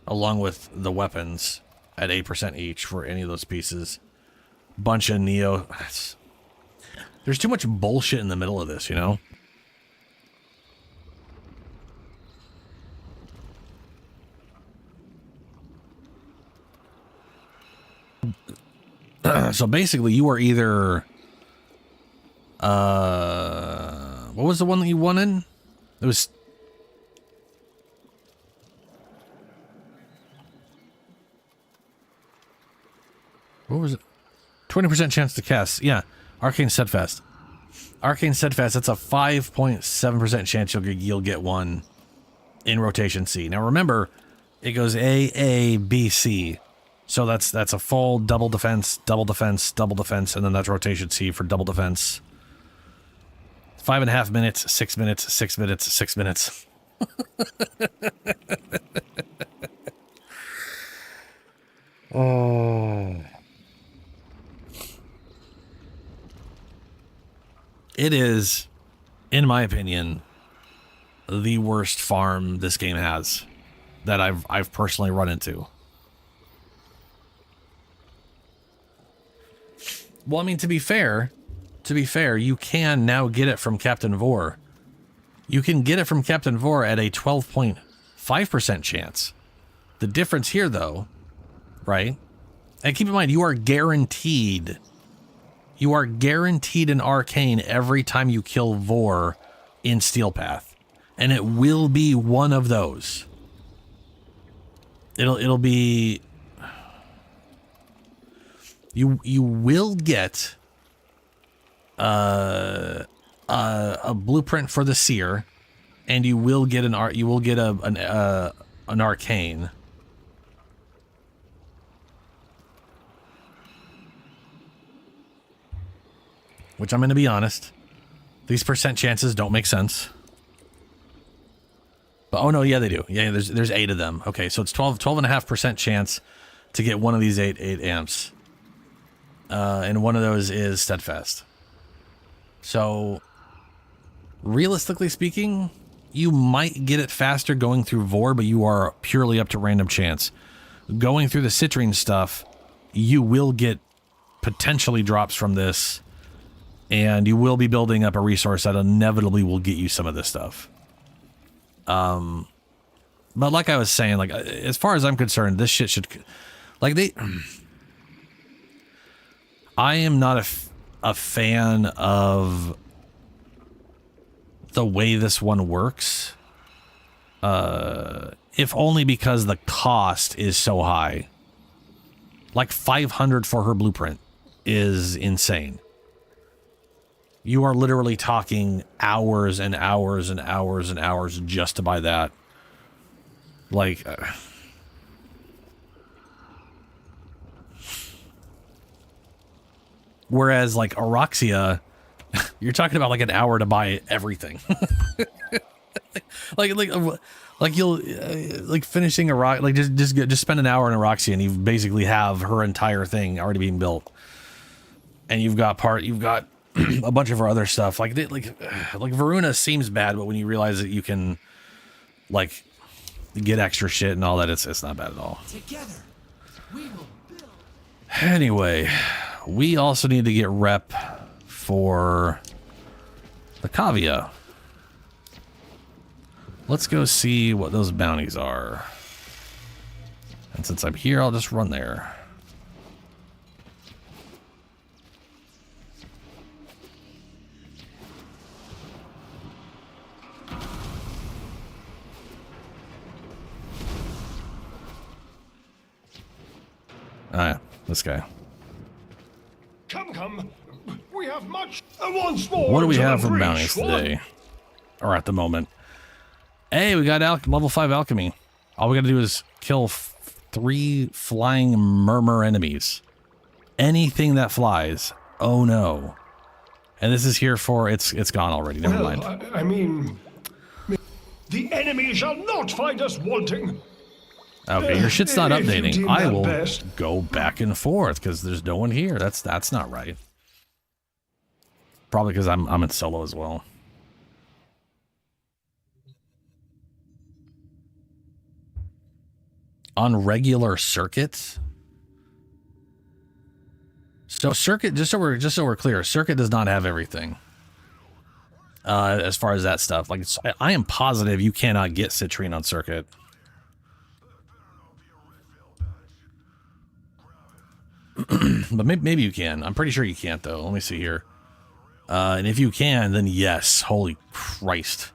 along with the weapons at 8% each for any of those pieces. Bunch of Neo. There's too much bullshit in the middle of this, you know? So basically, you are either... what was the one that you wanted? It was... What was it? 20% chance to cast. Yeah, Arcane Steadfast. Arcane Steadfast, that's a 5.7% chance you'll get one in rotation C. Now remember, it goes A, B, C. So that's a full double defense, double defense, double defense, and then that's rotation C for double defense. 5.5 minutes, 6 minutes, 6 minutes, 6 minutes. Oh. It is, in my opinion, the worst farm this game has that I've personally run into. Well, I mean, to be fair, you can now get it from Captain Vor. You can get it from Captain Vor at a 12.5% chance. The difference here, though, right? And keep in mind, you are guaranteed an arcane every time you kill Vor in Steel Path. And it will be one of those. It'll be... You will get a blueprint for the seer, and you will get an arcane. Which I'm going to be honest, these percent chances don't make sense. But oh no, yeah they do. Yeah, there's 8 of them. Okay, so it's 12.5% chance to get one of these 8 amps. And one of those is Steadfast. So, realistically speaking, you might get it faster going through Vor, but you are purely up to random chance. Going through the citrine stuff, you will get potentially drops from this, and you will be building up a resource that inevitably will get you some of this stuff. But like I was saying, like, as far as I'm concerned, this shit should... Like, I am not a fan of the way this one works, if only because the cost is so high. Like 500 for her blueprint is insane. You are literally talking hours and hours and hours and hours just to buy that. Like... Whereas, like, Araxia, you're talking about, like, an hour to buy everything. like you'll, like, finishing like, just spend an hour in Araxia and you basically have her entire thing already being built. And you've got a bunch of her other stuff. Like Varuna seems bad, but when you realize that you can, like, get extra shit and all that, it's not bad at all. Together, we will build. Anyway... We also need to get rep for the Cavia. Let's go see what those bounties are. And since I'm here, I'll just run there. Ah, yeah, this guy. Come. We have much. Once more. What do we have for bounties today? Or at the moment? Hey, we got level 5 alchemy. All we got to do is kill 3 flying murmur enemies. Anything that flies. Oh no. And this is here for it's gone already. Never mind. I mean, the enemy shall not find us wanting. Okay, your shit's not If you updating. deem I that will best. go back and forth because there's no one here. That's not right. Probably because I'm in solo as well. On regular circuits. So Circuit, just so we're clear, Circuit does not have everything. As far as that stuff, like I am positive you cannot get citrine on Circuit. But maybe you can. I'm pretty sure you can't though. Let me see here. And if you can, then yes. Holy Christ.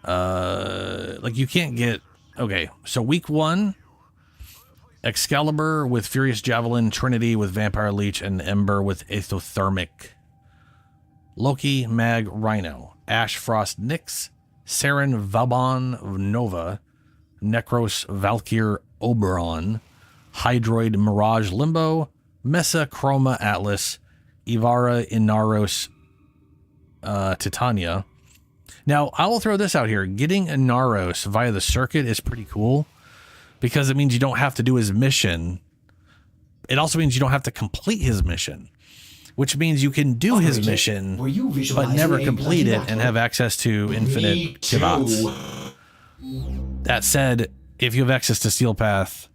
Like you can't get. Okay, so week 1, Excalibur with Furious Javelin, Trinity with Vampire Leech, and Ember with Aethothermic. Loki, Mag, Rhino, Ash, Frost, Nyx, Saren, Vauban, Nova, Necros, Valkyr, Oberon, Hydroid, Mirage, Limbo, Mesa, Chroma, Atlas, Ivara, Inaros, Titania. Now, I will throw this out here. Getting Inaros via the Circuit is pretty cool because it means you don't have to do his mission. It also means you don't have to complete his mission, which means you can do his mission, but never complete it and have access to infinite Kivats. That said, if you have access to Steel Path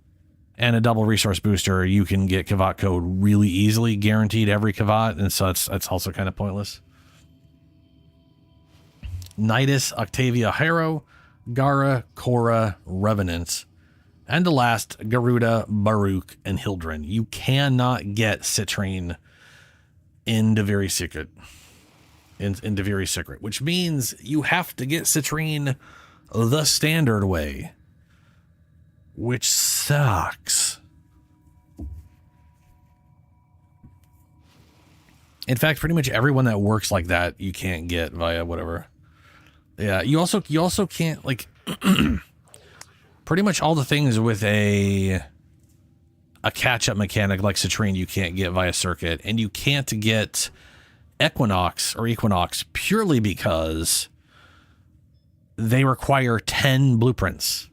and a double resource booster, you can get Kivat code really easily, guaranteed every Kivat, and so it's also kind of pointless. Nidus, Octavia, Harrow, Gara, Korra, Revenants, and the last, Garuda, Baruch, and Hildren. You cannot get citrine in Duviri Secret. In Duviri Secret, which means you have to get citrine the standard way, which sucks. In fact, pretty much everyone that works like that you can't get via whatever. Yeah, you also can't, like, pretty much all the things with a catch-up mechanic like citrine you can't get via Circuit, and you can't get Equinox purely because they require 10 blueprints,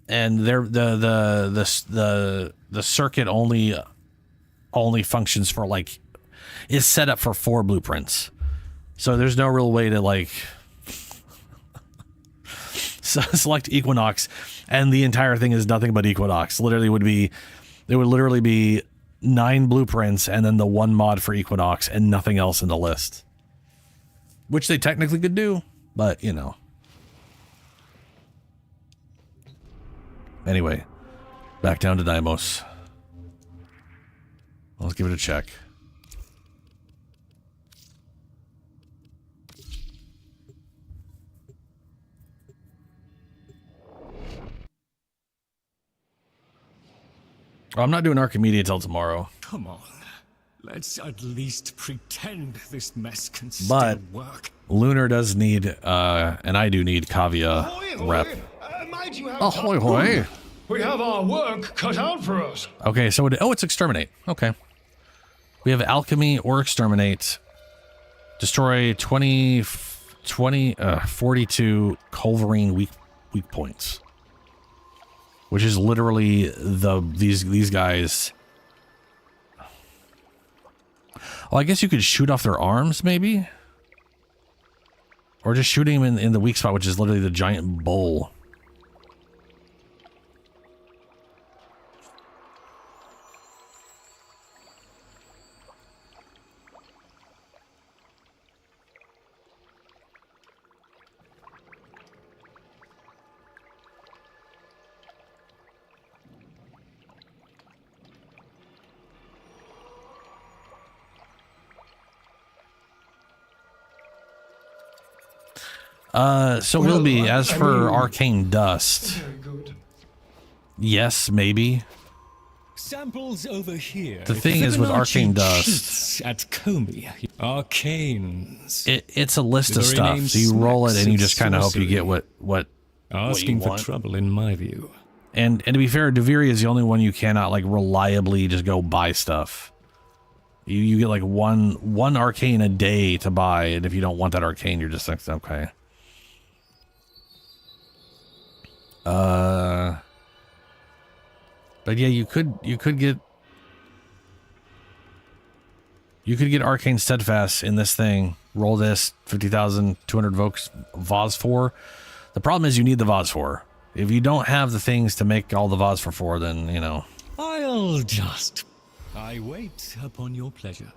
and they're the Circuit only functions for, like, is set up for 4 blueprints, so there's no real way to, like, select Equinox and the entire thing is nothing but Equinox. There would literally be 9 blueprints and then the 1 mod for Equinox and nothing else in the list, which they technically could do, but you know. Anyway, back down to Deimos. Let's give it a check. Oh, I'm not doing Archimedes until tomorrow. Come on. Let's at least pretend this mess can But still work. Lunar does need, and I do need Kavia rep. Ahoy, hoy. We have our work cut out for us. Okay, so it's Exterminate. Okay. We have Alchemy or Exterminate. Destroy 42 Culverine weak points. Which is literally these guys. Oh, I guess you could shoot off their arms, maybe? Or just shooting them in the weak spot, which is literally the giant bowl. So we'll be, as for Arcane Dust. Yes, maybe. Samples over here. The thing is with Arcane Dust, at Comey, Arcanes. It's a list of stuff. So you roll it and you just kind of hope you get what Asking you for want. trouble, in my view. And to be fair, Duviri is the only one you cannot like reliably just go buy stuff. You get like one arcane a day to buy, and if you don't want that arcane, you're just like, okay. But yeah, you could get Arcane Steadfast in this thing. Roll this 50,200 Vos for. The problem is you need the Vos for. If you don't have the things to make all the Vos for 4, then you know. I'll just I wait upon your pleasure.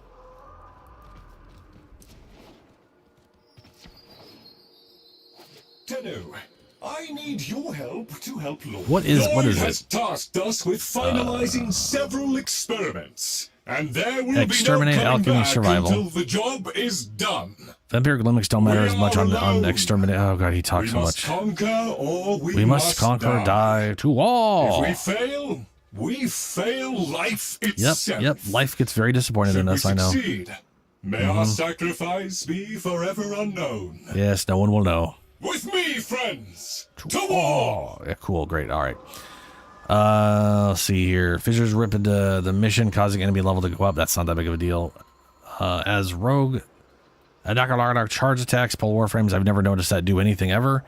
Tenno, I need your help to help Lloyd. What is has it? tasked us with finalizing several experiments, and there will Exterminate, be no coming alchemy, back survival. until the job is done. Vampiric limits don't matter as much on exterminate. Oh god, he talks so much. Conquer or We must conquer or die to all. If we fail, we fail life itself. Yep. Life gets very disappointed in us, I know. Succeed, may our sacrifice be forever unknown. Yes, no one will know. With me, friends, to war! Yeah, cool, great, alright. Let's see here. Fissures rip into the mission, causing enemy level to go up. That's not that big of a deal. As rogue, Dark charge attacks, pull warframes. I've never noticed that do anything ever.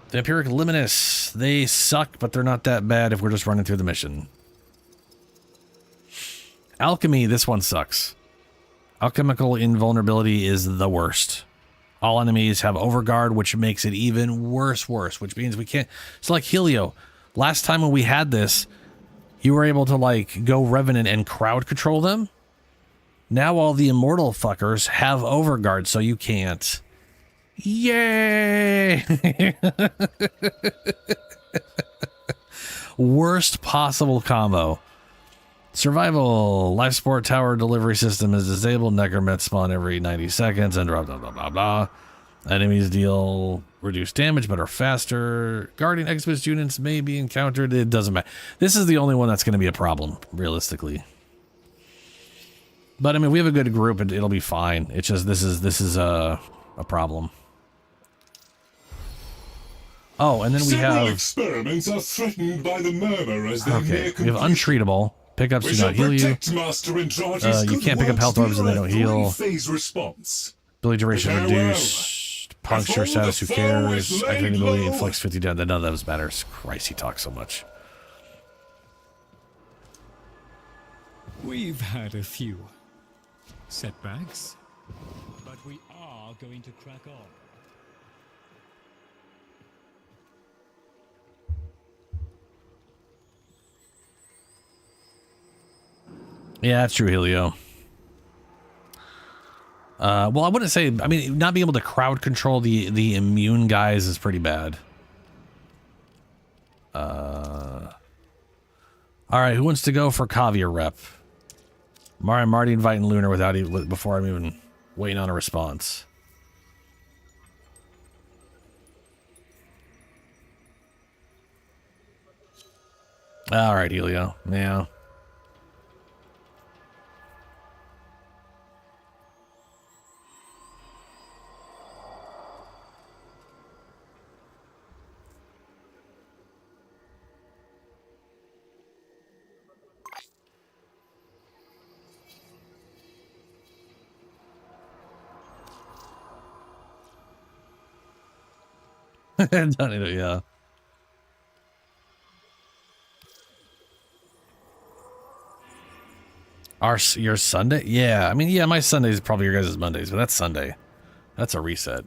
The Vampiric Luminous, they suck, but they're not that bad if we're just running through the mission. Alchemy, this one sucks. Alchemical invulnerability is the worst. All enemies have overguard, which makes it even worse, which means we can't... So like Helio, last time when we had this, you were able to like go Revenant and crowd control them. Now all the immortal fuckers have overguard, so you can't. Yay! Worst possible combo. Survival. Life support tower delivery system is disabled. Necromets spawn every 90 seconds and blah, blah, blah, blah, blah. Enemies deal reduced damage but are faster. Guardian Expedition units may be encountered. It doesn't matter. This is the only one that's going to be a problem, realistically. But I mean, we have a good group and it'll be fine. It's just this is a problem. Oh, and then we Several have experiments are threatened by the murmur as they okay. We have untreatable. Pickups do not heal you. You can't pick up health orbs and they don't heal. Ability duration reduced. Puncture status, who cares? Activating ability inflicts 50 damage. None of those matters. Christ, he talks so much. We've had a few setbacks, but we are going to crack on. Yeah, that's true, Helio. Well, I wouldn't say... I mean, not being able to crowd control the immune guys is pretty bad. Alright, who wants to go for Kavia rep? I'm already inviting Lunar before I'm even waiting on a response. Alright, Helio. Yeah. Yeah. Your Sunday? Yeah, I mean, yeah, my Sunday is probably your guys' Mondays, but that's Sunday. That's a reset.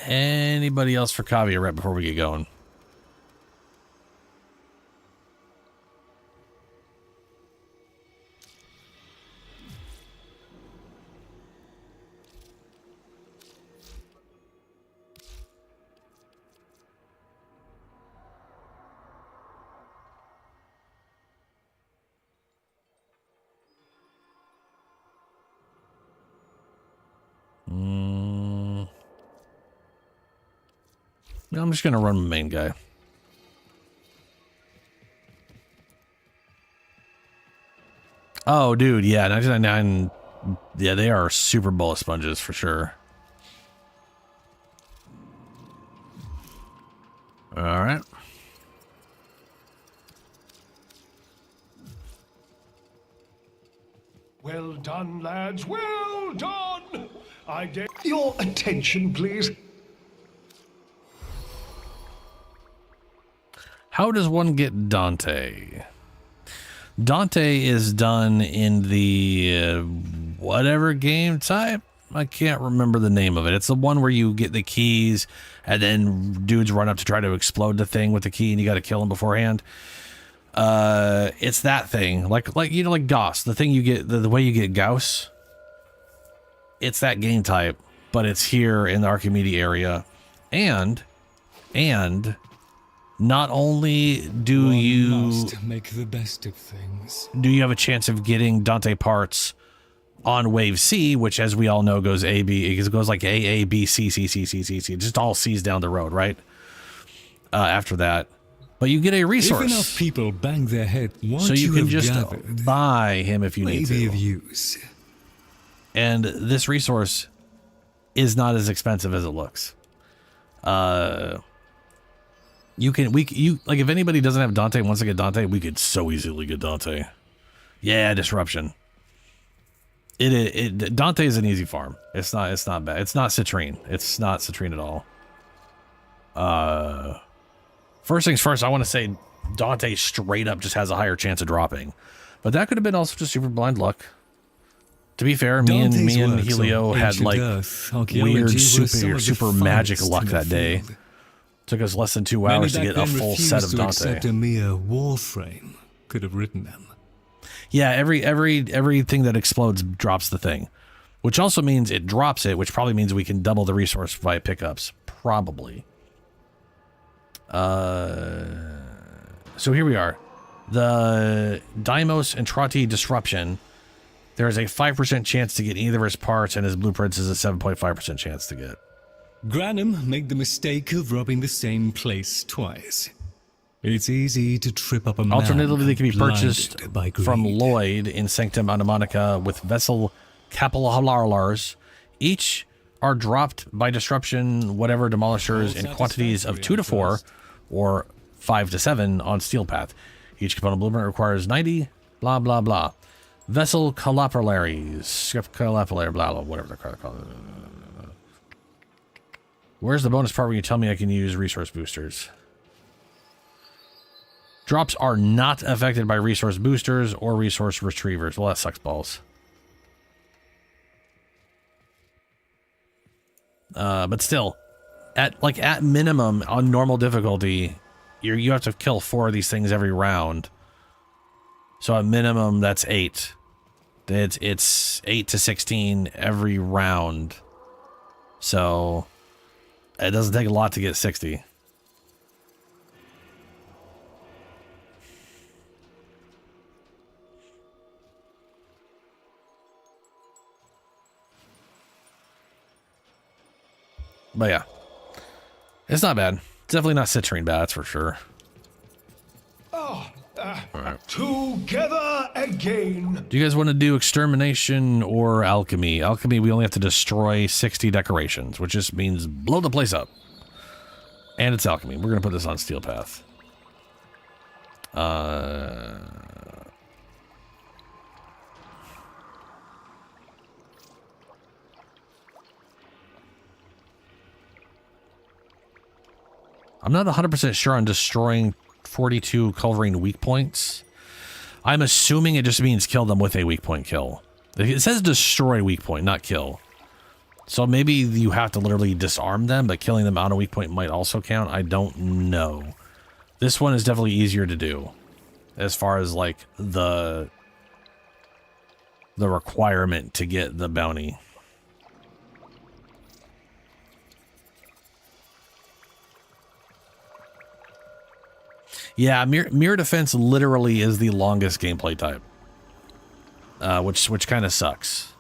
Anybody else for Kavia rep before we get going? No, I'm just going to run the main guy. Oh, dude, yeah, 1999. Yeah, they are super bullet sponges for sure. All right. Well done, lads. Well done. I dare your attention, please. How does one get Dante? Dante is done in the whatever game type. I can't remember the name of it. It's the one where you get the keys and then dudes run up to try to explode the thing with the key and you got to kill them beforehand. It's that thing, like you know, like Gauss, the thing you get, the way you get Gauss. It's that game type, but it's here in the Archimedes area, and not only do you must make the best of things. Do you have a chance of getting Dante parts on wave C, which, as we all know, goes A, B, it goes like A, B, C, C, C, C, C, C, just all C's down the road, right? After that. But you get a resource. If enough people bang their head, so you can just buy him if you need to. Maybe of use. And this resource is not as expensive as it looks. You like, if anybody doesn't have Dante and wants to get Dante, we could so easily get Dante. Yeah, disruption. Dante is an easy farm. It's not bad. It's not citrine. It's not citrine at all. First things first, I want to say Dante straight up just has a higher chance of dropping. But that could have been also just super blind luck. To be fair, me and Helio had like weird super magic luck that day. Took us less than 2 hours to get a full set of Dante. Except a mere Warframe could have written them. Yeah, everything that explodes drops the thing, which also means it drops it, which probably means we can double the resource via pickups, probably. So here we are, the Deimos and Trati disruption. There is a 5% chance to get either of his parts, and his blueprints is a 7.5% chance to get. Granum made the mistake of robbing the same place twice. It's easy to trip up a man. Alternatively, they can be purchased from Lloyd in Sanctum Anomanica with vessel capillarars. Each are dropped by disruption, whatever demolishers, in quantities of 2 to 4 or 5 to 7 on steel path. Each component blueprint requires 90, blah, blah, blah. Vessel capillaries, blah, blah, whatever they're called. Where's the bonus part where you tell me I can use resource boosters? Drops are not affected by resource boosters or resource retrievers. Well, that sucks balls. But still, at minimum on normal difficulty, you have to kill 4 of these things every round. So at minimum, that's 8. It's 8 to 16 every round. So it doesn't take a lot to get 60. But yeah, it's not bad. It's definitely not citrine bad, that's for sure. Together again. Do you guys want to do extermination or alchemy? Alchemy, we only have to destroy 60 decorations, which just means blow the place up. And it's alchemy. We're going to put this on steel path. I'm not 100% sure on destroying 42 Culverine weak points. I'm assuming it just means kill them with a weak point kill. It says destroy weak point, not kill. So maybe you have to literally disarm them, but killing them on a weak point might also count. I don't know. This one is definitely easier to do as far as like the requirement to get the bounty. Yeah, mirror defense literally is the longest gameplay type, which kind of sucks.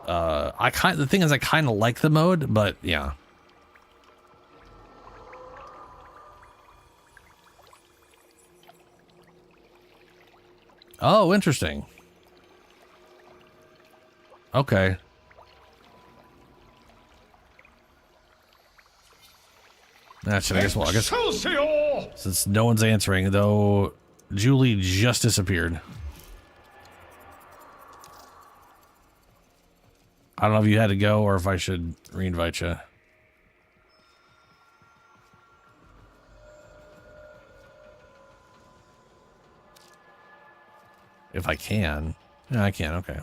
The thing is, I kind of like the mode, but yeah. Oh, interesting. Okay. Actually, I guess since no one's answering, though, Julie just disappeared. I don't know if you had to go or if I should reinvite you. if I can. Yeah, I can. Okay.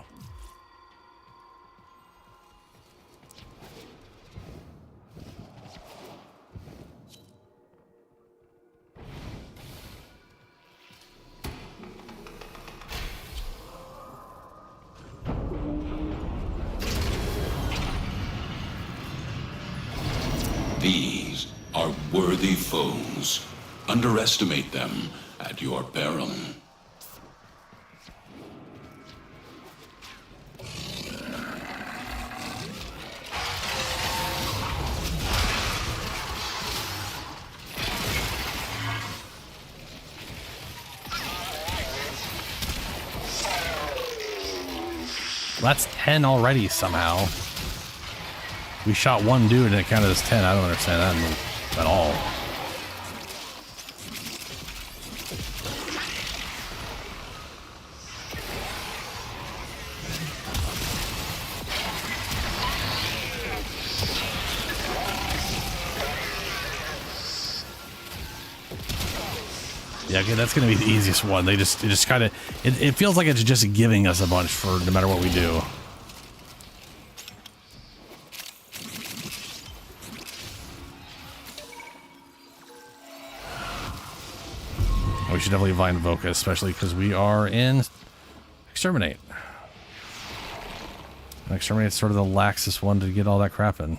These are worthy foes. Underestimate them at your peril. That's 10 already somehow. We shot one dude and it counted as 10. I don't understand that at all. Yeah, okay, that's gonna be the easiest one. It just kind of, it feels like it's just giving us a bunch for no matter what we do. We should definitely find Voca, especially because we are in Exterminate. And Exterminate's sort of the laxest one to get all that crap in.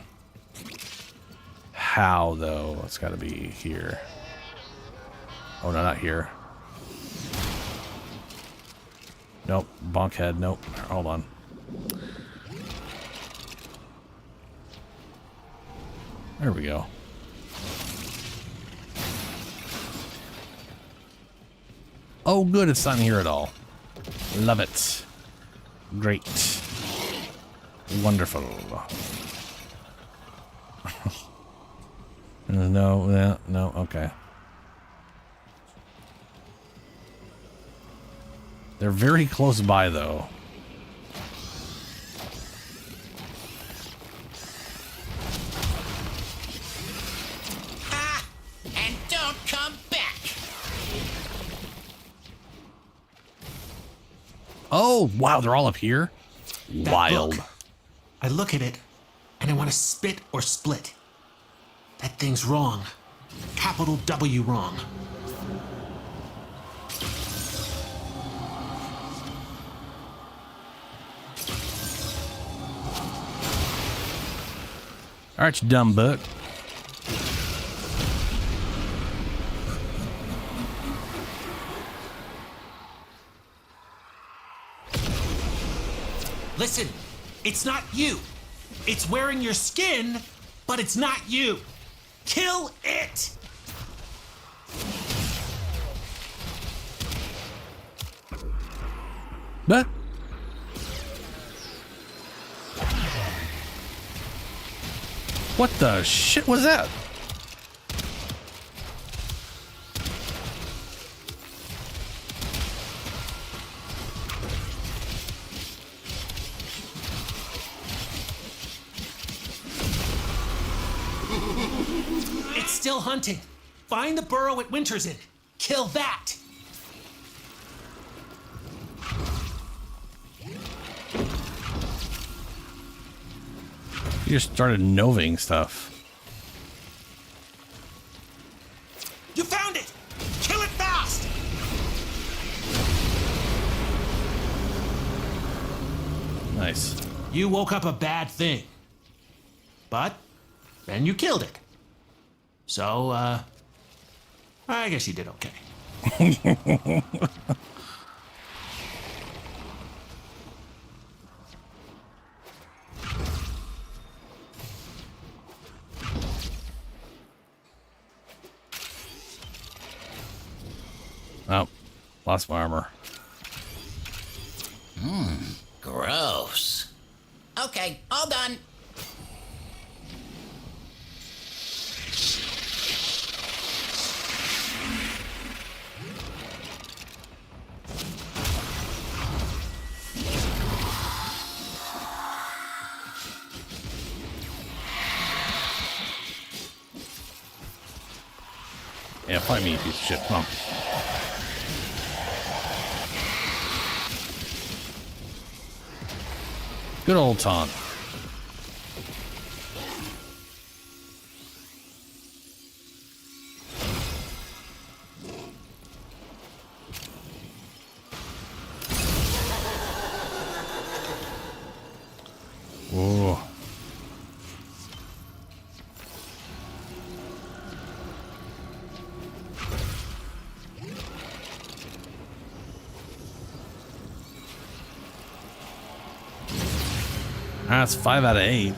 How, though? It's got to be here. Oh, no, not here. Nope. Bonkhead. Nope. Hold on. There we go. Oh, good. It's not here at all. Love it. Great. Wonderful. No, okay. They're very close by, though. And don't come back. Oh, wow, they're all up here? That Wild. book. I look at it, and I want to spit or split. That thing's wrong. Capital W wrong. All right, you dumb buck. Listen, it's not you. It's wearing your skin, but it's not you. Kill it! But what the shit was that? It's still hunting. Find the burrow it winters in. Kill that. You just started noving stuff. You found it! Kill it fast! Nice. You woke up a bad thing. But then you killed it. So, I guess you did okay. Oh, lost my armor. Gross. Okay, all done. Yeah, fight me, you piece of shit. Come on. Good old taunt. Whoa. That's 5 out of 8.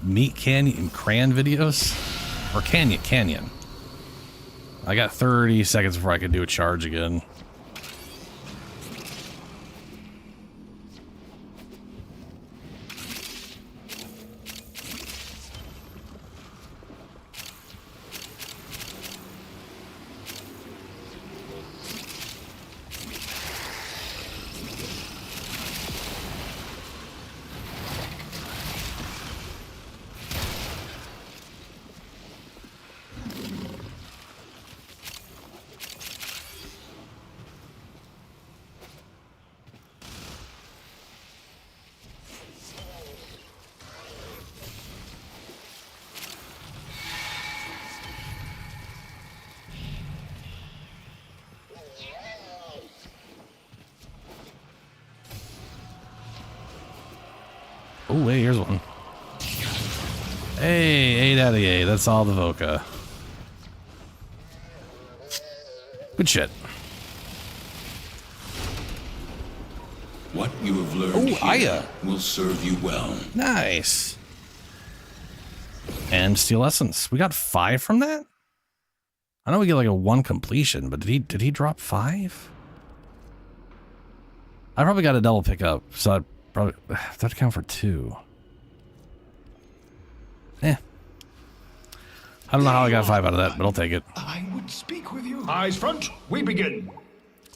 Meat Canyon Cran videos? Or Canyon. I got 30 seconds before I could do a charge again. Oh, wait, here's one. Hey, 8 out of 8. That's all the Voca. Good shit. What you have learned here Aya will serve you well. Nice. And Steel Essence. We got 5 from that? I know we get like a 1 completion, but did he drop 5? I probably got a double pickup, so I'd probably that'd count for 2. I don't know how I got 5 out of that, but I'll take it. I would speak with you. Eyes front, we begin.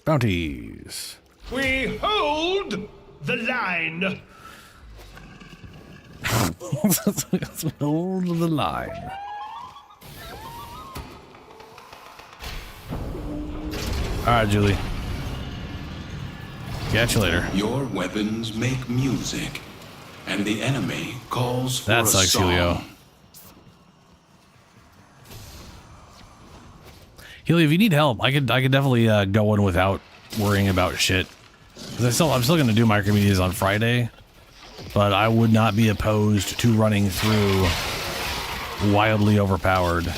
Bounties. We hold the line. Hold the line. Alright, Julie. Catch you later. Your weapons make music, and the enemy calls for That a sucks, song. Helio. Helio, if you need help, I could definitely go in without worrying about shit. Because I'm still gonna do micromedias on Friday, but I would not be opposed to running through wildly overpowered.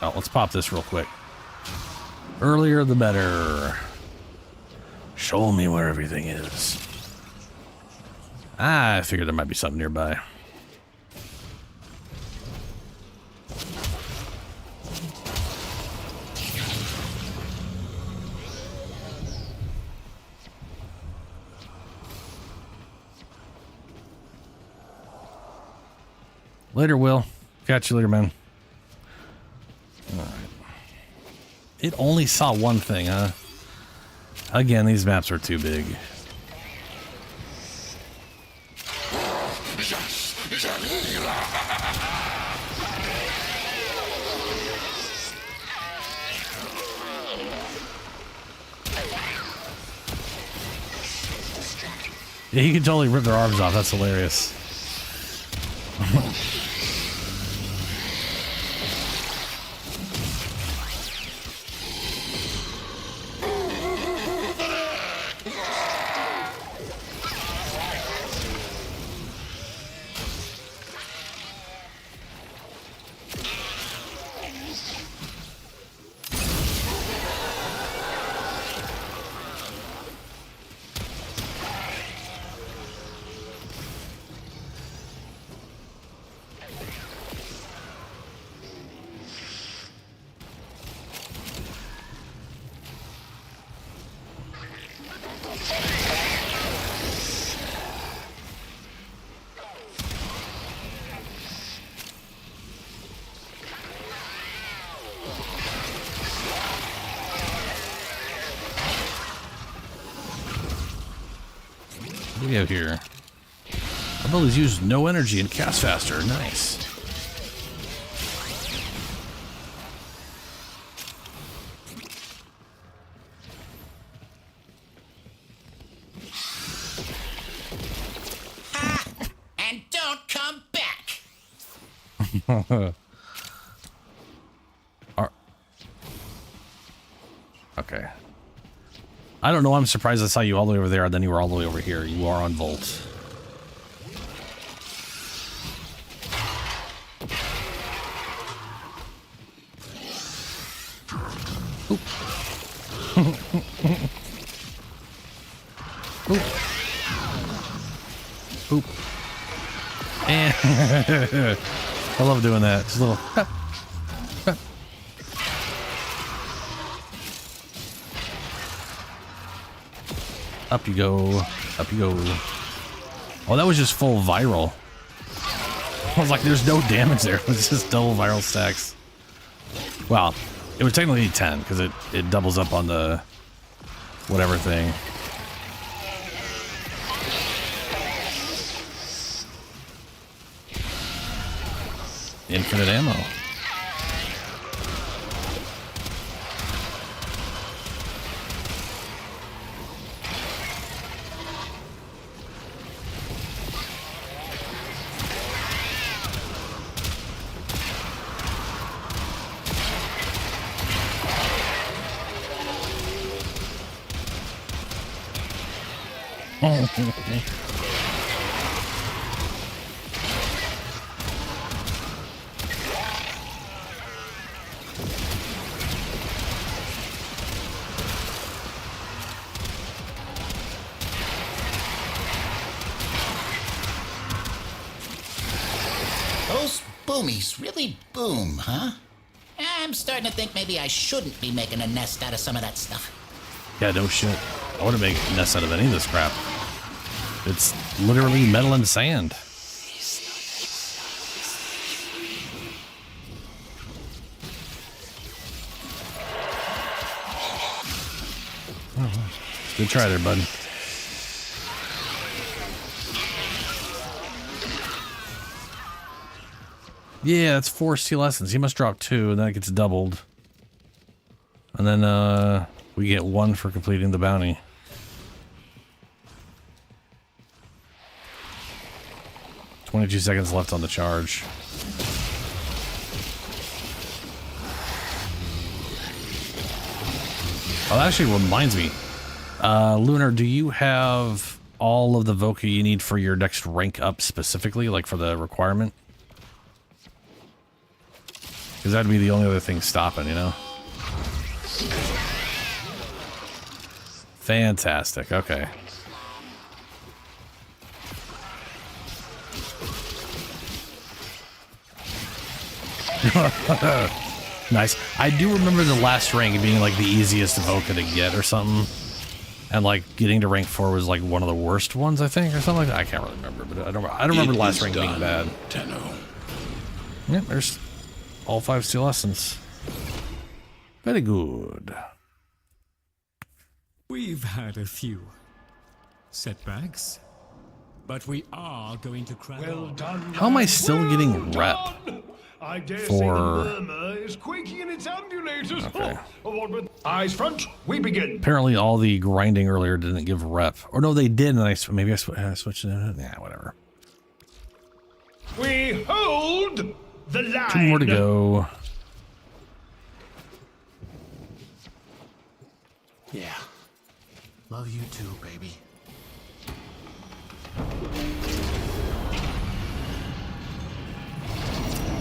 Oh, let's pop this real quick. Earlier the better. Show me where everything is. I figured there might be something nearby. Later, Will. Catch you later, man. Alright. It only saw one thing, huh? Again, these maps are too big. Yeah, you can totally rip their arms off. That's hilarious. we have here? Abilities use no energy and cast faster. Nice. And don't come back. Okay. I don't know. I'm surprised I saw you all the way over there, and then you were all the way over here. You are on Volt. Oop. Oop. Oop. And I love doing that. Just a little. Up you go. Up you go. Oh, that was just full viral. I was like, there's no damage there. It was just double viral stacks. Well, it was technically 10 because it doubles up on the whatever thing. Infinite ammo. Those boomies really boom, huh? I'm starting to think maybe I shouldn't be making a nest out of some of that stuff. Yeah, no shit. I wouldn't make a nest out of any of this crap. It's literally metal and sand. Good try there, bud. Yeah, that's 4 steel essence. He must drop 2, and then it gets doubled. And then we get 1 for completing the bounty. "22 seconds left on the charge." Oh, that actually reminds me. Lunar, do you have all of the Voca you need for your next rank up specifically, like for the requirement? Because that'd be the only other thing stopping, you know? Fantastic, okay. Nice. I do remember the last rank being like the easiest Voca to get or something. And like getting to rank 4 was like one of the worst ones, I think, or something like that. I can't really remember, but I don't remember the last rank being bad. Yeah, there's all 5 steel essence. Very good. We've had a few setbacks, but we are going to crack on. How am I still getting rep I dare say for... the murmur is quaking in its ambulators. Okay. Eyes front, we begin. Apparently all the grinding earlier didn't give rep. Or no, they did, and maybe I switched it. Yeah, whatever. We hold the line. 2 more to go. Yeah. Love you too, baby.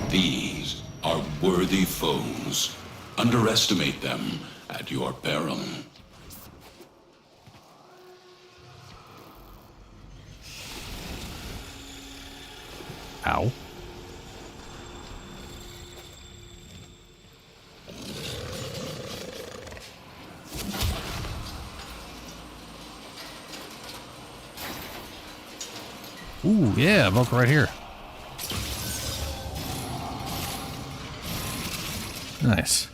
These are worthy foes. Underestimate them at your peril. Ow. Ooh, yeah, Voca right here. Nice.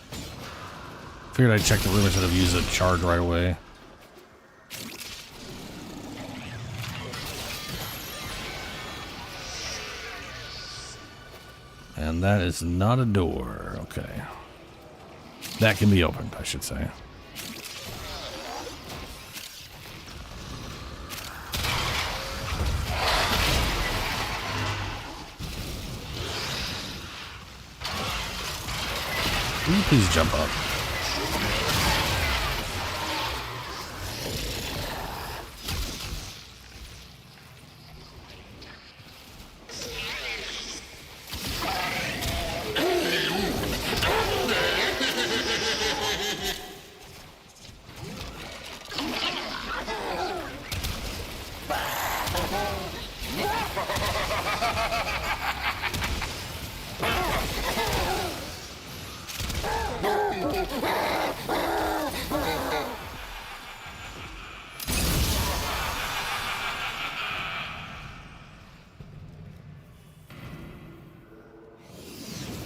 Figured I'd check the room instead of use a charge right away. And that is not a door. Okay. That can be opened, I should say. Will you please jump up?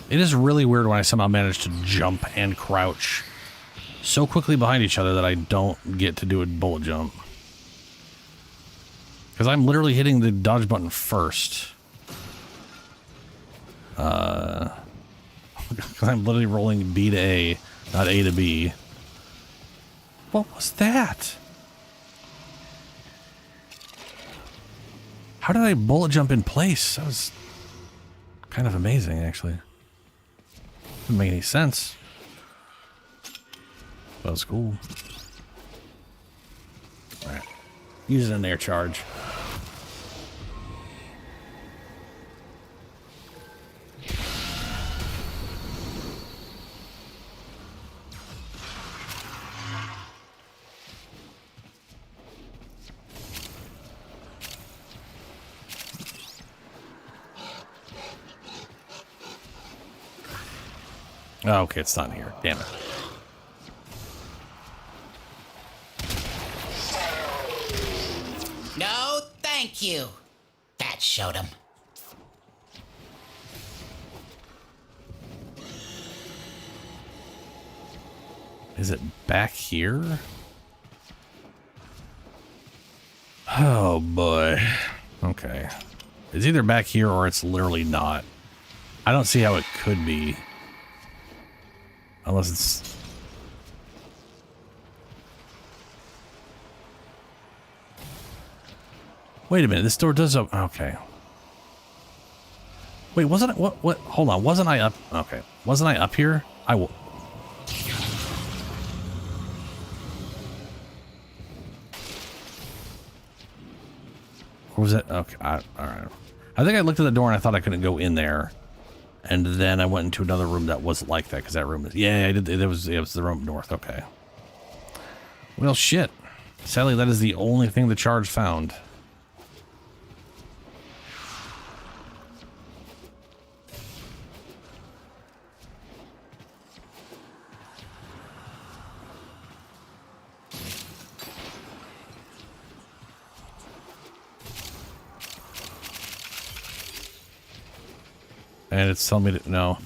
It is really weird when I somehow manage to jump and crouch so quickly behind each other that I don't get to do a bullet jump. Because I'm literally hitting the dodge button first. Because I'm literally rolling B to A, not A to B. What was that? How did I bullet jump in place? That was kind of amazing, actually. Didn't make any sense. That was cool. Alright. Use an air charge. Oh, okay, it's not here. Damn it. No, thank you. That showed him. Is it back here? Oh boy. Okay. It's either back here or it's literally not. I don't see how it could be. Unless it's... Wait a minute, this door does open. Okay. Wait, wasn't it... What? Hold on, wasn't I up... Okay. Wasn't I up here? I will... Or was it... Okay, alright. I think I looked at the door and I thought I couldn't go in there. And then I went into another room that wasn't like that, because that room is... Yeah, I did. It was the room north. Okay. Well, shit. Sadly, that is the only thing the charge found. And it's telling me to... No.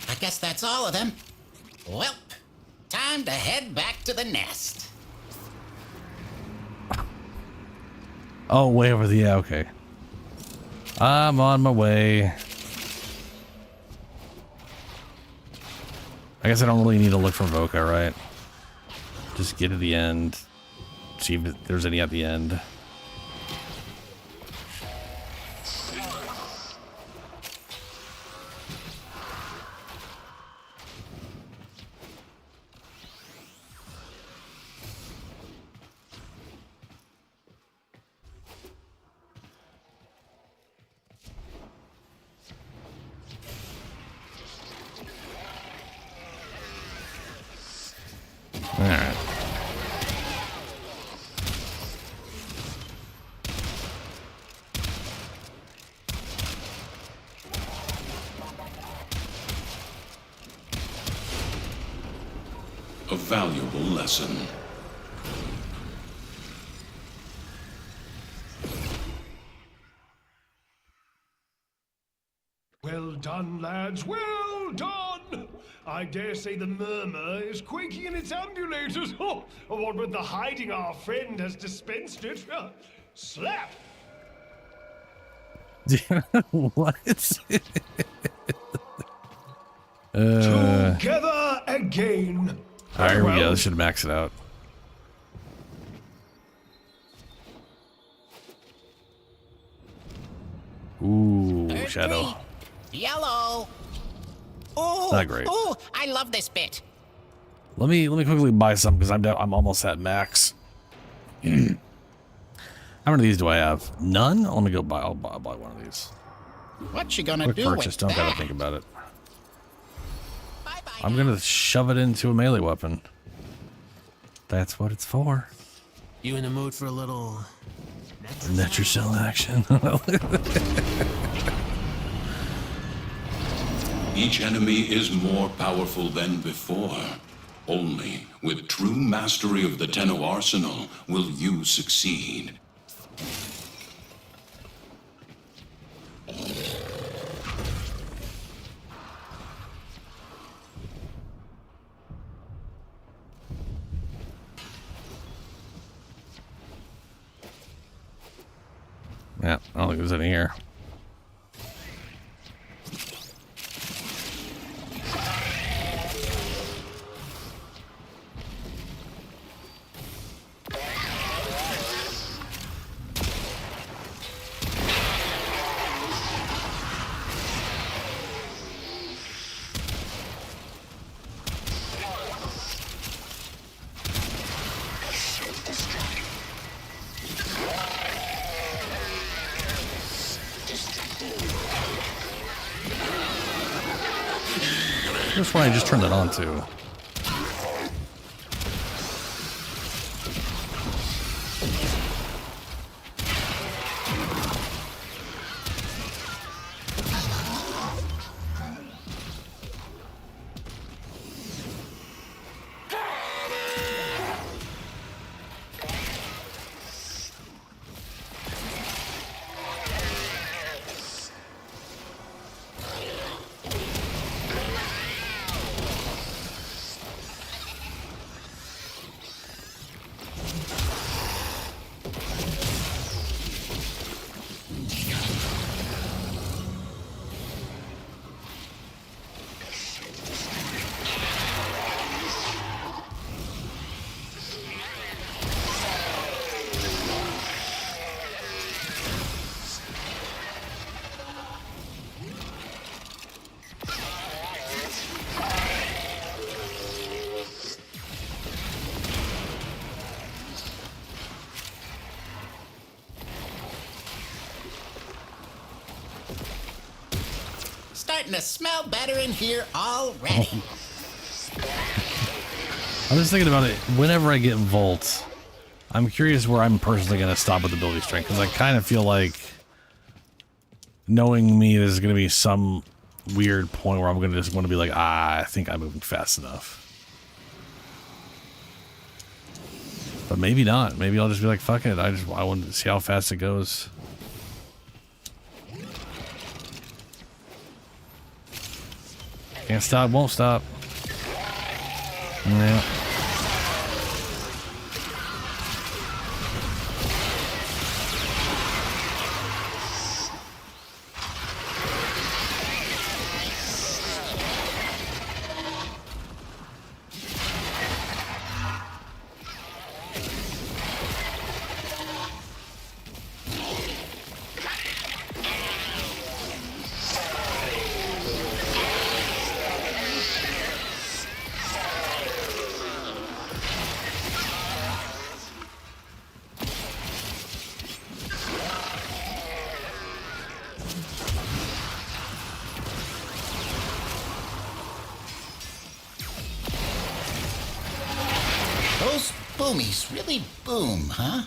I guess that's all of them. Well, time to head back to the nest. Oh, way over the... Yeah, okay. I'm on my way. I guess I don't really need to look for Voca, right? Just get to the end. See if there's any at the end. valuable lesson. Well done, lads, well done! I dare say the murmur is quaking in its ambulators. Oh, what with the hiding our friend has dispensed it. Slap! What? Together again. Alright, here we go. This should max it out. Ooh, Shadow. Yellow. Oh, Not great. Oh, I love this bit. Let me quickly buy some because I'm almost at max. How many of these do I have? None. Let me go buy. I'll buy one of these. What you gonna Quick do purchase. with Don't that? gotta think about it. I'm gonna shove it into a melee weapon. That's what it's for. You in the mood for a little Netrocell action. Each enemy is more powerful than before. Only with true mastery of the Tenno arsenal will you succeed. Yeah, I don't think there's any here. Which one I just turned it on to? Starting to smell better in here already. I'm just thinking about it. Whenever I get Volt, I'm curious where I'm personally going to stop with ability strength, because I kind of feel like, knowing me, there's going to be some weird point where I'm going to just want to be like, I think I'm moving fast enough. But maybe not. Maybe I'll just be like, fuck it. I want to see how fast it goes. Can't stop, won't stop. Yeah. Those boomies really boom, huh?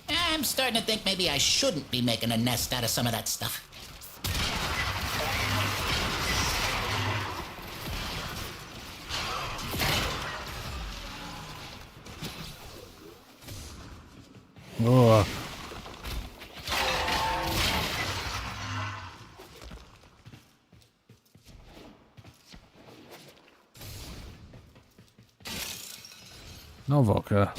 I'm starting to think maybe I shouldn't be making a nest out of some of that stuff. Ugh. No Volca.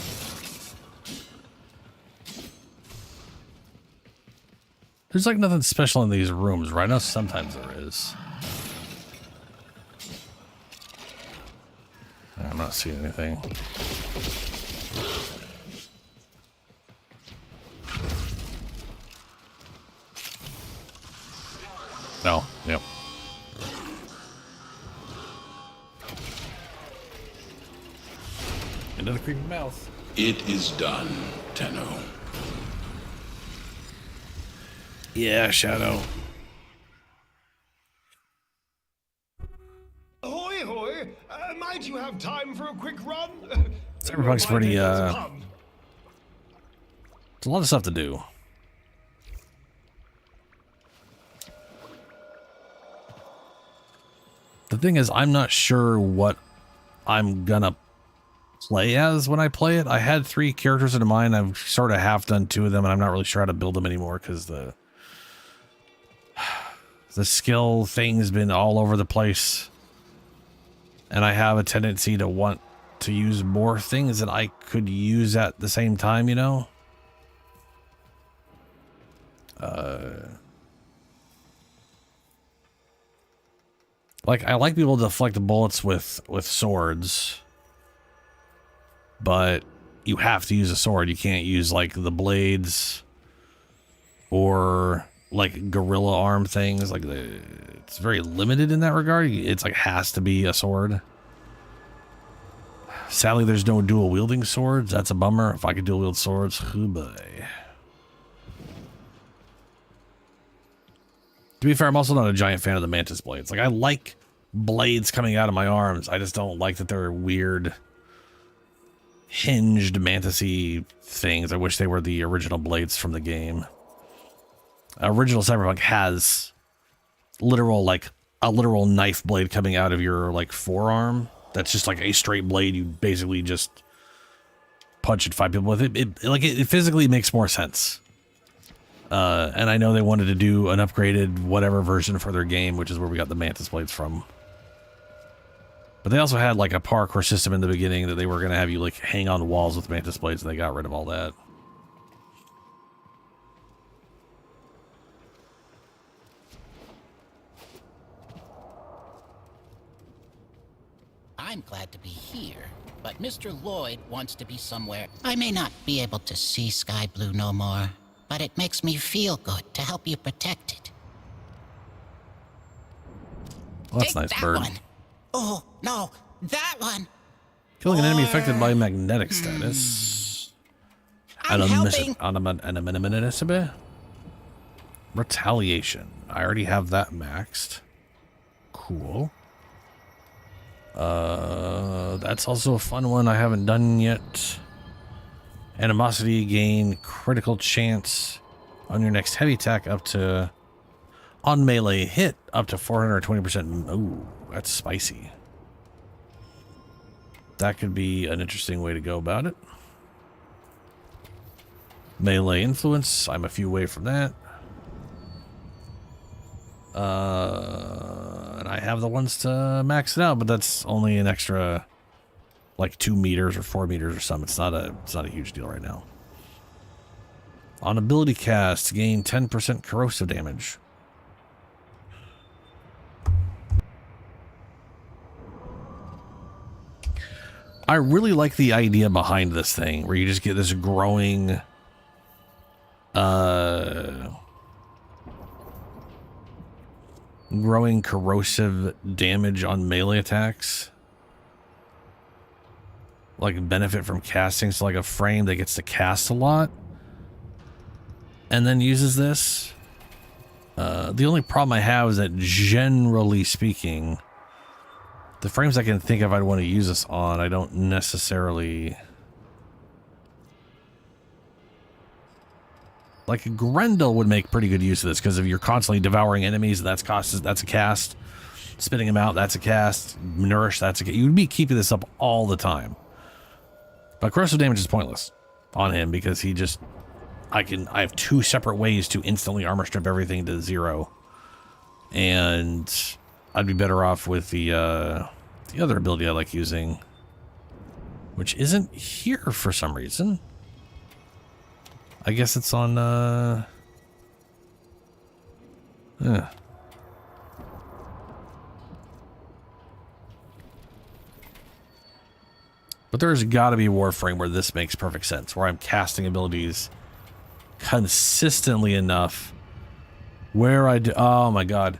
There's like nothing special in these rooms, right? I know sometimes there is. I'm not seeing anything. No, yep. Into the creepy mouth. It is done, Tenno. Yeah, Shadow. Ahoy, ahoy! Might you have time for a quick run? Cyberpunk's pretty, There's a lot of stuff to do. The thing is, I'm not sure what I'm gonna play as when I play it. I had 3 characters in mind. I've sort of half done 2 of them, and I'm not really sure how to build them anymore because the skill thing's been all over the place. And I have a tendency to want to use more things that I could use at the same time, you know? Like, I like being able to deflect bullets with swords. But you have to use a sword. You can't use, like, the blades or, like, gorilla arm things. Like, it's very limited in that regard. It's, like, has to be a sword. Sadly, there's no dual wielding swords. That's a bummer. If I could dual wield swords, oh boy. To be fair, I'm also not a giant fan of the mantis blades. Like, I like blades coming out of my arms. I just don't like that they're weird hinged mantis-y things. I wish they were the original blades from the game. Original Cyberpunk has literal, like, a literal knife blade coming out of your, like, forearm. That's just like a straight blade. You basically just punch and fight people with it. It physically makes more sense. And I know they wanted to do an upgraded whatever version for their game, which is where we got the mantis blades from. But they also had like a parkour system in the beginning that they were going to have you like hang on walls with mantis blades, and they got rid of all that. I'm glad to be here, but Mr. Lloyd wants to be somewhere. I may not be able to see Sky Blue no more, but it makes me feel good to help you protect it. Well, that's Take nice, that bird. one. Oh, no, that one. Killing an enemy affected by magnetic status. Retaliation. I already have that maxed. Cool. That's also a fun one I haven't done yet. Animosity, gain critical chance on your next heavy attack up to, on melee hit, up to 420%. Ooh, that's spicy. That could be an interesting way to go about it. Melee influence, I'm a few away from that. And I have the ones to max it out, but that's only an extra like 2 meters or 4 meters or something. It's not a huge deal right now. On ability cast, gain 10% corrosive damage. I really like the idea behind this thing where you just get this growing corrosive damage on melee attacks. Like benefit from casting, so like a frame that gets to cast a lot and then uses this. The only problem I have is that generally speaking, the frames I can think of I'd want to use this on, I don't necessarily... Like Grendel would make pretty good use of this because if you're constantly devouring enemies, that's a cast. Spitting them out, that's a cast. Nourish, that's a cast. You'd be keeping this up all the time. But corrosive damage is pointless on him because he just I have 2 separate ways to instantly armor strip everything to 0. And I'd be better off with the other ability I like using, which isn't here for some reason. I guess it's on, But there's got to be a Warframe where this makes perfect sense, where I'm casting abilities consistently enough where I do... Oh my god.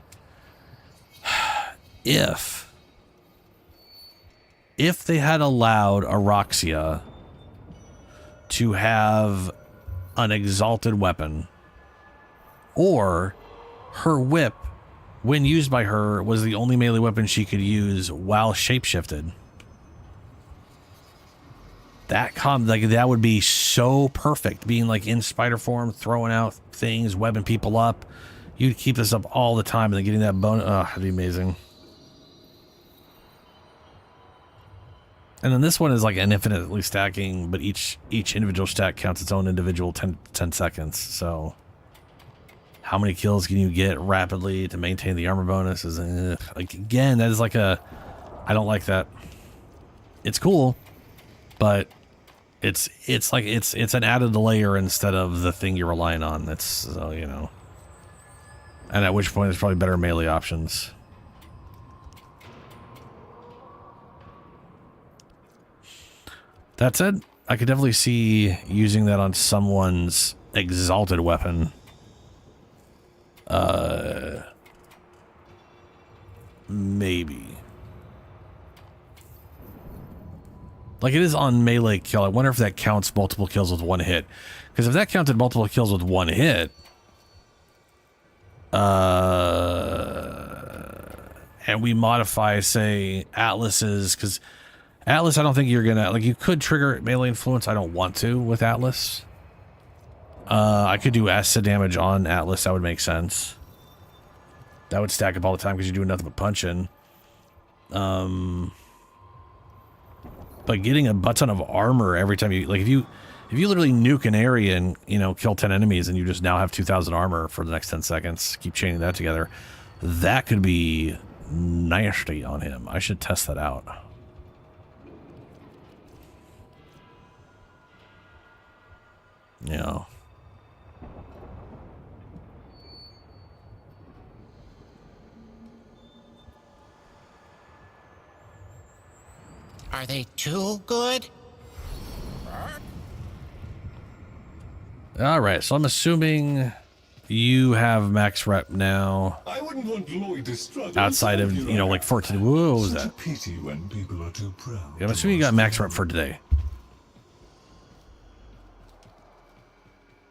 If they had allowed Araxia to have an exalted weapon, or her whip, when used by her, was the only melee weapon she could use while shapeshifted, that would be so perfect. Being like in spider form, throwing out things, webbing people up. You'd keep this up all the time, and then getting that bonus. Oh, that'd be amazing. And then this one is like an infinitely stacking, but each individual stack counts its own individual 10 seconds. So how many kills can you get rapidly to maintain the armor bonus? Is like, again, that is like a... I don't like that. It's cool, but it's like it's an added layer instead of the thing you're relying on. That's, so, you know. And at which point there's probably better melee options. That said, I could definitely see using that on someone's exalted weapon. Maybe. Like, it is on melee kill. I wonder if that counts multiple kills with 1 hit. Because if that counted multiple kills with 1 hit, and we modify, say, Atlas's, because Atlas, I don't think you're gonna, like, you could trigger melee influence. I don't want to with Atlas. I could do acid damage on Atlas. That would make sense. That would stack up all the time because you're doing nothing but punching. But getting a butt ton of armor every time you, like, if you literally nuke an area and, you know, kill 10 enemies and you just now have 2,000 armor for the next 10 seconds, keep chaining that together, that could be nasty on him. I should test that out. Yeah. Are they too good? All right, so I'm assuming you have max rep now. I wouldn't want Lloyd to struggle outside of, you know, like for today. Whoa, what was Such that? a pity when people are too proud. Yeah, I'm assuming you got max rep for today.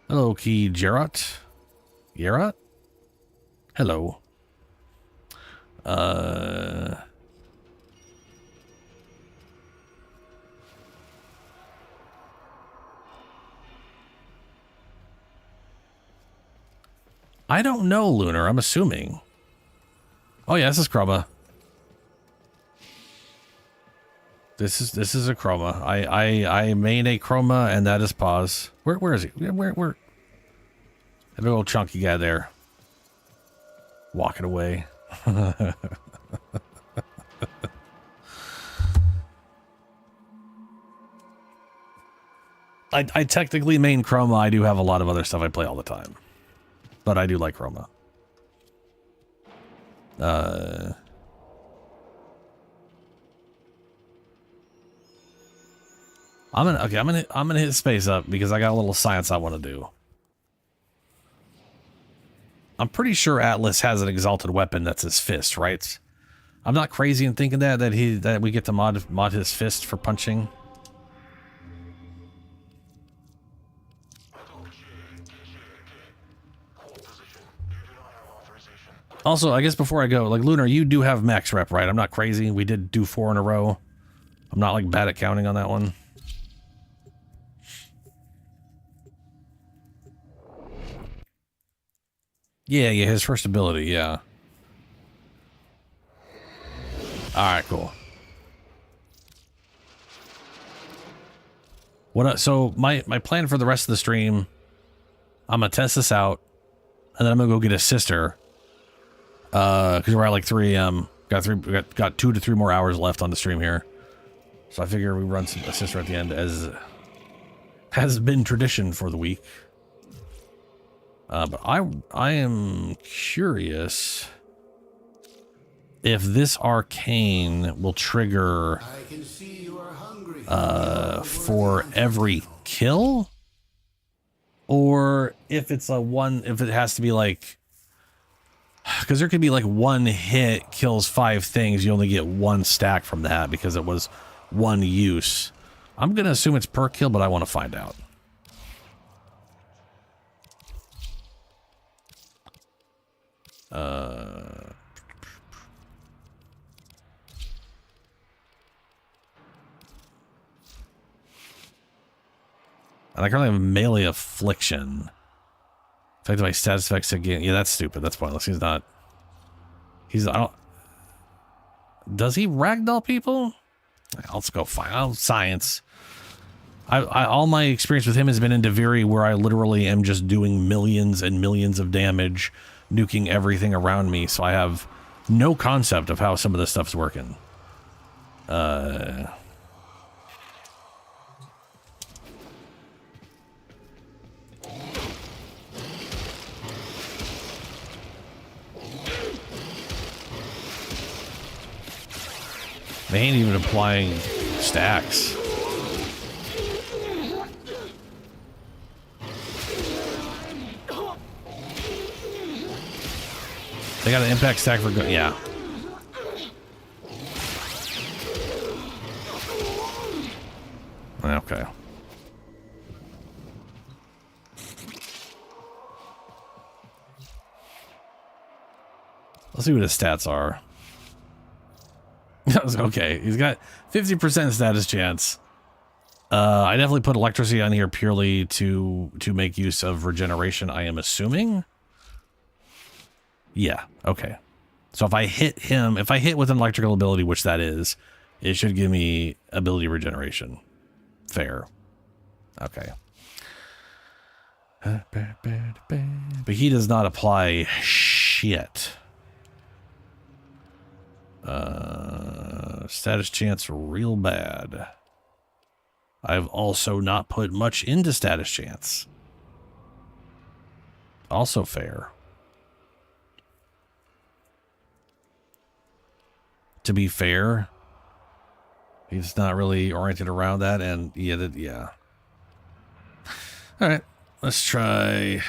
Hello, Key Geralt. Geralt? Hello. I don't know, Lunar. I'm assuming. Oh yeah, this is Chroma. This is a Chroma. I main a Chroma, and that is pause. Where is he? Where? That big old chunky guy there. Walking away. I technically main Chroma. I do have a lot of other stuff I play all the time. But I do like Chroma. I'm gonna hit space up because I got a little science I want to do. I'm pretty sure Atlas has an exalted weapon that's his fist, right? I'm not crazy in thinking that we get to mod his fist for punching. Also, I guess before I go, like, Lunar, you do have max rep, right? I'm not crazy. We did do 4 in a row. I'm not, like, bad at counting on that one. Yeah, his first ability, yeah. Alright, cool. So, my plan for the rest of the stream I'm gonna test this out, and then I'm gonna go get his sister. Because we're at like 3 a.m. Got 2 to 3 more hours left on the stream here, so I figure we run a sister at the end, as has been tradition for the week. But I am curious if this arcane will trigger for every kill, or if it's if it has to be like, because there could be like 1 hit kills 5 things, you only get 1 stack from that because it was 1 use. I'm gonna assume it's per kill, but I want to find out. And I currently have melee affliction. Affected by status effects again. Yeah, that's stupid. That's pointless. He's not. I don't. Does he ragdoll people? Let's go find science. All my experience with him has been in Duviri, where I literally am just doing millions and millions of damage, nuking everything around me. So I have no concept of how some of this stuff's working. They ain't even applying stacks. They got an impact stack for good. Yeah. Okay. Let's see what his stats are. That was okay. He's got 50% status chance. I definitely put electricity on here purely to make use of regeneration, I am assuming. Yeah, okay. So if I hit him, if I hit with an electrical ability, which that is, it should give me ability regeneration. Fair. Okay. But he does not apply shit. Status chance real bad. I've also not put much into status chance. Also fair. To be fair, he's not really oriented around that, and yeah. All right, let's try.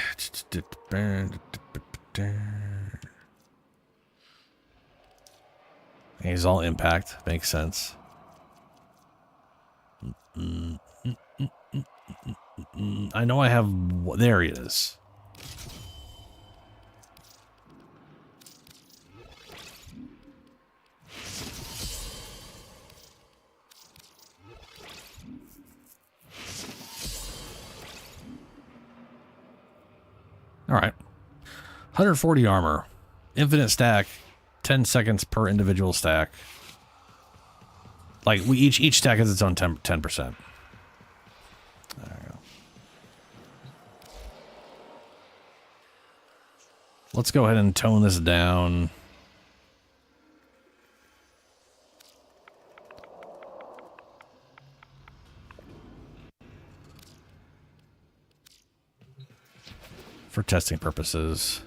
He's all impact. Makes sense. I know I have... There he is. All right. 140 armor. Infinite stack. 10 seconds per individual stack. Like, each stack has its own 10%. There we go. Let's go ahead and tone this down. For testing purposes.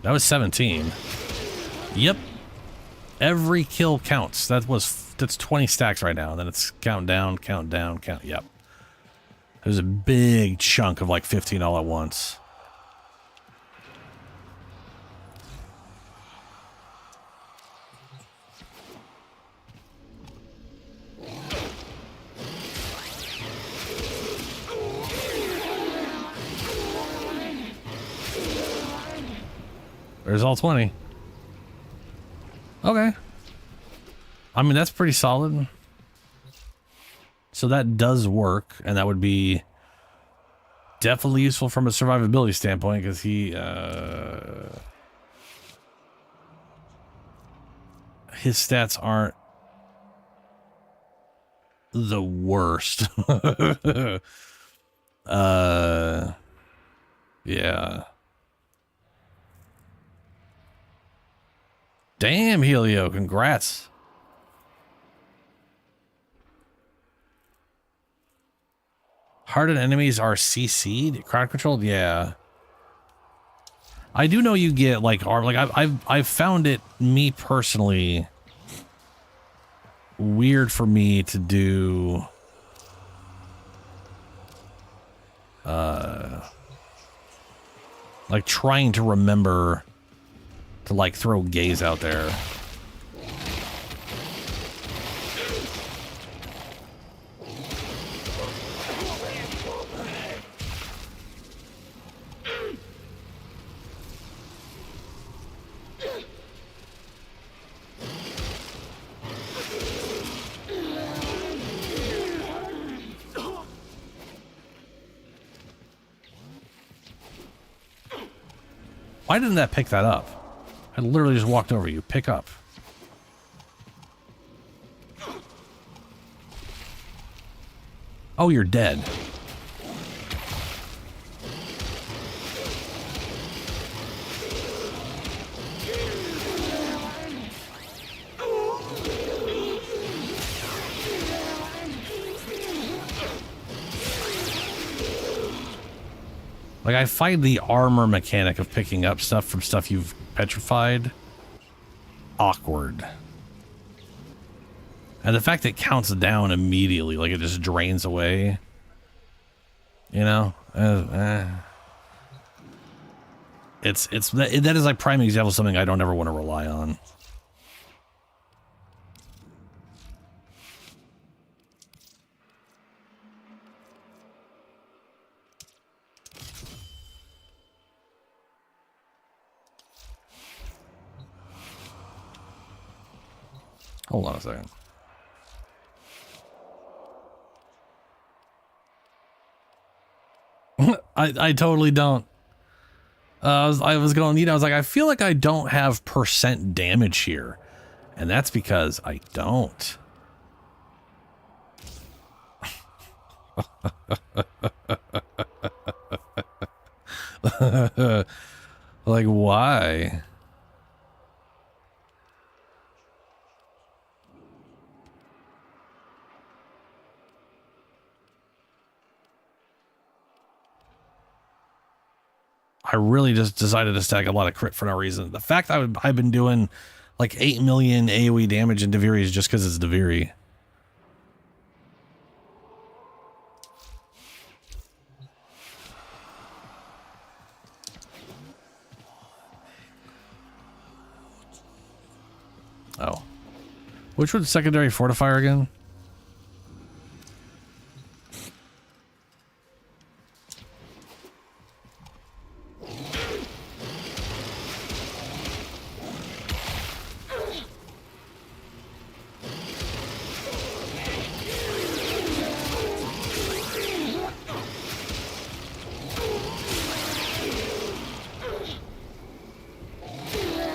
That was 17. Yep. Every kill counts. That's 20 stacks right now. And then it's count down, count down, count. Yep. There's a big chunk of like 15 all at once. There's all 20. Okay. I mean, that's pretty solid. So that does work, and that would be definitely useful from a survivability standpoint, because his stats aren't the worst. Yeah. Damn, Helio, congrats. Hardened enemies are CC'd? Crowd controlled? Yeah. I do know you get like I've found it, me personally, weird for me to do like trying to remember to like throw gaze out there. Why didn't that pick that up? I literally just walked over you. Pick up. Oh, you're dead. Like, I find the armor mechanic of picking up stuff from stuff you've petrified awkward. And the fact that it counts down immediately, like it just drains away, you know? That is like prime example of something I don't ever want to rely on. Hold on a second. I totally don't. I was going, you know, I was like, I feel like I don't have % damage here. And that's because I don't. Like, why? I really just decided to stack a lot of crit for no reason. The fact I've been doing like 8 million AoE damage in Duviri is just because it's Duviri. Oh. Which was secondary fortifier again?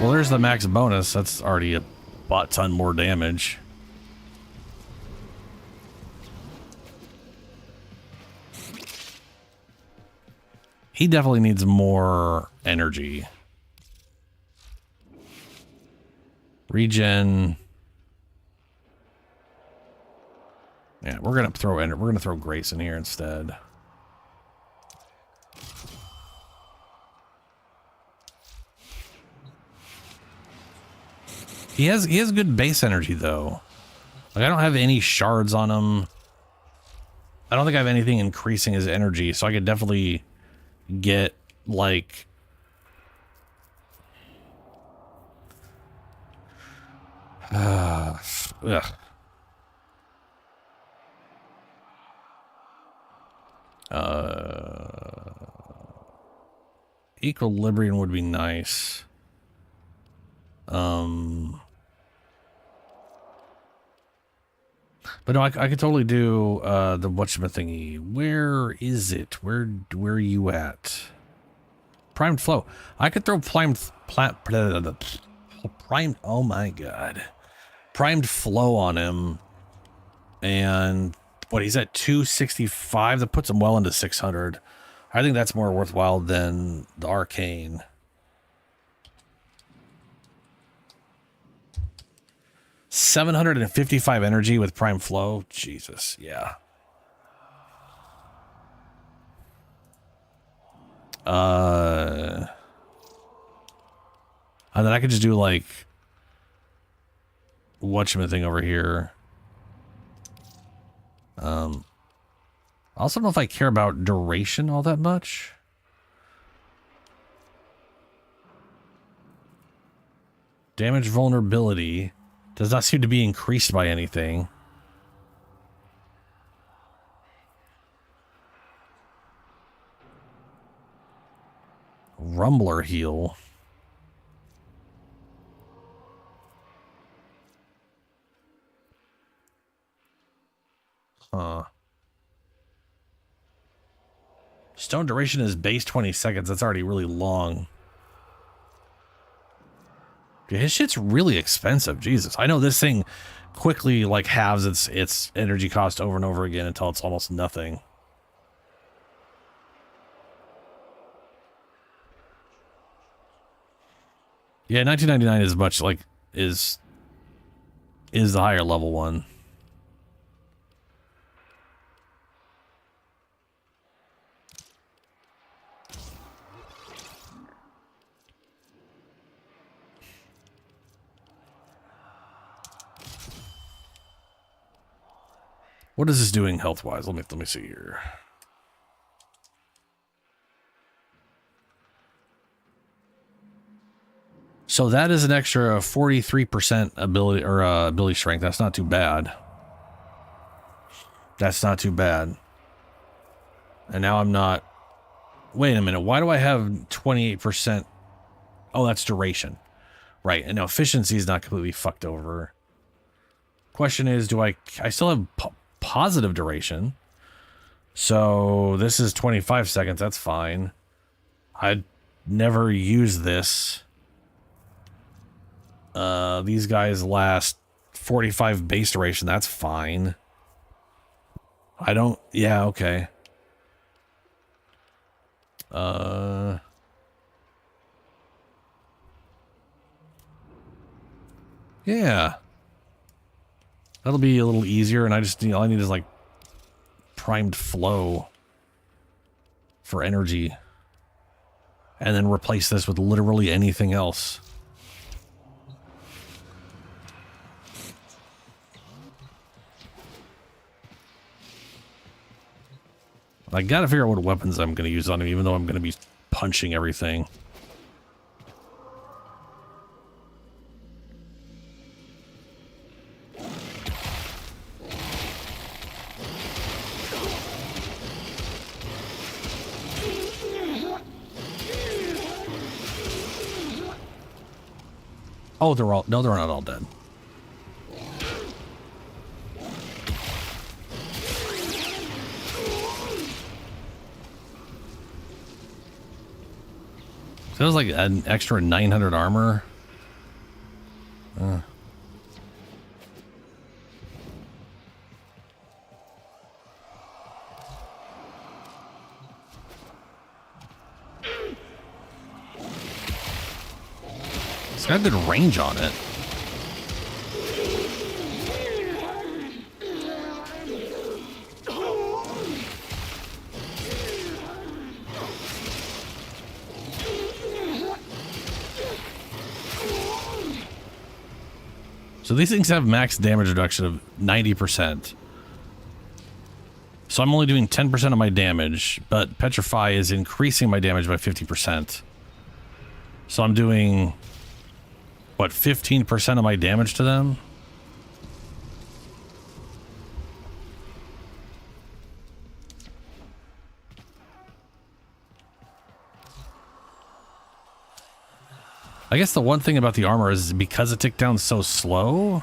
Well, there's the max bonus. That's already a butt ton more damage. He definitely needs more energy. Regen. Yeah, we're gonna throw Grace in here instead. He has good base energy though. Like, I don't have any shards on him. I don't think I have anything increasing his energy, so I could definitely get like Equilibrium would be nice. But no, I could totally do the whatchamacallit thingy. Where is it? Where are you at? Primed flow. I could throw primed. Oh my god, primed flow on him. And what, he's at 265. That puts him well into 600. I think that's more worthwhile than the arcane. $755 energy with prime flow. Jesus, yeah. And then I could just do like whatchamacallit over here. I also don't know if I care about duration all that much. Damage vulnerability does not seem to be increased by anything. Rumbler heal. Huh. Stone duration is base 20 seconds. That's already really long. Dude, his shit's really expensive. Jesus. I know this thing quickly like halves its energy cost over and over again until it's almost nothing. Yeah, 1999 is much like is the higher level one. What is this doing health-wise? Let me see here. So that is an extra 43% ability or ability strength. That's not too bad. That's not too bad. And now I'm not. Wait a minute. Why do I have 28%? Oh, that's duration. Right. And now efficiency is not completely fucked over. Question is, do I still have positive duration? So this is 25 seconds. That's fine. I'd never use this. These guys last 45 base duration. That's fine. I don't. Yeah. Okay. Yeah. That'll be a little easier, and all I need is like primed flow for energy, and then replace this with literally anything else. I gotta figure out what weapons I'm gonna use on him, even though I'm gonna be punching everything. Oh, they're not all dead. So that was like an extra 900 armor. It's got good range on it. So these things have max damage reduction of 90%. So I'm only doing 10% of my damage, but Petrify is increasing my damage by 50%. So I'm doing, what, 15% of my damage to them? I guess the one thing about the armor is because it ticked down so slow.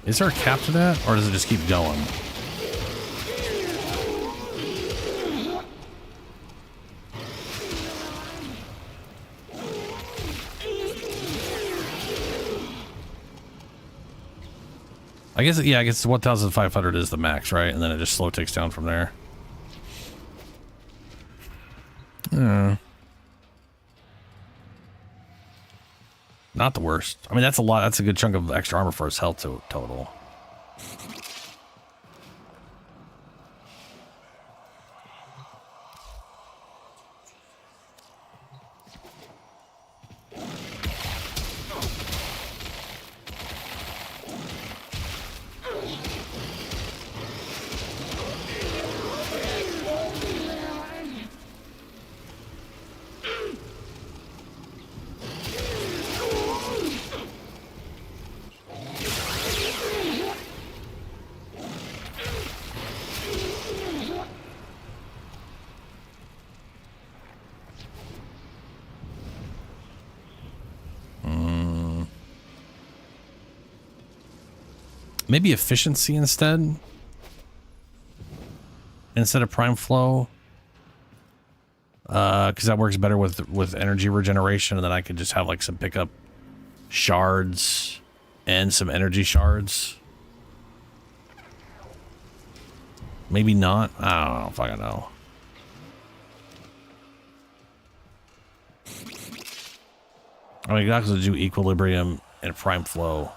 Is there a cap to that, or does it just keep going? I guess, yeah, I guess 1,500 is the max, right? And then it just slow ticks down from there. Not the worst. I mean, that's a lot. That's a good chunk of extra armor for his health total. Maybe efficiency instead of prime flow, because that works better with energy regeneration, and then I could just have like some pickup shards and some energy shards. Maybe not. I don't know if I know. I mean, I could do equilibrium and prime flow.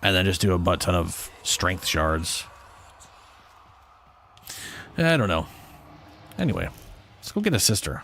And then just do a butt ton of strength shards. I don't know. Anyway, let's go get a sister.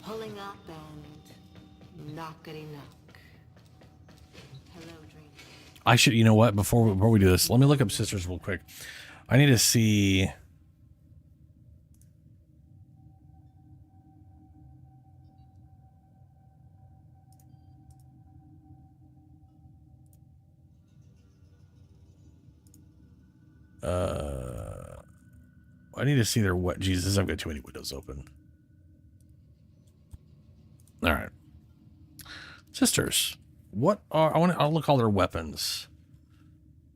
Pulling up and knockety knock. Hello, dream. I should, you know what? Before we do this, let me look up sisters real quick. I need to see. I need to see their what? Jesus, I've got too many windows open. All right, sisters. What are I'll look all their weapons.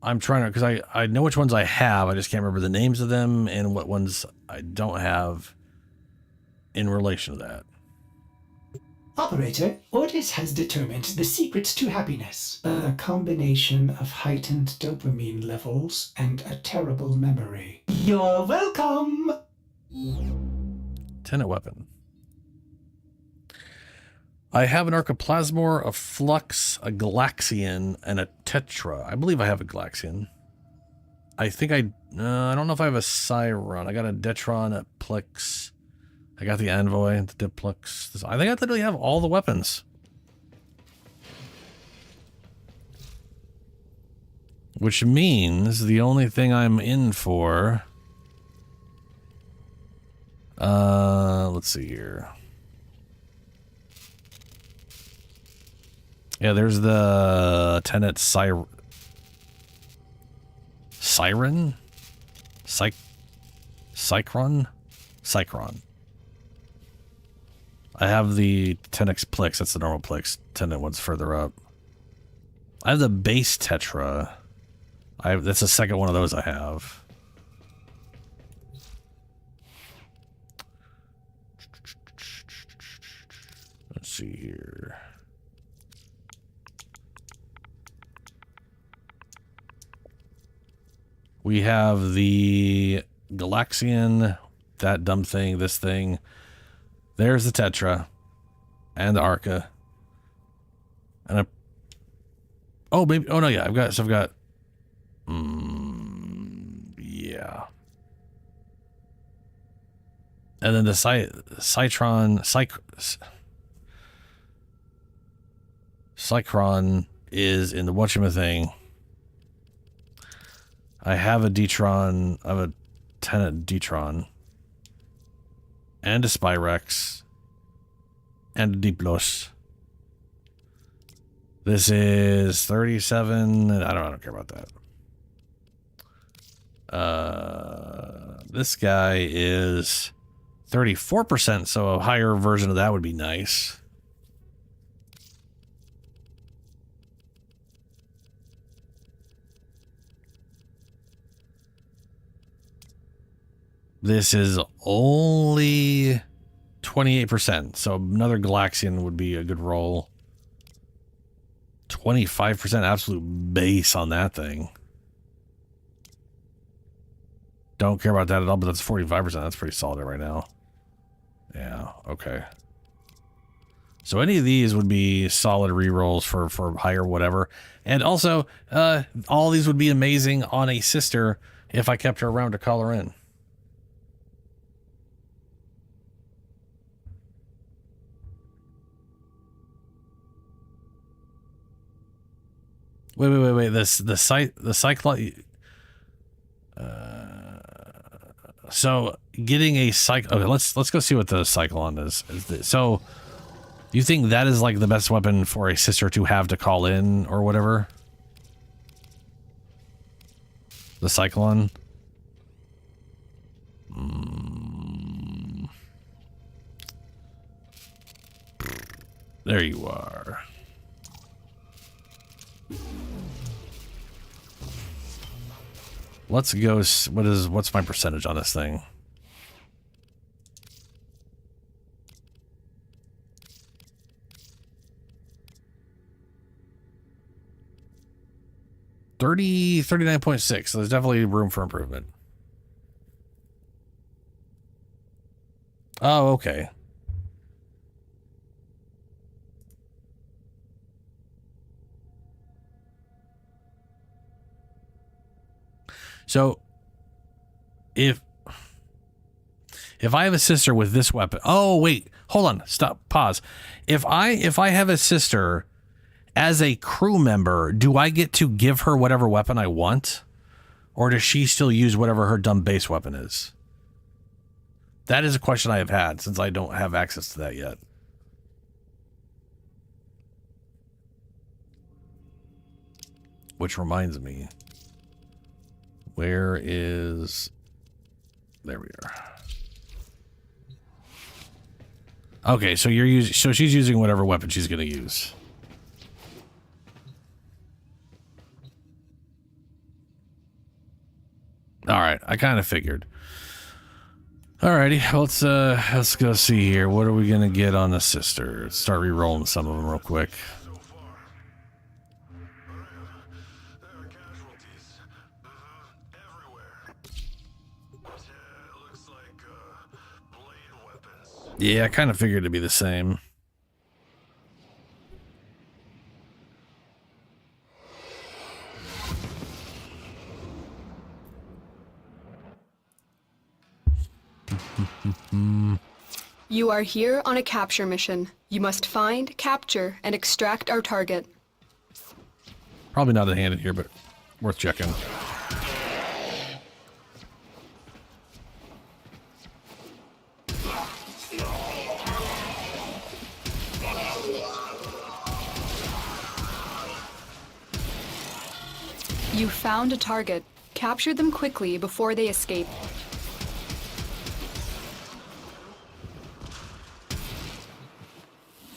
I'm trying to, because I know which ones I have. I just can't remember the names of them and what ones I don't have in relation to that. Operator, Ordis has determined the secrets to happiness. A combination of heightened dopamine levels and a terrible memory. You're welcome! Tenet weapon. I have an Archoplasmor, a Flux, a Galaxian, and a Tetra. I believe I have a Galaxian. I think I don't know if I have a Siron. I got a Detron, a Plex. I got the Envoy, the Diplex. I think I literally have all the weapons. Which means the only thing I'm in for... let's see here. Yeah, there's the Tenet Siren? Cycron? I have the Tenex Plex. That's the normal Plex. Tenet one's further up. I have the base Tetra. That's the second one of those I have. Let's see here. We have the Galaxian, that dumb thing, this thing. There's the Tetra and the Arca. And oh, maybe, oh no, yeah, I've got, yeah. And then the Cycron is in the whatchamacallit. I have a Detron, I have a Tenet Detron, and a Spyrex, and a Diplos, This is 37. I don't care about that. This guy is 34%, so a higher version of that would be nice. This is only 28%, so another Galaxian would be a good roll. 25% absolute base on that thing. Don't care about that at all, but that's 45%. That's pretty solid right now. Yeah, okay. So any of these would be solid rerolls for higher whatever. And also, all these would be amazing on a sister if I kept her around to call her in. Wait. The Cyclone. So getting a okay, let's go see what the Cyclone is. So you think that is like the best weapon for a sister to have to call in or whatever? The Cyclone. There you are. Let's go. What's my percentage on this thing? $39.6. So there's definitely room for improvement. Oh, okay. So if I have a sister with this weapon, oh wait, hold on, stop, pause. If I have a sister as a crew member, do I get to give her whatever weapon I want, or does she still use whatever her dumb base weapon is? That is a question I have had since I don't have access to that yet. Which reminds me. Where is... There we are. Okay, so she's using whatever weapon she's going to use. All right, I kind of figured. Alrighty, let's go see here. What are we going to get on the sister? Let's start re-rolling some of them real quick. Yeah, I kind of figured it'd be the same. You are here on a capture mission. You must find, capture, and extract our target. Probably not a hand in here, but worth checking. You found a target. Capture them quickly before they escape.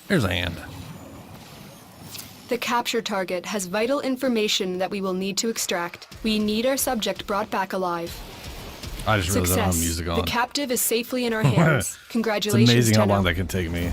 Here's a hand. The capture target has vital information that we will need to extract. We need our subject brought back alive. I just realized I don't have Success. music on. The captive is safely in our hands. Congratulations, It's amazing how Tenno. long that can take me.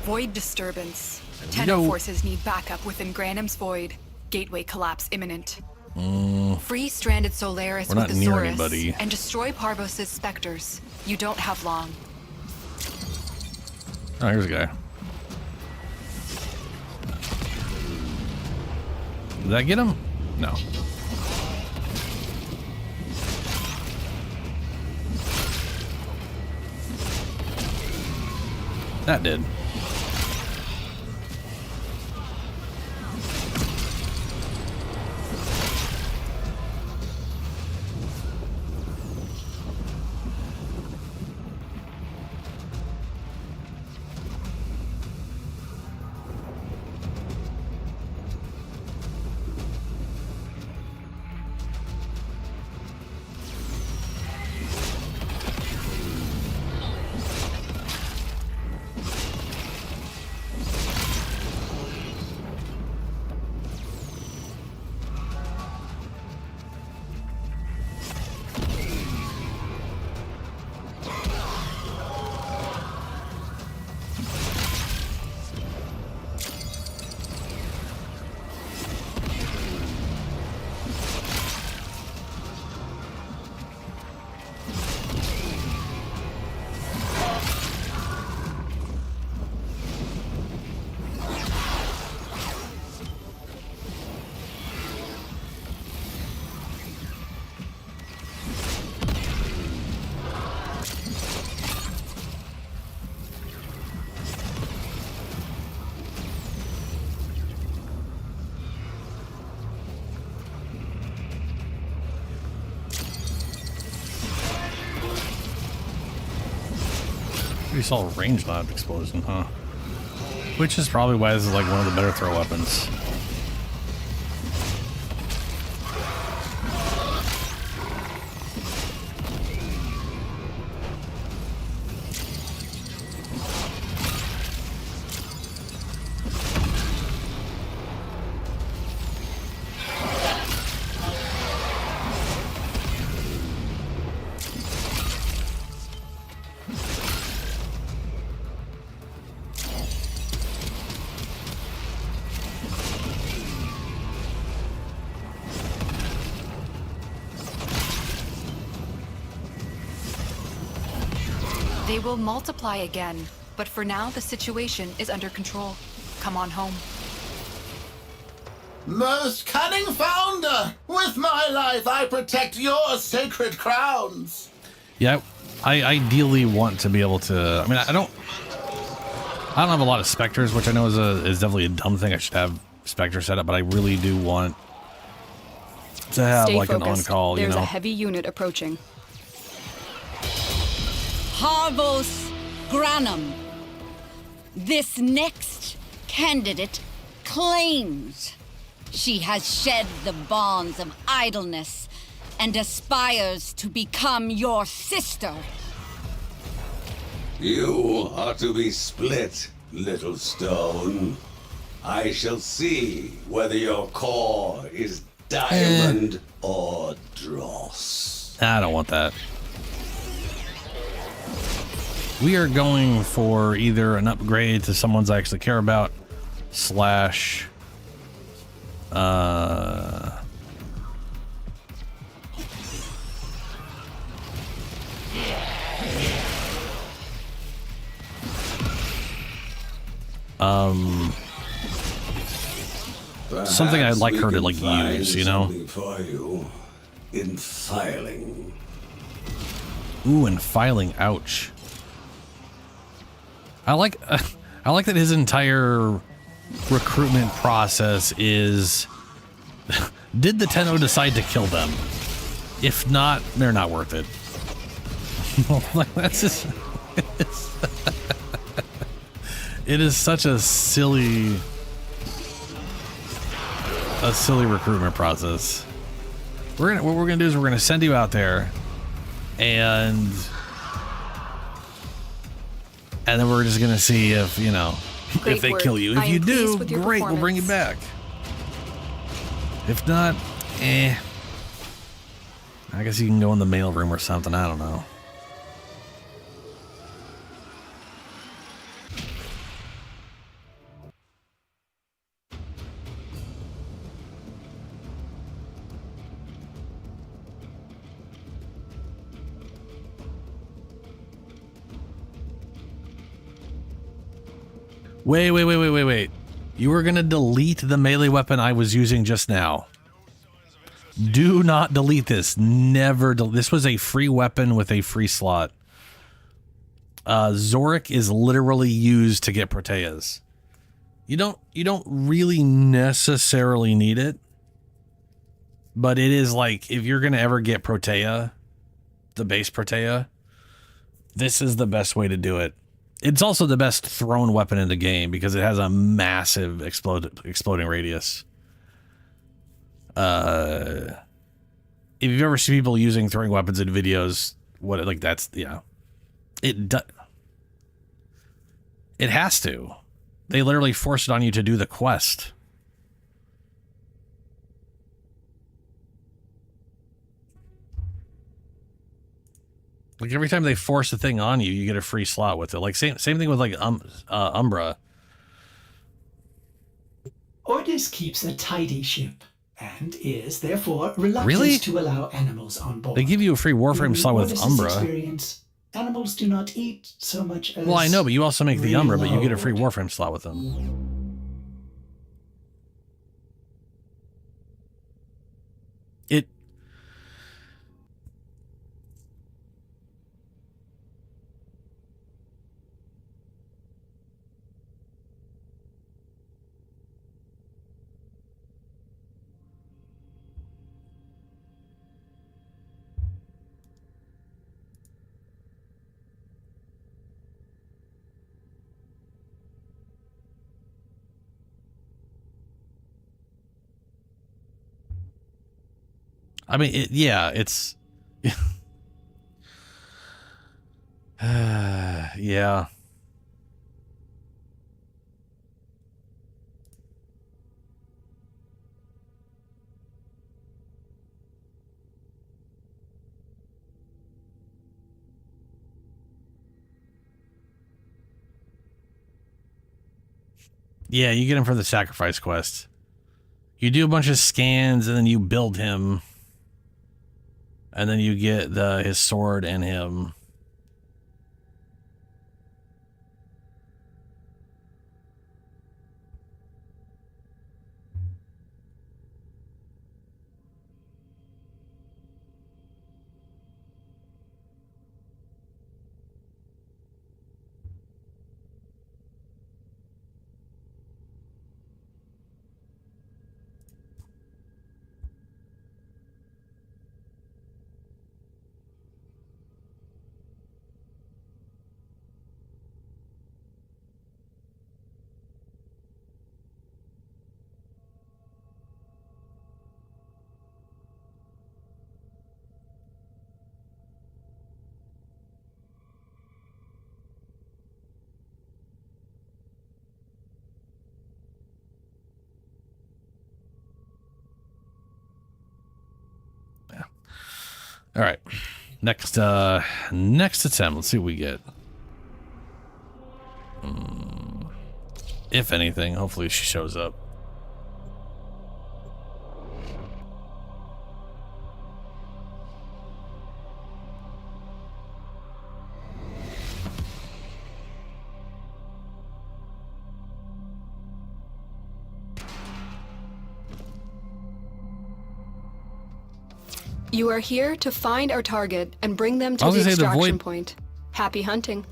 Void disturbance. we Tenno go. forces need backup within Granum's Void. Gateway collapse imminent. Free stranded Solaris We're with not the near Zorus anybody. and destroy Parvos' specters. You don't have long. Oh, here's a guy. Did that get him? No. That did. you saw a range lab explosion, huh? Which is probably why this is like one of the better throw weapons. They will multiply again, but for now the situation is under control. Come on home. Most cunning founder, with my life I protect your sacred crowns. Yeah, I ideally want to be able to. I mean, I don't have a lot of specters, which I know is definitely a dumb thing. I should have specter set up, but I really do want to have Stay like focused. an on-call. There's you know, a heavy unit approaching. Harvos Granum. This next candidate claims she has shed the bonds of idleness and aspires to become your sister. You are to be split, little stone. I shall see whether your core is diamond or dross. I don't want that. We are going for either an upgrade to someone's I actually care about, slash something I'd like her to like use, you know? For you in filing. Ooh, and filing, ouch. I like that his entire recruitment process is did the Tenno decide to kill them? If not, they're not worth it. Like, that's just it is such a silly recruitment process. What we're gonna do is we're gonna send you out there and then we're just gonna see if, you know, Great if they work. kill you. If I you am do, pleased with your great, we'll bring you back. If not, I guess you can go in the mail room or something, I don't know. Wait. You were gonna delete the melee weapon I was using just now. Do not delete this. Never this was a free weapon with a free slot. Zorik is literally used to get Proteas. You don't really necessarily need it. But it is like, if you're gonna ever get Protea, the base Protea, this is the best way to do it. It's also the best thrown weapon in the game because it has a massive exploding radius. If you've ever seen people using throwing weapons in videos, it has to. They literally force it on you to do the quest. Like, every time they force the thing on you, you get a free slot with it. Like, same thing with, like, Umbra. Ordis keeps a tidy ship, and is, therefore, reluctant to allow animals on board. They give you a free Warframe slot with Ordis' Umbra. experience, animals do not eat so much as... Well, I know, but you also make the Umbra, but you get a free reload. Warframe slot with them. I mean, yeah, it's... yeah. Yeah, you get him for the sacrifice quest. You do a bunch of scans, and then you build him. And then you get his sword and him. All right, next attempt. Let's see what we get. If anything, hopefully she shows up. You are here to find our target and bring them to the extraction point. Happy hunting.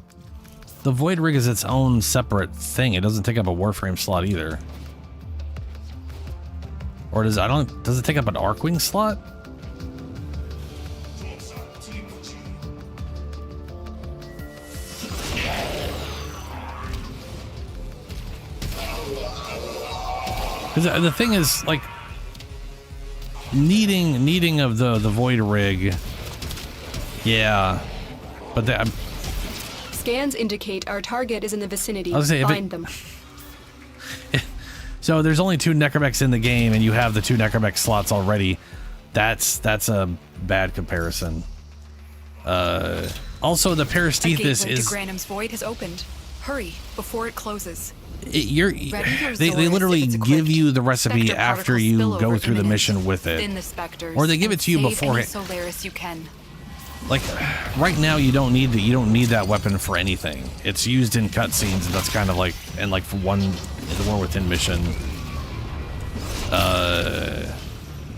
The Void Rig is its own separate thing. It doesn't take up a Warframe slot either. Or does it take up an Arcwing slot? Because the thing is, like, needing of the Void Rig, yeah, but scans indicate our target is in the vicinity. Find them. So there's only 2 Necromechs in the game, and you have the 2 Necromech slots already. That's a bad comparison. Also, the Parastethis is. To Granum's Void has opened. Hurry before it closes. They literally give you the recipe after you go through the mission with it, or they give it to you beforehand. Solaris you can. Like right now, you don't need that weapon for anything. It's used in cutscenes, and that's kind of like for the War Within mission.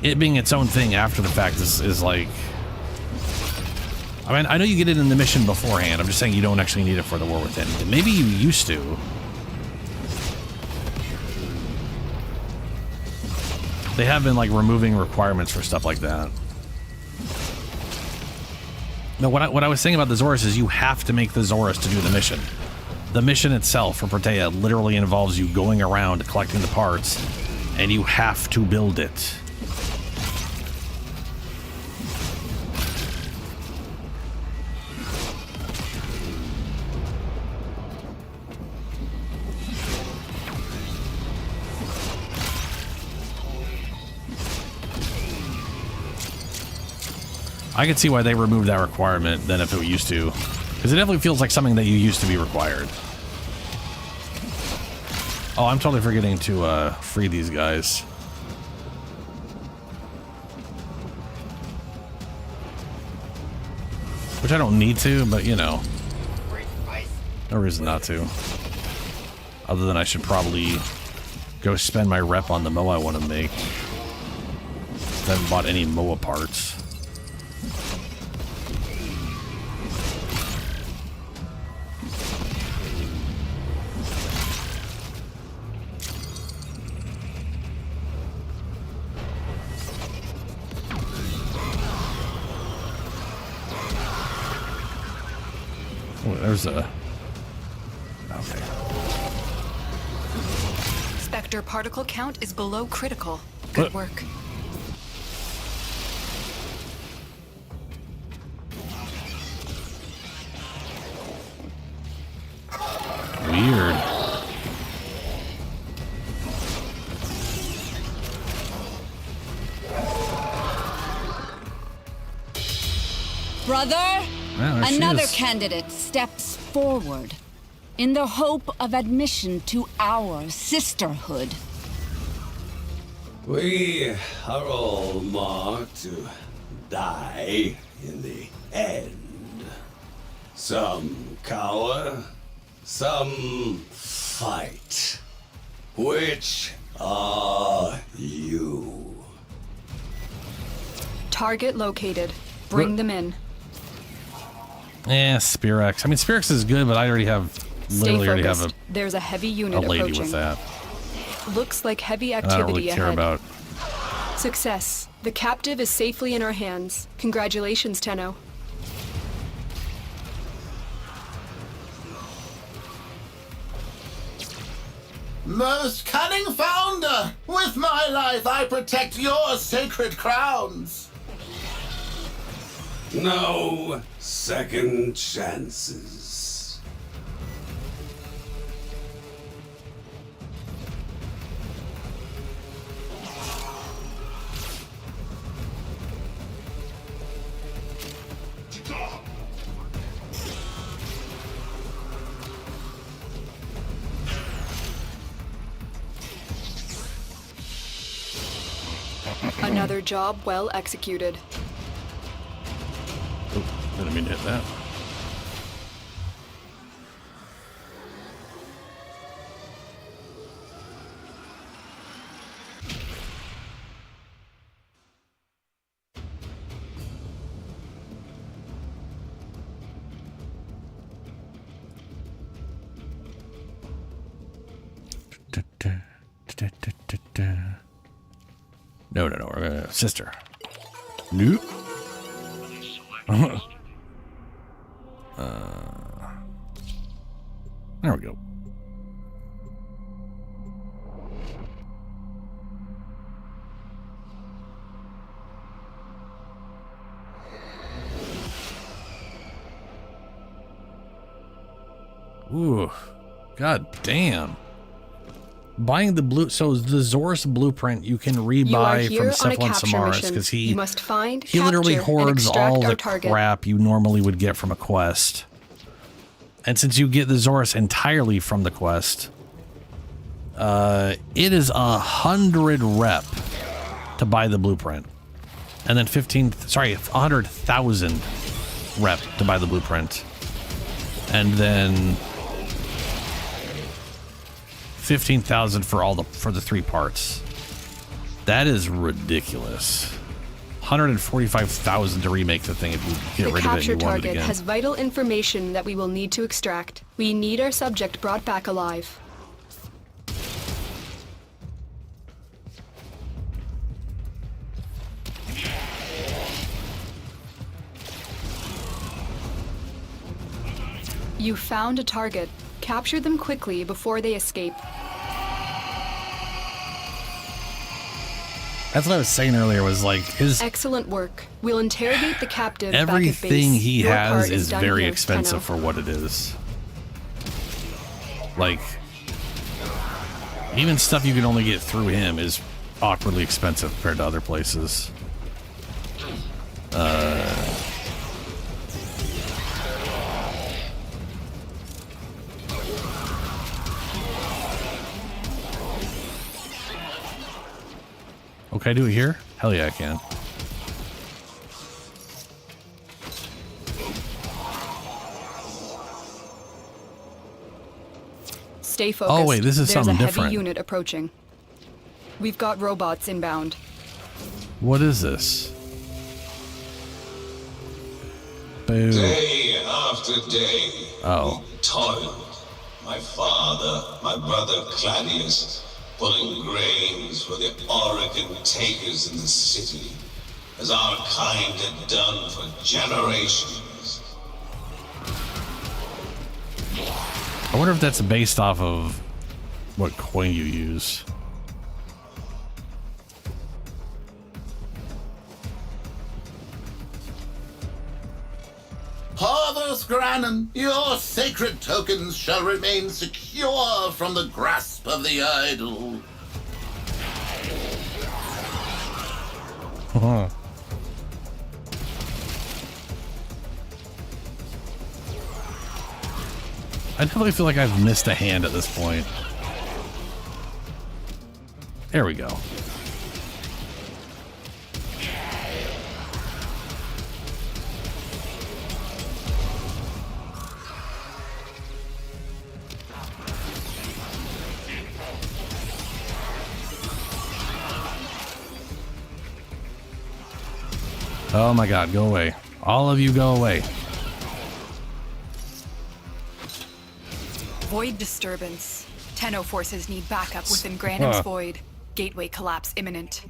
It being its own thing after the fact is like. I mean, I know you get it in the mission beforehand. I'm just saying you don't actually need it for the War Within. Maybe you used to. They have been like removing requirements for stuff like that. No, what I was saying about the Zorus is you have to make the Zorus to do the mission. The mission itself for Protea literally involves you going around collecting the parts, and you have to build it. I can see why they removed that requirement than if it used to. Because it definitely feels like something that you used to be required. Oh, I'm totally forgetting to free these guys. Which I don't need to, but you know. No reason not to. Other than I should probably go spend my rep on the Moa I want to make. I haven't bought any Moa parts. Oh, there's a... Okay. Spectre particle count is below critical. Good work. Weird. Brother, Well, there she another is. candidate steps forward in the hope of admission to our sisterhood. We are all marked to die in the end. Some cower, some fight. Which are you? Target located. Bring them in. Spirex. I mean, Spirex is good, but I already have, literally already have There's a heavy a unit lady approaching. with that. Looks like heavy I activity don't really care ahead. about. Success. The captive is safely in our hands. Congratulations, Tenno. Most cunning founder! With my life, I protect your sacred crowns! No second chances. Another job well executed. Oh, didn't mean to hit that. No, we're gonna sister. Nope. There we go. Ooh, god damn. Buying the blue, so the Zorus blueprint you can You are rebuy here from on a Cephalon capture Samaras mission. because You must find, he literally capture, and hoards extract all our the target. crap you normally would get from a quest. And since you get the Zorus entirely from the quest, it is 100 rep to buy the blueprint, and then 100,000 rep to buy the blueprint, and then 15,000 for the 3 parts. That is ridiculous. 145,000 to remake the thing if you get The rid of it and capture you want it target again. has vital information that we will need to extract. We need our subject brought back alive. You found a target. Capture them quickly before they escape. That's what I was saying earlier, was like his Excellent work. We'll interrogate the captive back at everything base. he Your has part is done very here, expensive Tenno. for what it is. Like, even stuff you can only get through him is awkwardly expensive compared to other places. Oh, can I do it here? Hell yeah, I can. Stay focused. Oh, wait, this is There's something a heavy different. unit approaching. We've got robots inbound. What is this? Boo. Day after day, Oh. toiled. My father, my brother Claudius, pulling grains for the Orokin takers in the city, as our kind had done for generations. I wonder if that's based off of what coin you use. Harvest Granon, your sacred tokens shall remain secure from the grasp of the idol. I definitely feel like I've missed a hand at this point. There we go. Oh my god, go away. All of you go away. Void disturbance. Tenno forces need backup within Granon's Void. Gateway collapse imminent.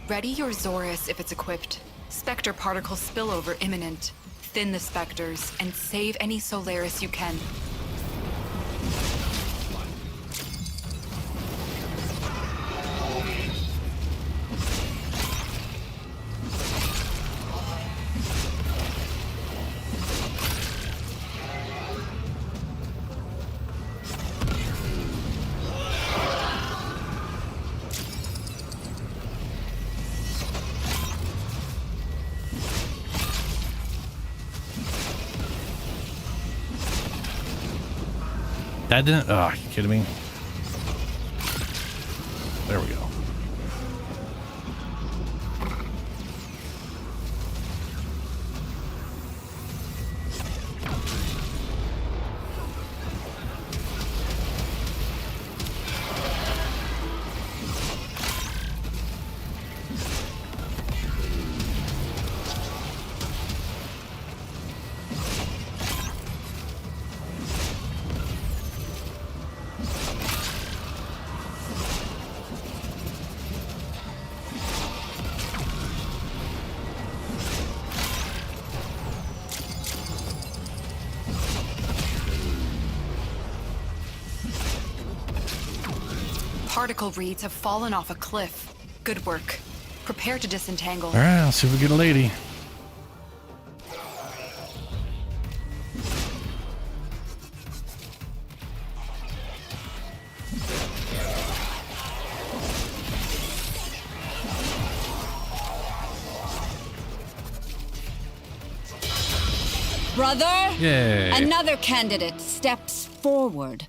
Ready your Zorus if it's equipped. Spectre particle spillover imminent. Thin the specters and save any Solaris you can. That didn't. Oh, you kidding me? There we go. Particle reeds have fallen off a cliff. Good work. Prepare to disentangle. Alright, let's see if we get a lady. Brother, Yay. another candidate steps forward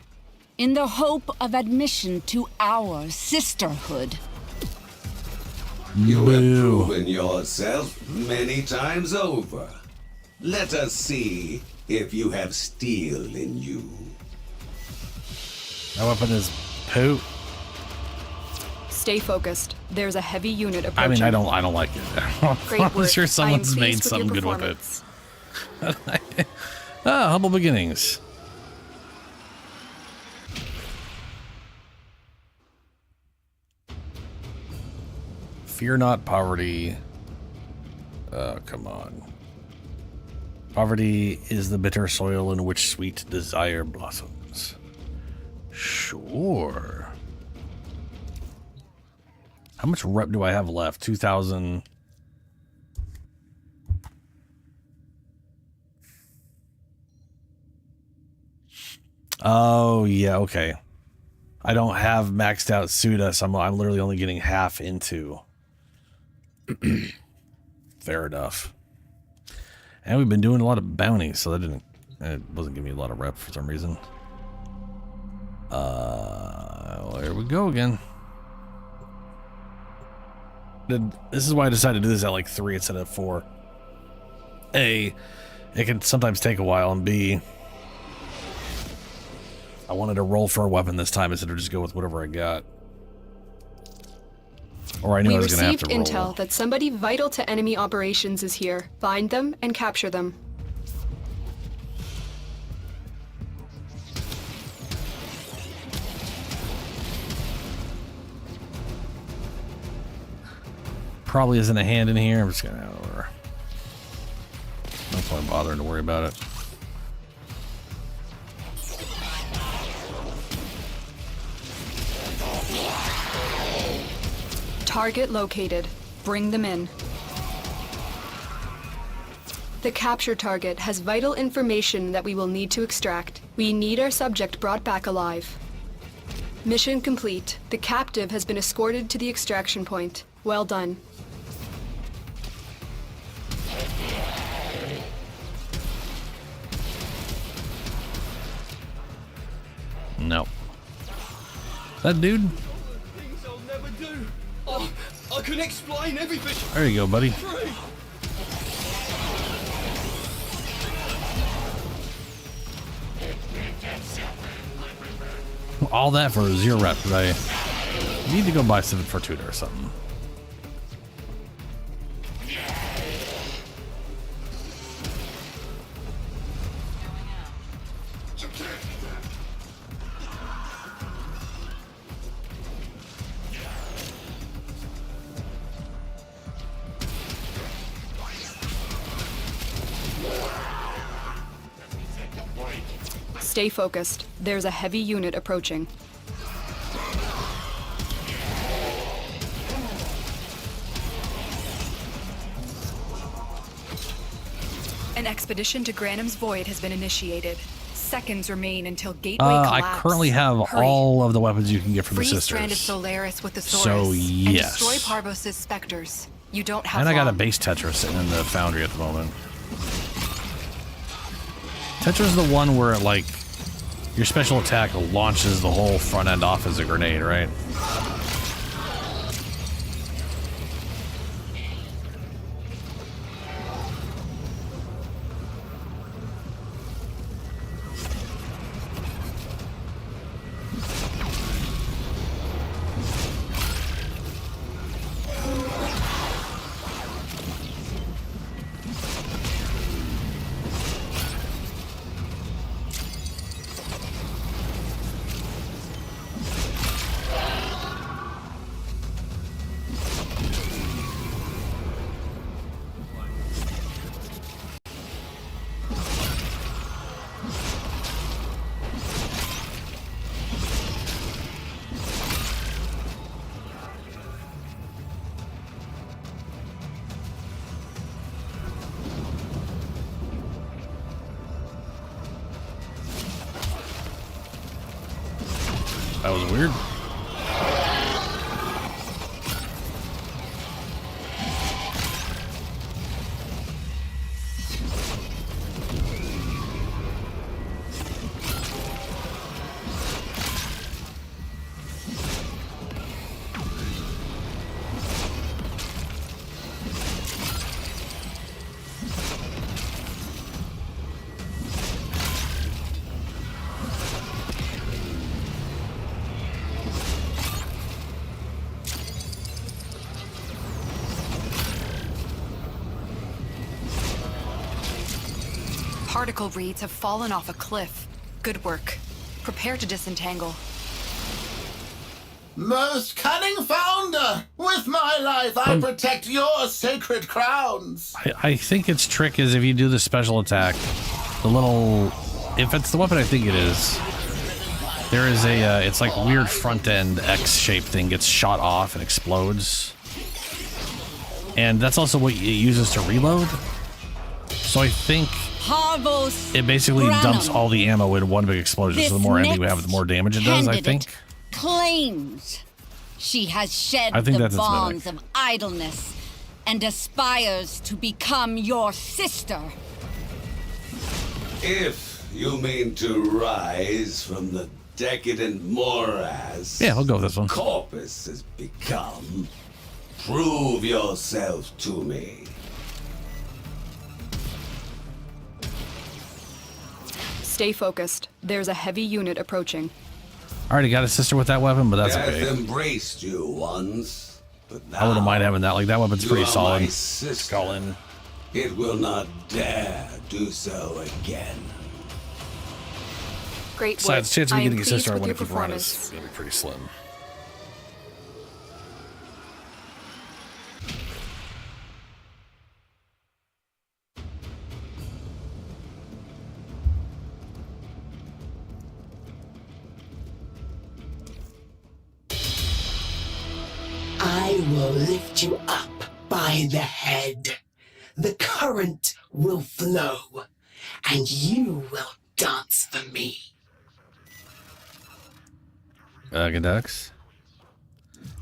in the hope of admission to our sisterhood. You have proven yourself many times over. Let us see if you have steel in you. That weapon is poo. Stay focused. There's a heavy unit approaching. I mean, I don't like it. Great I'm work. sure I am someone's pleased made with something your good with it. performance. Humble beginnings. Fear not poverty. Come on. Poverty is the bitter soil in which sweet desire blossoms. Sure. How much rep do I have left? 2,000. Oh, yeah, okay. I don't have maxed out Suda, so I'm literally only getting half into. Fair enough. And we've been doing a lot of bounties, so it wasn't giving me a lot of rep for some reason. Well, here we go again. This is why I decided to do this at like 3 instead of 4. A, it can sometimes take a while, and B, I wanted to roll for a weapon this time instead of just go with whatever I got. Or I knew I was going to have to roll. We received intel that somebody vital to enemy operations is here. Find them and capture them. Probably isn't a hand in here. I'm just going to have over. No point bothering to worry about it. Target located. Bring them in. The capture target has vital information that we will need to extract. We need our subject brought back alive. Mission complete. The captive has been escorted to the extraction point. Well done. No. That dude? Things I'll never do. Oh, I can explain everything. There you go, buddy. All that for 0 rep, right? I need to go buy some Fortuna or something. Stay focused. There's a heavy unit approaching. An expedition to Granum's Void has been initiated. Seconds remain until Gateway collapse. I currently have all of the weapons you can get from the Free sisters. stranded Solaris with the So, yes. And destroy Parvos' specters. You don't have And I got a long. base Tetra sitting in the foundry at the moment. Tetra's the one where, like, your special attack launches the whole front end off as a grenade, right? That was weird. Particle reeds have fallen off a cliff. Good work. Prepare to disentangle. Most cunning founder! With my life, I protect your sacred crowns! I think its trick is if you do the special attack, the little... If it's the weapon I think it is, there is a... it's like weird front-end X-shaped thing gets shot off and explodes. And that's also what it uses to reload. So I think... it basically dumps all the ammo in one big explosion. So the more ammo you have, the more damage it does, I think. Claims she has shed I think the that's its bonds of idleness and aspires to become your sister. If you mean to rise from the decadent morass, Yeah, I'll go with this one. Corpus has become, prove yourself to me. Stay focused. There's a heavy unit approaching. I already got a sister with that weapon, but that's Death okay. embraced you once, but now I wouldn't mind having that. Like, that weapon's you pretty are solid. my sister. It will not dare do so again. Great work. Besides, the chance of I me am getting a pleased sister I with want your to keep around is performance. going to be pretty slim. I will lift you up by the head. The current will flow, and you will dance for me. Ducks.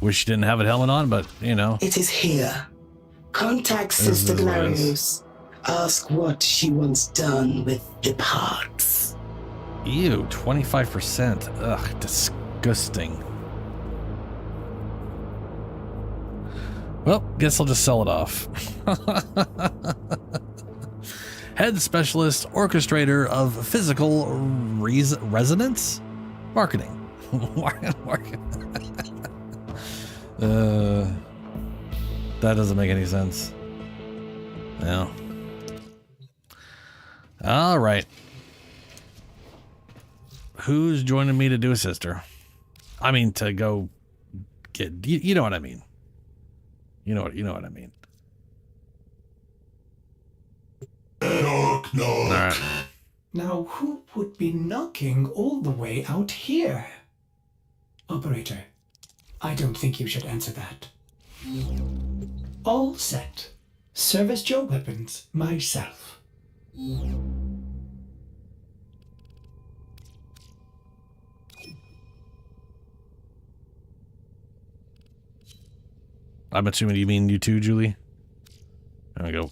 Wish you didn't have a helmet on, but you know. It is here. Contact Sister Glarius. Ask what she wants done with the parts. Ew, 25%. Ugh, disgusting. Well, guess I'll just sell it off. Head Specialist, Orchestrator of Physical Resonance? Marketing. That doesn't make any sense. No. All right. Who's joining me to do a sister? I mean, to go get. You know what I mean. You know what I mean. Knock, knock. All right. Now, who would be knocking all the way out here? Operator, I don't think you should answer that. All set. Service your weapons myself. I'm assuming you mean you too, Julie? There we go.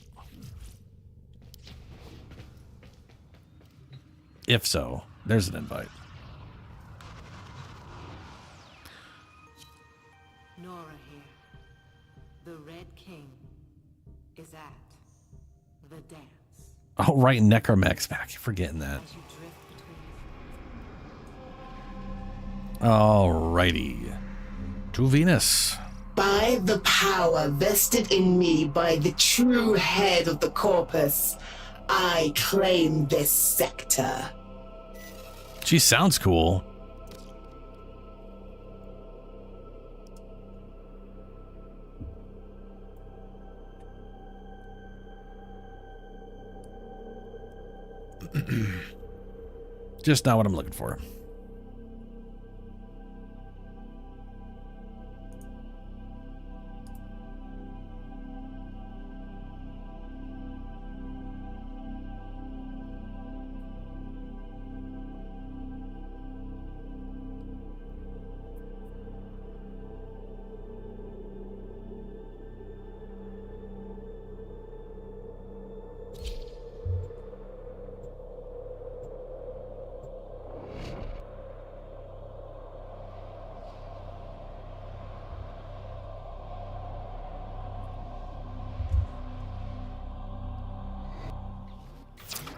If so, there's an invite. Nora here. The Red King is at the dance. Oh, right, Necromex back. You're forgetting that. Alrighty. To Venus. By the power vested in me by the true head of the corpus, I claim this sector. She sounds cool. Just not what I'm looking for.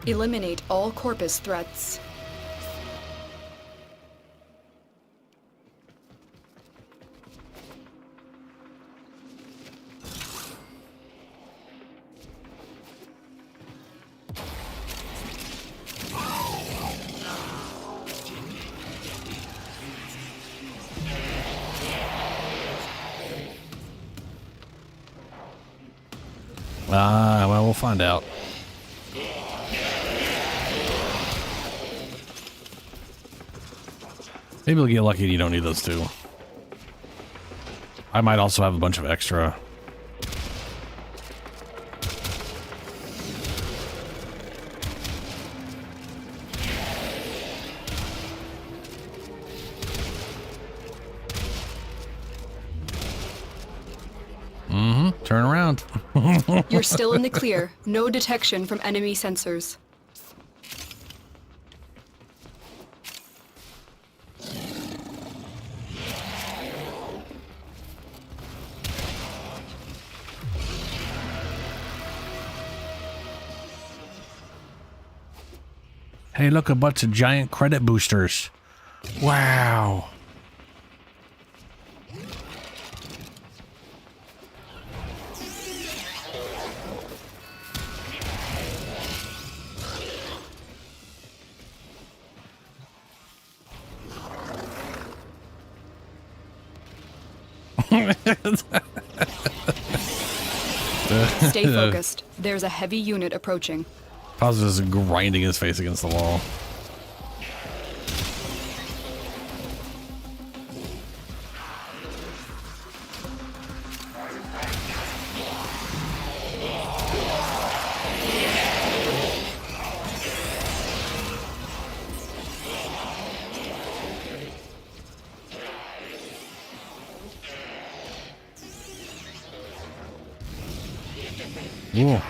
Eliminate all corpus threats. Well, we'll find out. Maybe we'll get lucky and you don't need those two. I might also have a bunch of extra. Turn around. You're still in the clear. No detection from enemy sensors. Hey, look, a bunch of giant credit boosters. Wow. Stay focused. There's a heavy unit approaching. Positive is grinding his face against the wall. Ooh.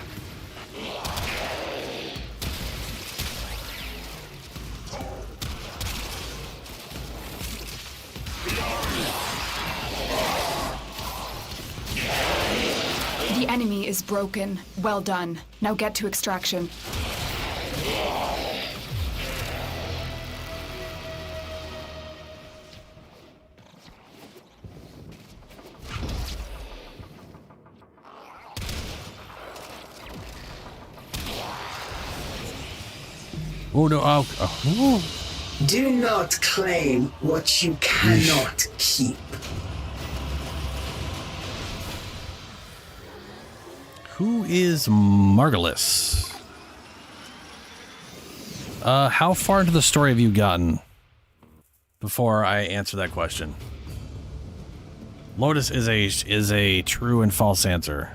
The enemy is broken. Well done. Now get to extraction. Oh no! Oh. Do not claim what you cannot keep. Who is Margulis? How far into the story have you gotten before I answer that question? Lotus is a true and false answer.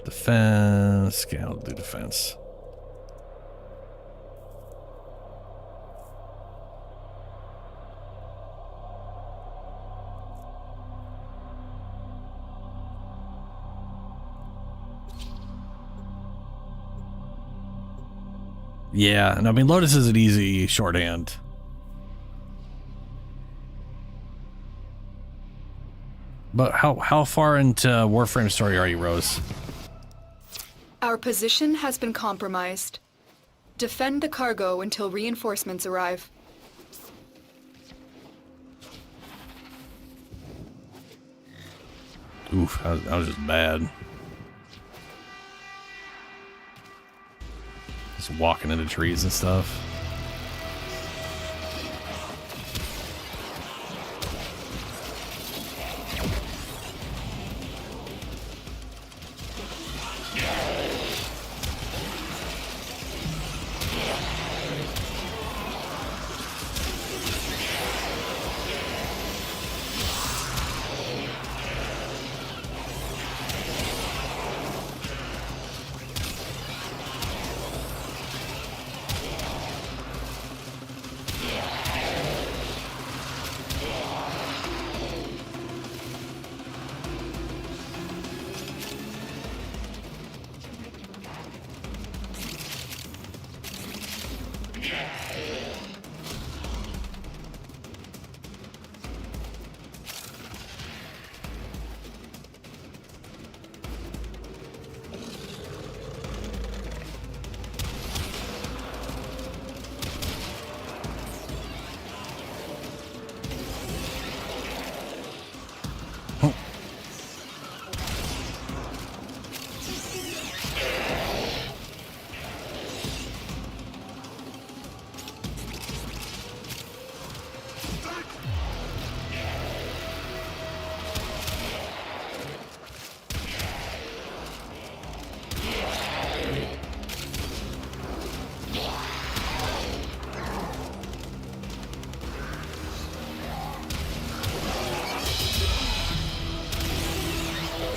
Defense. Okay, I'll do defense. Yeah, and I mean Lotus is an easy shorthand. But how far into Warframe story are you, Rose? Our position has been compromised. Defend the cargo until reinforcements arrive. Oof, that was just bad. Just walking into trees and stuff.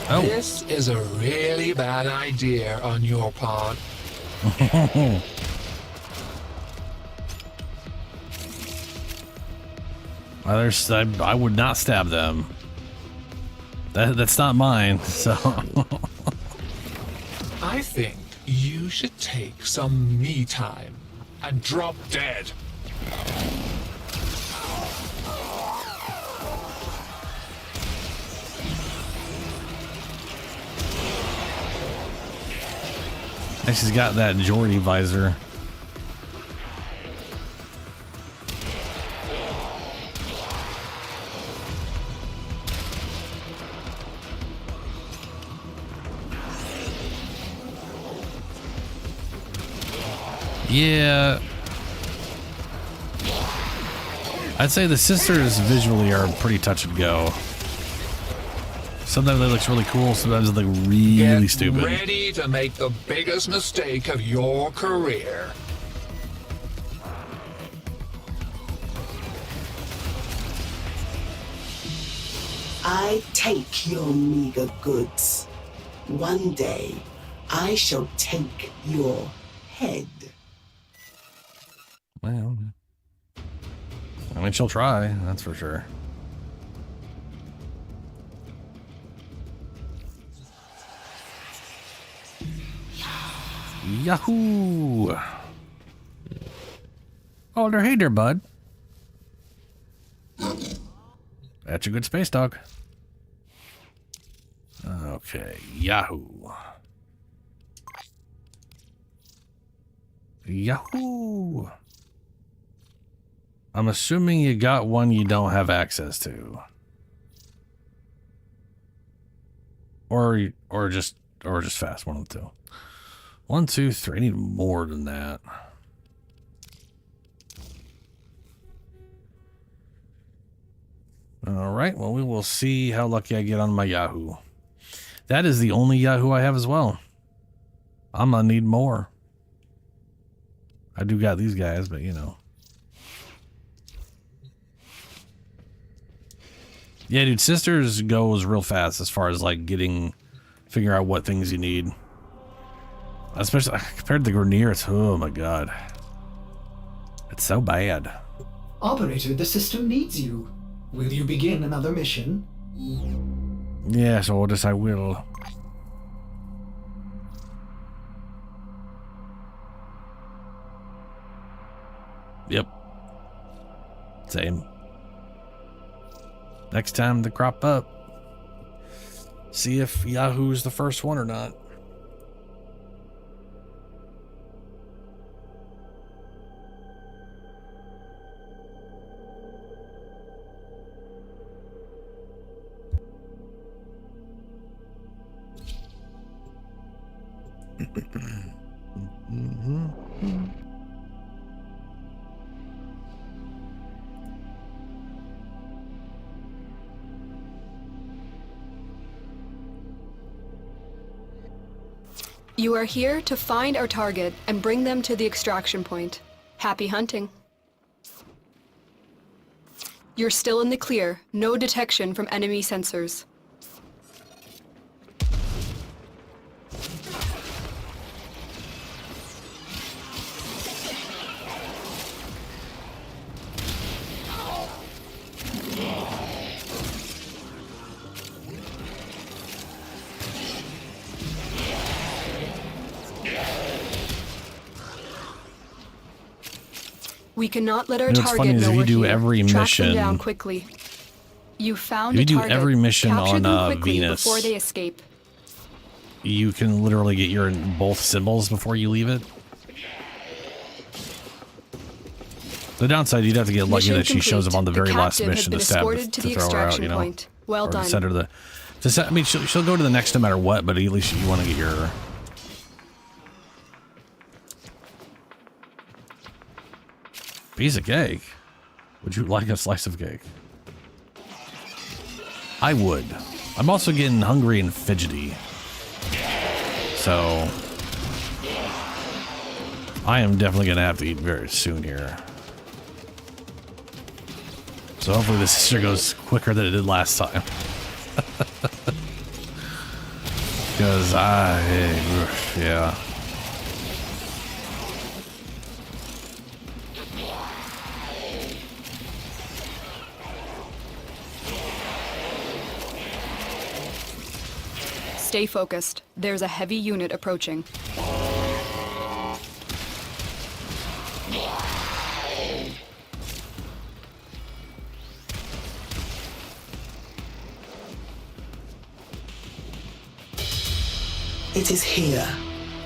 Oh. This is a really bad idea on your part. I would not stab them. That's not mine, so... I think you should take some me time and drop dead. And she's got that Jordy visor. Yeah. I'd say the sisters visually are pretty touch and go. Sometimes they look really cool, sometimes they look really stupid. Get ready to make the biggest mistake of your career. I take your meager goods. One day, I shall take your head. Well, I mean, she'll try, that's for sure. Yahoo! Oh, there, hey there, bud. That's a good space dog. Okay, Yahoo. Yahoo! I'm assuming you got one you don't have access to. Or just fast, one of the two. 1, 2, 3. I need more than that. Alright, well, we will see how lucky I get on my Yahoo. That is the only Yahoo I have as well. I'm gonna need more. I do got these guys, but you know. Yeah, dude, Sisters goes real fast as far as like figuring out what things you need. Especially compared to the Grenier, oh my god. It's so bad. Operator, the system needs you. Will you begin another mission? Yes, Ordis, I will. Yep. Same. Next time they crop up, see if Yahoo's the first one or not. You are here to find our target and bring them to the extraction point. Happy hunting. You're still in the clear. No detection from enemy sensors. We cannot let our target know we're here. Track them down quickly. You found a target. If you do every mission on Venus before they escape, you can literally get your both symbols before you leave it. The downside, you'd have to get lucky that she shows up on the very last mission to stab to throw her out, you know. Well done. Send her I mean, she'll go to the next no matter what, but at least you want to get your. Piece of cake. Would you like a slice of cake? I would. I'm also getting hungry and fidgety. So I am definitely gonna have to eat very soon here. So hopefully this sister goes quicker than it did last time. Because yeah. stay focused. There's a heavy unit approaching. It is here.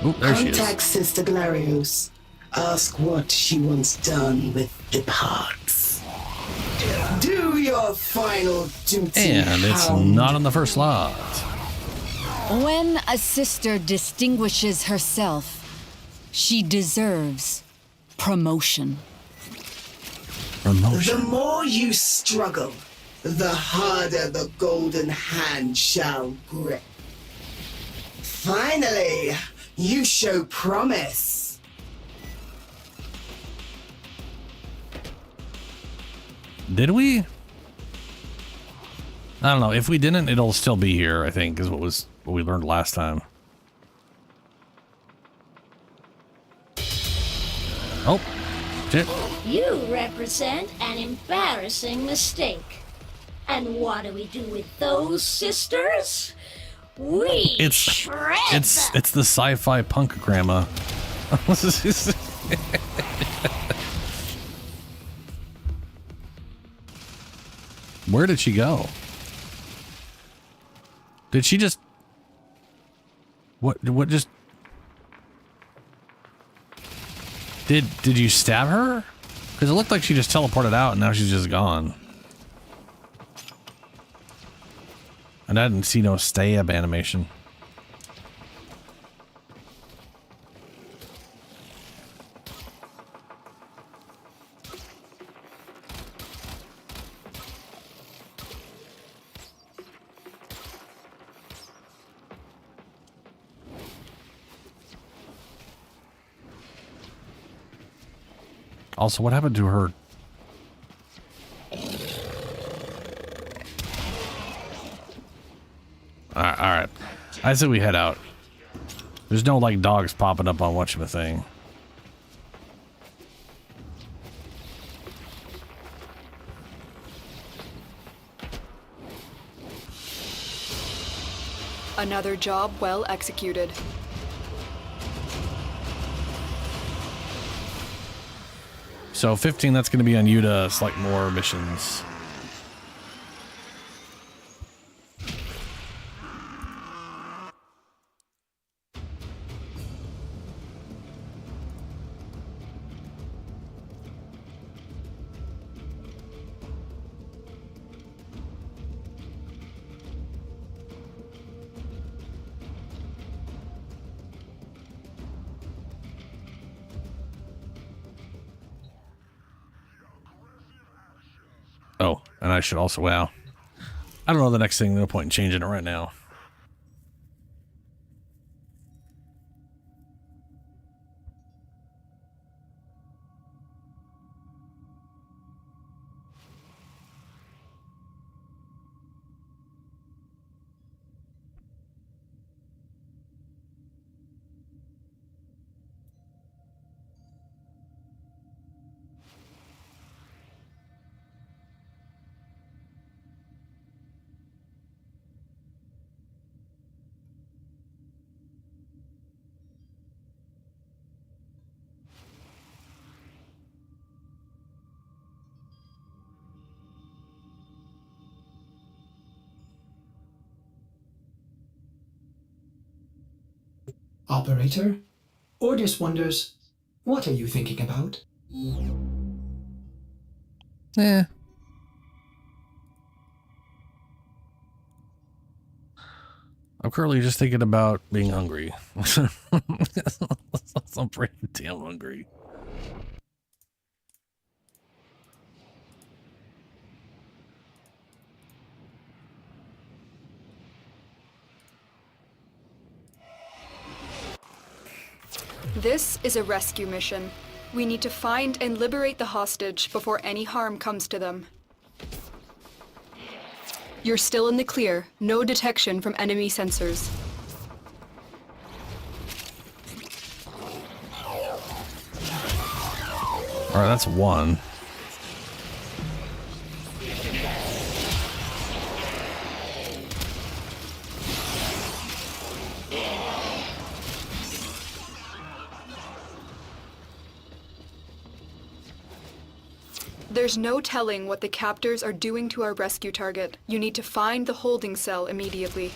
Ooh, there she is. Contact Sister Glarios. Ask what she wants done with the parts. Do your final duty. And it's not on the first slot. When a sister distinguishes herself, she deserves promotion. The more you struggle, the harder the golden hand shall grip. Finally, you show promise. Did we? I don't know. If we didn't, it'll still be here, I think, is what we learned last time. Oh, shit. You represent an embarrassing mistake. And what do we do with those sisters? We shred them. It's the sci-fi punk grandma. Where did she go? Did she just... What just... Did you stab her? Because it looked like she just teleported out and now she's just gone. And I didn't see no stab animation. Also, what happened to her? Alright. I say we head out. There's no, like, dogs popping up on whatchamacthing. Another job well executed. So 15, that's going to be on you to select more missions. Oh, and I should also, wow. I don't know the next thing, no point in changing it right now. Operator, Ordis wonders, what are you thinking about? Eh. I'm currently just thinking about being hungry. I'm pretty damn hungry. This is a rescue mission. We need to find and liberate the hostage before any harm comes to them. You're still in the clear. No detection from enemy sensors. Alright, that's one. There's no telling what the captors are doing to our rescue target. You need to find the holding cell immediately.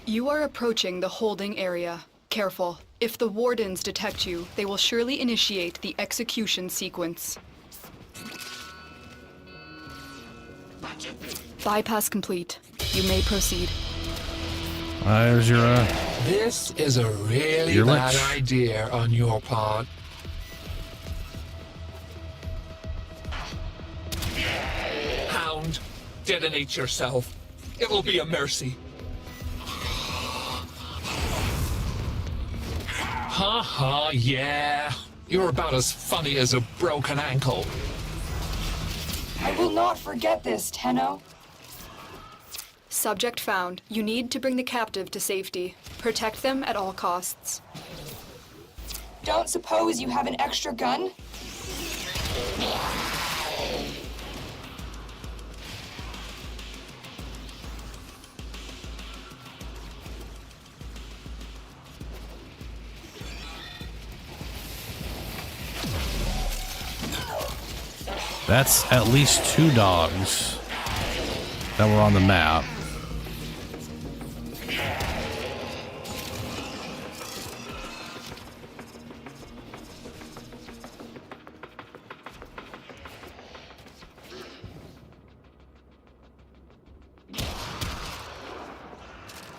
You are approaching the holding area. Careful. If the wardens detect you, they will surely initiate the execution sequence. Bypass complete. You may proceed. There's your, This is a really your bad Lichs. idea on your part. Hound, detonate yourself. It will be a mercy. Ha, yeah. You're about as funny as a broken ankle. I will not forget this, Tenno. Subject found. You need to bring the captive to safety. Protect them at all costs. Don't suppose you have an extra gun? That's at least 2 dogs that were on the map.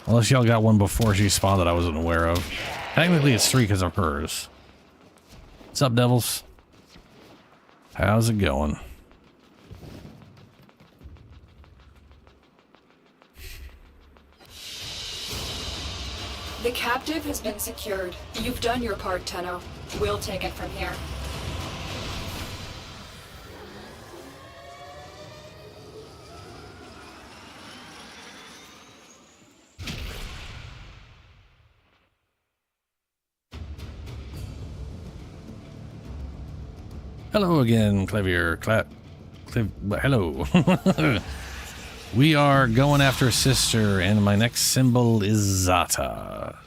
Unless y'all got one before she spawned that I wasn't aware of. Technically it's 3 because of hers. What's up, devils? How's it going? The captive has been secured. You've done your part, Tenno. We'll take it from here. Hello again, Clavier. Hello. We are going after Sister, and my next symbol is Zata.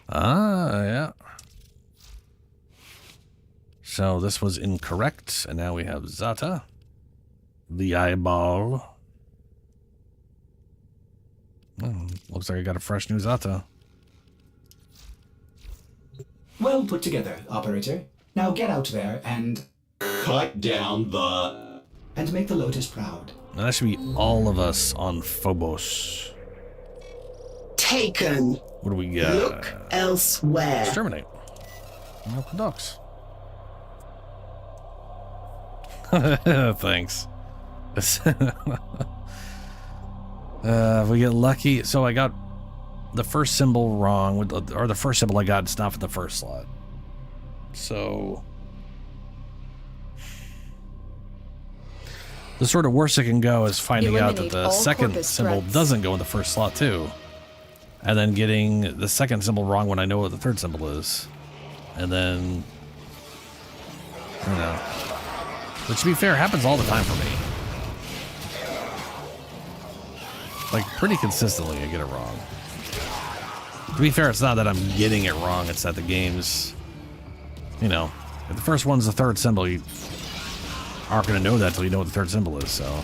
Ah, yeah. So this was incorrect, and now we have Zata. The eyeball. Oh, looks like I got a fresh new Zata. Well put together, operator. Now get out there and... cut down the... and make the Lotus proud. Now that should be all of us on Phobos. Taken. What do we got? Look elsewhere. Exterminate. Open ducks. Thanks. If we get lucky. So I got the first symbol wrong, or the first symbol I got, it's not for the first slot. So the sort of worst it can go is finding out that the second symbol doesn't go in the first slot too, and then getting the second symbol wrong when I know what the third symbol is, and then you know. Which, to be fair, happens all the time for me. Like, pretty consistently I get it wrong. To be fair, it's not that I'm getting it wrong, it's that the game's, you know, if the first one's the third symbol, you aren't going to know that until you know what the third symbol is, so.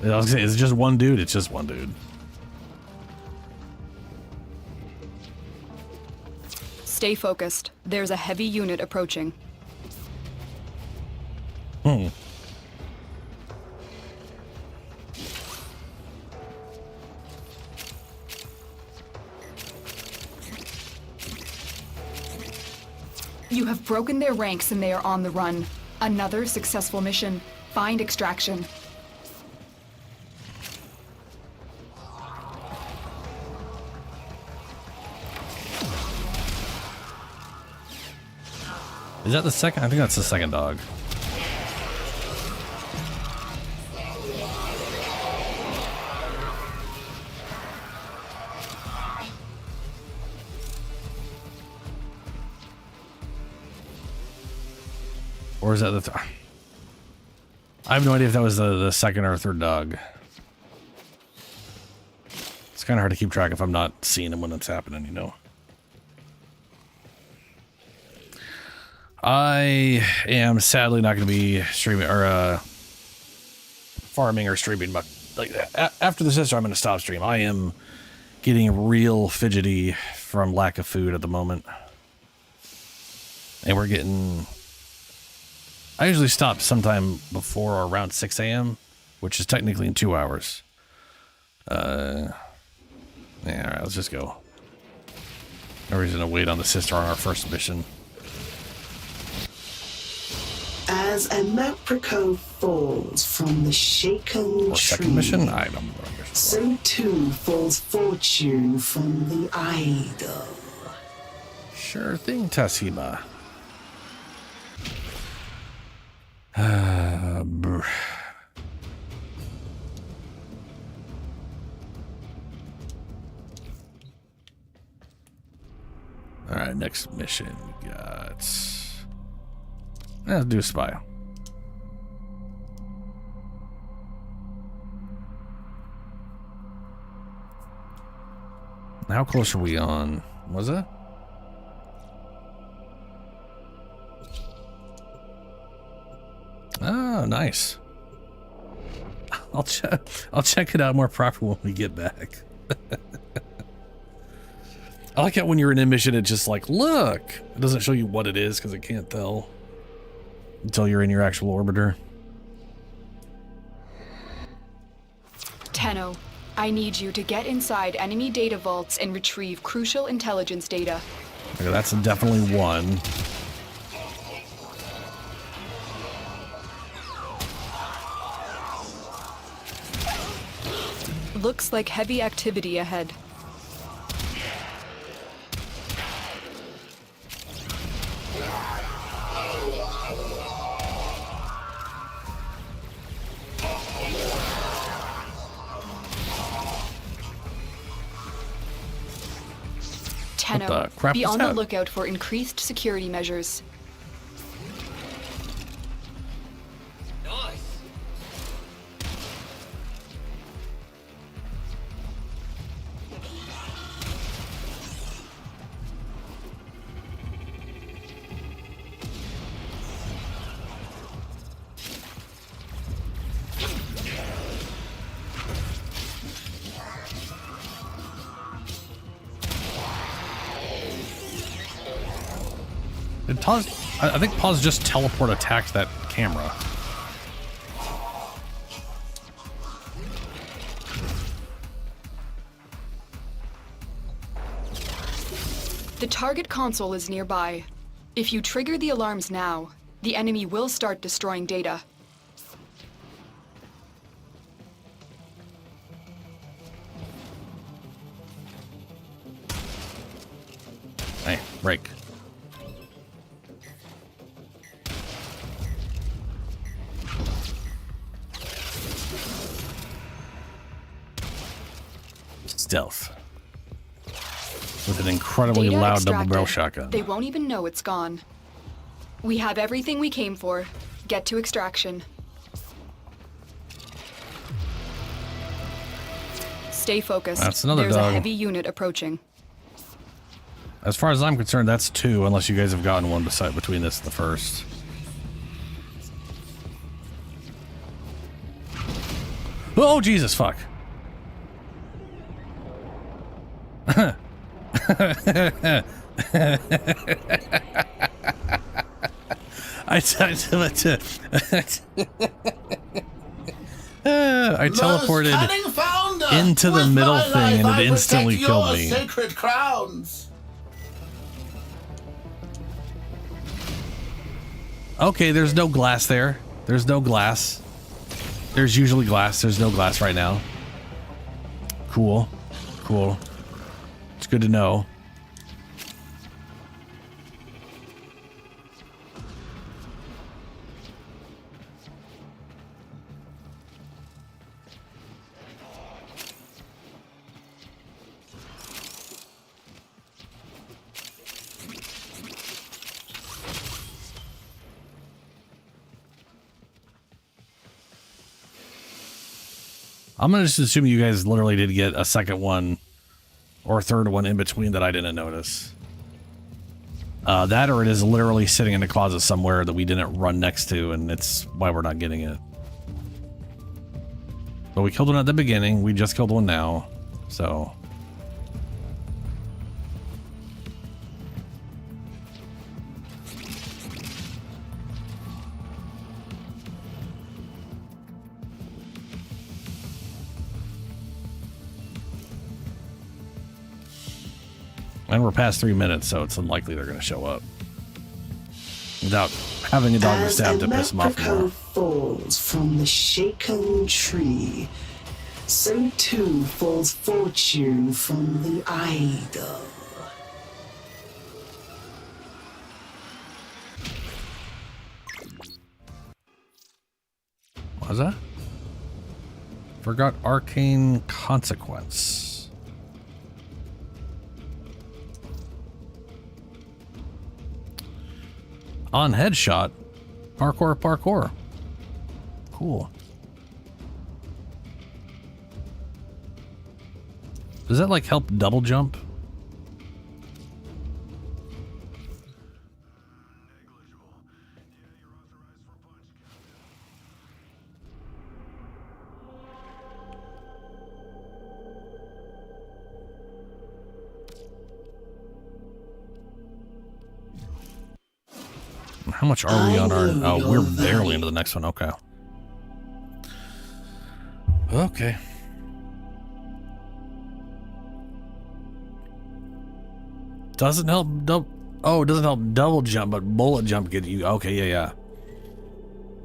I was gonna say, it's just one dude. It's just one dude. Stay focused. There's a heavy unit approaching. You have broken their ranks and they are on the run. Another successful mission. Find extraction. Is that the second? I think that's the second dog. Or is that the third? I have no idea if that was the second or third dog. It's kind of hard to keep track if I'm not seeing them when it's happening, you know? I am sadly not going to be streaming or farming or streaming, but like after the sister, I'm going to stop stream. I am getting real fidgety from lack of food at the moment, and we're getting. I usually stop sometime before or around 6 a.m., which is technically in 2 hours. Yeah, all right, let's just go. No reason to wait on the sister on our first mission. As a Maprico falls from the shaken tree, second mission item. so too falls fortune from the idol. Sure thing, Tassima. All right, next mission we got. Let's do spy. How close are we on? Was it? Oh, nice. I'll check it out more properly when we get back. I like how when you're in a mission, it's just like, look. It doesn't show you what it is because it can't tell until you're in your actual orbiter. Tenno, I need you to get inside enemy data vaults and retrieve crucial intelligence data. Okay, that's definitely one. Looks like heavy activity ahead. Tenno, be on the lookout for increased security measures. I think Pause just teleport attacked that camera. The target console is nearby. If you trigger the alarms now, the enemy will start destroying data. Hey, break. Stealth. With an incredibly Data loud extracted. double-barrel shotgun. They won't even know it's gone. We have everything we came for. Get to extraction. Stay focused. That's another There's dog. a heavy unit approaching. As far as I'm concerned, that's two, unless you guys have gotten one beside between this and the first. Oh, Jesus, fuck. I teleported into the middle thing and it instantly killed me. Sacred crowns. Okay, there's no glass there. There's no glass. There's usually glass. There's no glass right now. Cool. Cool. It's good to know. I'm gonna just assume you guys literally did get a second one or a third one in between that I didn't notice. That or it is literally sitting in a closet somewhere that we didn't run next to, and it's why we're not getting it. But we killed one at the beginning, we just killed one now, so... And we're past 3 minutes, so it's unlikely they're going to show up. without having a dog to As stab to a piss him off leprechaun more. falls from the shaken tree, so too falls fortune from the idol. What was that? Forgot arcane consequence. On headshot. Parkour. Cool. Does that like help double jump? How much are we on our... Oh, we're barely into the next one. Okay. Okay. Doesn't help double... Oh, it doesn't help double jump, but bullet jump get you... Okay, yeah.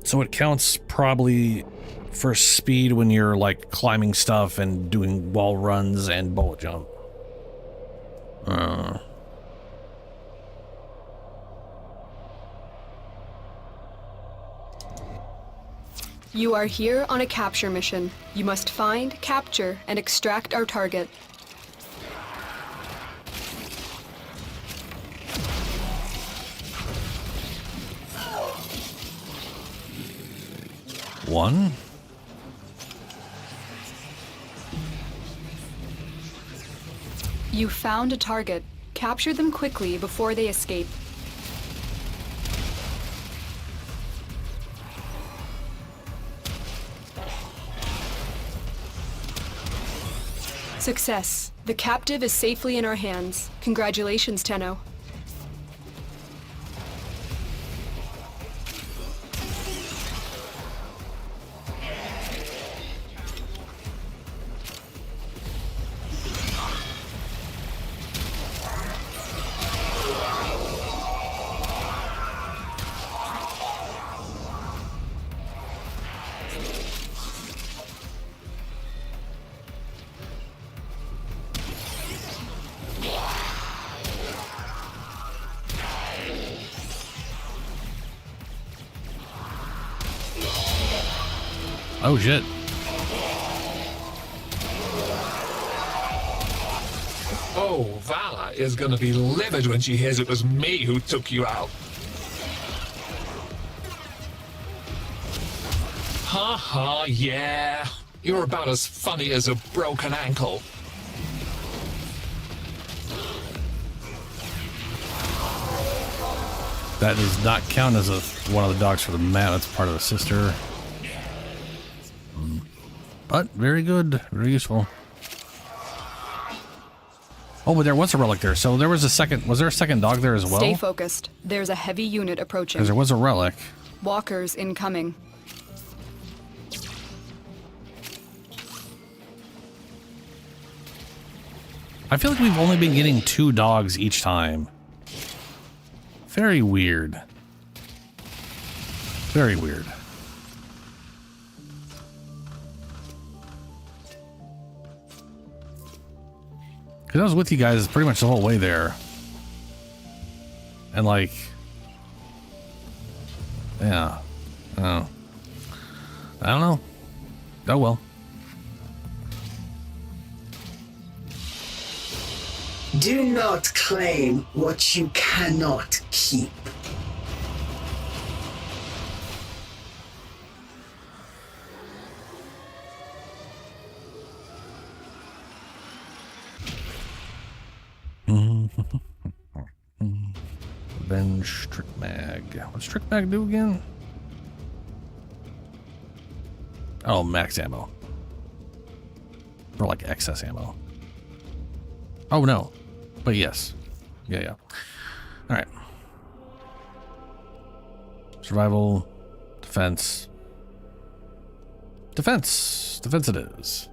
So it counts probably for speed when you're, like, climbing stuff and doing wall runs and bullet jump. You are here on a capture mission. You must find, capture, and extract our target. One. You found a target. Capture them quickly before they escape. Success. The captive is safely in our hands. Congratulations, Tenno. Oh shit. Oh, Vala is gonna be livid when she hears it was me who took you out. Ha, yeah. You're about as funny as a broken ankle. That does not count as one of the dogs for the mat. That's part of the sister. But very good, very useful. Oh, but there was a relic there. So there was a second. Was there a second dog there as well? Stay focused. There's a heavy unit approaching. Because there was a relic. Walkers incoming. I feel like we've only been getting 2 dogs each time. Very weird. Very weird. Because I was with you guys pretty much the whole way there. And like... Yeah. Oh. I don't know. Oh well. Do not claim what you cannot keep. Avenge Trickmag. What's Trickmag do again? Oh, max ammo. Or like excess ammo. Oh no. But yes. Yeah. Alright. Survival. Defense. Defense it is.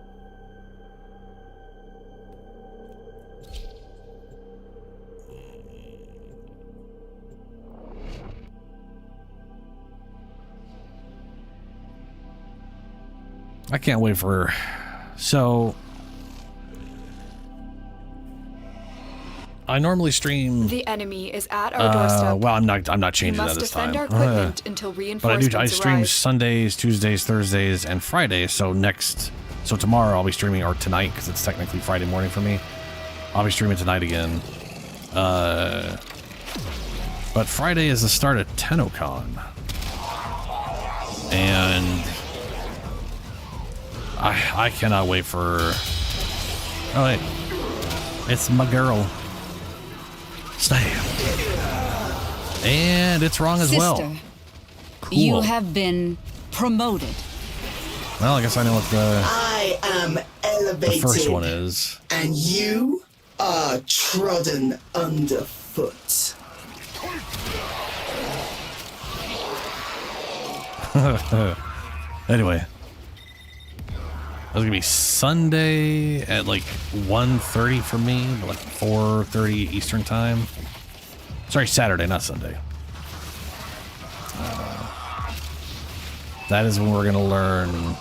I can't wait for... So... I normally stream... The enemy is at our doorstep. Well, I'm not changing that must this defend time. our equipment until But reinforcements I stream arrive. Sundays, Tuesdays, Thursdays, and Fridays. So tomorrow I'll be streaming, or tonight, because it's technically Friday morning for me. I'll be streaming tonight again. But Friday is the start of TennoCon. And I cannot wait for... Oh, hey. It's my girl. Snap. And it's wrong as well. Sister, Cool. you have been promoted. Well, I guess I know what I am elevated. the first one is. And you are trodden underfoot. Anyway. That's gonna be Sunday at like 1:30 for me, but like 4:30 Eastern time. Sorry, Saturday, not Sunday. That is when we're gonna learn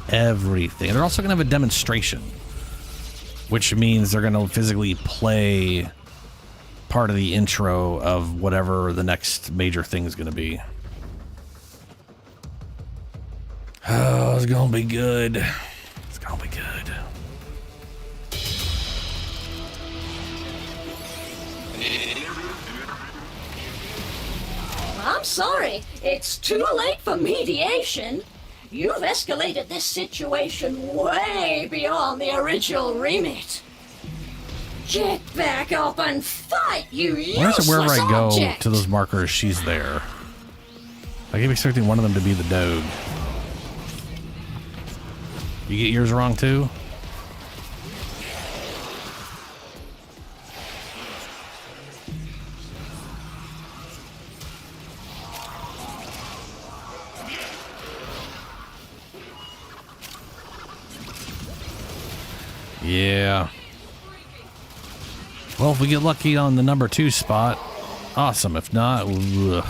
everything. And they're also gonna have a demonstration, which means they're gonna physically play part of the intro of whatever the next major thing is gonna be. Oh, it's gonna be good. It's gonna be good. I'm sorry, it's too late for mediation. You've escalated this situation way beyond the original remit. Get back up and fight, you Why is useless it wherever I go object! to those markers, she's there? I keep expecting one of them to be the dog. You get yours wrong too? Yeah. Well, if we get lucky on the number 2 spot, awesome. If not, ugh.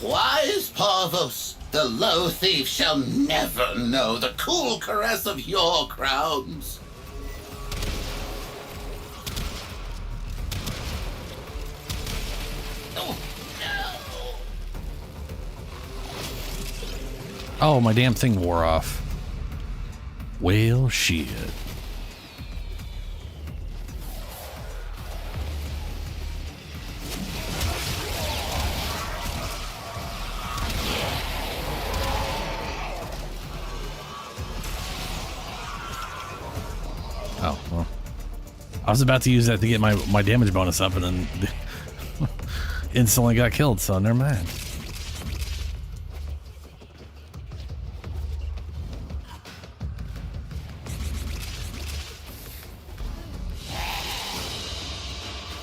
Wise Parvos, the low thief shall never know the cool caress of your crowns. Oh, my damn thing wore off. Well, shit. Oh, well. I was about to use that to get my damage bonus up and then instantly got killed, so never mind.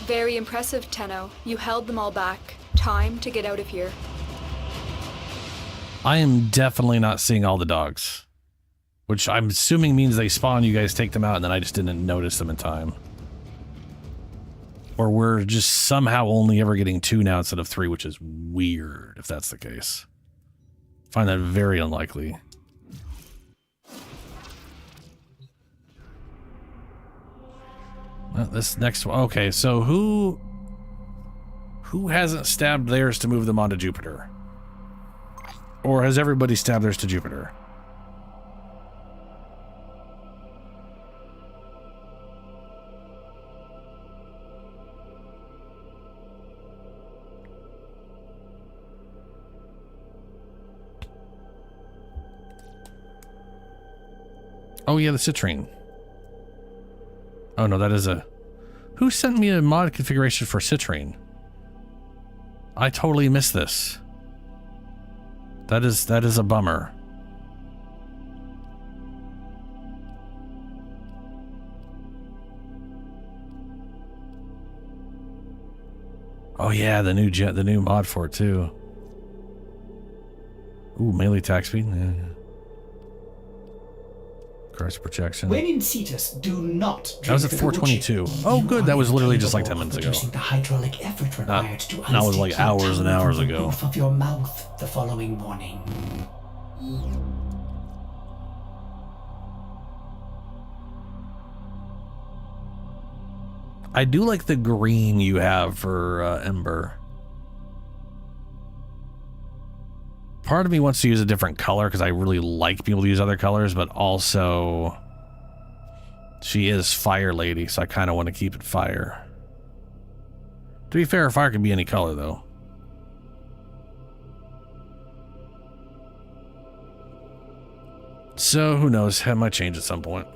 Very impressive, Tenno. You held them all back. Time to get out of here. I am definitely not seeing all the dogs. Which I'm assuming means they spawn, you guys take them out, and then I just didn't notice them in time. Or we're just somehow only ever getting 2 now instead of 3, which is weird if that's the case. Find that very unlikely. Well, this next one. Okay, so who hasn't stabbed theirs to move them onto Jupiter? Or has everybody stabbed theirs to Jupiter? Oh yeah, the citrine. Oh no, that is a... Who sent me a mod configuration for citrine? I totally missed this. That is a bummer. Oh yeah, the new mod for it too. Ooh, melee attack speed. Yeah. Cross protection. When in Cetus, do not That was at drink the 422. kombucha. Oh, You good. are That was literally just like incapable 10 minutes of ago. producing the hydraulic effort required to That was like unstick your hours and tongue hours from the ago. roof of your mouth the following morning. I do like the green you have for Ember. Part of me wants to use a different color because I really like being able to use other colors, but also she is Fire Lady, so I kind of want to keep it fire. To be fair, fire can be any color though. So who knows? That might change at some point.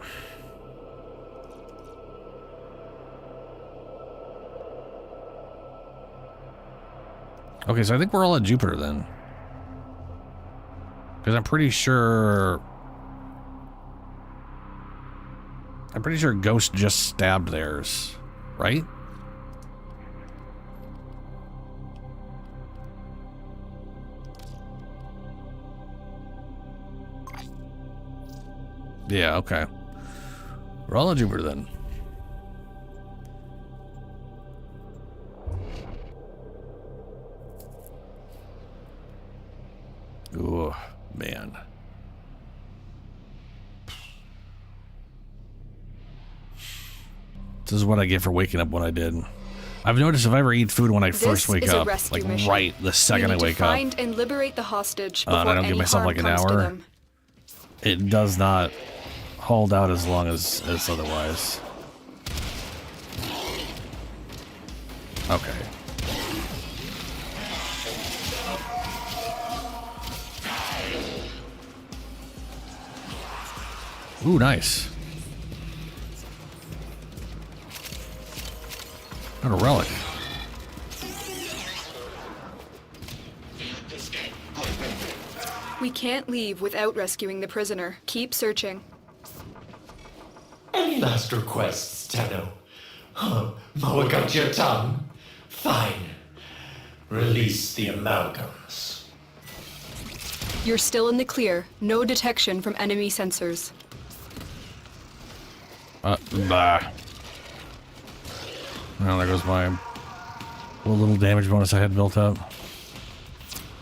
Okay, so I think we're all at Jupiter then. Because I'm pretty sure Ghost just stabbed theirs, right? Yeah, okay. We're all at Jupiter then. Oh, man. This is what I get for waking up when I did. I've noticed if I ever eat food when I first wake up, like right the second I wake up, find and liberate the hostage before and I don't give any myself harm like an comes to hour, them. it does not hold out as long as otherwise. Okay. Ooh, nice. Got a relic. We can't leave without rescuing the prisoner. Keep searching. Any last requests, Tenno? Huh? Moa got your tongue? Fine. Release the amalgams. You're still in the clear. No detection from enemy sensors. Bah. Well, there goes my little damage bonus I had built up.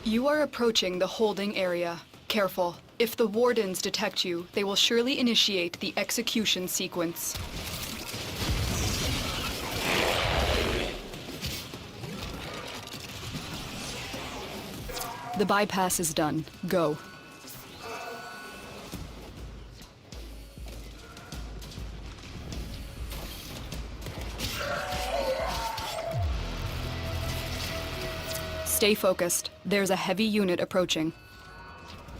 You are approaching the holding area. Careful. If the wardens detect you, they will surely initiate the execution sequence. The bypass is done. Go. Stay focused. There's a heavy unit approaching.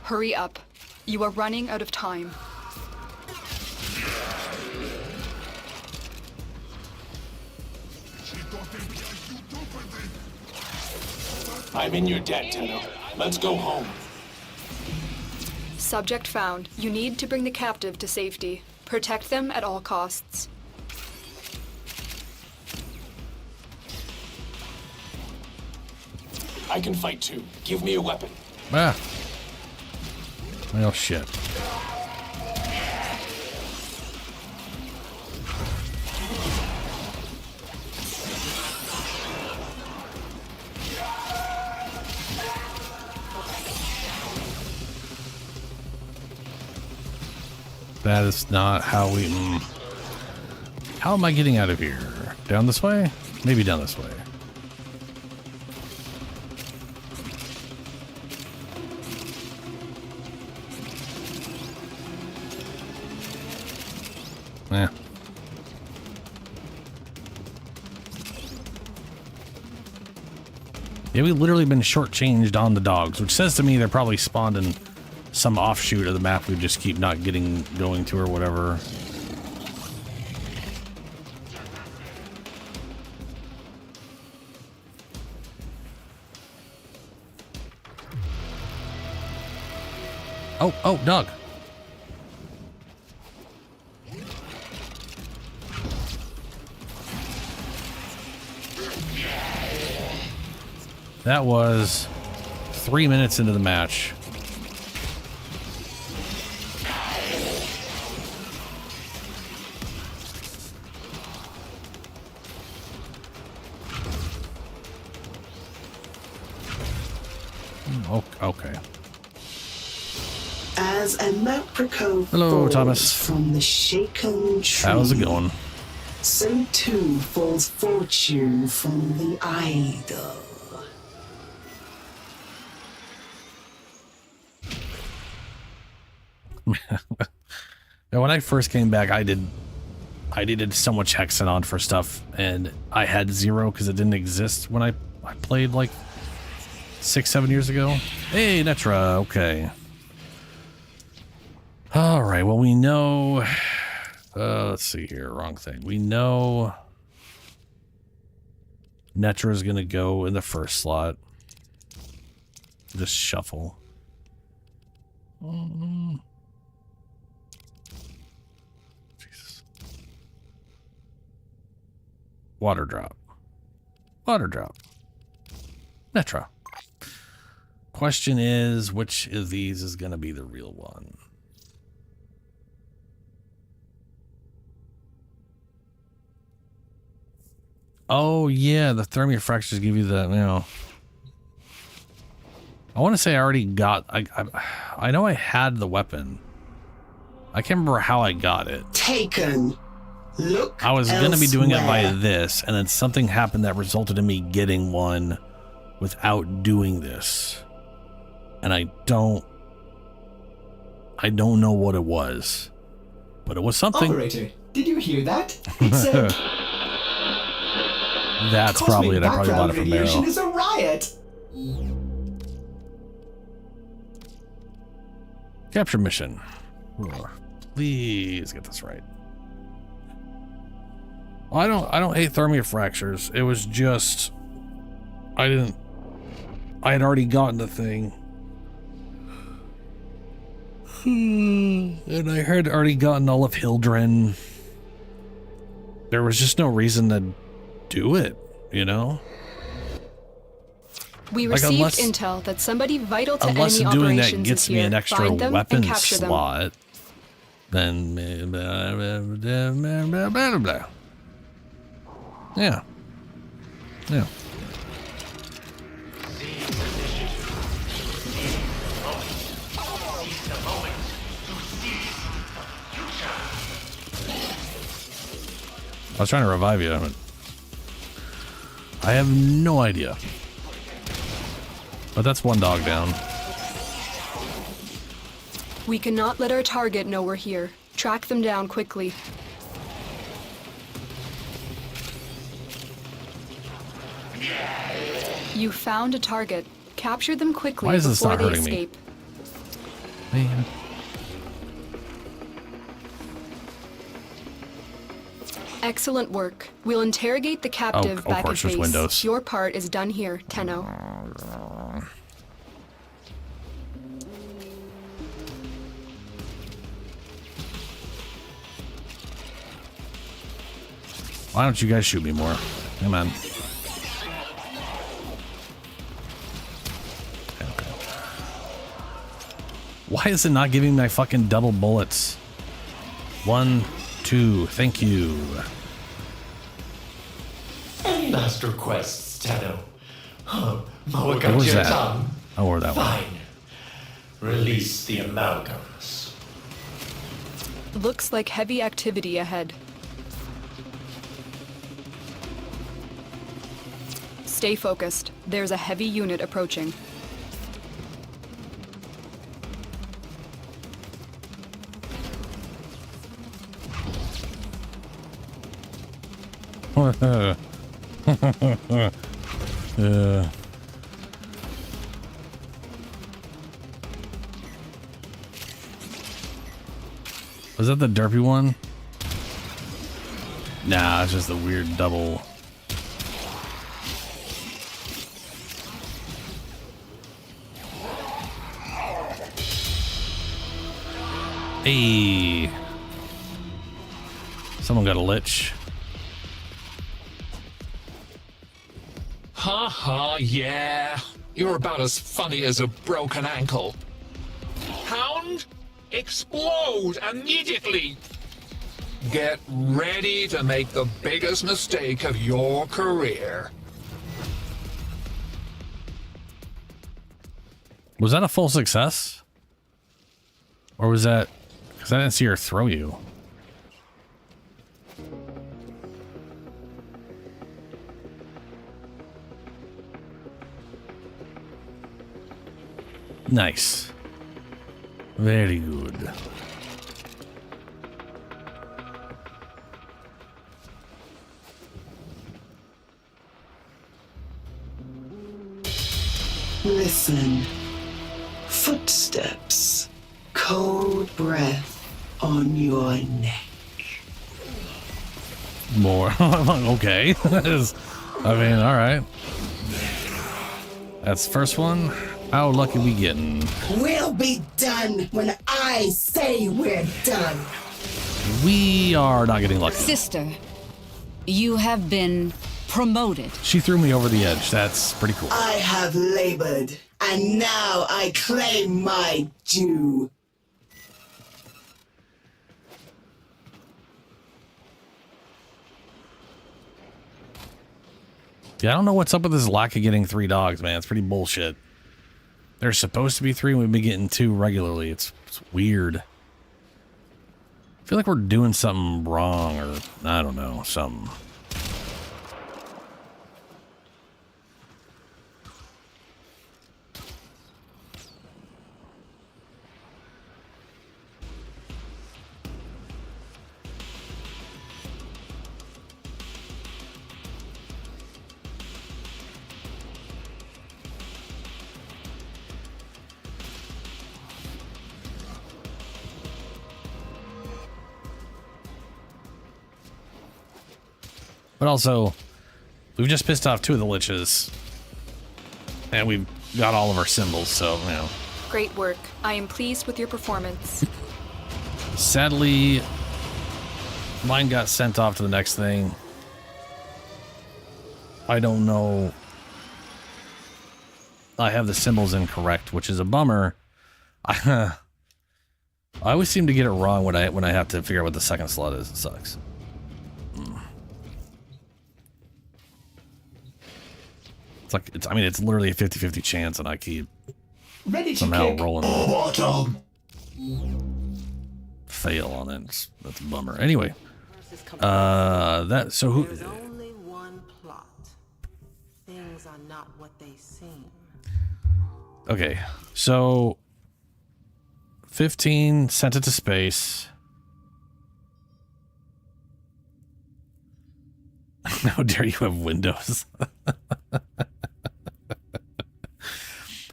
Hurry up. You are running out of time. I'm in your debt, Tenno. Let's go home. Subject found. You need to bring the captive to safety. Protect them at all costs. I can fight too. Give me a weapon. Ah. Well, shit. That is not how we... How am I getting out of here? Down this way? Maybe down this way. Yeah. Yeah, we've literally been shortchanged on the dogs, which says to me they're probably spawned in some offshoot of the map we just keep not going to or whatever. Oh, Doug. That was 3 minutes into the match. Okay. As a Maprico Hello, falls Thomas. from the shaken tree, How's it going? so too falls fortune from the idol. Now, when I first came back, I needed so much Hexanon for stuff, and I had 0 because it didn't exist when I played like 6-7 years ago. Hey, Netra, okay. All right, well, we know... let's see here, wrong thing. We know Netra is going to go in the first slot. Just shuffle. Jesus. Water drop. Water drop. Netra. Question is, which of these is going to be the real one? Oh, yeah, the thermia fractures give you the, you know. I want to say I already got, I know I had the weapon. I can't remember how I got it. Taken. Look I was going to be doing it elsewhere. via this, and then something happened that resulted in me getting one without doing this. And I don't know what it was, but it was something. Operator, did you hear that? It said... That's probably it. I probably bought it from radiation Marrow. is a riot. Capture mission. Please get this right. I don't hate thermia fractures. It was just I had already gotten the thing. And I had already gotten all of Hildren. There was just no reason to do it, you know? We Like, received unless- intel that somebody vital to Unless enemy doing that operations gets is me here. an extra Find them weapon and capture them. slot, then blah, blah, blah. Yeah. Yeah. I was trying to revive you. I have no idea. But that's one dog down. We cannot let our target know we're here. Track them down quickly. You found a target. Capture them quickly Why is this before not they hurting me? escape. Man. Excellent work. We'll interrogate the captive of back course, at there's base. windows. Your part is done here, Tenno. Why don't you guys shoot me more? Come on. Okay. Why is it not giving my fucking double bullets? 1, 2, thank you. Any last requests, Tenno? Moa What got was your that? tongue? Oh, or that one. Fine. Release the amalgams. Looks like heavy activity ahead. Stay focused. There's a heavy unit approaching. Was that the derpy one? Nah, it's just the weird double. Hey. Someone got a lich. Ha, yeah. You're about as funny as a broken ankle. Hound, explode immediately. Get ready to make the biggest mistake of your career. Was that a full success? Or was that... Because I didn't see her throw you. Nice. Very good. Listen. Footsteps. Cold breath on your neck. More. Okay. I mean, alright. That's the first one. How lucky we getting? We'll be done when I say we're done. We are not getting lucky. Sister, you have been promoted. She threw me over the edge. That's pretty cool. I have labored, and now I claim my due. Yeah, I don't know what's up with this lack of getting 3 dogs, man. It's pretty bullshit. There's supposed to be 3, and we've been getting 2 regularly. It's weird. I feel like we're doing something wrong, or I don't know, something. But also, we've just pissed off 2 of the liches. And we've got all of our symbols, so, you know. Great work. I am pleased with your performance. Sadly, mine got sent off to the next thing. I don't know. I have the symbols incorrect, which is a bummer. I always seem to get it wrong when I have to figure out what the second slot is. It sucks. I mean, it's literally a 50-50 chance, and I keep somehow rolling. Bottom. Fail on it. That's a bummer. Anyway, so who? There's only one plot. Things are not what they seem. Okay, so 15 sent it to space. How dare you have Windows?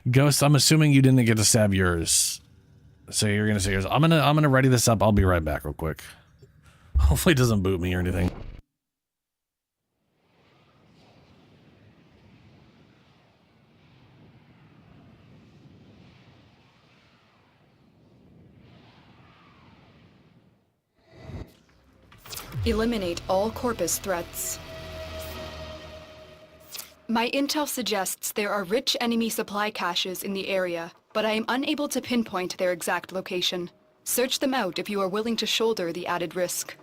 Ghost, I'm assuming you didn't get to stab yours. So you're gonna say yours. I'm gonna ready this up. I'll be right back real quick. Hopefully it doesn't boot me or anything. Eliminate all Corpus threats. My intel suggests there are rich enemy supply caches in the area, but I am unable to pinpoint their exact location. Search them out if you are willing to shoulder the added risk.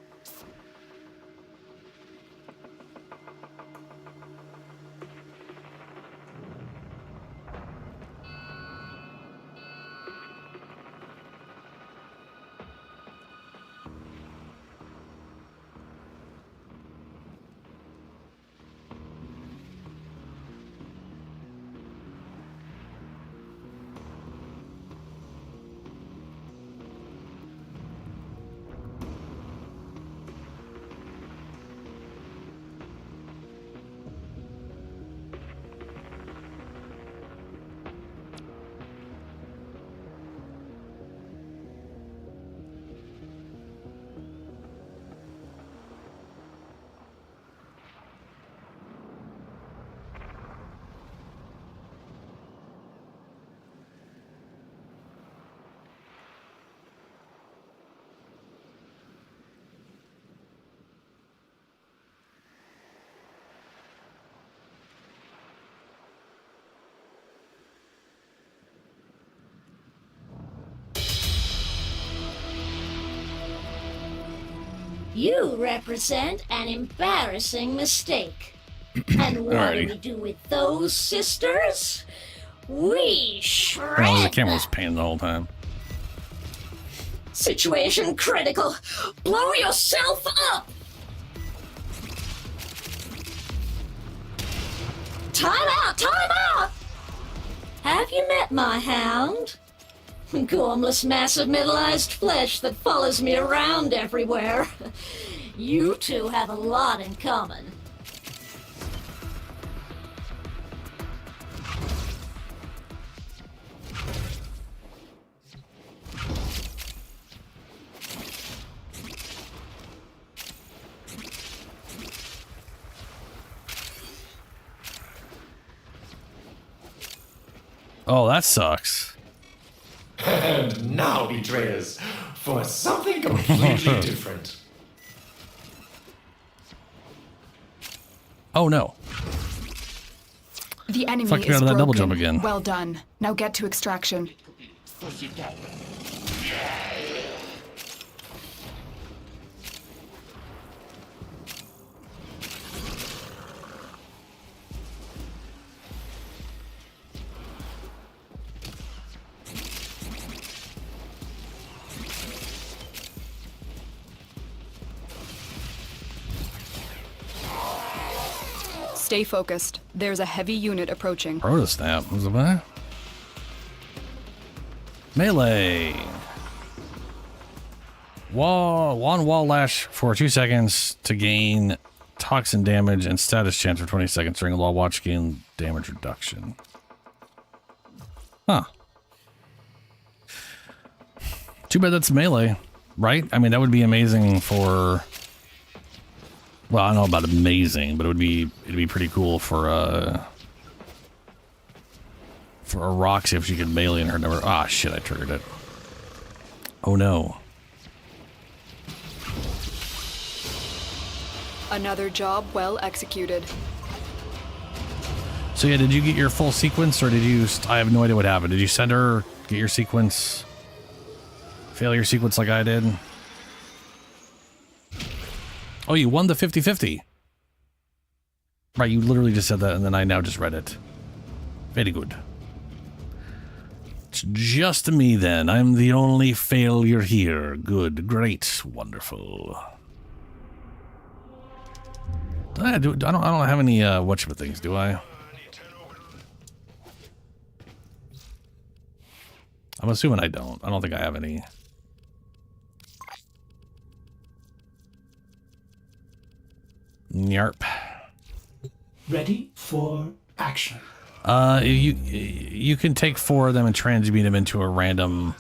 You represent an embarrassing mistake. And what do we do with those sisters? We shred Oh, the camera was them. paying the whole time. Situation critical. Blow yourself up. Time out! Time out! Have you met my hound? Gormless mass of middle-sized flesh that follows me around everywhere. You two have a lot in common. Oh, that sucks. And now, betrayers, for something completely different. Oh no. The enemy Fucked me is out of that broken. double jump again. Well done. Now get to extraction. Stay focused. There's a heavy unit approaching. Protosnap. Was it that? Melee. Wall lash for 2 seconds to gain toxin damage and status chance for 20 seconds during a wall watch, gain damage reduction. Huh. Too bad that's melee, right? I mean, that would be amazing for... Well, I don't know about amazing, but it'd be pretty cool for a Roxy if she could melee in her number. Ah, shit! I triggered it. Oh no! Another job well executed. So yeah, did you get your full sequence, or did you? I have no idea what happened. Did you send her get your sequence? Fail your sequence like I did. Oh, you won the 50-50. Right, you literally just said that, and then I now just read it. Very good. It's just me, then. I'm the only failure here. Good, great, wonderful. I don't have any, whatchamacallits, do I? I'm assuming I don't. I don't think I have any. Yarp. Ready for action. You can take 4 of them and transmute them into a random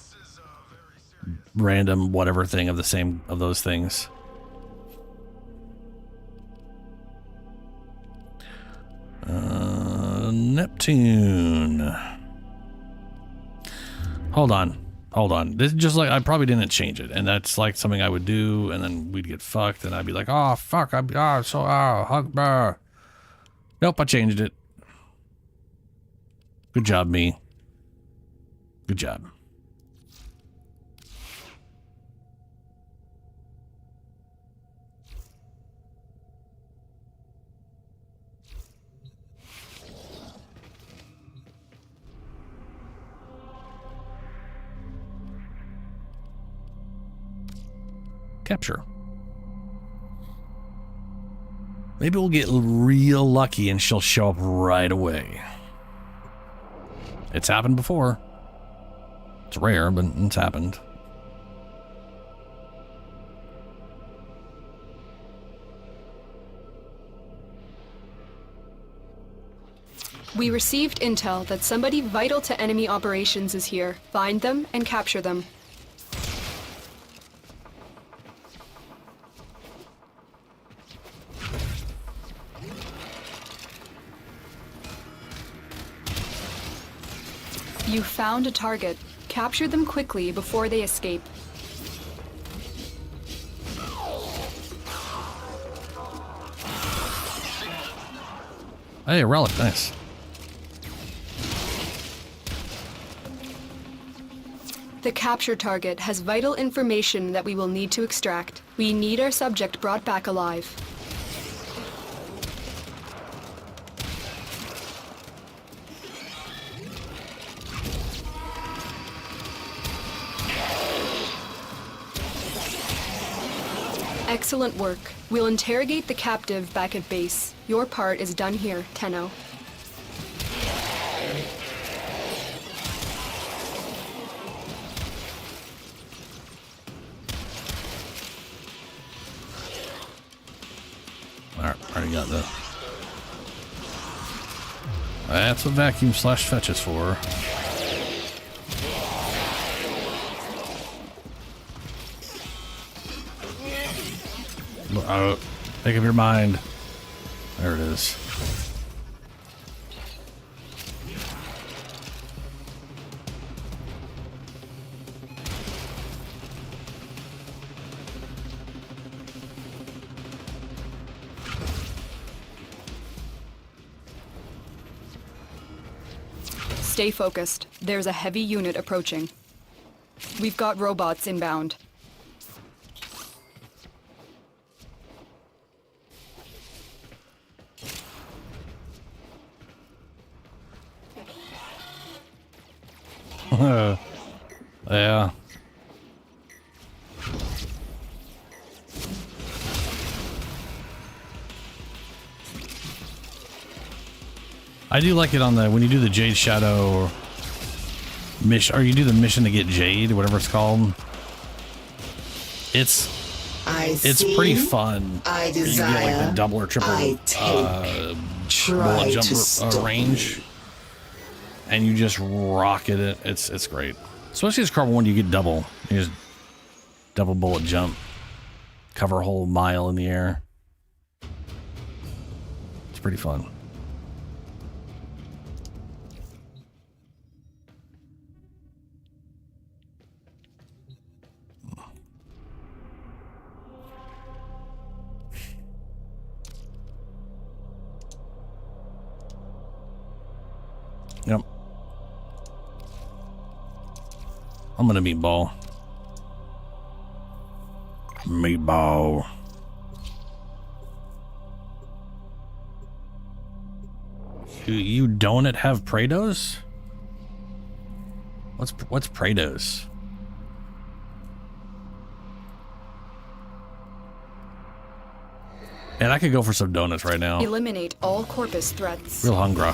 whatever thing of the same of those things. Neptune. Hold on. This is just like, I probably didn't change it, and that's like something I would do, and then we'd get fucked, and I'd be like, oh fuck, nope, I changed it. Good job, me. Good job. Capture. Maybe we'll get real lucky and she'll show up right away. It's happened before. It's rare, but it's happened. We received intel that somebody vital to enemy operations is here. Find them and capture them. You found a target. Capture them quickly before they escape. Hey, a relic, nice. The capture target has vital information that we will need to extract. We need our subject brought back alive. Excellent work. We'll interrogate the captive back at base. Your part is done here, Tenno. Alright, already got that. That's what vacuum slash fetch is for. Think of your mind. There it is. Stay focused. There's a heavy unit approaching. We've got robots inbound. Yeah. I do like it on the when you do the Jade Shadow mission, or you do the mission to get Jade, whatever it's called. It's pretty fun. I you get like the double or triple bullet jump range, and you just rocket it. It's great, especially as Carbon 1. You get double. You just double bullet jump, cover a whole mile in the air. It's pretty fun. Yep. I'm gonna meatball. Meatball. You don't have Prados? What's Prados? And I could go for some donuts right now. Eliminate all Corpus threats. Real hungry.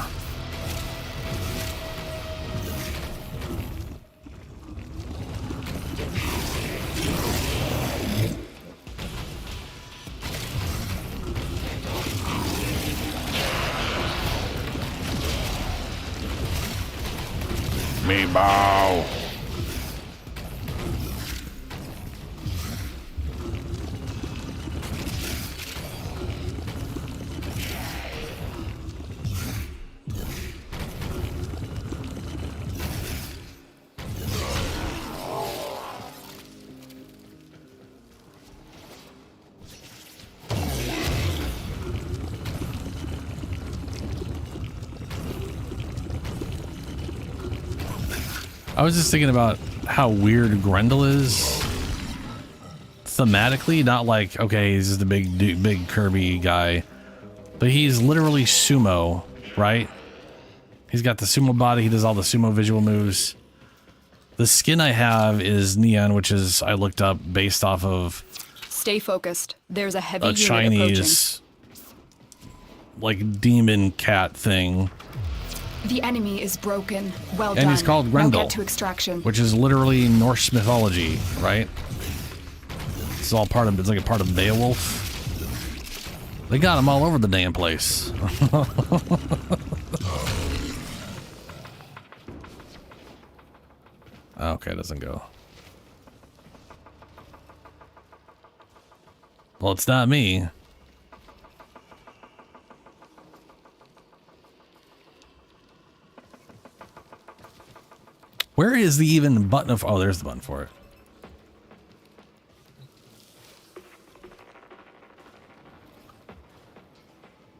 Meatball. I was just thinking about how weird Grendel is thematically. Not like, okay, he's just the big Kirby guy, but he's literally sumo, right? He's got the sumo body. He does all the sumo visual moves. The skin I have is Neon, which is, I looked up, based off of Stay focused. There's a heavy a unit Chinese like demon cat thing. approaching. The enemy is broken. Well done. And he's called Grendel, now get to extraction. which is literally Norse mythology, right? It's all part of, it's like a part of Beowulf. They got him all over the damn place. Okay, it doesn't go. Well, it's not me. Where is the even button of... Oh, there's the button for it.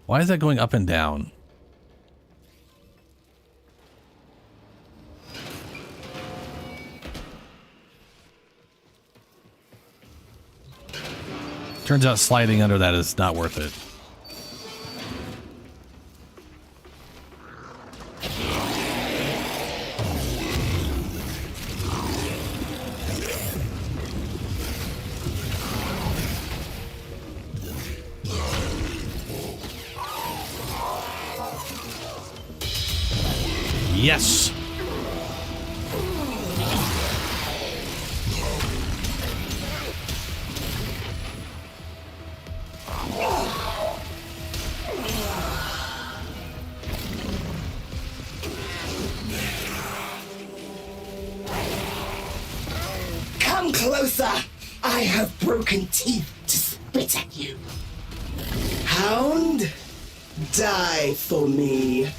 Why is that going up and down? Turns out sliding under that is not worth it. Yes. Come closer! I have broken teeth to spit at you. Hound, die for me.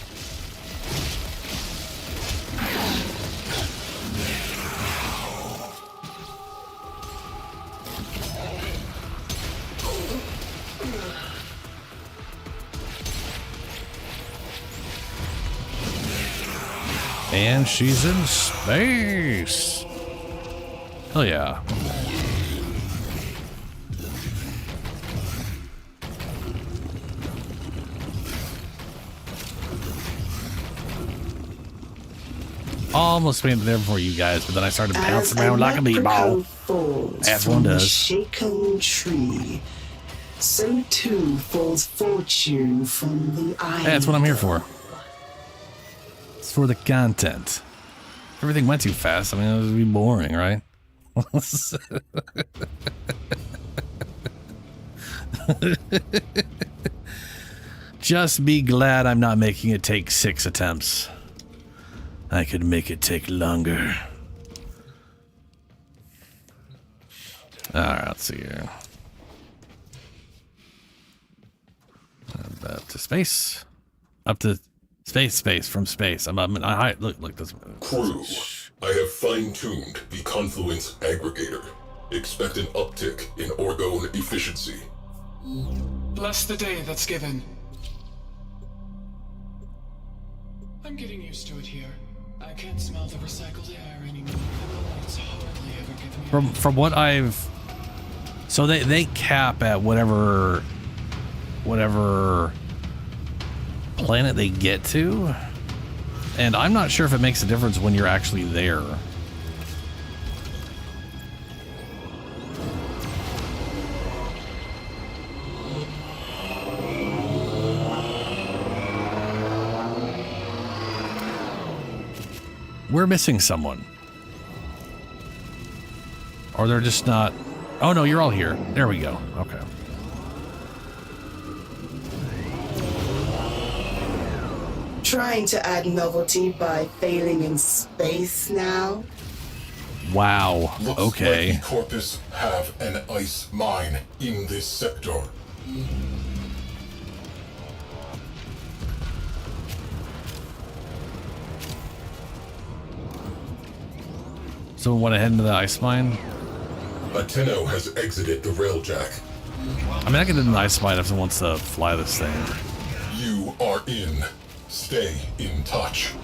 And she's in space. Hell yeah. Almost made it there before you guys, but then I started bouncing around like a meatball. As one does. Shaken tree. So too falls fortune from the eye. Hey, that's what I'm here for. It's for the content. If everything went too fast, I mean, it would be boring, right? Just be glad I'm not making it take 6 attempts. I could make it take longer. Alright, let's see here. Up to space. Up to space, from space. Look, this. Crew, I have fine-tuned the Confluence Aggregator. Expect an uptick in orgone efficiency. Bless the day that's given. I'm getting used to it here. I can't smell the recycled air anymore. It's hardly ever given me. From what I've, so they cap at whatever planet they get to, and I'm not sure if it makes a difference when you're actually there. We're missing someone. Or they're just not... Oh no, you're all here. There we go. Okay. Trying to add novelty by failing in space now? Wow. Looks Okay. like the Corpus have an ice mine in this sector. So we want to head into the ice mine? A Tenno has exited the railjack. I mean, I can do the ice mine if someone wants to fly this thing. You are in. Stay in touch.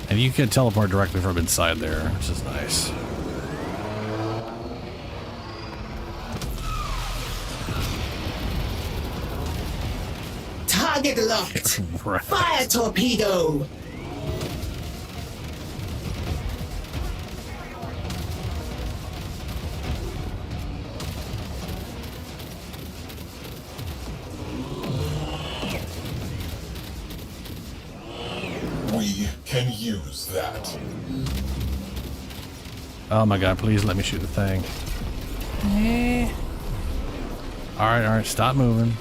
And you can teleport directly from inside there, which is nice. Target locked! Right. Fire torpedo! We can use that. Oh my god, please let me shoot the thing. Alright, stop moving.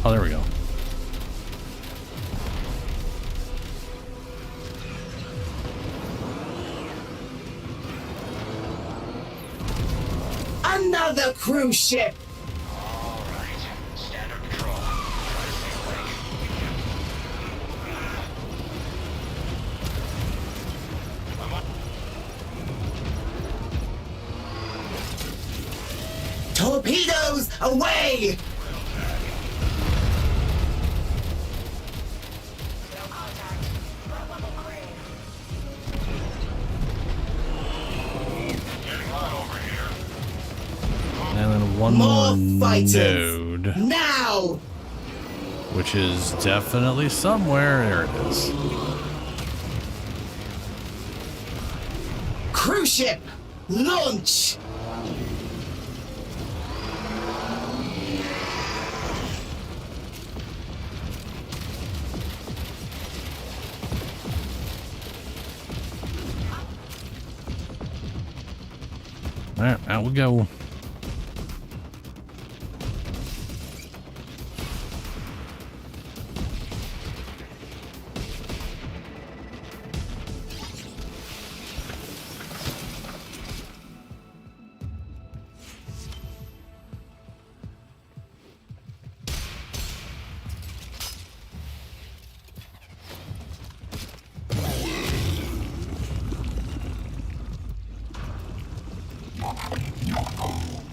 Oh, there we go. Another cruise ship! Torpedoes away! one more more fighters. node. Now! Which is definitely somewhere. There it is. Cruise ship, launch! Alright, out we go.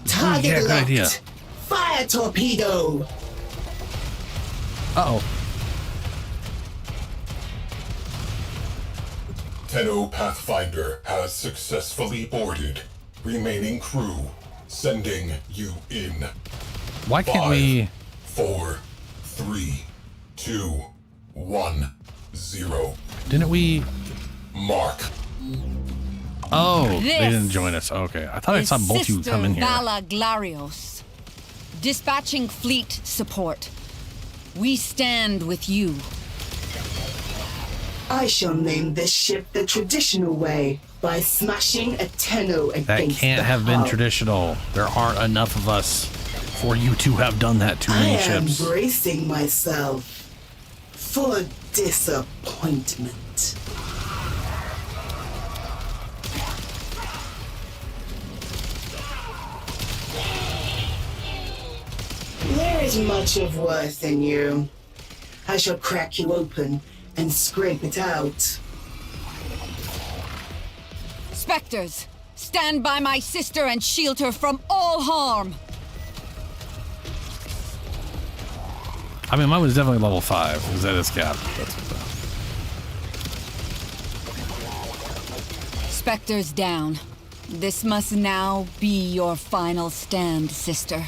Target yeah, good locked. idea. Fire torpedo. Uh-oh. Tenno Pathfinder has successfully boarded. Remaining crew, sending you in. Why can't we... 4, 3, 2, 1, 0. Didn't we... Mark. Oh, they This didn't join us. Okay, I thought I saw both of you come in here. Vala Glarios, dispatching fleet support. We stand with you. I shall name this ship the traditional way by smashing a Tenno against That can't the have been hull. traditional. There aren't enough of us for you to have done that to many I am ships. bracing myself for disappointment. There is much of worth in you. I shall crack you open and scrape it out. Spectres, stand by my sister and shield her from all harm. I mean, mine was definitely level 5. Is that its cap? That's what Spectres down. This must now be your final stand, sister.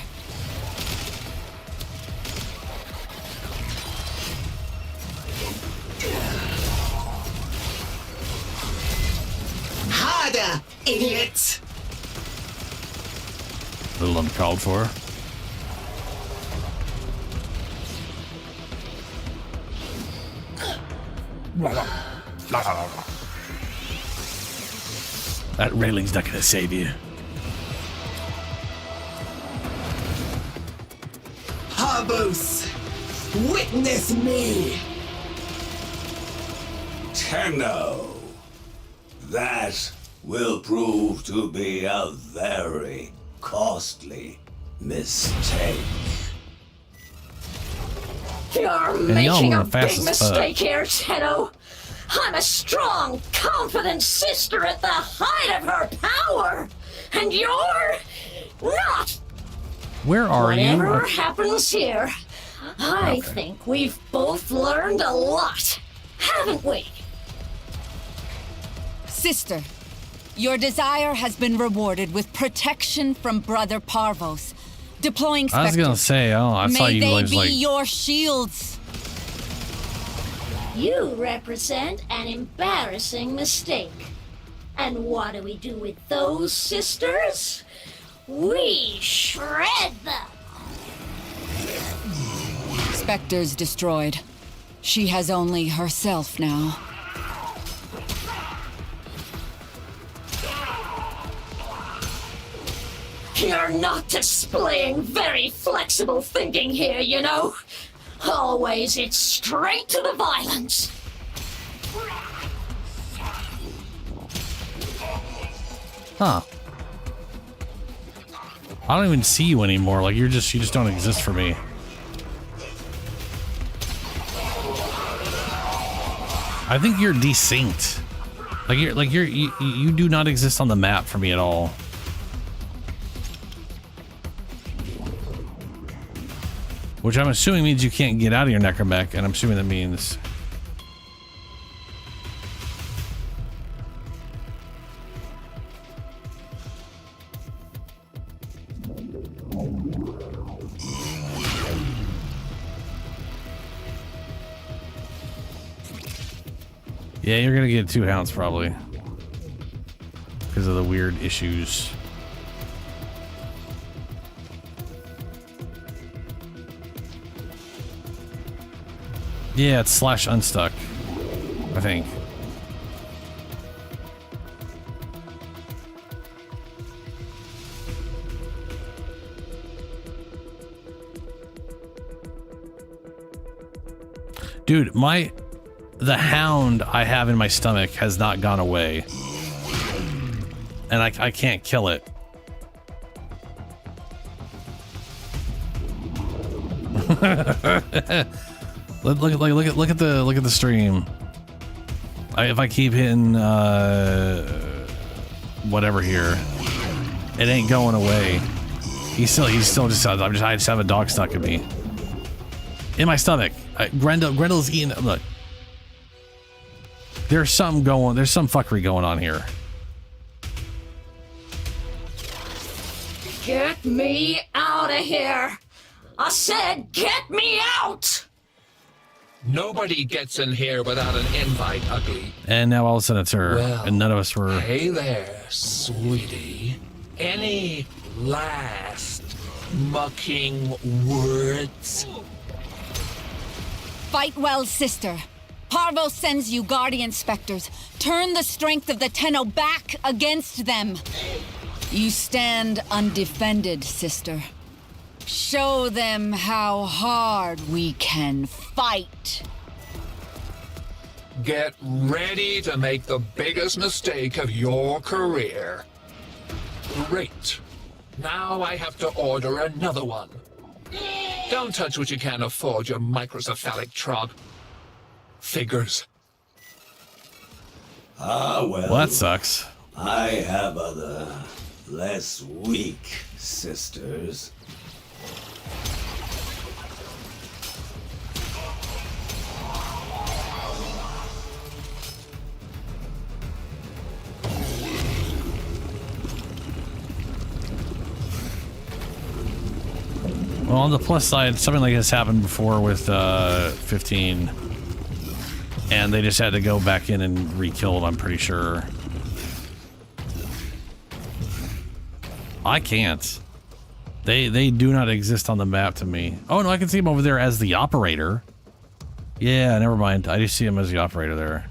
Harder, idiot! A little uncalled for. That railing's not gonna save you. Harbos, witness me! Tenno. That will prove to be a very costly mistake. You're making a big mistake here, Tenno. I'm a strong, confident sister at the height of her power, and you're not. Where are you? Whatever happens here, I think we've both learned a lot, haven't we? Sister, your desire has been rewarded with protection from Brother Parvos. Deploying I was Spectres. gonna say, oh, I saw May you they guys be like. your shields. You represent an embarrassing mistake. And what do we do with those sisters? We shred them. Spectres destroyed. She has only herself now. You're not displaying very flexible thinking here, you know. Always it's straight to the violence. Huh. I don't even see you anymore. Like you just don't exist for me. I think you're desynced. You do not exist on the map for me at all. Which I'm assuming means you can't get out of your necromech, and I'm assuming that means... Yeah, you're gonna get 2 hounds probably. Because of the weird issues. Yeah, it's slash unstuck, I think. Dude, the hound I have in my stomach has not gone away. And I can't kill it. look at the stream. If I keep hitting whatever here, it ain't going away. He's still just I just have a dog stuck in me. In my stomach. Grendel's eating. Look. There's some fuckery going on here. Get me out of here! I said, get me out! Nobody gets in here without an invite, Ugly. And now all of a sudden it's her, and none of us were. Hey there, sweetie. Any last mucking words? Fight well, sister. Parvo sends you guardian specters. Turn the strength of the Tenno back against them. You stand undefended, sister. Show them how hard we can fight. Get ready to make the biggest mistake of your career. Great. Now I have to order another one. Don't touch what you can't afford, you microcephalic trog. Figures. Ah, well. That sucks. I have other, less weak sisters. Well, on the plus side, something like this happened before with 15. And they just had to go back in and re-kill it, I'm pretty sure. I can't. They do not exist on the map to me. Oh, no, I can see him over there as the operator. Yeah, never mind. I just see him as the operator there.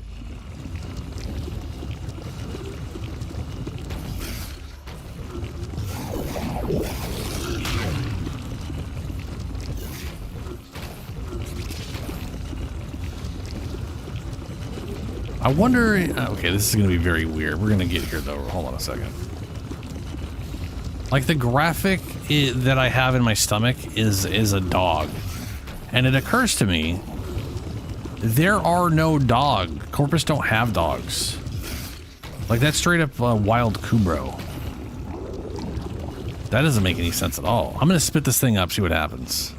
I wonder... Okay, this is going to be very weird. We're going to get here, though. Hold on a second. Like, the graphic that I have in my stomach is a dog. And it occurs to me, there are no dog. Corpus don't have dogs. Like, that's straight up wild Kubro. That doesn't make any sense at all. I'm going to spit this thing up, see what happens.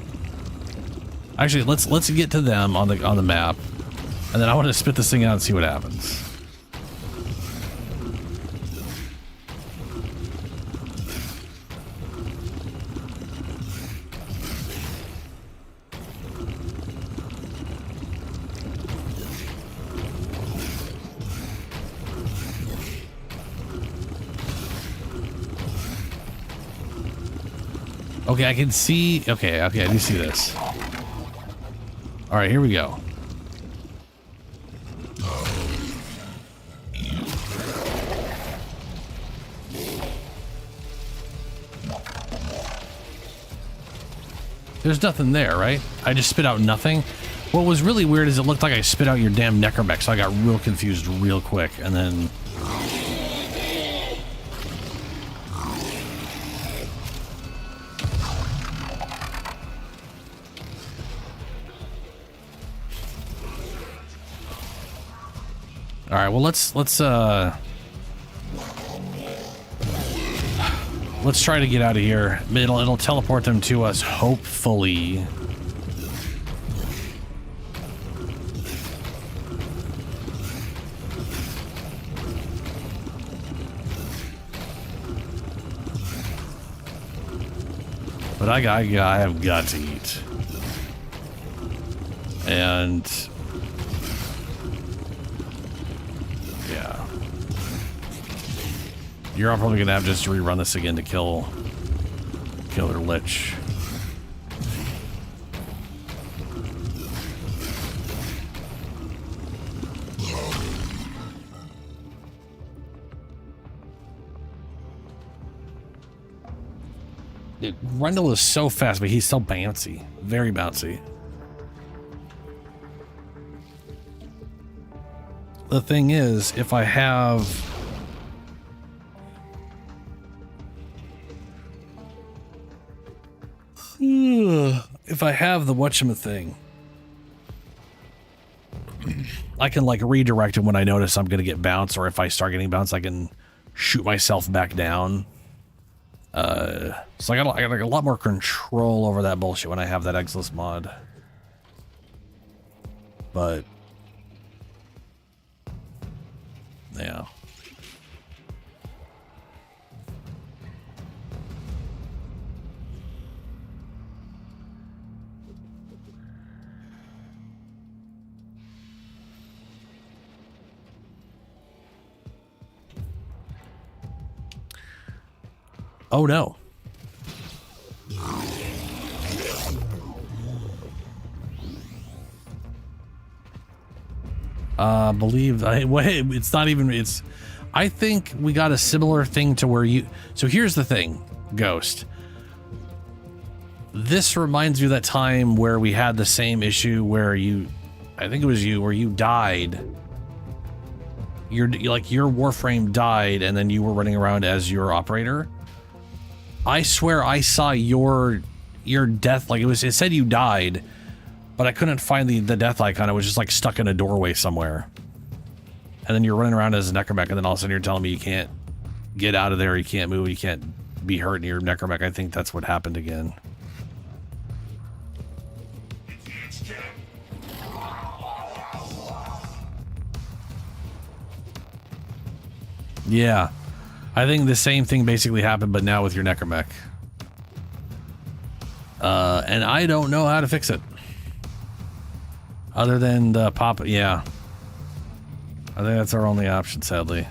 Actually, let's get to them on the map. And then I want to spit this thing out and see what happens. Okay, I can see... Okay, I do see this. Alright, here we go. There's nothing there, right? I just spit out nothing. What was really weird is it looked like I spit out your damn necromech, so I got real confused real quick, and then... Alright, well let's try to get out of here. It'll teleport them to us, hopefully. But I have got to eat. And Yeah. You're probably gonna have just to rerun this again to kill their Lich. Rendell is so fast, but he's so bouncy. Very bouncy. The thing is, if I have... if I have the whatchamacallit, I can like redirect it when I notice I'm going to get bounced, or if I start getting bounced, I can shoot myself back down. So I got like a lot more control over that bullshit when I have that Exilus mod. But yeah. Oh no. It's not even, it's, I think we got a similar thing to where you, so here's the thing, Ghost. This reminds me of that time where we had the same issue where you, I think it was you, where you died. Your Warframe died and then you were running around as your operator. I swear I saw your death, like it said you died, but I couldn't find the death icon. It was just like stuck in a doorway somewhere. And then you're running around as a necromech, and then all of a sudden you're telling me you can't get out of there, you can't move, you can't be hurt in your necromech. I think that's what happened again. Yeah. I think the same thing basically happened, but now with your necromech. And I don't know how to fix it. Other than the pop, yeah. I think that's our only option, sadly.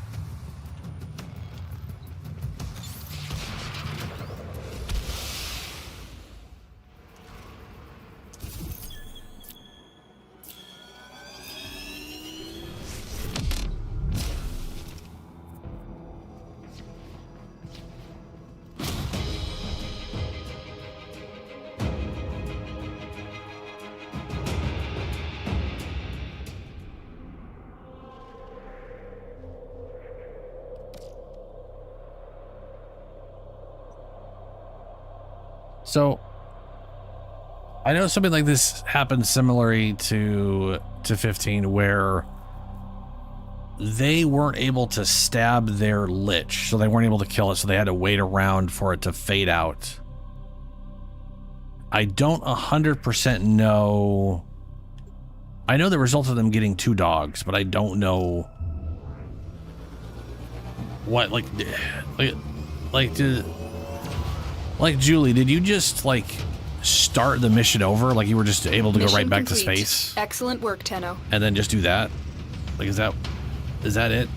So, I know something like this happened similarly to 15, where they weren't able to stab their Lich, so they weren't able to kill it, so they had to wait around for it to fade out. I don't 100% know. I know the result of them getting 2 dogs, but I don't know what, like Julie, did you just like start the mission over? Like you were just able to go right back to space? Excellent work, Tenno. And then just do that? Like is that it?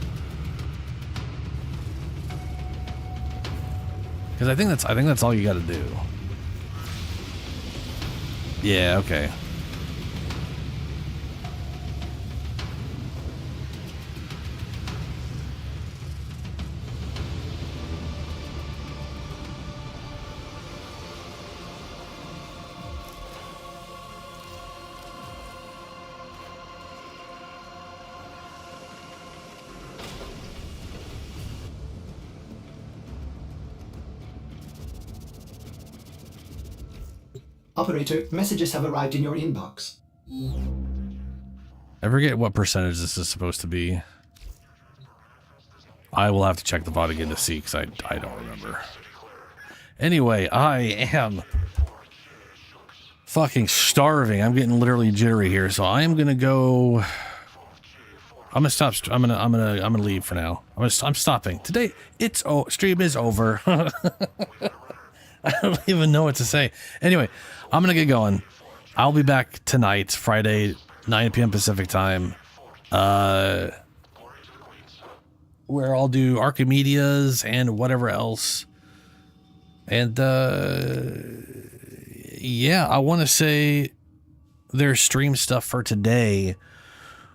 Because I think that's all you got to do. Yeah, okay. Operator, messages have arrived in your inbox. I forget what percentage this is supposed to be. I will have to check the bot again to see, because I don't remember. Anyway, I am fucking starving. I'm getting literally jittery here, so I am gonna go. I'm gonna stop. I'm gonna leave for now. I'm stopping today. Stream is over. I don't even know what to say. Anyway, I'm gonna get going. I'll be back tonight, Friday, 9 p.m. Pacific time. where I'll do Archimedias and whatever else. And yeah, I want to say there's stream stuff for today,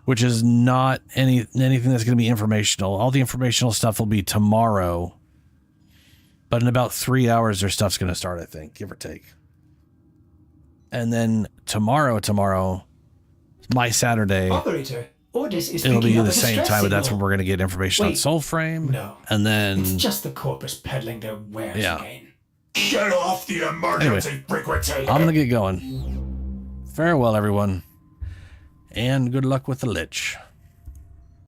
which is not anything that's going to be informational. All the informational stuff will be tomorrow. But in about 3 hours, their stuff's going to start, I think, give or take. And then tomorrow, my Saturday, Operator, Ordis is it'll be picking up the a same distress time, but that's signal. when we're going to get information on Wait, Soulframe. no. And then... It's just the corpus peddling their wares again. Get off the emergency frequency. I'm going to get going. Farewell, everyone. And good luck with the Lich.